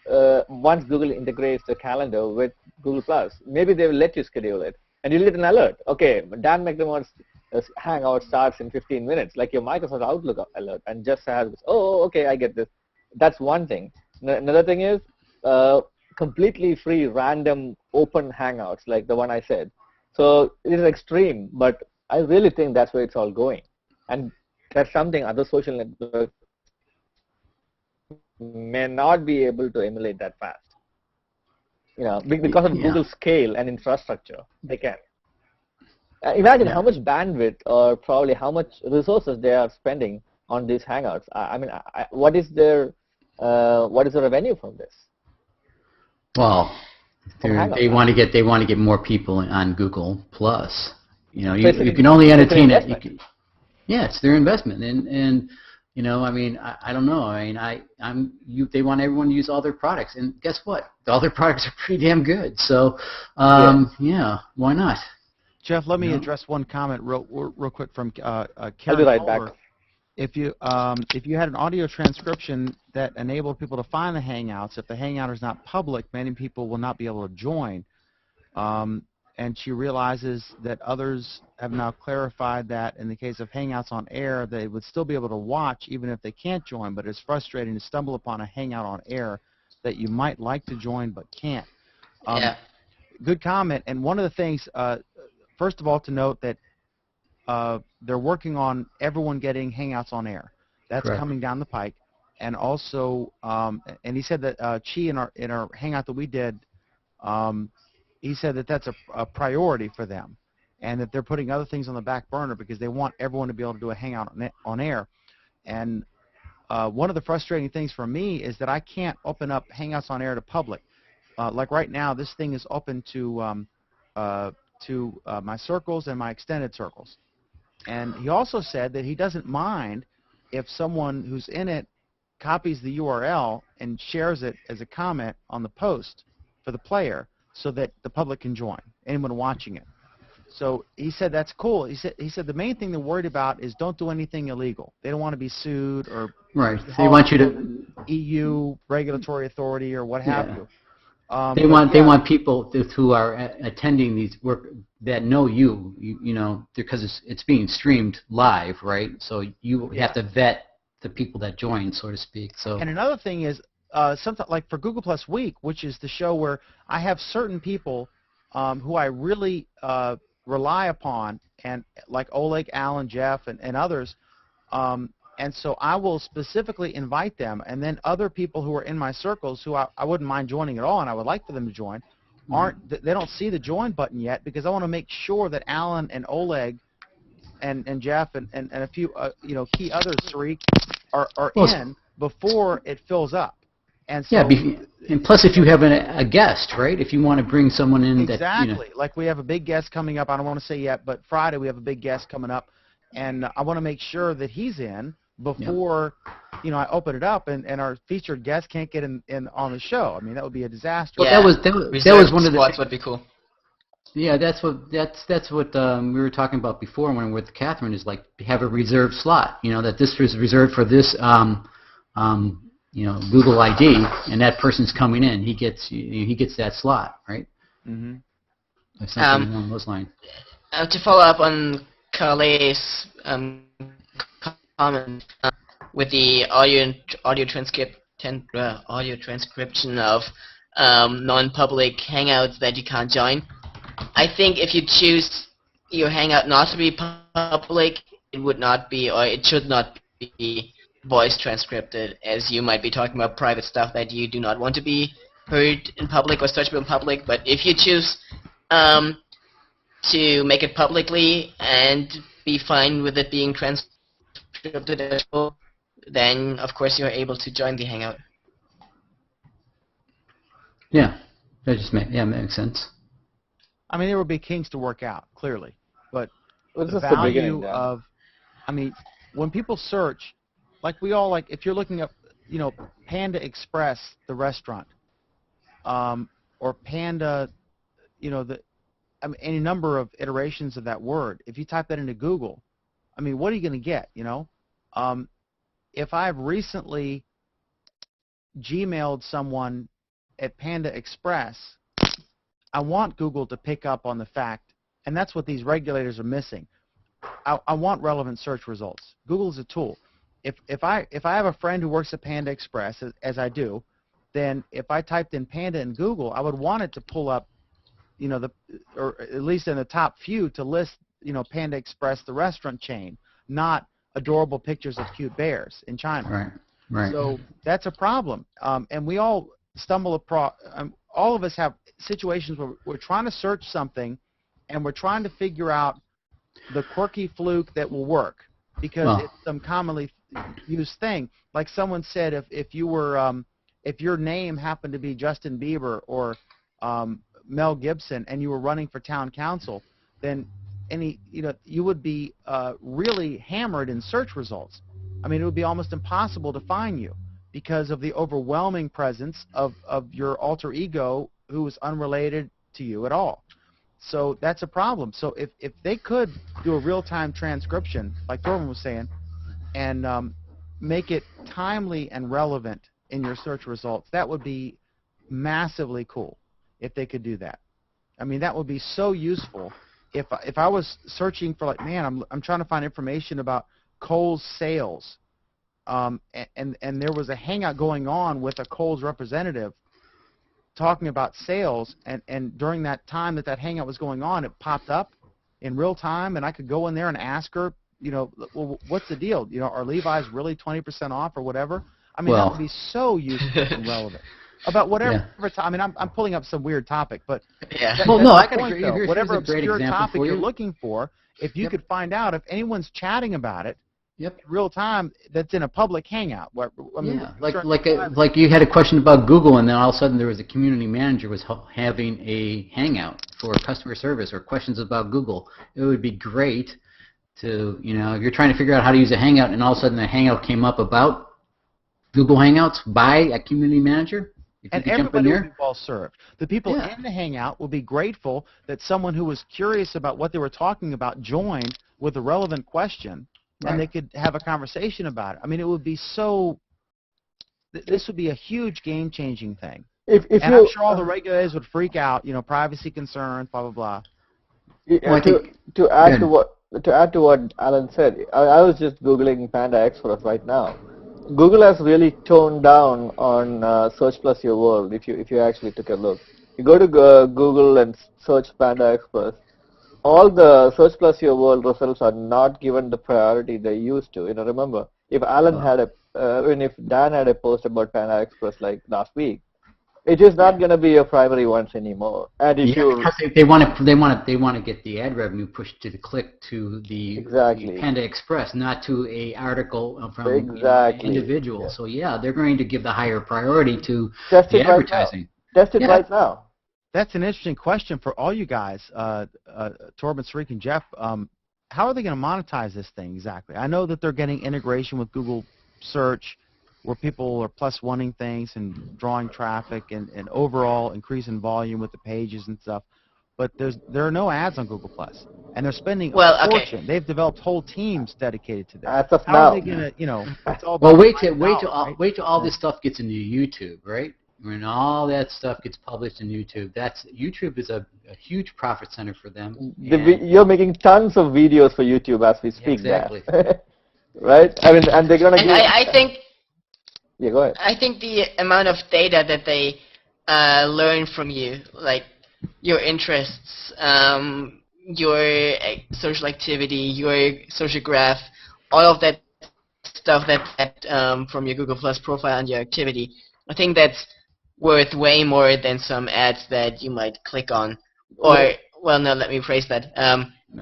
Google integrates the calendar with Google Plus, maybe they will let you schedule it, and you'll get an alert. Okay, Dan McDermott's Hangout starts in 15 minutes, like your Microsoft Outlook alert, and just has, oh, okay, I get this. That's one thing. Another thing is completely free, random, open Hangouts, like the one I said. So it is extreme, but I really think that's where it's all going. And that's something other social networks may not be able to emulate that fast. Because of Google's scale and infrastructure, they can. Imagine how much bandwidth or probably how much resources they are spending on these Hangouts. What is the revenue from this? Well, they want to get more people on Google Plus. You can only entertain it. It's their investment, and I don't know. They want everyone to use all their products, and guess what? All their products are pretty damn good. So, why not? Jeff, let me address one comment real quick from Karen. I'll be right back. if you had an audio transcription that enabled people to find the Hangouts, if the Hangout is not public, many people will not be able to join. And she realizes that others have now clarified that in the case of Hangouts on Air, they would still be able to watch even if they can't join, but it's frustrating to stumble upon a Hangout on Air that you might like to join but can't. Yeah. Good comment. And one of the things, first of all, to note that they're working on everyone getting Hangouts on Air. That's Correct. coming down the pike. And also, and he said that Chi in our Hangout that we did, he said that that's a priority for them, and that they're putting other things on the back burner because they want everyone to be able to do a Hangout on Air. And one of the frustrating things for me is that I can't open up Hangouts on Air to public. Like right now, this thing is open to my circles and my extended circles. And he also said that he doesn't mind if someone who's in it copies the URL and shares it as a comment on the post for the player so that the public can join, anyone watching it. So he said that's cool. He said the main thing they're worried about is don't do anything illegal. They don't want to be sued or Right. They want you to EU regulatory authority or what have you. They want people who are attending these work that know you know, because it's being streamed live, right? So you have to vet the people that join, so to speak. So. And another thing is, something like for Google Plus Week, which is the show where I have certain people who I really rely upon, and like Oleg, Alan, Jeff, and others, and so I will specifically invite them, and then other people who are in my circles who I wouldn't mind joining at all, and I would like for them to join, they don't see the join button yet because I want to make sure that Alan and Oleg and Jeff and a few you know, key others, Tariq, are in before it fills up. And so, and plus if you have a guest, right? If you want to bring someone in exactly, that, you know. like we have a big guest coming up. I don't want to say yet, but Friday we have a big guest coming up, and I want to make sure that he's in before you know, I open it up and our featured guest can't get in on the show. I mean, that would be a disaster. Well, that was one of the spots would be cool. Yeah, that's what we were talking about before when we were with Catherine, is like have a reserved slot. You know, that this is reserved for this you know, Google ID, and that person's coming in. He gets that slot, right? Mm-hmm. Something along those lines. To follow up on Carle's comment with the audio transcription of non-public hangouts that you can't join, I think if you choose your hangout not to be public, it would not be, or it should not be, voice transcribed, as you might be talking about private stuff that you do not want to be heard in public or searchable in public. But if you choose to make it publicly and be fine with it being transcribed as well, then of course you're able to join the hangout. Yeah, that just makes sense. I mean, there will be kinks to work out, clearly, but the value beginning, of, I mean, when people search, like we all, like if you're looking up, you know, Panda Express, the restaurant, or Panda, you know, I mean, any number of iterations of that word. If you type that into Google, I mean, what are you going to get? You know, if I've recently Gmailed someone at Panda Express, I want Google to pick up on the fact, and that's what these regulators are missing. I want relevant search results. Google is a tool. If I have a friend who works at Panda Express, as I do, then if I typed in Panda in Google, I would want it to pull up, you know, or at least in the top few to list, you know, Panda Express, the restaurant chain, not adorable pictures of cute bears in China. Right. Right. So that's a problem, and we all stumble across. All of us have situations where we're trying to search something, and we're trying to figure out the quirky fluke that will work because it's some commonly used thing. Like someone said, if you were if your name happened to be Justin Bieber or Mel Gibson and you were running for town council, then you would be really hammered in search results. I mean, it would be almost impossible to find you because of the overwhelming presence of your alter ego who is unrelated to you at all. So that's a problem. So if they could do a real-time transcription, like Thorman was saying, make it timely and relevant in your search results. That would be massively cool if they could do that. I mean, that would be so useful. If I was searching for, like, man, I'm trying to find information about Kohl's sales, and there was a hangout going on with a Kohl's representative talking about sales, and during that time that hangout was going on, it popped up in real time, and I could go in there and ask her, well, what's the deal? Are Levi's really 20% off or whatever? I mean, that would be so useful and relevant. About whatever I mean, I'm pulling up some weird topic, but well, no, I can point, agree. though. Whatever Here's a great obscure example topic for you. you're looking for, if you could find out if anyone's chatting about it in real time, that's in a public hangout. I mean, like you had a question about Google, and then all of a sudden there was a community manager was having a hangout for customer service or questions about Google. It would be great to, if you're trying to figure out how to use a hangout, and all of a sudden the hangout came up about Google Hangouts by a community manager. And everybody will be well served. The people in the hangout will be grateful that someone who was curious about what they were talking about joined with a relevant question, and they could have a conversation about it. I mean, it would be so. This would be a huge game-changing thing. And I'm sure all the regulators would freak out. Privacy concerns, blah blah blah. Yeah, to add to what Alan said, I was just googling Panda Express right now. Google has really toned down on Search Plus Your World. If you actually took a look, you go to Google and search Panda Express. All the Search Plus Your World results are not given the priority they used to. Remember, if Alan had if Dan had a post about Panda Express like last week, it is not going to be your primary ones anymore. And if because they want to get the ad revenue pushed to the click to the Panda Express, not to a article from an individual. Yeah. So they're going to give the higher priority to the advertising. Test it right now. That's an interesting question for all you guys, Torben, Sarik, and Jeff. How are they going to monetize this thing exactly? I know that they're getting integration with Google Search, where people are plus wanting things and drawing traffic and overall increase in volume with the pages and stuff. But there are no ads on Google Plus, and they're spending a fortune. They've developed whole teams dedicated to that. How are they going to, it's all about wait till all this stuff gets into YouTube, right? When all that stuff gets published in YouTube, YouTube is a huge profit center for them. You're making tons of videos for YouTube as we speak. Exactly. Right? I mean, and they're going to. I think. Yeah, go ahead. I think the amount of data that they learn from you, like your interests, your social activity, your social graph, all of that stuff that from your Google Plus profile and your activity, I think that's worth way more than some ads that you might click on. Or, well, no, let me phrase that.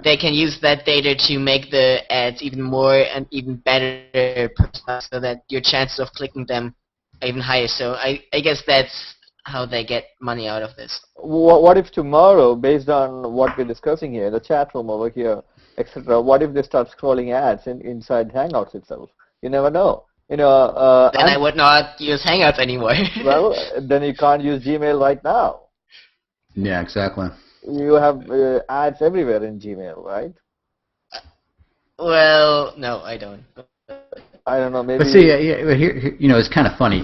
They can use that data to make the ads even more and even better personalized so that your chances of clicking them are even higher. So I guess that's how they get money out of this. What if tomorrow, based on what we're discussing here, the chat room over here, etc., what if they start scrolling ads inside Hangouts itself? You never know. Then I would not use Hangouts anymore. Well, then you can't use Gmail right now. Yeah, exactly. You have ads everywhere in Gmail, right? Well, no, I don't. I don't know. Maybe. But see, here, it's kind of funny.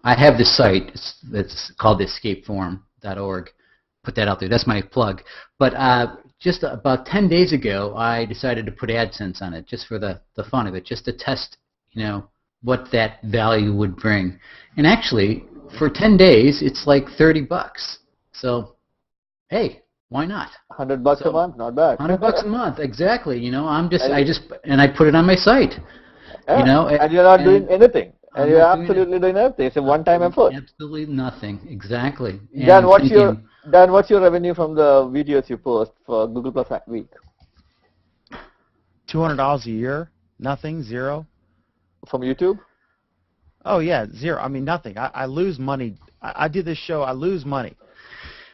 I have this site that's called escapeforum.org. Put that out there. That's my plug. But just about 10 days ago, I decided to put AdSense on it just for the fun of it, just to test, what that value would bring. And actually, for 10 days, it's like $30. So, hey, why not? $100 a month, not bad. $100 a month, exactly. I put it on my site. Yeah, and you're not doing anything. And you're absolutely doing everything. It's a one-time effort. Absolutely nothing. Exactly. Dan, what's your revenue from the videos you post for Google Plus Week? $200 a year? Nothing? Zero? From YouTube? Oh yeah, zero. I mean nothing. I lose money. I do this show. I lose money.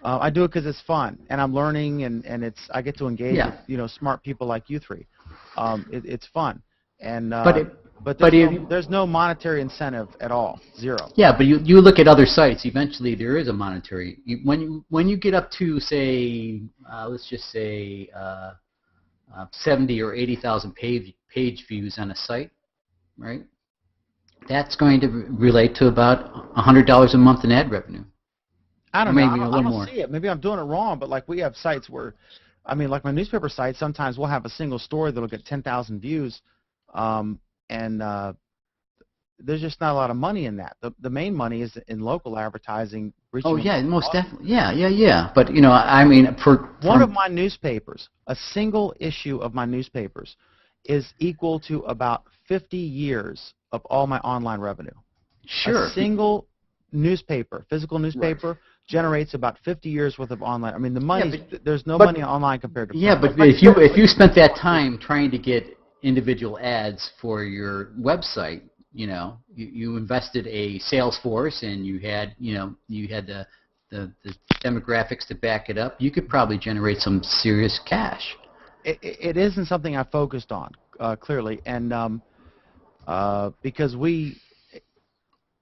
I do it because it's fun and I'm learning and I get to engage with smart people like you three. It's fun and but there's no monetary incentive at all. Zero. Yeah, but you look at other sites. Eventually, there is a monetary. When you get up to say, let's just say, 70 or 80,000 page views on a site, right? That's going to relate to about $100 a month in ad revenue. I don't Or know. maybe a I little don't more. see it. Maybe I'm doing it wrong, but like we have sites where, I mean, like my newspaper site, sometimes we'll have a single story that'll get 10,000 views, and there's just not a lot of money in that. The main money is in local advertising. Reaching Oh yeah, a most definitely. Yeah. But you know, I mean, one of my newspapers, a single issue of my newspapers, is equal to about 50 years of all my online revenue. Sure. A single newspaper, physical newspaper, generates about 50 years worth of online. I mean, the money, there's no money online compared to yeah, print. but if you spent that time trying to get individual ads for your website, you know, you invested a sales force and you had the demographics to back it up, you could probably generate some serious cash. It isn't something I focused on, clearly, and because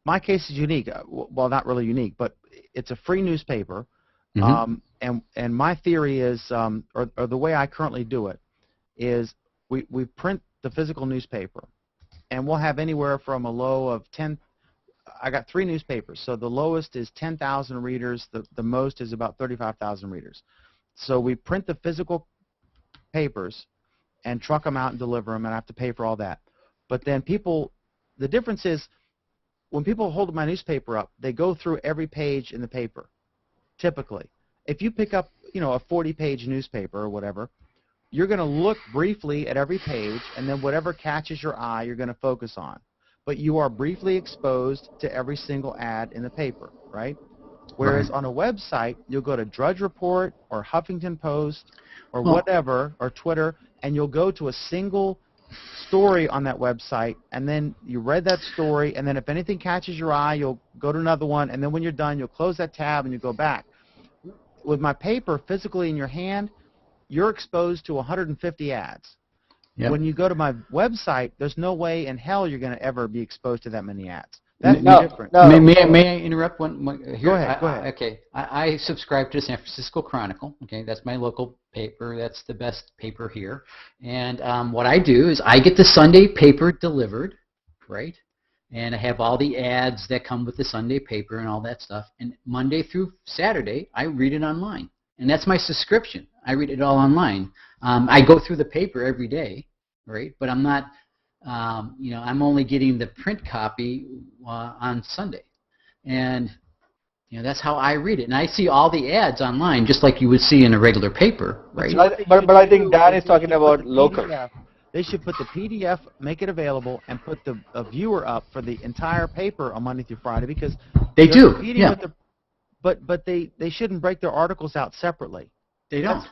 my case is unique. Well, not really unique, but it's a free newspaper, and my theory is, or the way I currently do it, is we print the physical newspaper, and we'll have anywhere from a low of 10. I got 3 newspapers, so the lowest is 10,000 readers. The most is about 35,000 readers. So we print the physical papers and truck them out and deliver them, and I have to pay for all that. But then the difference is, when people hold my newspaper up, they go through every page in the paper, typically. If you pick up, a 40-page newspaper or whatever, you're going to look briefly at every page, and then whatever catches your eye, you're going to focus on. But you are briefly exposed to every single ad in the paper, right? Whereas on a website, you'll go to Drudge Report or Huffington Post or whatever, or Twitter, and you'll go to a single story on that website, and then you read that story, and then if anything catches your eye, you'll go to another one, and then when you're done, you'll close that tab and you go back. With my paper physically in your hand, you're exposed to 150 ads. Yep. When you go to my website, there's no way in hell you're going to ever be exposed to that many ads. That's different. May I interrupt here? Go ahead. Okay, I subscribe to the San Francisco Chronicle. Okay, that's my local paper. That's the best paper here. And what I do is I get the Sunday paper delivered, right? And I have all the ads that come with the Sunday paper and all that stuff. And Monday through Saturday, I read it online. And that's my subscription. I read it all online. I go through the paper every day, right? But I'm not, I'm only getting the print copy on Sunday. And, that's how I read it. And I see all the ads online, just like you would see in a regular paper, right? But I think Dan is talking about local. They should put the PDF, make it available, and put a viewer up for the entire paper on Monday through Friday, because they do. Yeah. But they shouldn't break their articles out separately. They don't.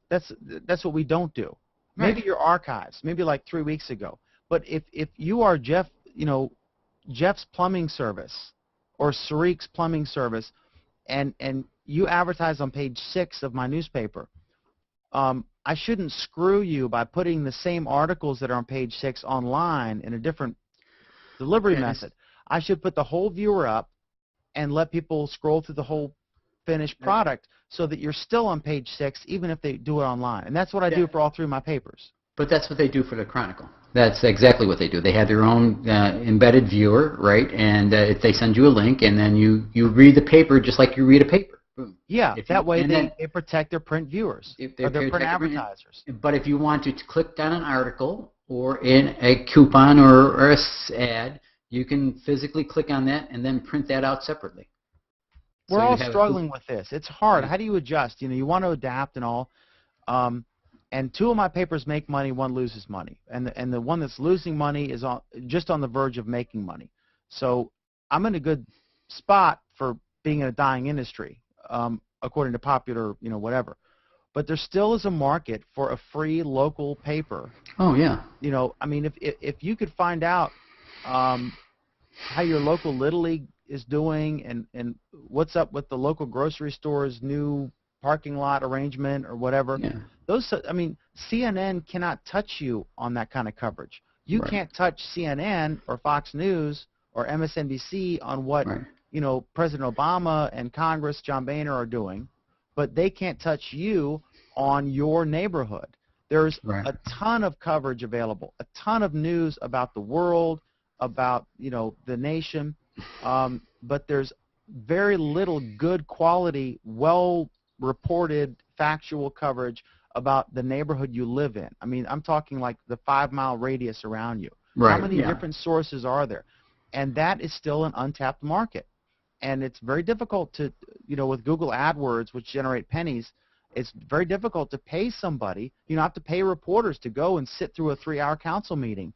That's what we don't do. Right. Maybe your archives, maybe like 3 weeks ago. But if you are Jeff's Plumbing Service or Sarik's Plumbing Service, and you advertise on page 6 of my newspaper, I shouldn't screw you by putting the same articles that are on page 6 online in a different delivery method. I should put the whole viewer up and let people scroll through the whole finished product so that you're still on page 6 even if they do it online. And that's what I do for all 3 of my papers. But that's what they do for the Chronicle. That's exactly what they do. They have their own embedded viewer, right? And they send you a link, and then you read the paper just like you read a paper. Boom. Yeah, that way they protect their print viewers, or their print advertisers. But if you want to click on an article or in a coupon or an ad, you can physically click on that and then print that out separately. We're all struggling with this. It's hard. How do you adjust? You want to adapt and all. And 2 of my papers make money, 1 loses money. And the one that's losing money is just on the verge of making money. So I'm in a good spot for being in a dying industry, according to popular, whatever. But there still is a market for a free local paper. Oh, yeah. I mean, if you could find out how your local Little League is doing and what's up with the local grocery store's new parking lot arrangement or whatever. Yeah. CNN cannot touch you on that kind of coverage. You can't touch CNN or Fox News or MSNBC on what President Obama and Congress, John Boehner, are doing, but they can't touch you on your neighborhood. There's Right. a ton of coverage available, a ton of news about the world, about the nation, but there's very little good quality, well-reported, factual coverage about the neighborhood you live in. I mean, I'm talking like the 5-mile radius around you. Right. How many Yeah. different sources are there? And that is still an untapped market. And it's very difficult to, with Google AdWords, which generate pennies, it's very difficult to pay somebody. I have to pay reporters to go and sit through a 3-hour council meeting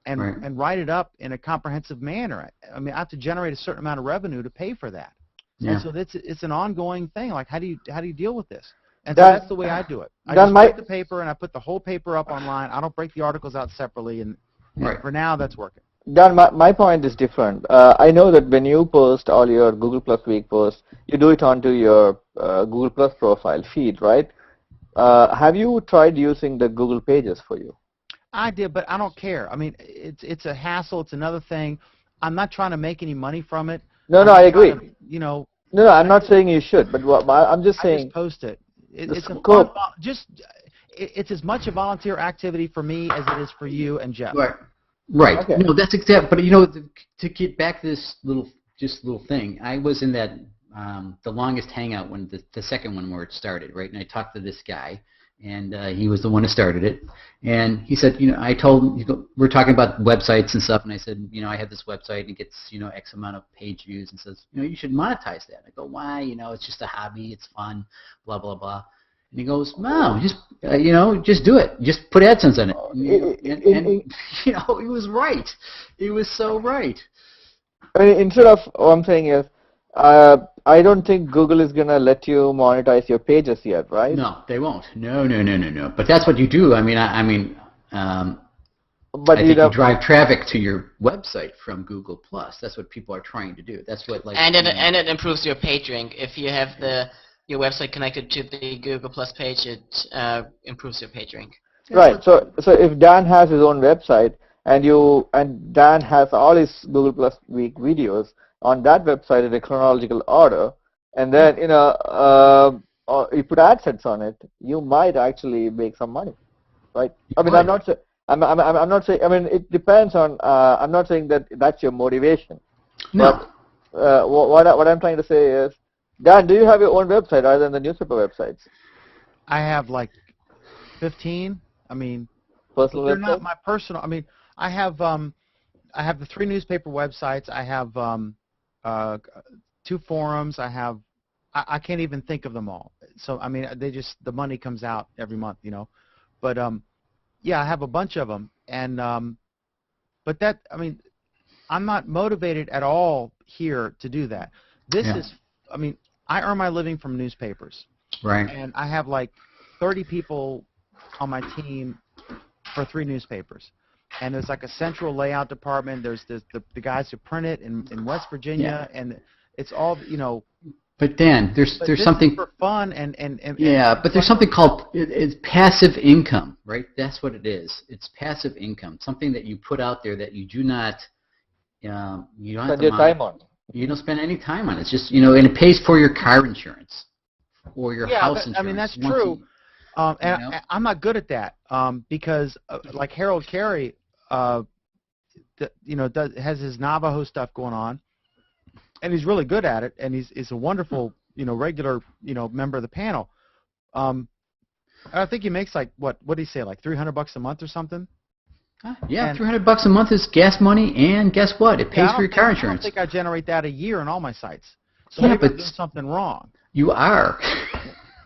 and Right. and write it up in a comprehensive manner. I mean, I have to generate a certain amount of revenue to pay for that. Yeah. And so it's an ongoing thing. Like, how do you deal with this? And so Dan- that's the way I do it. I Dan, just my- print the paper and I put the whole paper up online. I don't break the articles out separately, and Right. for now that's working. Dan, my point is different. I know that when you post all your Google Plus Week posts, you do it onto your Google Plus profile feed, right? Have you tried using the Google Pages for you? I did, but I don't care. I mean, it's a hassle. It's another thing. I'm not trying to make any money from it. No, I'm no, just I trying agree. to, No, I'm not saying you should, but I'm just I saying. just post it. the It's a fun, scope. it's as much a volunteer activity for me as it is for you and Jeff. Right. Right. Okay. No, that's exact. But to get back to this little thing, I was in that the longest hangout when the second one where it started, right? And I talked to this guy, and he was the one who started it. And he said, I told him, we're talking about websites and stuff, and I said, I have this website and it gets X amount of page views, and says, you should monetize that. I go, why? It's just a hobby, it's fun, blah blah blah. And he goes, no, just just do it. Just put AdSense on it. And he was right. He was so right. I mean, instead of what I'm saying is, I don't think Google is gonna let you monetize your pages yet, right? No, they won't. No. But that's what you do. I think you drive traffic to your website from Google Plus. That's what people are trying to do. That's what And it improves your page rank. If you have your website connected to the Google Plus page, it improves your page rank. Right. So if Dan has his own website and Dan has all his Google Plus Week videos on that website in a chronological order, and then you put AdSense on it, you might actually make some money, right? I mean, I'm not saying. I mean, it depends on. I'm not saying that that's your motivation. No. But what I'm trying to say is, Dan, do you have your own website other than the newspaper websites? I have like 15. I mean, Personal they're websites? not my personal. I mean, I have the 3 newspaper websites. I have 2 forums. I can't even think of them all. So I mean, the money comes out every month, But yeah, I have a bunch of them, and but I'm not motivated at all here to do that. This is, I earn my living from newspapers. Right. And I have like 30 people on my team for 3 newspapers. And there's like a central layout department. There's the guys who print it in West Virginia, and it's all, But Dan, there's this something is for fun and but there's something called it's passive income, right? That's what it is. It's passive income, something that you put out there that you do not you don't have Spend to your time on. You don't spend any time on it. It's just and it pays for your car insurance or your house insurance. I mean, that's once true. And I'm not good at that because like Harold Carey, has his Navajo stuff going on, and he's really good at it, and he's a wonderful regular member of the panel. I think he makes like what did he say, like $300 a month or something? Yeah, $300 a month is gas money, and guess what? It pays for your car insurance. I don't think I generate that a year on all my sites. So Yeah, maybe but I'm doing something wrong. You are.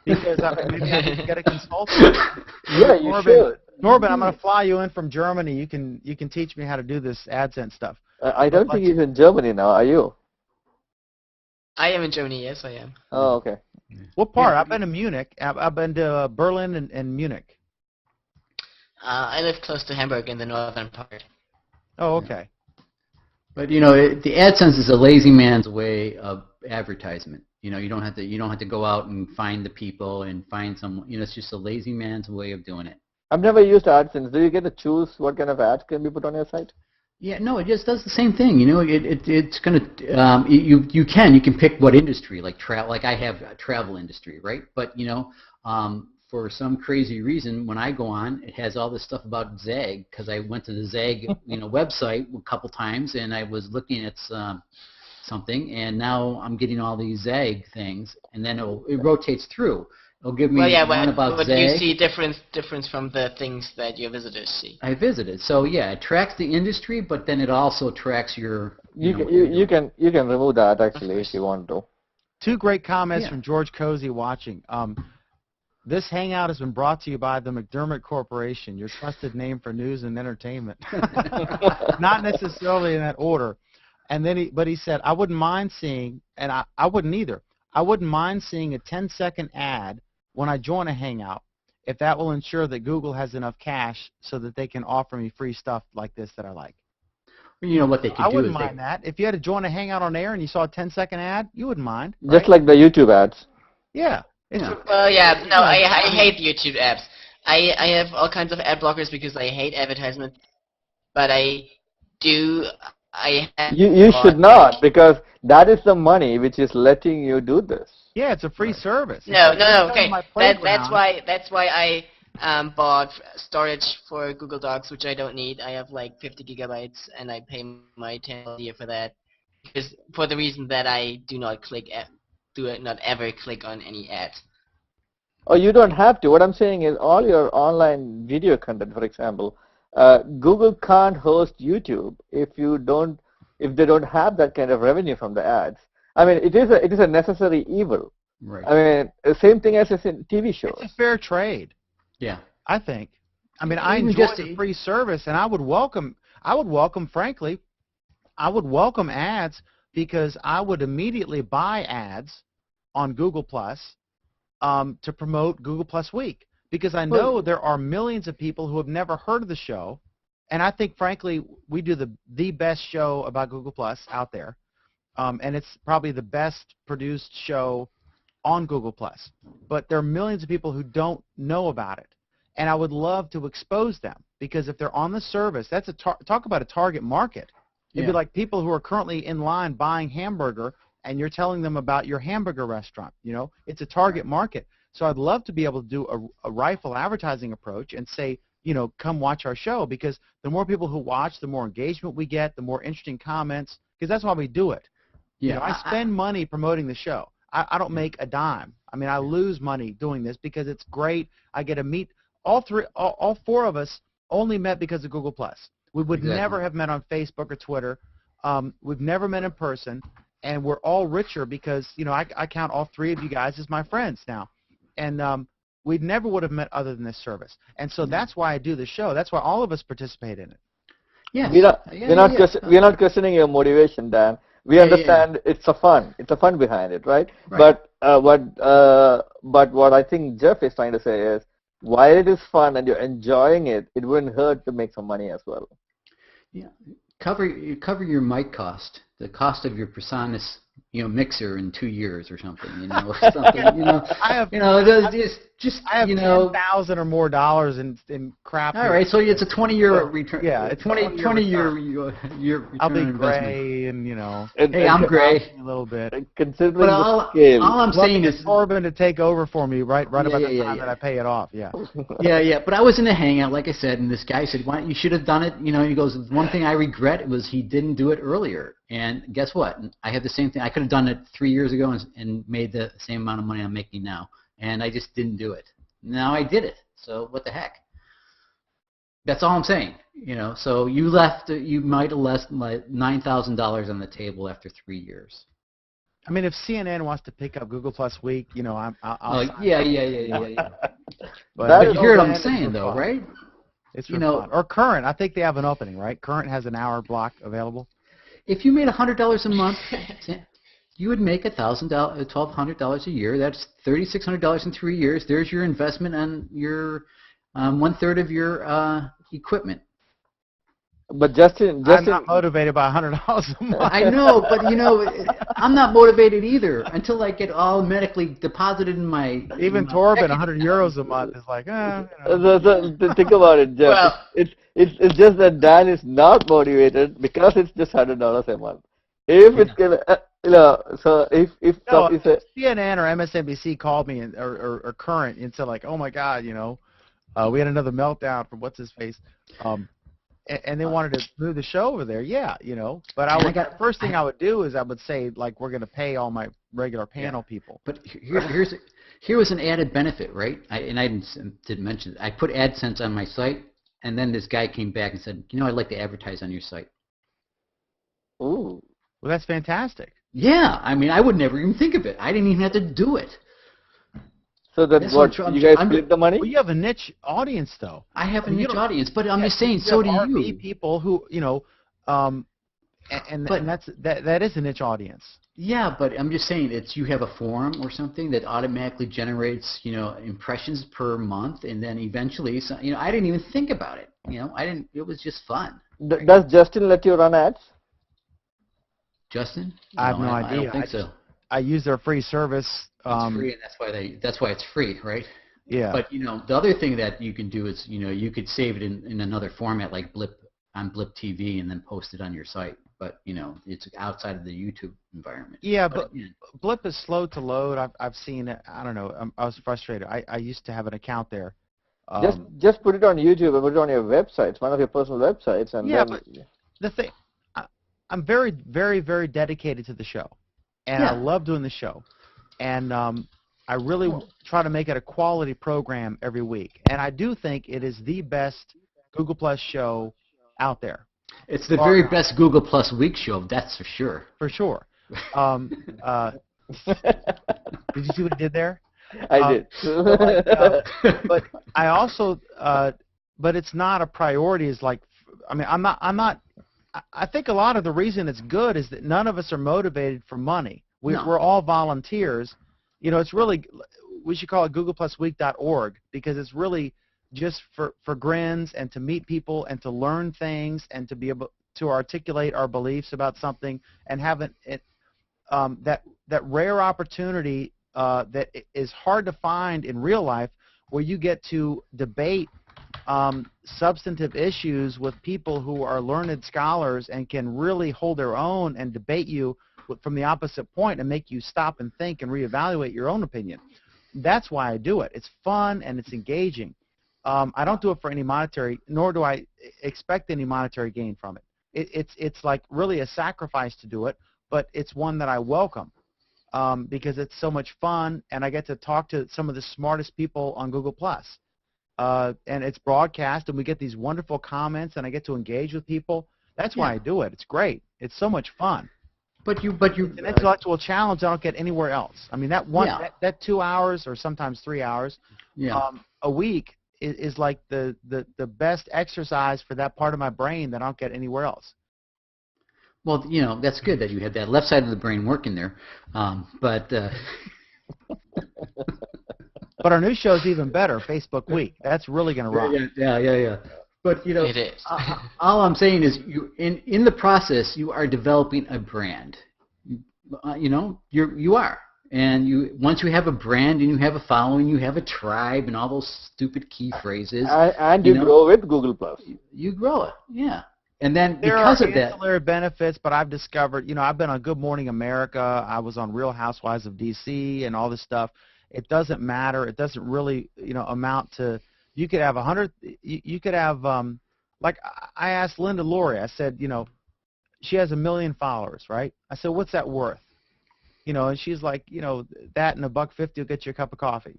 Because maybe I need to get a consultant. Yeah, you should. Norbin, I'm going to fly you in from Germany. You can teach me how to do this AdSense stuff. I don't think he's in Germany now. Are you? I am in Germany. Yes, I am. Oh, okay. What part? I've been to Munich. I've been to Berlin and Munich. I live close to Hamburg in the northern part. Oh, okay. But the AdSense is a lazy man's way of advertisement. You don't have to go out and find the people and find someone. It's just a lazy man's way of doing it. I've never used AdSense. Do you get to choose what kind of ads can be put on your site? Yeah, no, it just does the same thing. It's gonna you can pick what industry, like I have a travel industry, right? But for some crazy reason, when I go on, it has all this stuff about Zag, because I went to the Zag website a couple times, and I was looking at something, and now I'm getting all these Zag things, and then it rotates through. It'll give me one about but Zag. you see difference from the things that your visitors see. I visited, so yeah, it tracks the industry, but then it also tracks your. You can remove that actually if you want to. Two great comments from George Cozy watching. This Hangout has been brought to you by the McDermott Corporation, your trusted name for news and entertainment. Not necessarily in that order. And then he said, I wouldn't mind seeing, and I wouldn't either, I wouldn't mind seeing a 10-second ad when I join a Hangout, if that will ensure that Google has enough cash so that they can offer me free stuff like this that I like. You know what they could do. I wouldn't mind that. If you had to join a Hangout on Air and you saw a 10-second ad, you wouldn't mind. Just like the YouTube ads. Yeah. I hate YouTube apps. I have all kinds of ad blockers because I hate advertisement, but you should not, because that is the money which is letting you do this. Yeah, it's a free service. No, okay. That's why I bought storage for Google Docs, which I don't need. I have like 50 gigabytes, and I pay my $10 a year for that, because for the reason that I do not ever click on any ads. Oh, you don't have to. What I'm saying is all your online video content, for example, Google can't host YouTube if they don't have that kind of revenue from the ads. I mean, it is a necessary evil. Right. I mean, same thing as in TV shows. It's a fair trade. Yeah. I think. I mean, I enjoy the free service, and I would welcome, frankly, I would welcome ads, because I would immediately buy ads on Google Plus to promote Google Plus Week, because I know there are millions of people who have never heard of the show, and I think, frankly, we do the best show about Google Plus out there, and it's probably the best produced show on Google Plus. But there are millions of people who don't know about it, and I would love to expose them, because if they're on the service, that's talk about a target market. It'd be like people who are currently in line buying hamburger, and you're telling them about your hamburger restaurant. You know, it's a target market. So I'd love to be able to do a rifle advertising approach and say, you know, come watch our show, because the more people who watch, the more engagement we get, the more interesting comments, because that's why we do it. Yeah. You know, I spend money promoting the show. I don't make a dime. I mean, I lose money doing this because it's great. I get to meet all four of us only met because of Google Plus. We would never have met on Facebook or Twitter. We've never met in person, and we're all richer because, you know, I count all three of you guys as my friends now. And we never would have met other than this service. And so that's why I do the show. That's why all of us participate in it. Yeah. We're not questioning your motivation, Dan. We understand it's a fun. It's a fun behind it, right? But what I think Jeff is trying to say is, while it is fun and you're enjoying it, it wouldn't hurt to make some money as well. Yeah, cover your mic cost, the cost of your PreSonus, you know, mixer in 2 years or something, you know, something, you know. I have, you know, I have, you know, $10,000 or more in crap. All right, so it's a 20-year return. Yeah, it's 20-year return. I'll be investment. gray, and you know. Hey, I'm gray a little bit. Considering but all I'm saying is Corbin to take over for me right about the time that I pay it off. Yeah. Yeah. But I was in a hangout, like I said, and this guy said, "Why you should have done it?" You know, he goes, "One thing I regret was he didn't do it earlier." And guess what? I have the same thing. I could have done it 3 years ago and made the same amount of money I'm making now, and I just didn't do it. Now I did it. So what the heck? That's all I'm saying. You know, so you might have left like $9,000 on the table after 3 years. I mean, if CNN wants to pick up Google Plus Week, you know, I'll yeah. But you hear what I'm saying, though, right? It's for fun. Or Current. I think they have an opening, right? Current has an hour block available. If you made $100 a month, you would make $1,200 a year. That's $3,600 in 3 years. There's your investment on your 1/3 of your equipment. But Justin, I'm not motivated by $100 a month. I know, but you know, I'm not motivated either until I get automatically deposited in my. Even Torben, €100 a month is like, Think about it, Jeff. Well, it's just that Dan is not motivated because it's just $100 a month. If it's gonna, So if No, if a, CNN or MSNBC called me or Current and said like, oh my God, we had another meltdown from what's his face, and they wanted to move the show over there. Yeah, But the first thing I would do is I would say like we're going to pay all my regular panel people. But here was an added benefit, right? I didn't mention it. I put AdSense on my site, and then this guy came back and said, I'd like to advertise on your site. Ooh. Well, that's fantastic. Yeah, I mean, I would never even think of it. I didn't even have to do it. So that's what you guys split the money? Well, you have a niche audience, though. I have a niche audience, but I'm just saying, so do you. People who, and that is a niche audience. Yeah, but I'm just saying, you have a forum or something that automatically generates, impressions per month, and then eventually, I didn't even think about it. It was just fun. Does Justin let you run ads? Justin? I have no idea. I don't think so. I use their free service. It's free, and that's why it's free, right? Yeah. But the other thing that you can do is you could save it in another format like Blip TV and then post it on your site. But it's outside of the YouTube environment. Yeah, but Blip is slow to load. I've seen it. I don't know. I was frustrated. I used to have an account there. Just put it on YouTube and put it on your websites, one of your personal websites, and yeah. Then... But the thing, I'm very, very, very dedicated to the show, and I love doing the show, and I really try to make it a quality program every week, and I do think it is the best Google Plus show out there. It's the very best Google Plus Week show, that's for sure. For sure. Did you see what he did there? I did. But I also, but it's not a priority. Is like, I mean, I'm not. I think a lot of the reason it's good is that none of us are motivated for money. We're all volunteers. It's really, we should call it GooglePlusWeek.org because it's really just for grins and to meet people and to learn things and to be able to articulate our beliefs about something and have that rare opportunity that is hard to find in real life where you get to debate substantive issues with people who are learned scholars and can really hold their own and debate you from the opposite point and make you stop and think and reevaluate your own opinion. That's why I do it. It's fun and it's engaging. I don't do it for any monetary, nor do I expect any monetary gain from it. It's like really a sacrifice to do it, but it's one that I welcome because it's so much fun, and I get to talk to some of the smartest people on Google+. And it's broadcast, and we get these wonderful comments, and I get to engage with people. That's why I do it. It's great. It's so much fun. But you it's an intellectual challenge I don't get anywhere else. I mean, that 2 hours or sometimes 3 hours a week is like the best exercise for that part of my brain that I don't get anywhere else. Well, that's good that you had that left side of the brain working there, but. But our new show is even better, Facebook Week. That's really going to rock. Yeah. But it is. All I'm saying is, in the process, you are developing a brand. You are, and once you have a brand and you have a following, you have a tribe and all those stupid key phrases. And you grow with Google Plus. You grow it, yeah. And then there because are of that, ancillary benefits, but I've discovered, I've been on Good Morning America. I was on Real Housewives of D.C. and all this stuff. It doesn't matter. It doesn't really, amount to. You could have 100. You could have, like I asked Linda Laurie. I said, she has 1 million followers, right? I said, what's that worth? And she's like, that and $1.50 will get you a cup of coffee.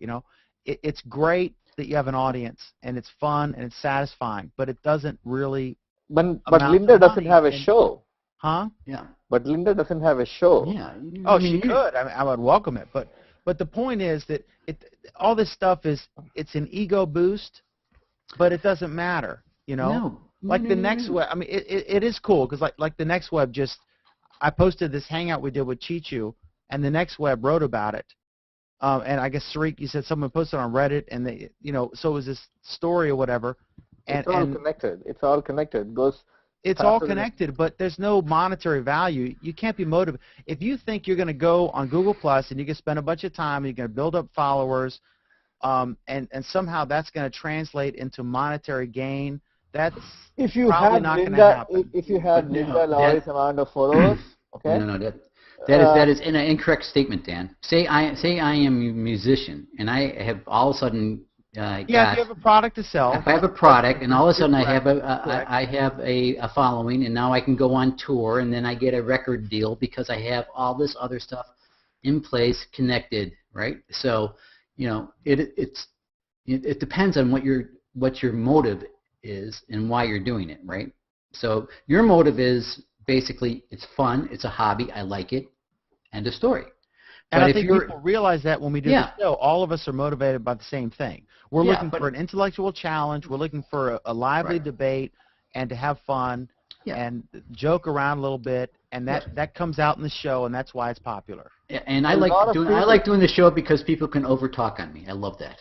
It's great that you have an audience and it's fun and it's satisfying, but it doesn't really. But Linda doesn't have a show. Huh? Yeah. But Linda doesn't have a show. Yeah. Oh, she could. I would welcome it, but the point is that all this stuff it's an ego boost, but it doesn't matter, No. Like the next web, I mean, it is cool because like the next web I posted this hangout we did with Chichu, and the next web wrote about it, and I guess Sarik, you said someone posted on Reddit, and they, so it was this story or whatever. It's all connected. It's all connected. It's all connected, but there's no monetary value. You can't be motivated. If you think you're going to go on Google Plus and you can spend a bunch of time and you're going to build up followers, and somehow that's going to translate into monetary gain, that's probably not going to happen. If you had Linda Laurie's amount of followers, okay? No, That is an incorrect statement, Dan. Say I am a musician, and I have all of a sudden if you have a product to sell. If I have a product, and all of a sudden I have a following, and now I can go on tour, and then I get a record deal because I have all this other stuff in place, connected, right? So, it depends on what your motive is and why you're doing it, right? So your motive is basically it's fun, it's a hobby, I like it, end of story. And but I think people realize that when we do the show, all of us are motivated by the same thing. We're looking for an intellectual challenge. We're looking for a lively debate and to have fun and joke around a little bit, and that comes out in the show, and that's why it's popular. Yeah, and I like doing the show because people can overtalk on me. I love that.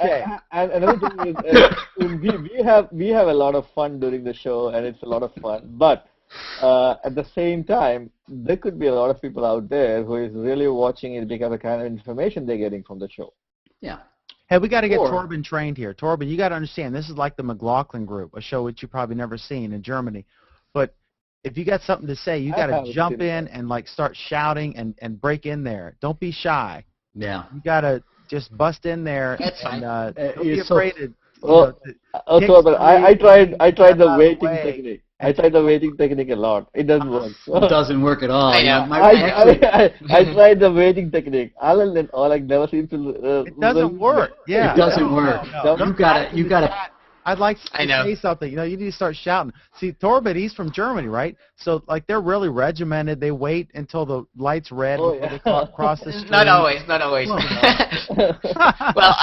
Okay. And another thing is, we have a lot of fun during the show, and it's a lot of fun. But at the same time, there could be a lot of people out there who is really watching it because of the kind of information they're getting from the show. Yeah. Hey, we got to get Torben trained here. Torben, you got to understand, this is like the McLaughlin Group, a show which you've probably never seen in Germany. But if you got something to say, you got to jump in and like start shouting and break in there. Don't be shy. Yeah. You got to just bust in there. That's fine. Don't be afraid to. But I tried the waiting technique. I tried the waiting technique a lot. It doesn't work. It doesn't work at all. I know. I tried the waiting technique. Alan and Oleg never seem to. It doesn't work. Yeah. It doesn't work. No. You gotta. I'd like to say something. You need to start shouting. See, Torben, he's from Germany, right? So, like, they're really regimented. They wait until the light's red before they cross the street. Not always. Well,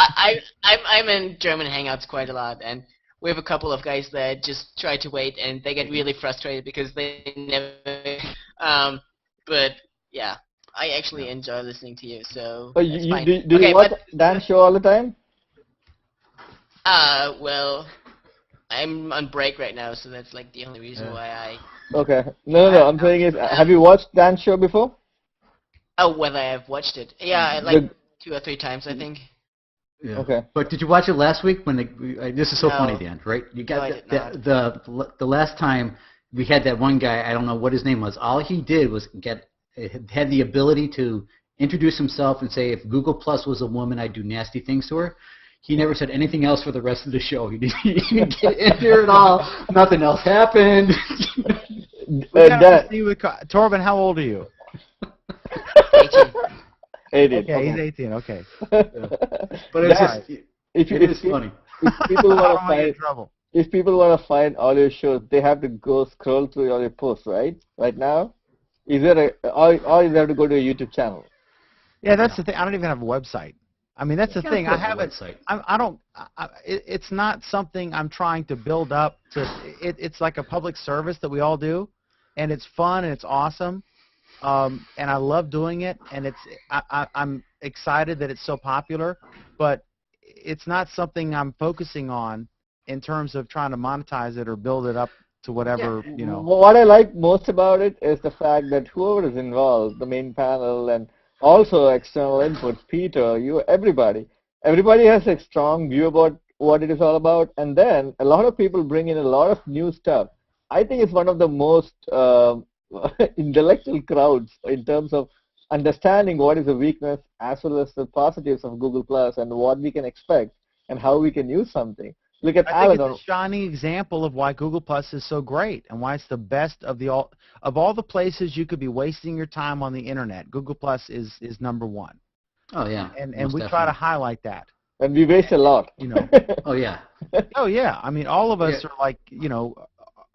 I'm in German Hangouts quite a lot, and we have a couple of guys that just try to wait, and they get really frustrated because they never. But yeah, I actually enjoy listening to you. So do you watch Dan's show all the time? Well, I'm on break right now, so that's like the only reason why I. Okay. No. I'm saying is, have you watched Dan's show before? Oh, whether I've watched it? Yeah, like 2 or 3 times, I think. Yeah. Okay. But did you watch it last week when this is so No. funny, Dan, right? You got No, the last time we had that one guy, I don't know what his name was. All he did was had the ability to introduce himself and say, if Google Plus was a woman, I'd do nasty things to her. He never said anything else for the rest of the show. He didn't get in there at all. Nothing else happened. Torben, how old are you? 18. Okay, he's 18. Okay. But it's just, it's funny. If people want to find all your shows, they have to go scroll through all your posts, right? Right now, or they have to go to a YouTube channel. Yeah, that's the thing. I don't even have a website. I mean, that's the thing. I haven't. It's not something I'm trying to build up to. It's like a public service that we all do, and it's fun and it's awesome, and I love doing it. And I'm excited that it's so popular, but it's not something I'm focusing on in terms of trying to monetize it or build it up to whatever you know. What I like most about it is the fact that whoever is involved, the main panel and also external inputs, Peter, everybody has a strong view about what it is all about, and then a lot of people bring in a lot of new stuff. I think it's one of the most intellectual crowds in terms of understanding what is the weakness as well as the positives of Google Plus and what we can expect and how we can use something. Look at Alan. I think it's a shining example of why Google Plus is so great and why it's the best of all the places you could be wasting your time on the internet. Google Plus is number one. Oh yeah. And we try to highlight that. And we waste a lot. You know. Oh yeah. Oh yeah. I mean, all of us are like, you know,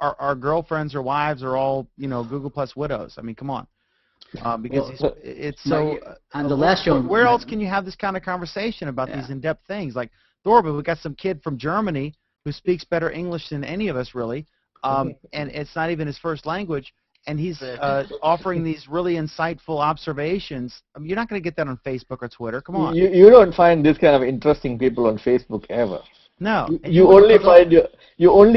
our girlfriends or wives are all, you know, Google Plus widows. I mean, come on. Because it's so. On the last show. Where else can you have this kind of conversation about these in-depth things? Like Thorben, we got some kid from Germany who speaks better English than any of us really, and it's not even his first language, and he's offering these really insightful observations. I mean, you're not going to get that on Facebook or Twitter. Come on. You don't find this kind of interesting people on Facebook ever. No. You only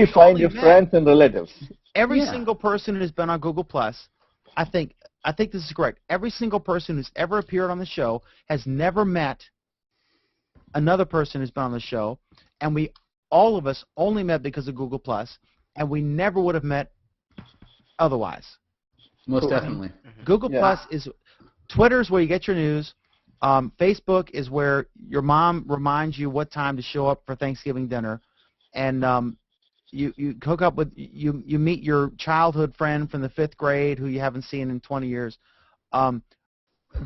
find your friends and relatives. Every single person who's been on Google Plus, I think this is correct. Every single person who's ever appeared on the show has never met another person who's been on the show, and all of us only met because of Google Plus, and we never would have met otherwise. Most definitely. Google Plus is Twitter's where you get your news. Facebook is where your mom reminds you what time to show up for Thanksgiving dinner, and you hook up with you meet your childhood friend from the 5th grade who you haven't seen in 20 years.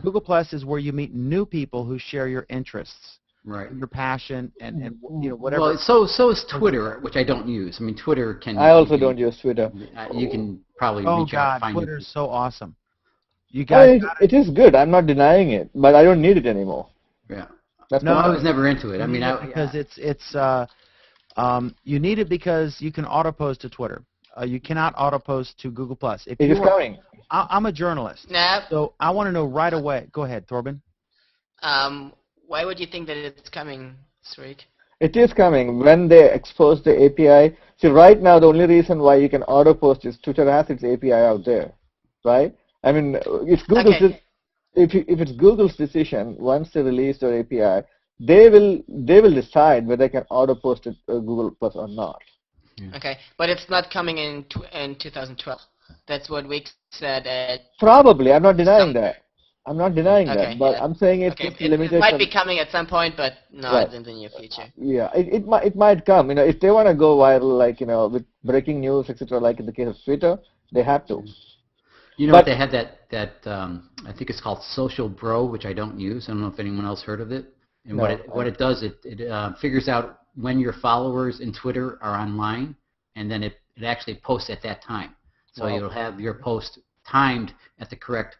Google Plus is where you meet new people who share your interests, right? Your passion and whatever. Well, so is Twitter, which I don't use. I mean, Twitter can. I also don't use Twitter. You can probably reach God, out. Find Twitter's so awesome. You guys, guys, it is good. I'm not denying it, but I don't need it anymore. Yeah. That's no, I was never into it. I mean, because it's you need it because you can auto post to Twitter. You cannot auto post to Google Plus. It is coming. I'm a journalist, so I want to know right away. Go ahead, Torben. Why would you think that it's coming, Srik? It is coming when they expose the API. See, right now the only reason why you can auto post is Twitter has its API out there, right? I mean, if Google's if it's Google's decision once they release their API, they will decide whether they can auto post it Google Plus or not. Okay, but it's not coming in 2012. That's what Wix said. Probably, I'm not denying that. I'm not denying that, but yeah. I'm saying it's just limited. It might be coming at some point, but not in the near future. Yeah, it might come. You know, if they want to go viral, like with breaking news, etc., like in the case of Twitter, they have to. You know what? They had that I think it's called Social Bro, which I don't use. I don't know if anyone else heard of it. And what it does, it figures out when your followers in Twitter are online, and then it actually posts at that time. So you'll have your post timed at the correct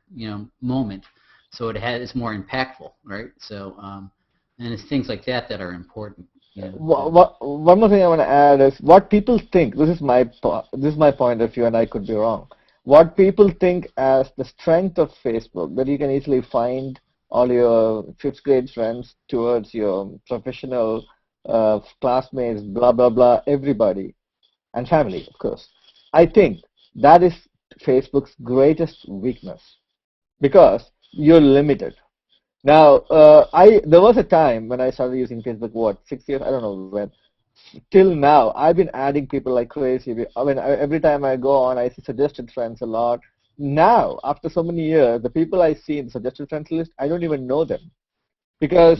moment, so it's more impactful, right? So and it's things like that that are important. One more thing I want to add is what people think. This is my point of view, and I could be wrong. What people think as the strength of Facebook, that you can easily find all your 5th grade friends towards your professional classmates, blah blah blah, everybody, and family, of course. I think that is Facebook's greatest weakness because you're limited. Now, there was a time when I started using Facebook, 6 years? I don't know when. Till now, I've been adding people like crazy. I mean, every time I go on, I see suggested friends a lot. Now, after so many years, the people I see in the suggested friends list, I don't even know them because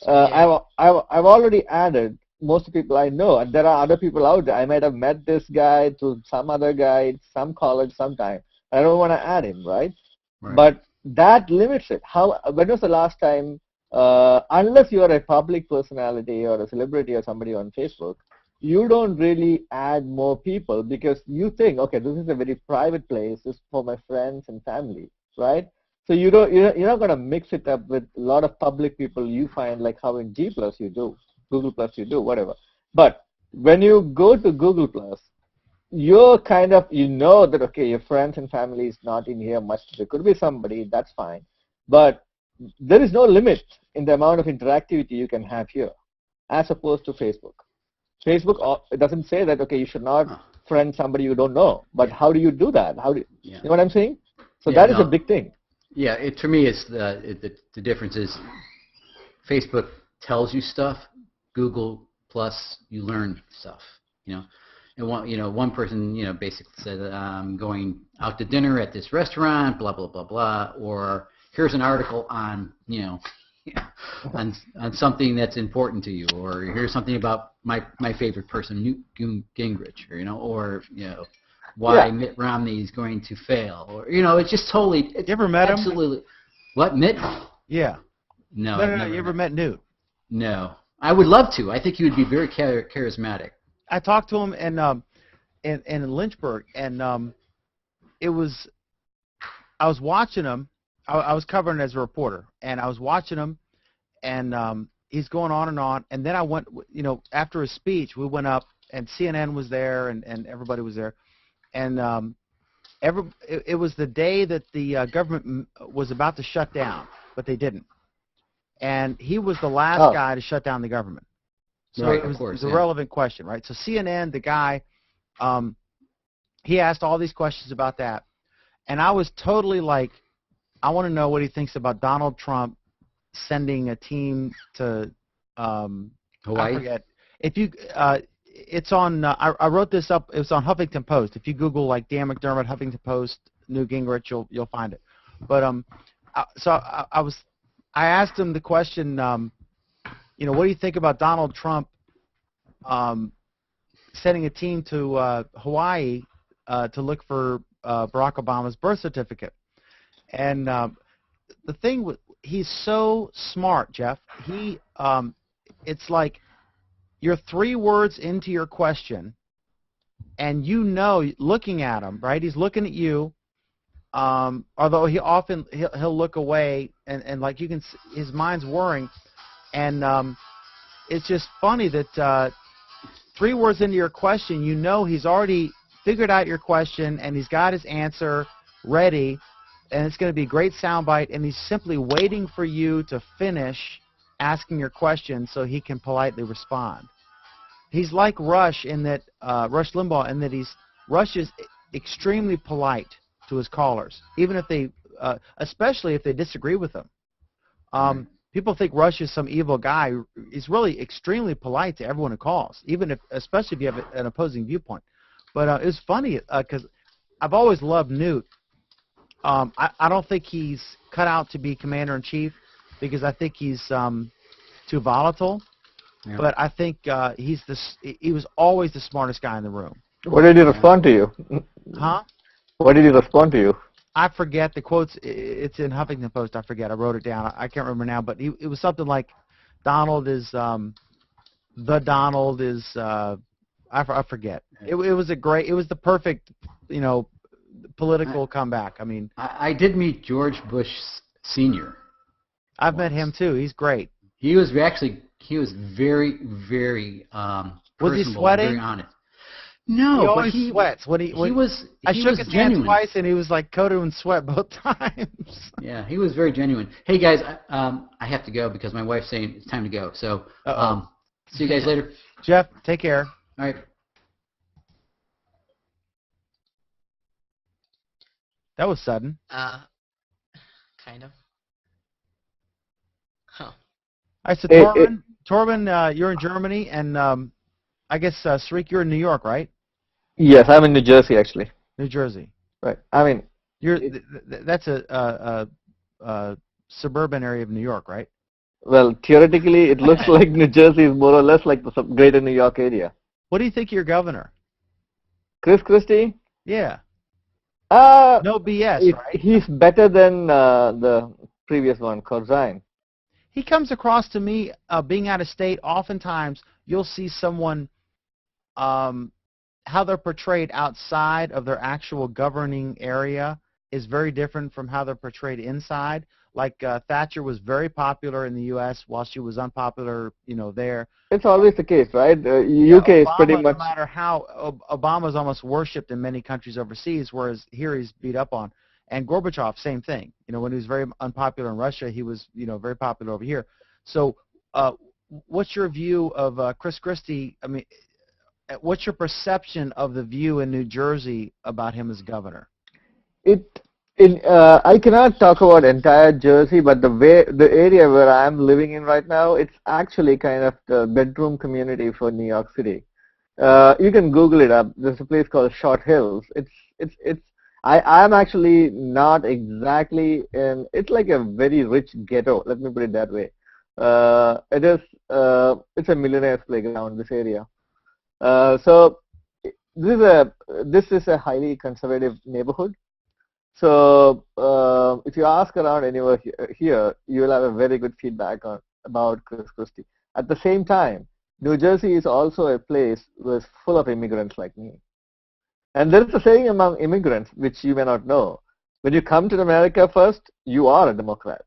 I've already added most of the people I know, and there are other people out there. I might have met this guy through some other guy, some college, sometime. I don't want to add him, right? But that limits it. When was the last time? Unless you are a public personality or a celebrity or somebody on Facebook, you don't really add more people because you think, okay, this is a very private place. This is for my friends and family, right? So you're not going to mix it up with a lot of public people you find, like how in G Plus you do, Google Plus you do, whatever. But when you go to Google Plus, you're kind of, that, okay, your friends and family is not in here much. There could be somebody, that's fine. But there is no limit in the amount of interactivity you can have here, as opposed to Facebook. Facebook doesn't say that, okay, you should not friend somebody you don't know. But how do you do that? You know what I'm saying? So that is a big thing. Yeah, for me, it's the difference is Facebook tells you stuff. Google Plus, you learn stuff. And one person, basically said, I'm going out to dinner at this restaurant, blah blah blah blah, or here's an article on on something that's important to you, or here's something about my favorite person, Newt Gingrich, or why Mitt Romney is going to fail, or it's just totally. You ever met him? Absolutely. What, Mitt? Yeah. No. You ever met Newt? No. I would love to. I think he would be very charismatic. I talked to him in Lynchburg, and I was watching him. I was covering as a reporter, and I was watching him, and he's going on, and then I went, after his speech, we went up, and CNN was there, and everybody was there, and it was the day that the government was about to shut down, but they didn't, and he was the last guy to shut down the government. So it was a relevant question, right? So CNN, the guy, he asked all these questions about that, and I was totally like, I want to know what he thinks about Donald Trump sending a team to Hawaii. I forget. If you, it's on. I wrote this up. It was on Huffington Post. If you Google like Dan McDermott Huffington Post Newt Gingrich, you'll find it. But I asked him the question, what do you think about Donald Trump sending a team to Hawaii to look for Barack Obama's birth certificate? And the thing he's so smart, Jeff. It's like you're 3 words into your question, and looking at him, right? He's looking at you. Although he'll look away, and like you can, his mind's whirring, and it's just funny that 3 words into your question, he's already figured out your question, and he's got his answer ready, and it's going to be a great soundbite, and he's simply waiting for you to finish asking your question so he can politely respond. He's like Rush in that Rush Limbaugh in that Rush is extremely polite to his callers, even if they, especially if they disagree with him. People think Rush is some evil guy. He's really extremely polite to everyone who calls, especially if you have an opposing viewpoint. But it's funny because I've always loved Newt. I don't think he's cut out to be commander-in-chief because I think he's too volatile. Yeah. But I think he was always the smartest guy in the room. What did he respond to you? Huh? What did he respond to you? I forget the quotes. It's in Huffington Post. I forget. I wrote it down. I can't remember now. But it was something like, "Donald is the Donald is." I forget. It was the perfect, political comeback. I mean, I did meet George Bush Sr. I've met him too. He's great. He was very, very was he sweating? Very honest. No, he always sweats. I shook his hand twice, and he was like coated in sweat both times. Yeah, he was very genuine. Hey guys, I have to go because my wife's saying it's time to go. So, see you guys later. Jeff, take care. All right. That was sudden. Kind of. Huh. All right, so Torben, you're in Germany, and I guess Srik, you're in New York, right? Yes, I'm in New Jersey actually. New Jersey. Right. I mean, that's a suburban area of New York, right? Well, theoretically, it looks like New Jersey is more or less like the greater New York area. What do you think of your governor? Chris Christie? Yeah. No BS, right? He's better than the previous one, Corzine. He comes across to me, being out of state, oftentimes you'll see someone, how they're portrayed outside of their actual governing area is very different from how they're portrayed inside. Like Thatcher was very popular in the U.S. while she was unpopular, there. It's always the case, right? UK is pretty much... No matter how, Obama's almost worshipped in many countries overseas, whereas here he's beat up on. And Gorbachev, same thing. When he was very unpopular in Russia, he was, very popular over here. So what's your view of Chris Christie? I mean, what's your perception of the view in New Jersey about him as governor? I cannot talk about entire Jersey, but the area where I'm living in right now, it's actually kind of the bedroom community for New York City. You can Google it up. There's a place called Short Hills. I'm actually not exactly in. It's like a very rich ghetto. Let me put it that way. It's a millionaire's playground. This area. So this is a highly conservative neighborhood. So if you ask around anywhere here, you will have a very good feedback about Chris Christie. At the same time, New Jersey is also a place that's full of immigrants like me. And there is a saying among immigrants, which you may not know. When you come to America first, you are a Democrat,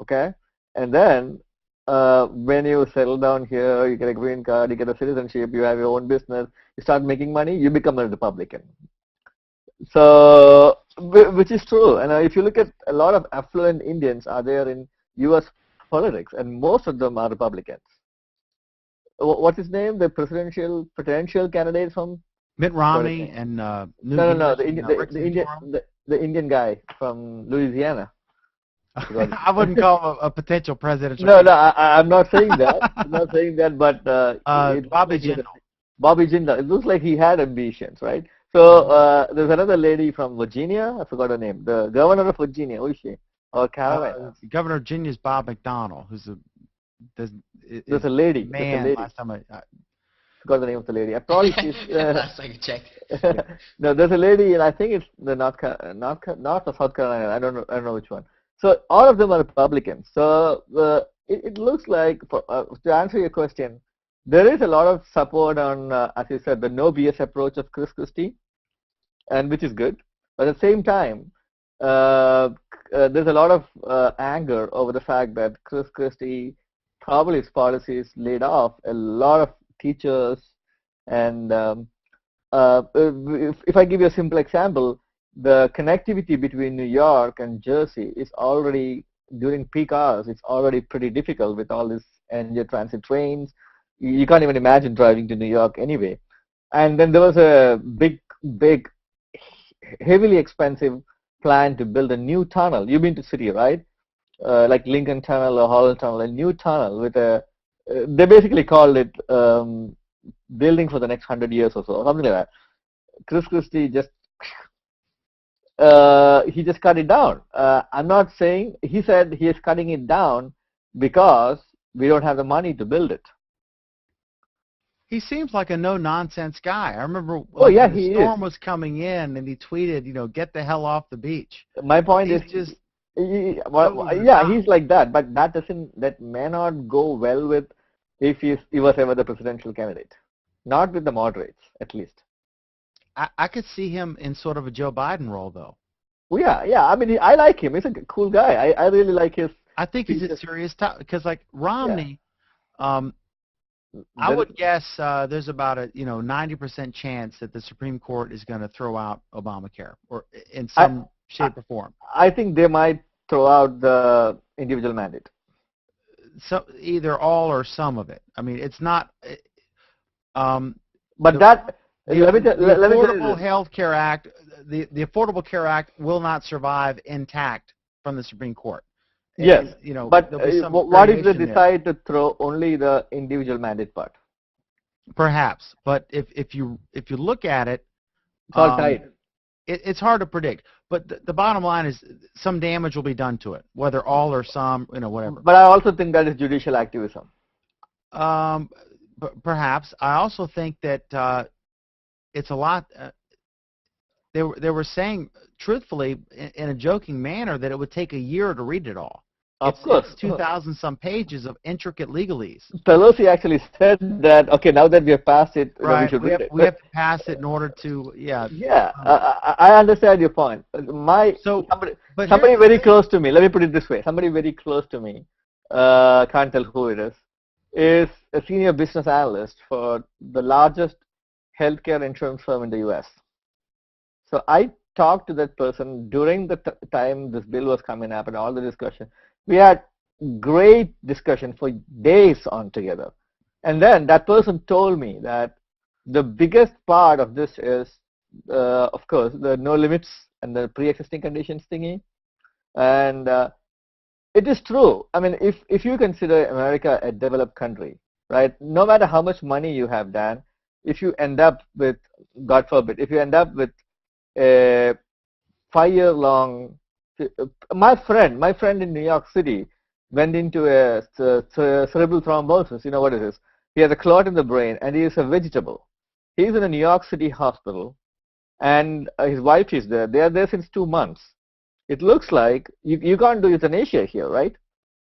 okay? And then when you settle down here, you get a green card, you get a citizenship, you have your own business, you start making money, you become a Republican. So, which is true. And if you look at a lot of affluent Indians are there in U.S. politics, and most of them are Republicans. What's his name? The potential candidate from Mitt Romney and no, the Indian guy from Louisiana. I wouldn't call him a potential presidential. No, I'm not saying that. I'm not saying that, but Bobby Jindal. Bobby Jindal. It looks like he had ambitions, right? So there's another lady from Virginia. I forgot her name. The governor of Virginia. Who is she? Or Carolina? Governor of Virginia is Bob McDonnell, who's There's a lady. Man, there's a lady. last time I forgot the name of the lady. I probably she's. Last I checked. No, there's a lady, and I think it's the North or South Carolina. I don't know which one. So all of them are Republicans. So it looks like, to answer your question, there is a lot of support on, as you said, the no BS approach of Chris Christie, and which is good. But at the same time, there's a lot of anger over the fact that Chris Christie probably his policies laid off a lot of teachers, and if I give you a simple example, the connectivity between New York and Jersey is already, during peak hours, it's already pretty difficult with all these NJ transit trains. You can't even imagine driving to New York anyway. And then there was a big, heavily expensive plan to build a new tunnel. You've been to city, right? Like Lincoln Tunnel or Holland Tunnel, a new tunnel with a, they basically called it building for the next 100 years or so, something like that. Chris Christie just, he just cut it down. I'm not saying, he said he is cutting it down because we don't have the money to build it. He seems like a no-nonsense guy. I remember when the storm was coming in, and he tweeted, you know, "Get the hell off the beach." My point is just, he's like that, but that may not go well with if he was ever the presidential candidate. Not with the moderates, at least. I could see him in sort of a Joe Biden role, though. Well, yeah. I mean, I like him. He's a cool guy. I really like his. I think he's a serious because, like Romney, I would guess there's about a 90% chance that the Supreme Court is going to throw out Obamacare or in some shape or form. I think they might throw out the individual mandate. So either all or some of it. I mean, it's not. But the Affordable Health Care Act, the Affordable Care Act will not survive intact from the Supreme Court. Yes, but what if they decide to throw only the individual mandate part? Perhaps, but if you look at it, it's all tight. It's hard to predict. But the bottom line is some damage will be done to it, whether all or some, whatever. But I also think that is judicial activism. Perhaps. I also think that it's a lot. They were saying, truthfully, in a joking manner, that it would take a year to read it all. Of course. It's 2,000 some pages of intricate legalese. Pelosi actually said that, okay, now that we have passed it, right. we should read it. We have to pass it in order to, I understand your point. Somebody very close to me, let me put it this way, somebody very close to me, can't tell who it is a senior business analyst for the largest healthcare insurance firm in the U.S. So I talked to that person during the time this bill was coming up and all the discussion. We had great discussion for days on together. And then that person told me that the biggest part of this is, of course, the no limits and the pre-existing conditions thingy. And it is true. I mean, if you consider America a developed country, right, no matter how much money you have, Dan, if you end up with, God forbid, if you end up with a 5-year-long, my friend in New York City went into a cerebral thrombosis. You know what it is? He has a clot in the brain, and he is a vegetable. He's in a New York City hospital, and his wife is there. They are there since 2 months. It looks like you can't do euthanasia here, right?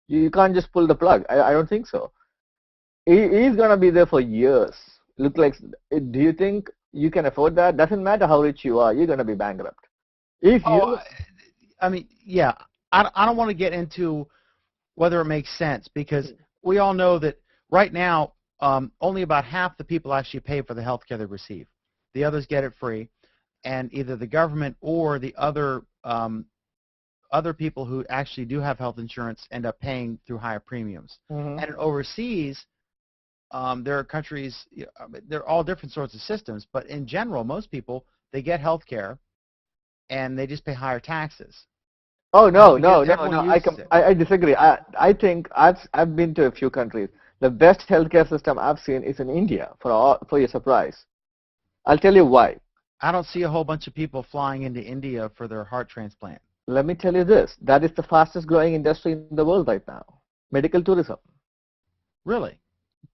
You can't just pull the plug. I don't think so. He's going to be there for years. Look like, do you think you can afford that? Doesn't matter how rich you are, you're going to be bankrupt. I mean, yeah, I don't want to get into whether it makes sense, because we all know that right now only about half the people actually pay for the health care they receive. The others get it free, and either the government or the other people who actually do have health insurance end up paying through higher premiums. Mm-hmm. And overseas, there are countries, they're all different sorts of systems, but in general, most people, they get health care and they just pay higher taxes. Oh, no. I disagree. I think I've been to a few countries. The best healthcare system I've seen is in India, for your surprise. I'll tell you why. I don't see a whole bunch of people flying into India for their heart transplant. Let me tell you this. That is the fastest growing industry in the world right now. Medical tourism. Really?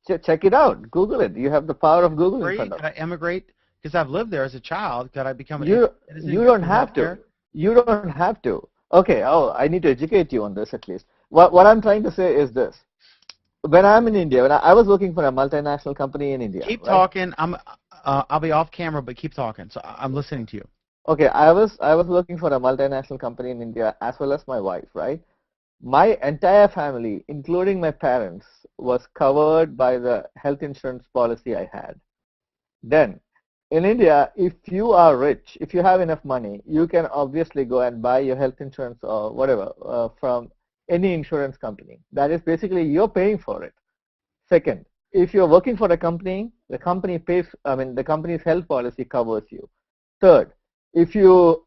Check it out. Google it. You have the power of Google in front of Could I emigrate? Because I've lived there as a child. Could I become an you. citizen? You don't have to. You don't have to. Okay. Oh, I need to educate you on this at least. What I'm trying to say is this. When I'm in India, when I was working for a multinational company in India. Keep right? talking. I'll be off camera, but keep talking. So I'm listening to you. Okay, I was working for a multinational company in India as well as my wife, right? My entire family, including my parents, was covered by the health insurance policy I had. Then, in India, if you are rich, if you have enough money, you can obviously go and buy your health insurance or whatever from any insurance company. That is basically you're paying for it. Second, if you're working for a company, the company pays, the company's health policy covers you. Third, if you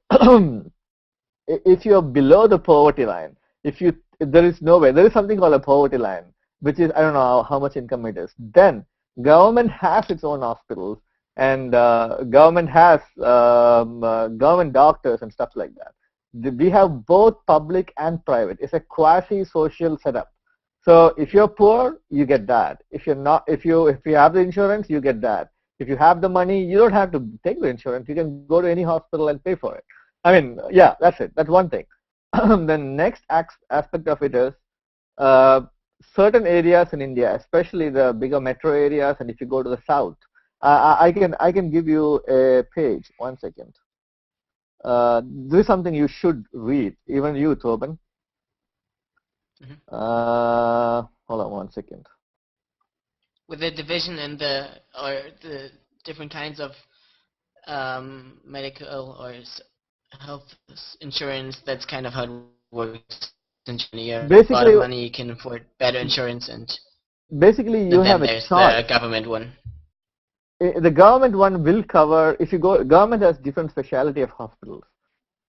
if you're below the poverty line, if there is no way, there is something called a poverty line, which is I don't know how much income it is. Then government has its own hospitals and government has government doctors and stuff like that. We have both public and private. It's a quasi-social setup. So if you're poor, you get that. If you're not, if you have the insurance, you get that. If you have the money, you don't have to take the insurance. You can go to any hospital and pay for it. I mean, yeah, that's it. That's one thing. The next aspect of it is certain areas in India, especially the bigger metro areas, and if you go to the south, I can give you a page. 1 second. This is something you should read, even you, Tobin. Hold on 1 second. With the division and the different kinds of medical or health insurance, that's kind of how it works. Basically, a lot of money, you can afford better insurance, and basically you have a there's choice. the government one. The government one will cover, if you go, government has different specialty of hospitals.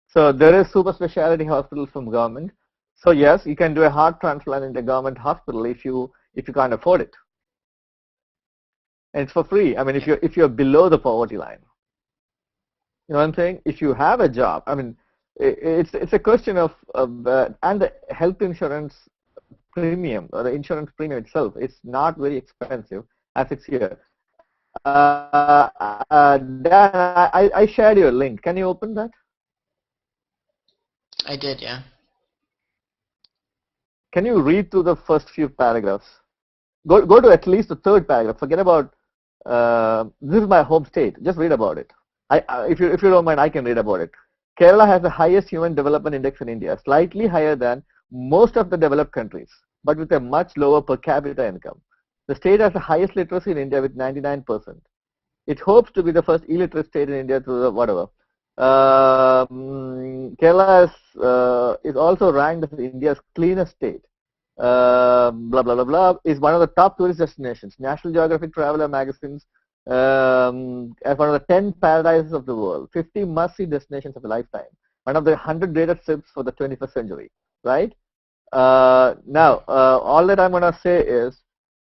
So there is super specialty hospitals from government. So yes, you can do a heart transplant in the government hospital if you can't afford it. And it's for free. I mean, if you're below the poverty line. You know what I'm saying? If you have a job, I mean, it's a question of and the health insurance premium or the insurance premium itself, it's not very expensive as it's here. Dan, I shared your link. Can you open that? I did, yeah. Can you read through the first few paragraphs? Go to at least the third paragraph. Forget about this is my home state. Just read about it. If you don't mind, I can read about it. Kerala has the highest human development index in India, slightly higher than most of the developed countries, but with a much lower per capita income. The state has the highest literacy in India with 99%. It hopes to be the first illiterate state in India to whatever. Kerala is also ranked as India's cleanest state. Blah blah blah blah is one of the top tourist destinations. National Geographic Traveler magazines as one of the 10 paradises of the world, 50 must-see destinations of a lifetime, one of the 100 greatest trips for the 21st century. Right? Now, all that I'm gonna say is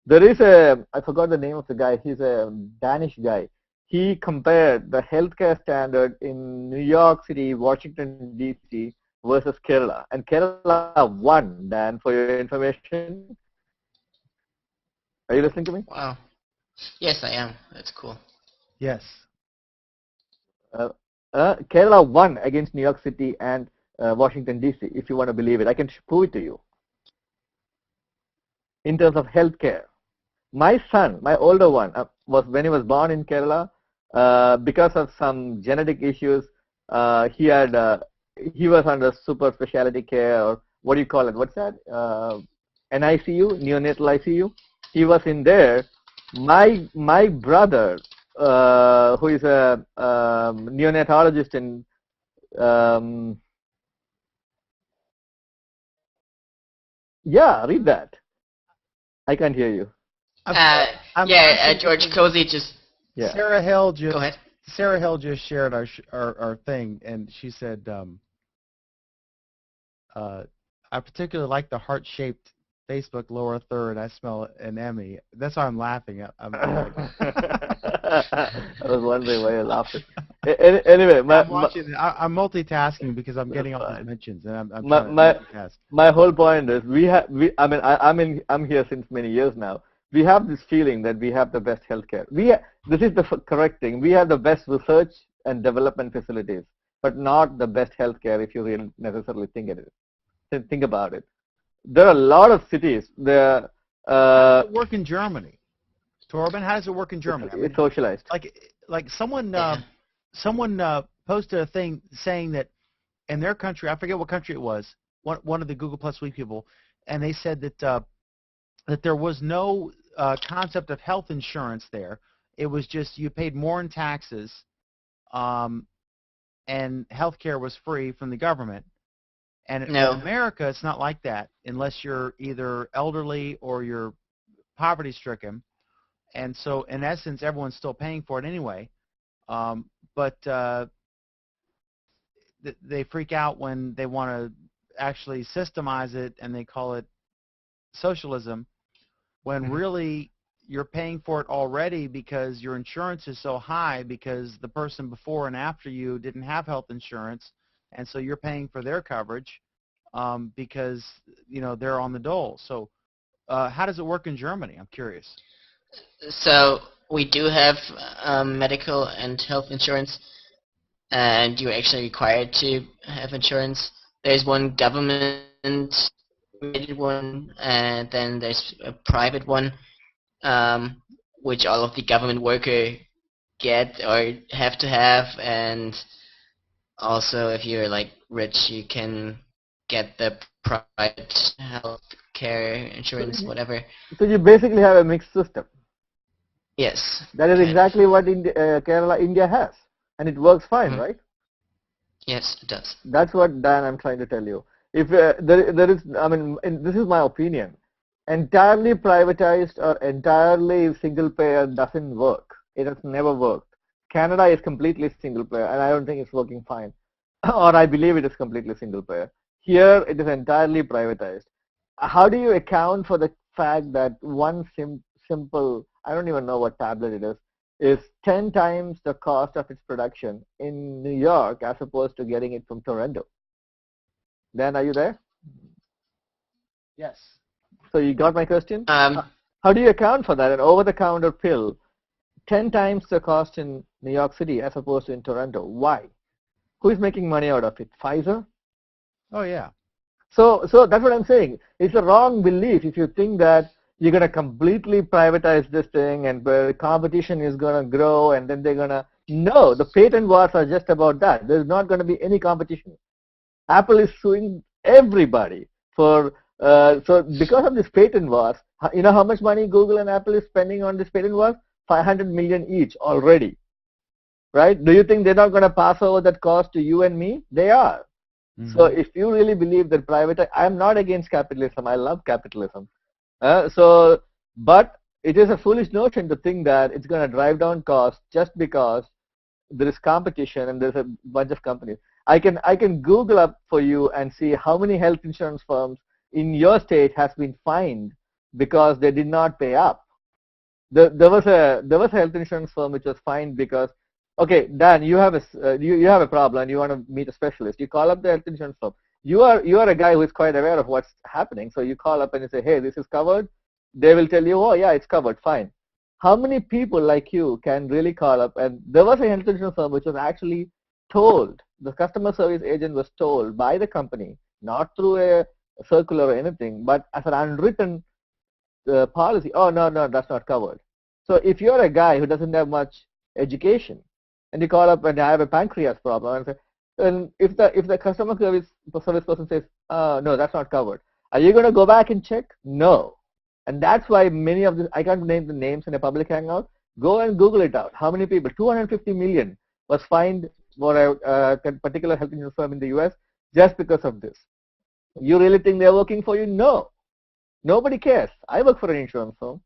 there is I forgot the name of the guy. He's a Danish guy. He compared the healthcare standard in New York City, Washington D.C. versus Kerala, and Kerala won. Dan, for your information, are you listening to me? Wow. Yes, I am. That's cool. Yes. Kerala won against New York City and Washington D.C. If you want to believe it, I can prove it to you. In terms of healthcare, my son, my older one, was when he was born in Kerala. Because of some genetic issues, he was under super specialty care, or what do you call it? What's that? NICU, neonatal ICU. He was in there. My brother, who is a neonatologist in yeah, read that. I can't hear you. George Cozy just. Yeah. Sarah Hill just. Go ahead. Sarah Hill just shared our thing, and she said, I particularly like the heart-shaped Facebook lower third. I smell an Emmy. That's why I'm laughing. I was wondering why you're laughing. Anyway, I'm watching. I'm multitasking because I'm getting all these mentions, and I'm trying to multitask. My whole point is I'm here since many years now. We have this feeling that we have the best healthcare. This is the correct thing. We have the best research and development facilities, but not the best healthcare if you really necessarily think about it. There are a lot of cities. How does it work in Germany, Torben? How does it work in Germany? It's socialized. Like someone posted a thing saying that in their country, I forget what country it was, one of the Google Plus Week people, and they said that that there was no concept of health insurance there. It was just you paid more in taxes, and healthcare was free from the government. And in America, it's not like that unless you're either elderly or you're poverty-stricken. And so, in essence, everyone's still paying for it anyway. But they freak out when they want to actually systemize it, and they call it socialism, when really you're paying for it already because your insurance is so high because the person before and after you didn't have health insurance, and so you're paying for their coverage because they're on the dole. So how does it work in Germany? I'm curious. So we do have medical and health insurance, and you're actually required to have insurance. There's one government-rated one, and then there's a private one, which all of the government workers get or have to have, and also if you're like rich, you can get the private health care insurance, whatever. So you basically have a mixed system. Yes. That is exactly what Kerala, India has, and it works fine, right? Yes, it does. That's what, Dan, I'm trying to tell you. If there is, this is my opinion. Entirely privatized or entirely single payer doesn't work. It has never worked. Canada is completely single payer, and I don't think it's working fine. Or I believe it is completely single payer. Here, it is entirely privatized. How do you account for the fact that one simple, I don't even know what tablet it is 10 times the cost of its production in New York as opposed to getting it from Toronto? Dan, are you there? Yes. So you got my question? How do you account for that? An over-the-counter pill, 10 times the cost in New York City as opposed to in Toronto. Why? Who is making money out of it? Pfizer? Oh, yeah. So that's what I'm saying. It's a wrong belief if you think that you're going to completely privatize this thing and the competition is going to grow and then they're going to... No, the patent wars are just about that. There's not going to be any competition. Apple is suing everybody for... so because of this patent wars, you know how much money Google and Apple is spending on this patent wars? $500 million each already. Right? Do you think they're not going to pass over that cost to you and me? They are. So if you really believe that I'm not against capitalism. I love capitalism. But it is a foolish notion to think that it's going to drive down costs just because there is competition and there's a bunch of companies. I can Google up for you and see how many health insurance firms in your state has been fined because they did not pay up. There was a health insurance firm which was fined because, okay, Dan, you have a problem and you want to meet a specialist. You call up the health insurance firm. You are a guy who is quite aware of what's happening. So you call up and you say, hey, this is covered. They will tell you, oh yeah, it's covered, fine. How many people like you can really call up? And there was a health insurance firm which was actually told, the customer service agent was told by the company, not through a circular or anything, but as an unwritten policy, oh no, that's not covered. So if you're a guy who doesn't have much education and you call up and I have a pancreas problem and say, and if the customer service person says, no, that's not covered, are you going to go back and check? No. And that's why many of this, I can't name the names in a public hangout, go and Google it out. How many people? 250 million was fined for a particular health insurance firm in the US just because of this. You really think they're working for you? No. Nobody cares. I work for an insurance firm.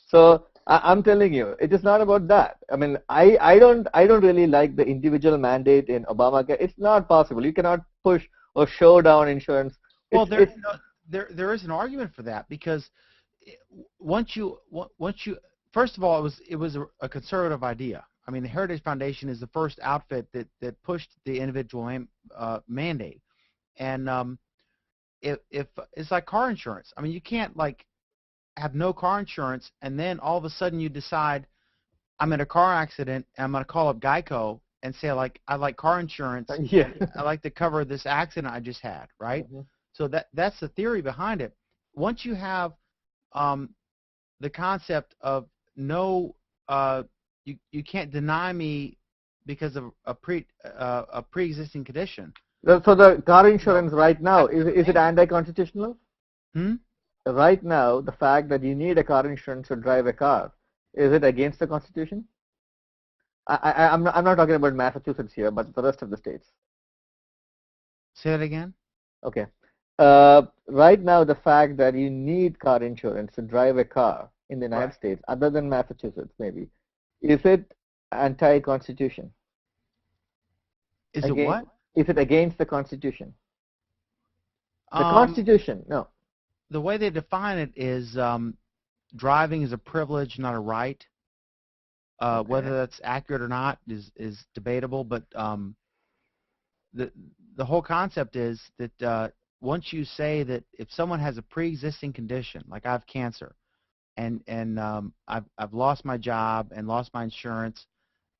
So I'm telling you, it is not about that. I mean, I don't really like the individual mandate in Obamacare. It's not possible. You cannot push or show down insurance. Well, there is an argument for that because once you first of all, it was a conservative idea. I mean, the Heritage Foundation is the first outfit that pushed the individual mandate. And if it's like car insurance. I mean, you can't like have no car insurance and then all of a sudden you decide I'm in a car accident and I'm going to call up Geico and say I like car insurance. Yeah. I like to cover this accident I just had, right? Mm-hmm. So that's the theory behind it. Once you have the concept of no, you can't deny me because of a pre-existing condition. So the car insurance right now, is it anti-constitutional? Right now, the fact that you need a car insurance to drive a car, is it against the Constitution? I'm not talking about Massachusetts here, but the rest of the states. Say that again? Okay. Right now, the fact that you need car insurance to drive a car in the United States, other than Massachusetts maybe, is it anti-Constitution? Is it what? Is it against the Constitution? The Constitution, no. The way they define it is driving is a privilege, not a right. Okay. Whether that's accurate or not is debatable, but the whole concept is that once you say that if someone has a pre-existing condition, like I have cancer, and I've lost my job and lost my insurance,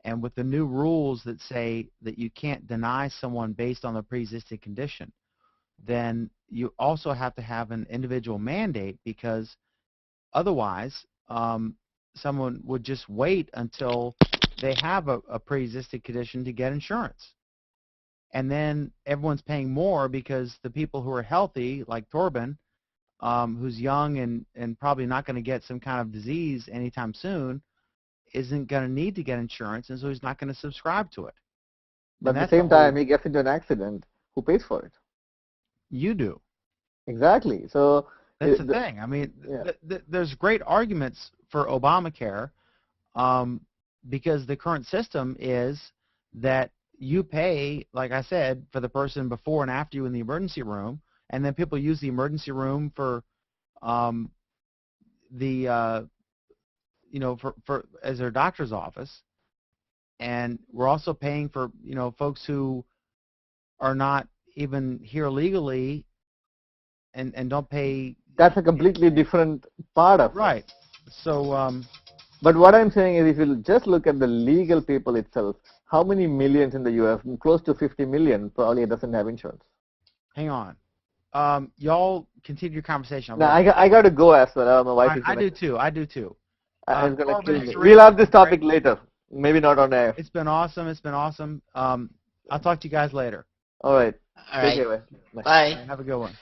and with the new rules that say that you can't deny someone based on the pre-existing condition, then you also have to have an individual mandate, because otherwise someone would just wait until they have a pre-existing condition to get insurance. And then everyone's paying more because the people who are healthy, like Torben, who's young and probably not going to get some kind of disease anytime soon, isn't going to need to get insurance, and so he's not going to subscribe to it. But at the same time, he gets into an accident. Who pays for it? You do. Exactly. So that's the thing. I mean, there's great arguments for Obamacare because the current system is that you pay, like I said, for the person before and after you in the emergency room, and then people use the emergency room for for as their doctor's office, and we're also paying for folks who are not even here legally and don't pay. That's a completely different part of it. So but what I'm saying is, if you just look at the legal people itself, how many millions in the U.S.? Close to 50 million probably doesn't have insurance. Hang on. Y'all continue your conversation. No, I got to go as well. My wife is I do too. It's gonna kill me. We'll have this topic later. Maybe not on air. It's been awesome. I'll talk to you guys later. All right. All right. Take care. Bye. Have a good one.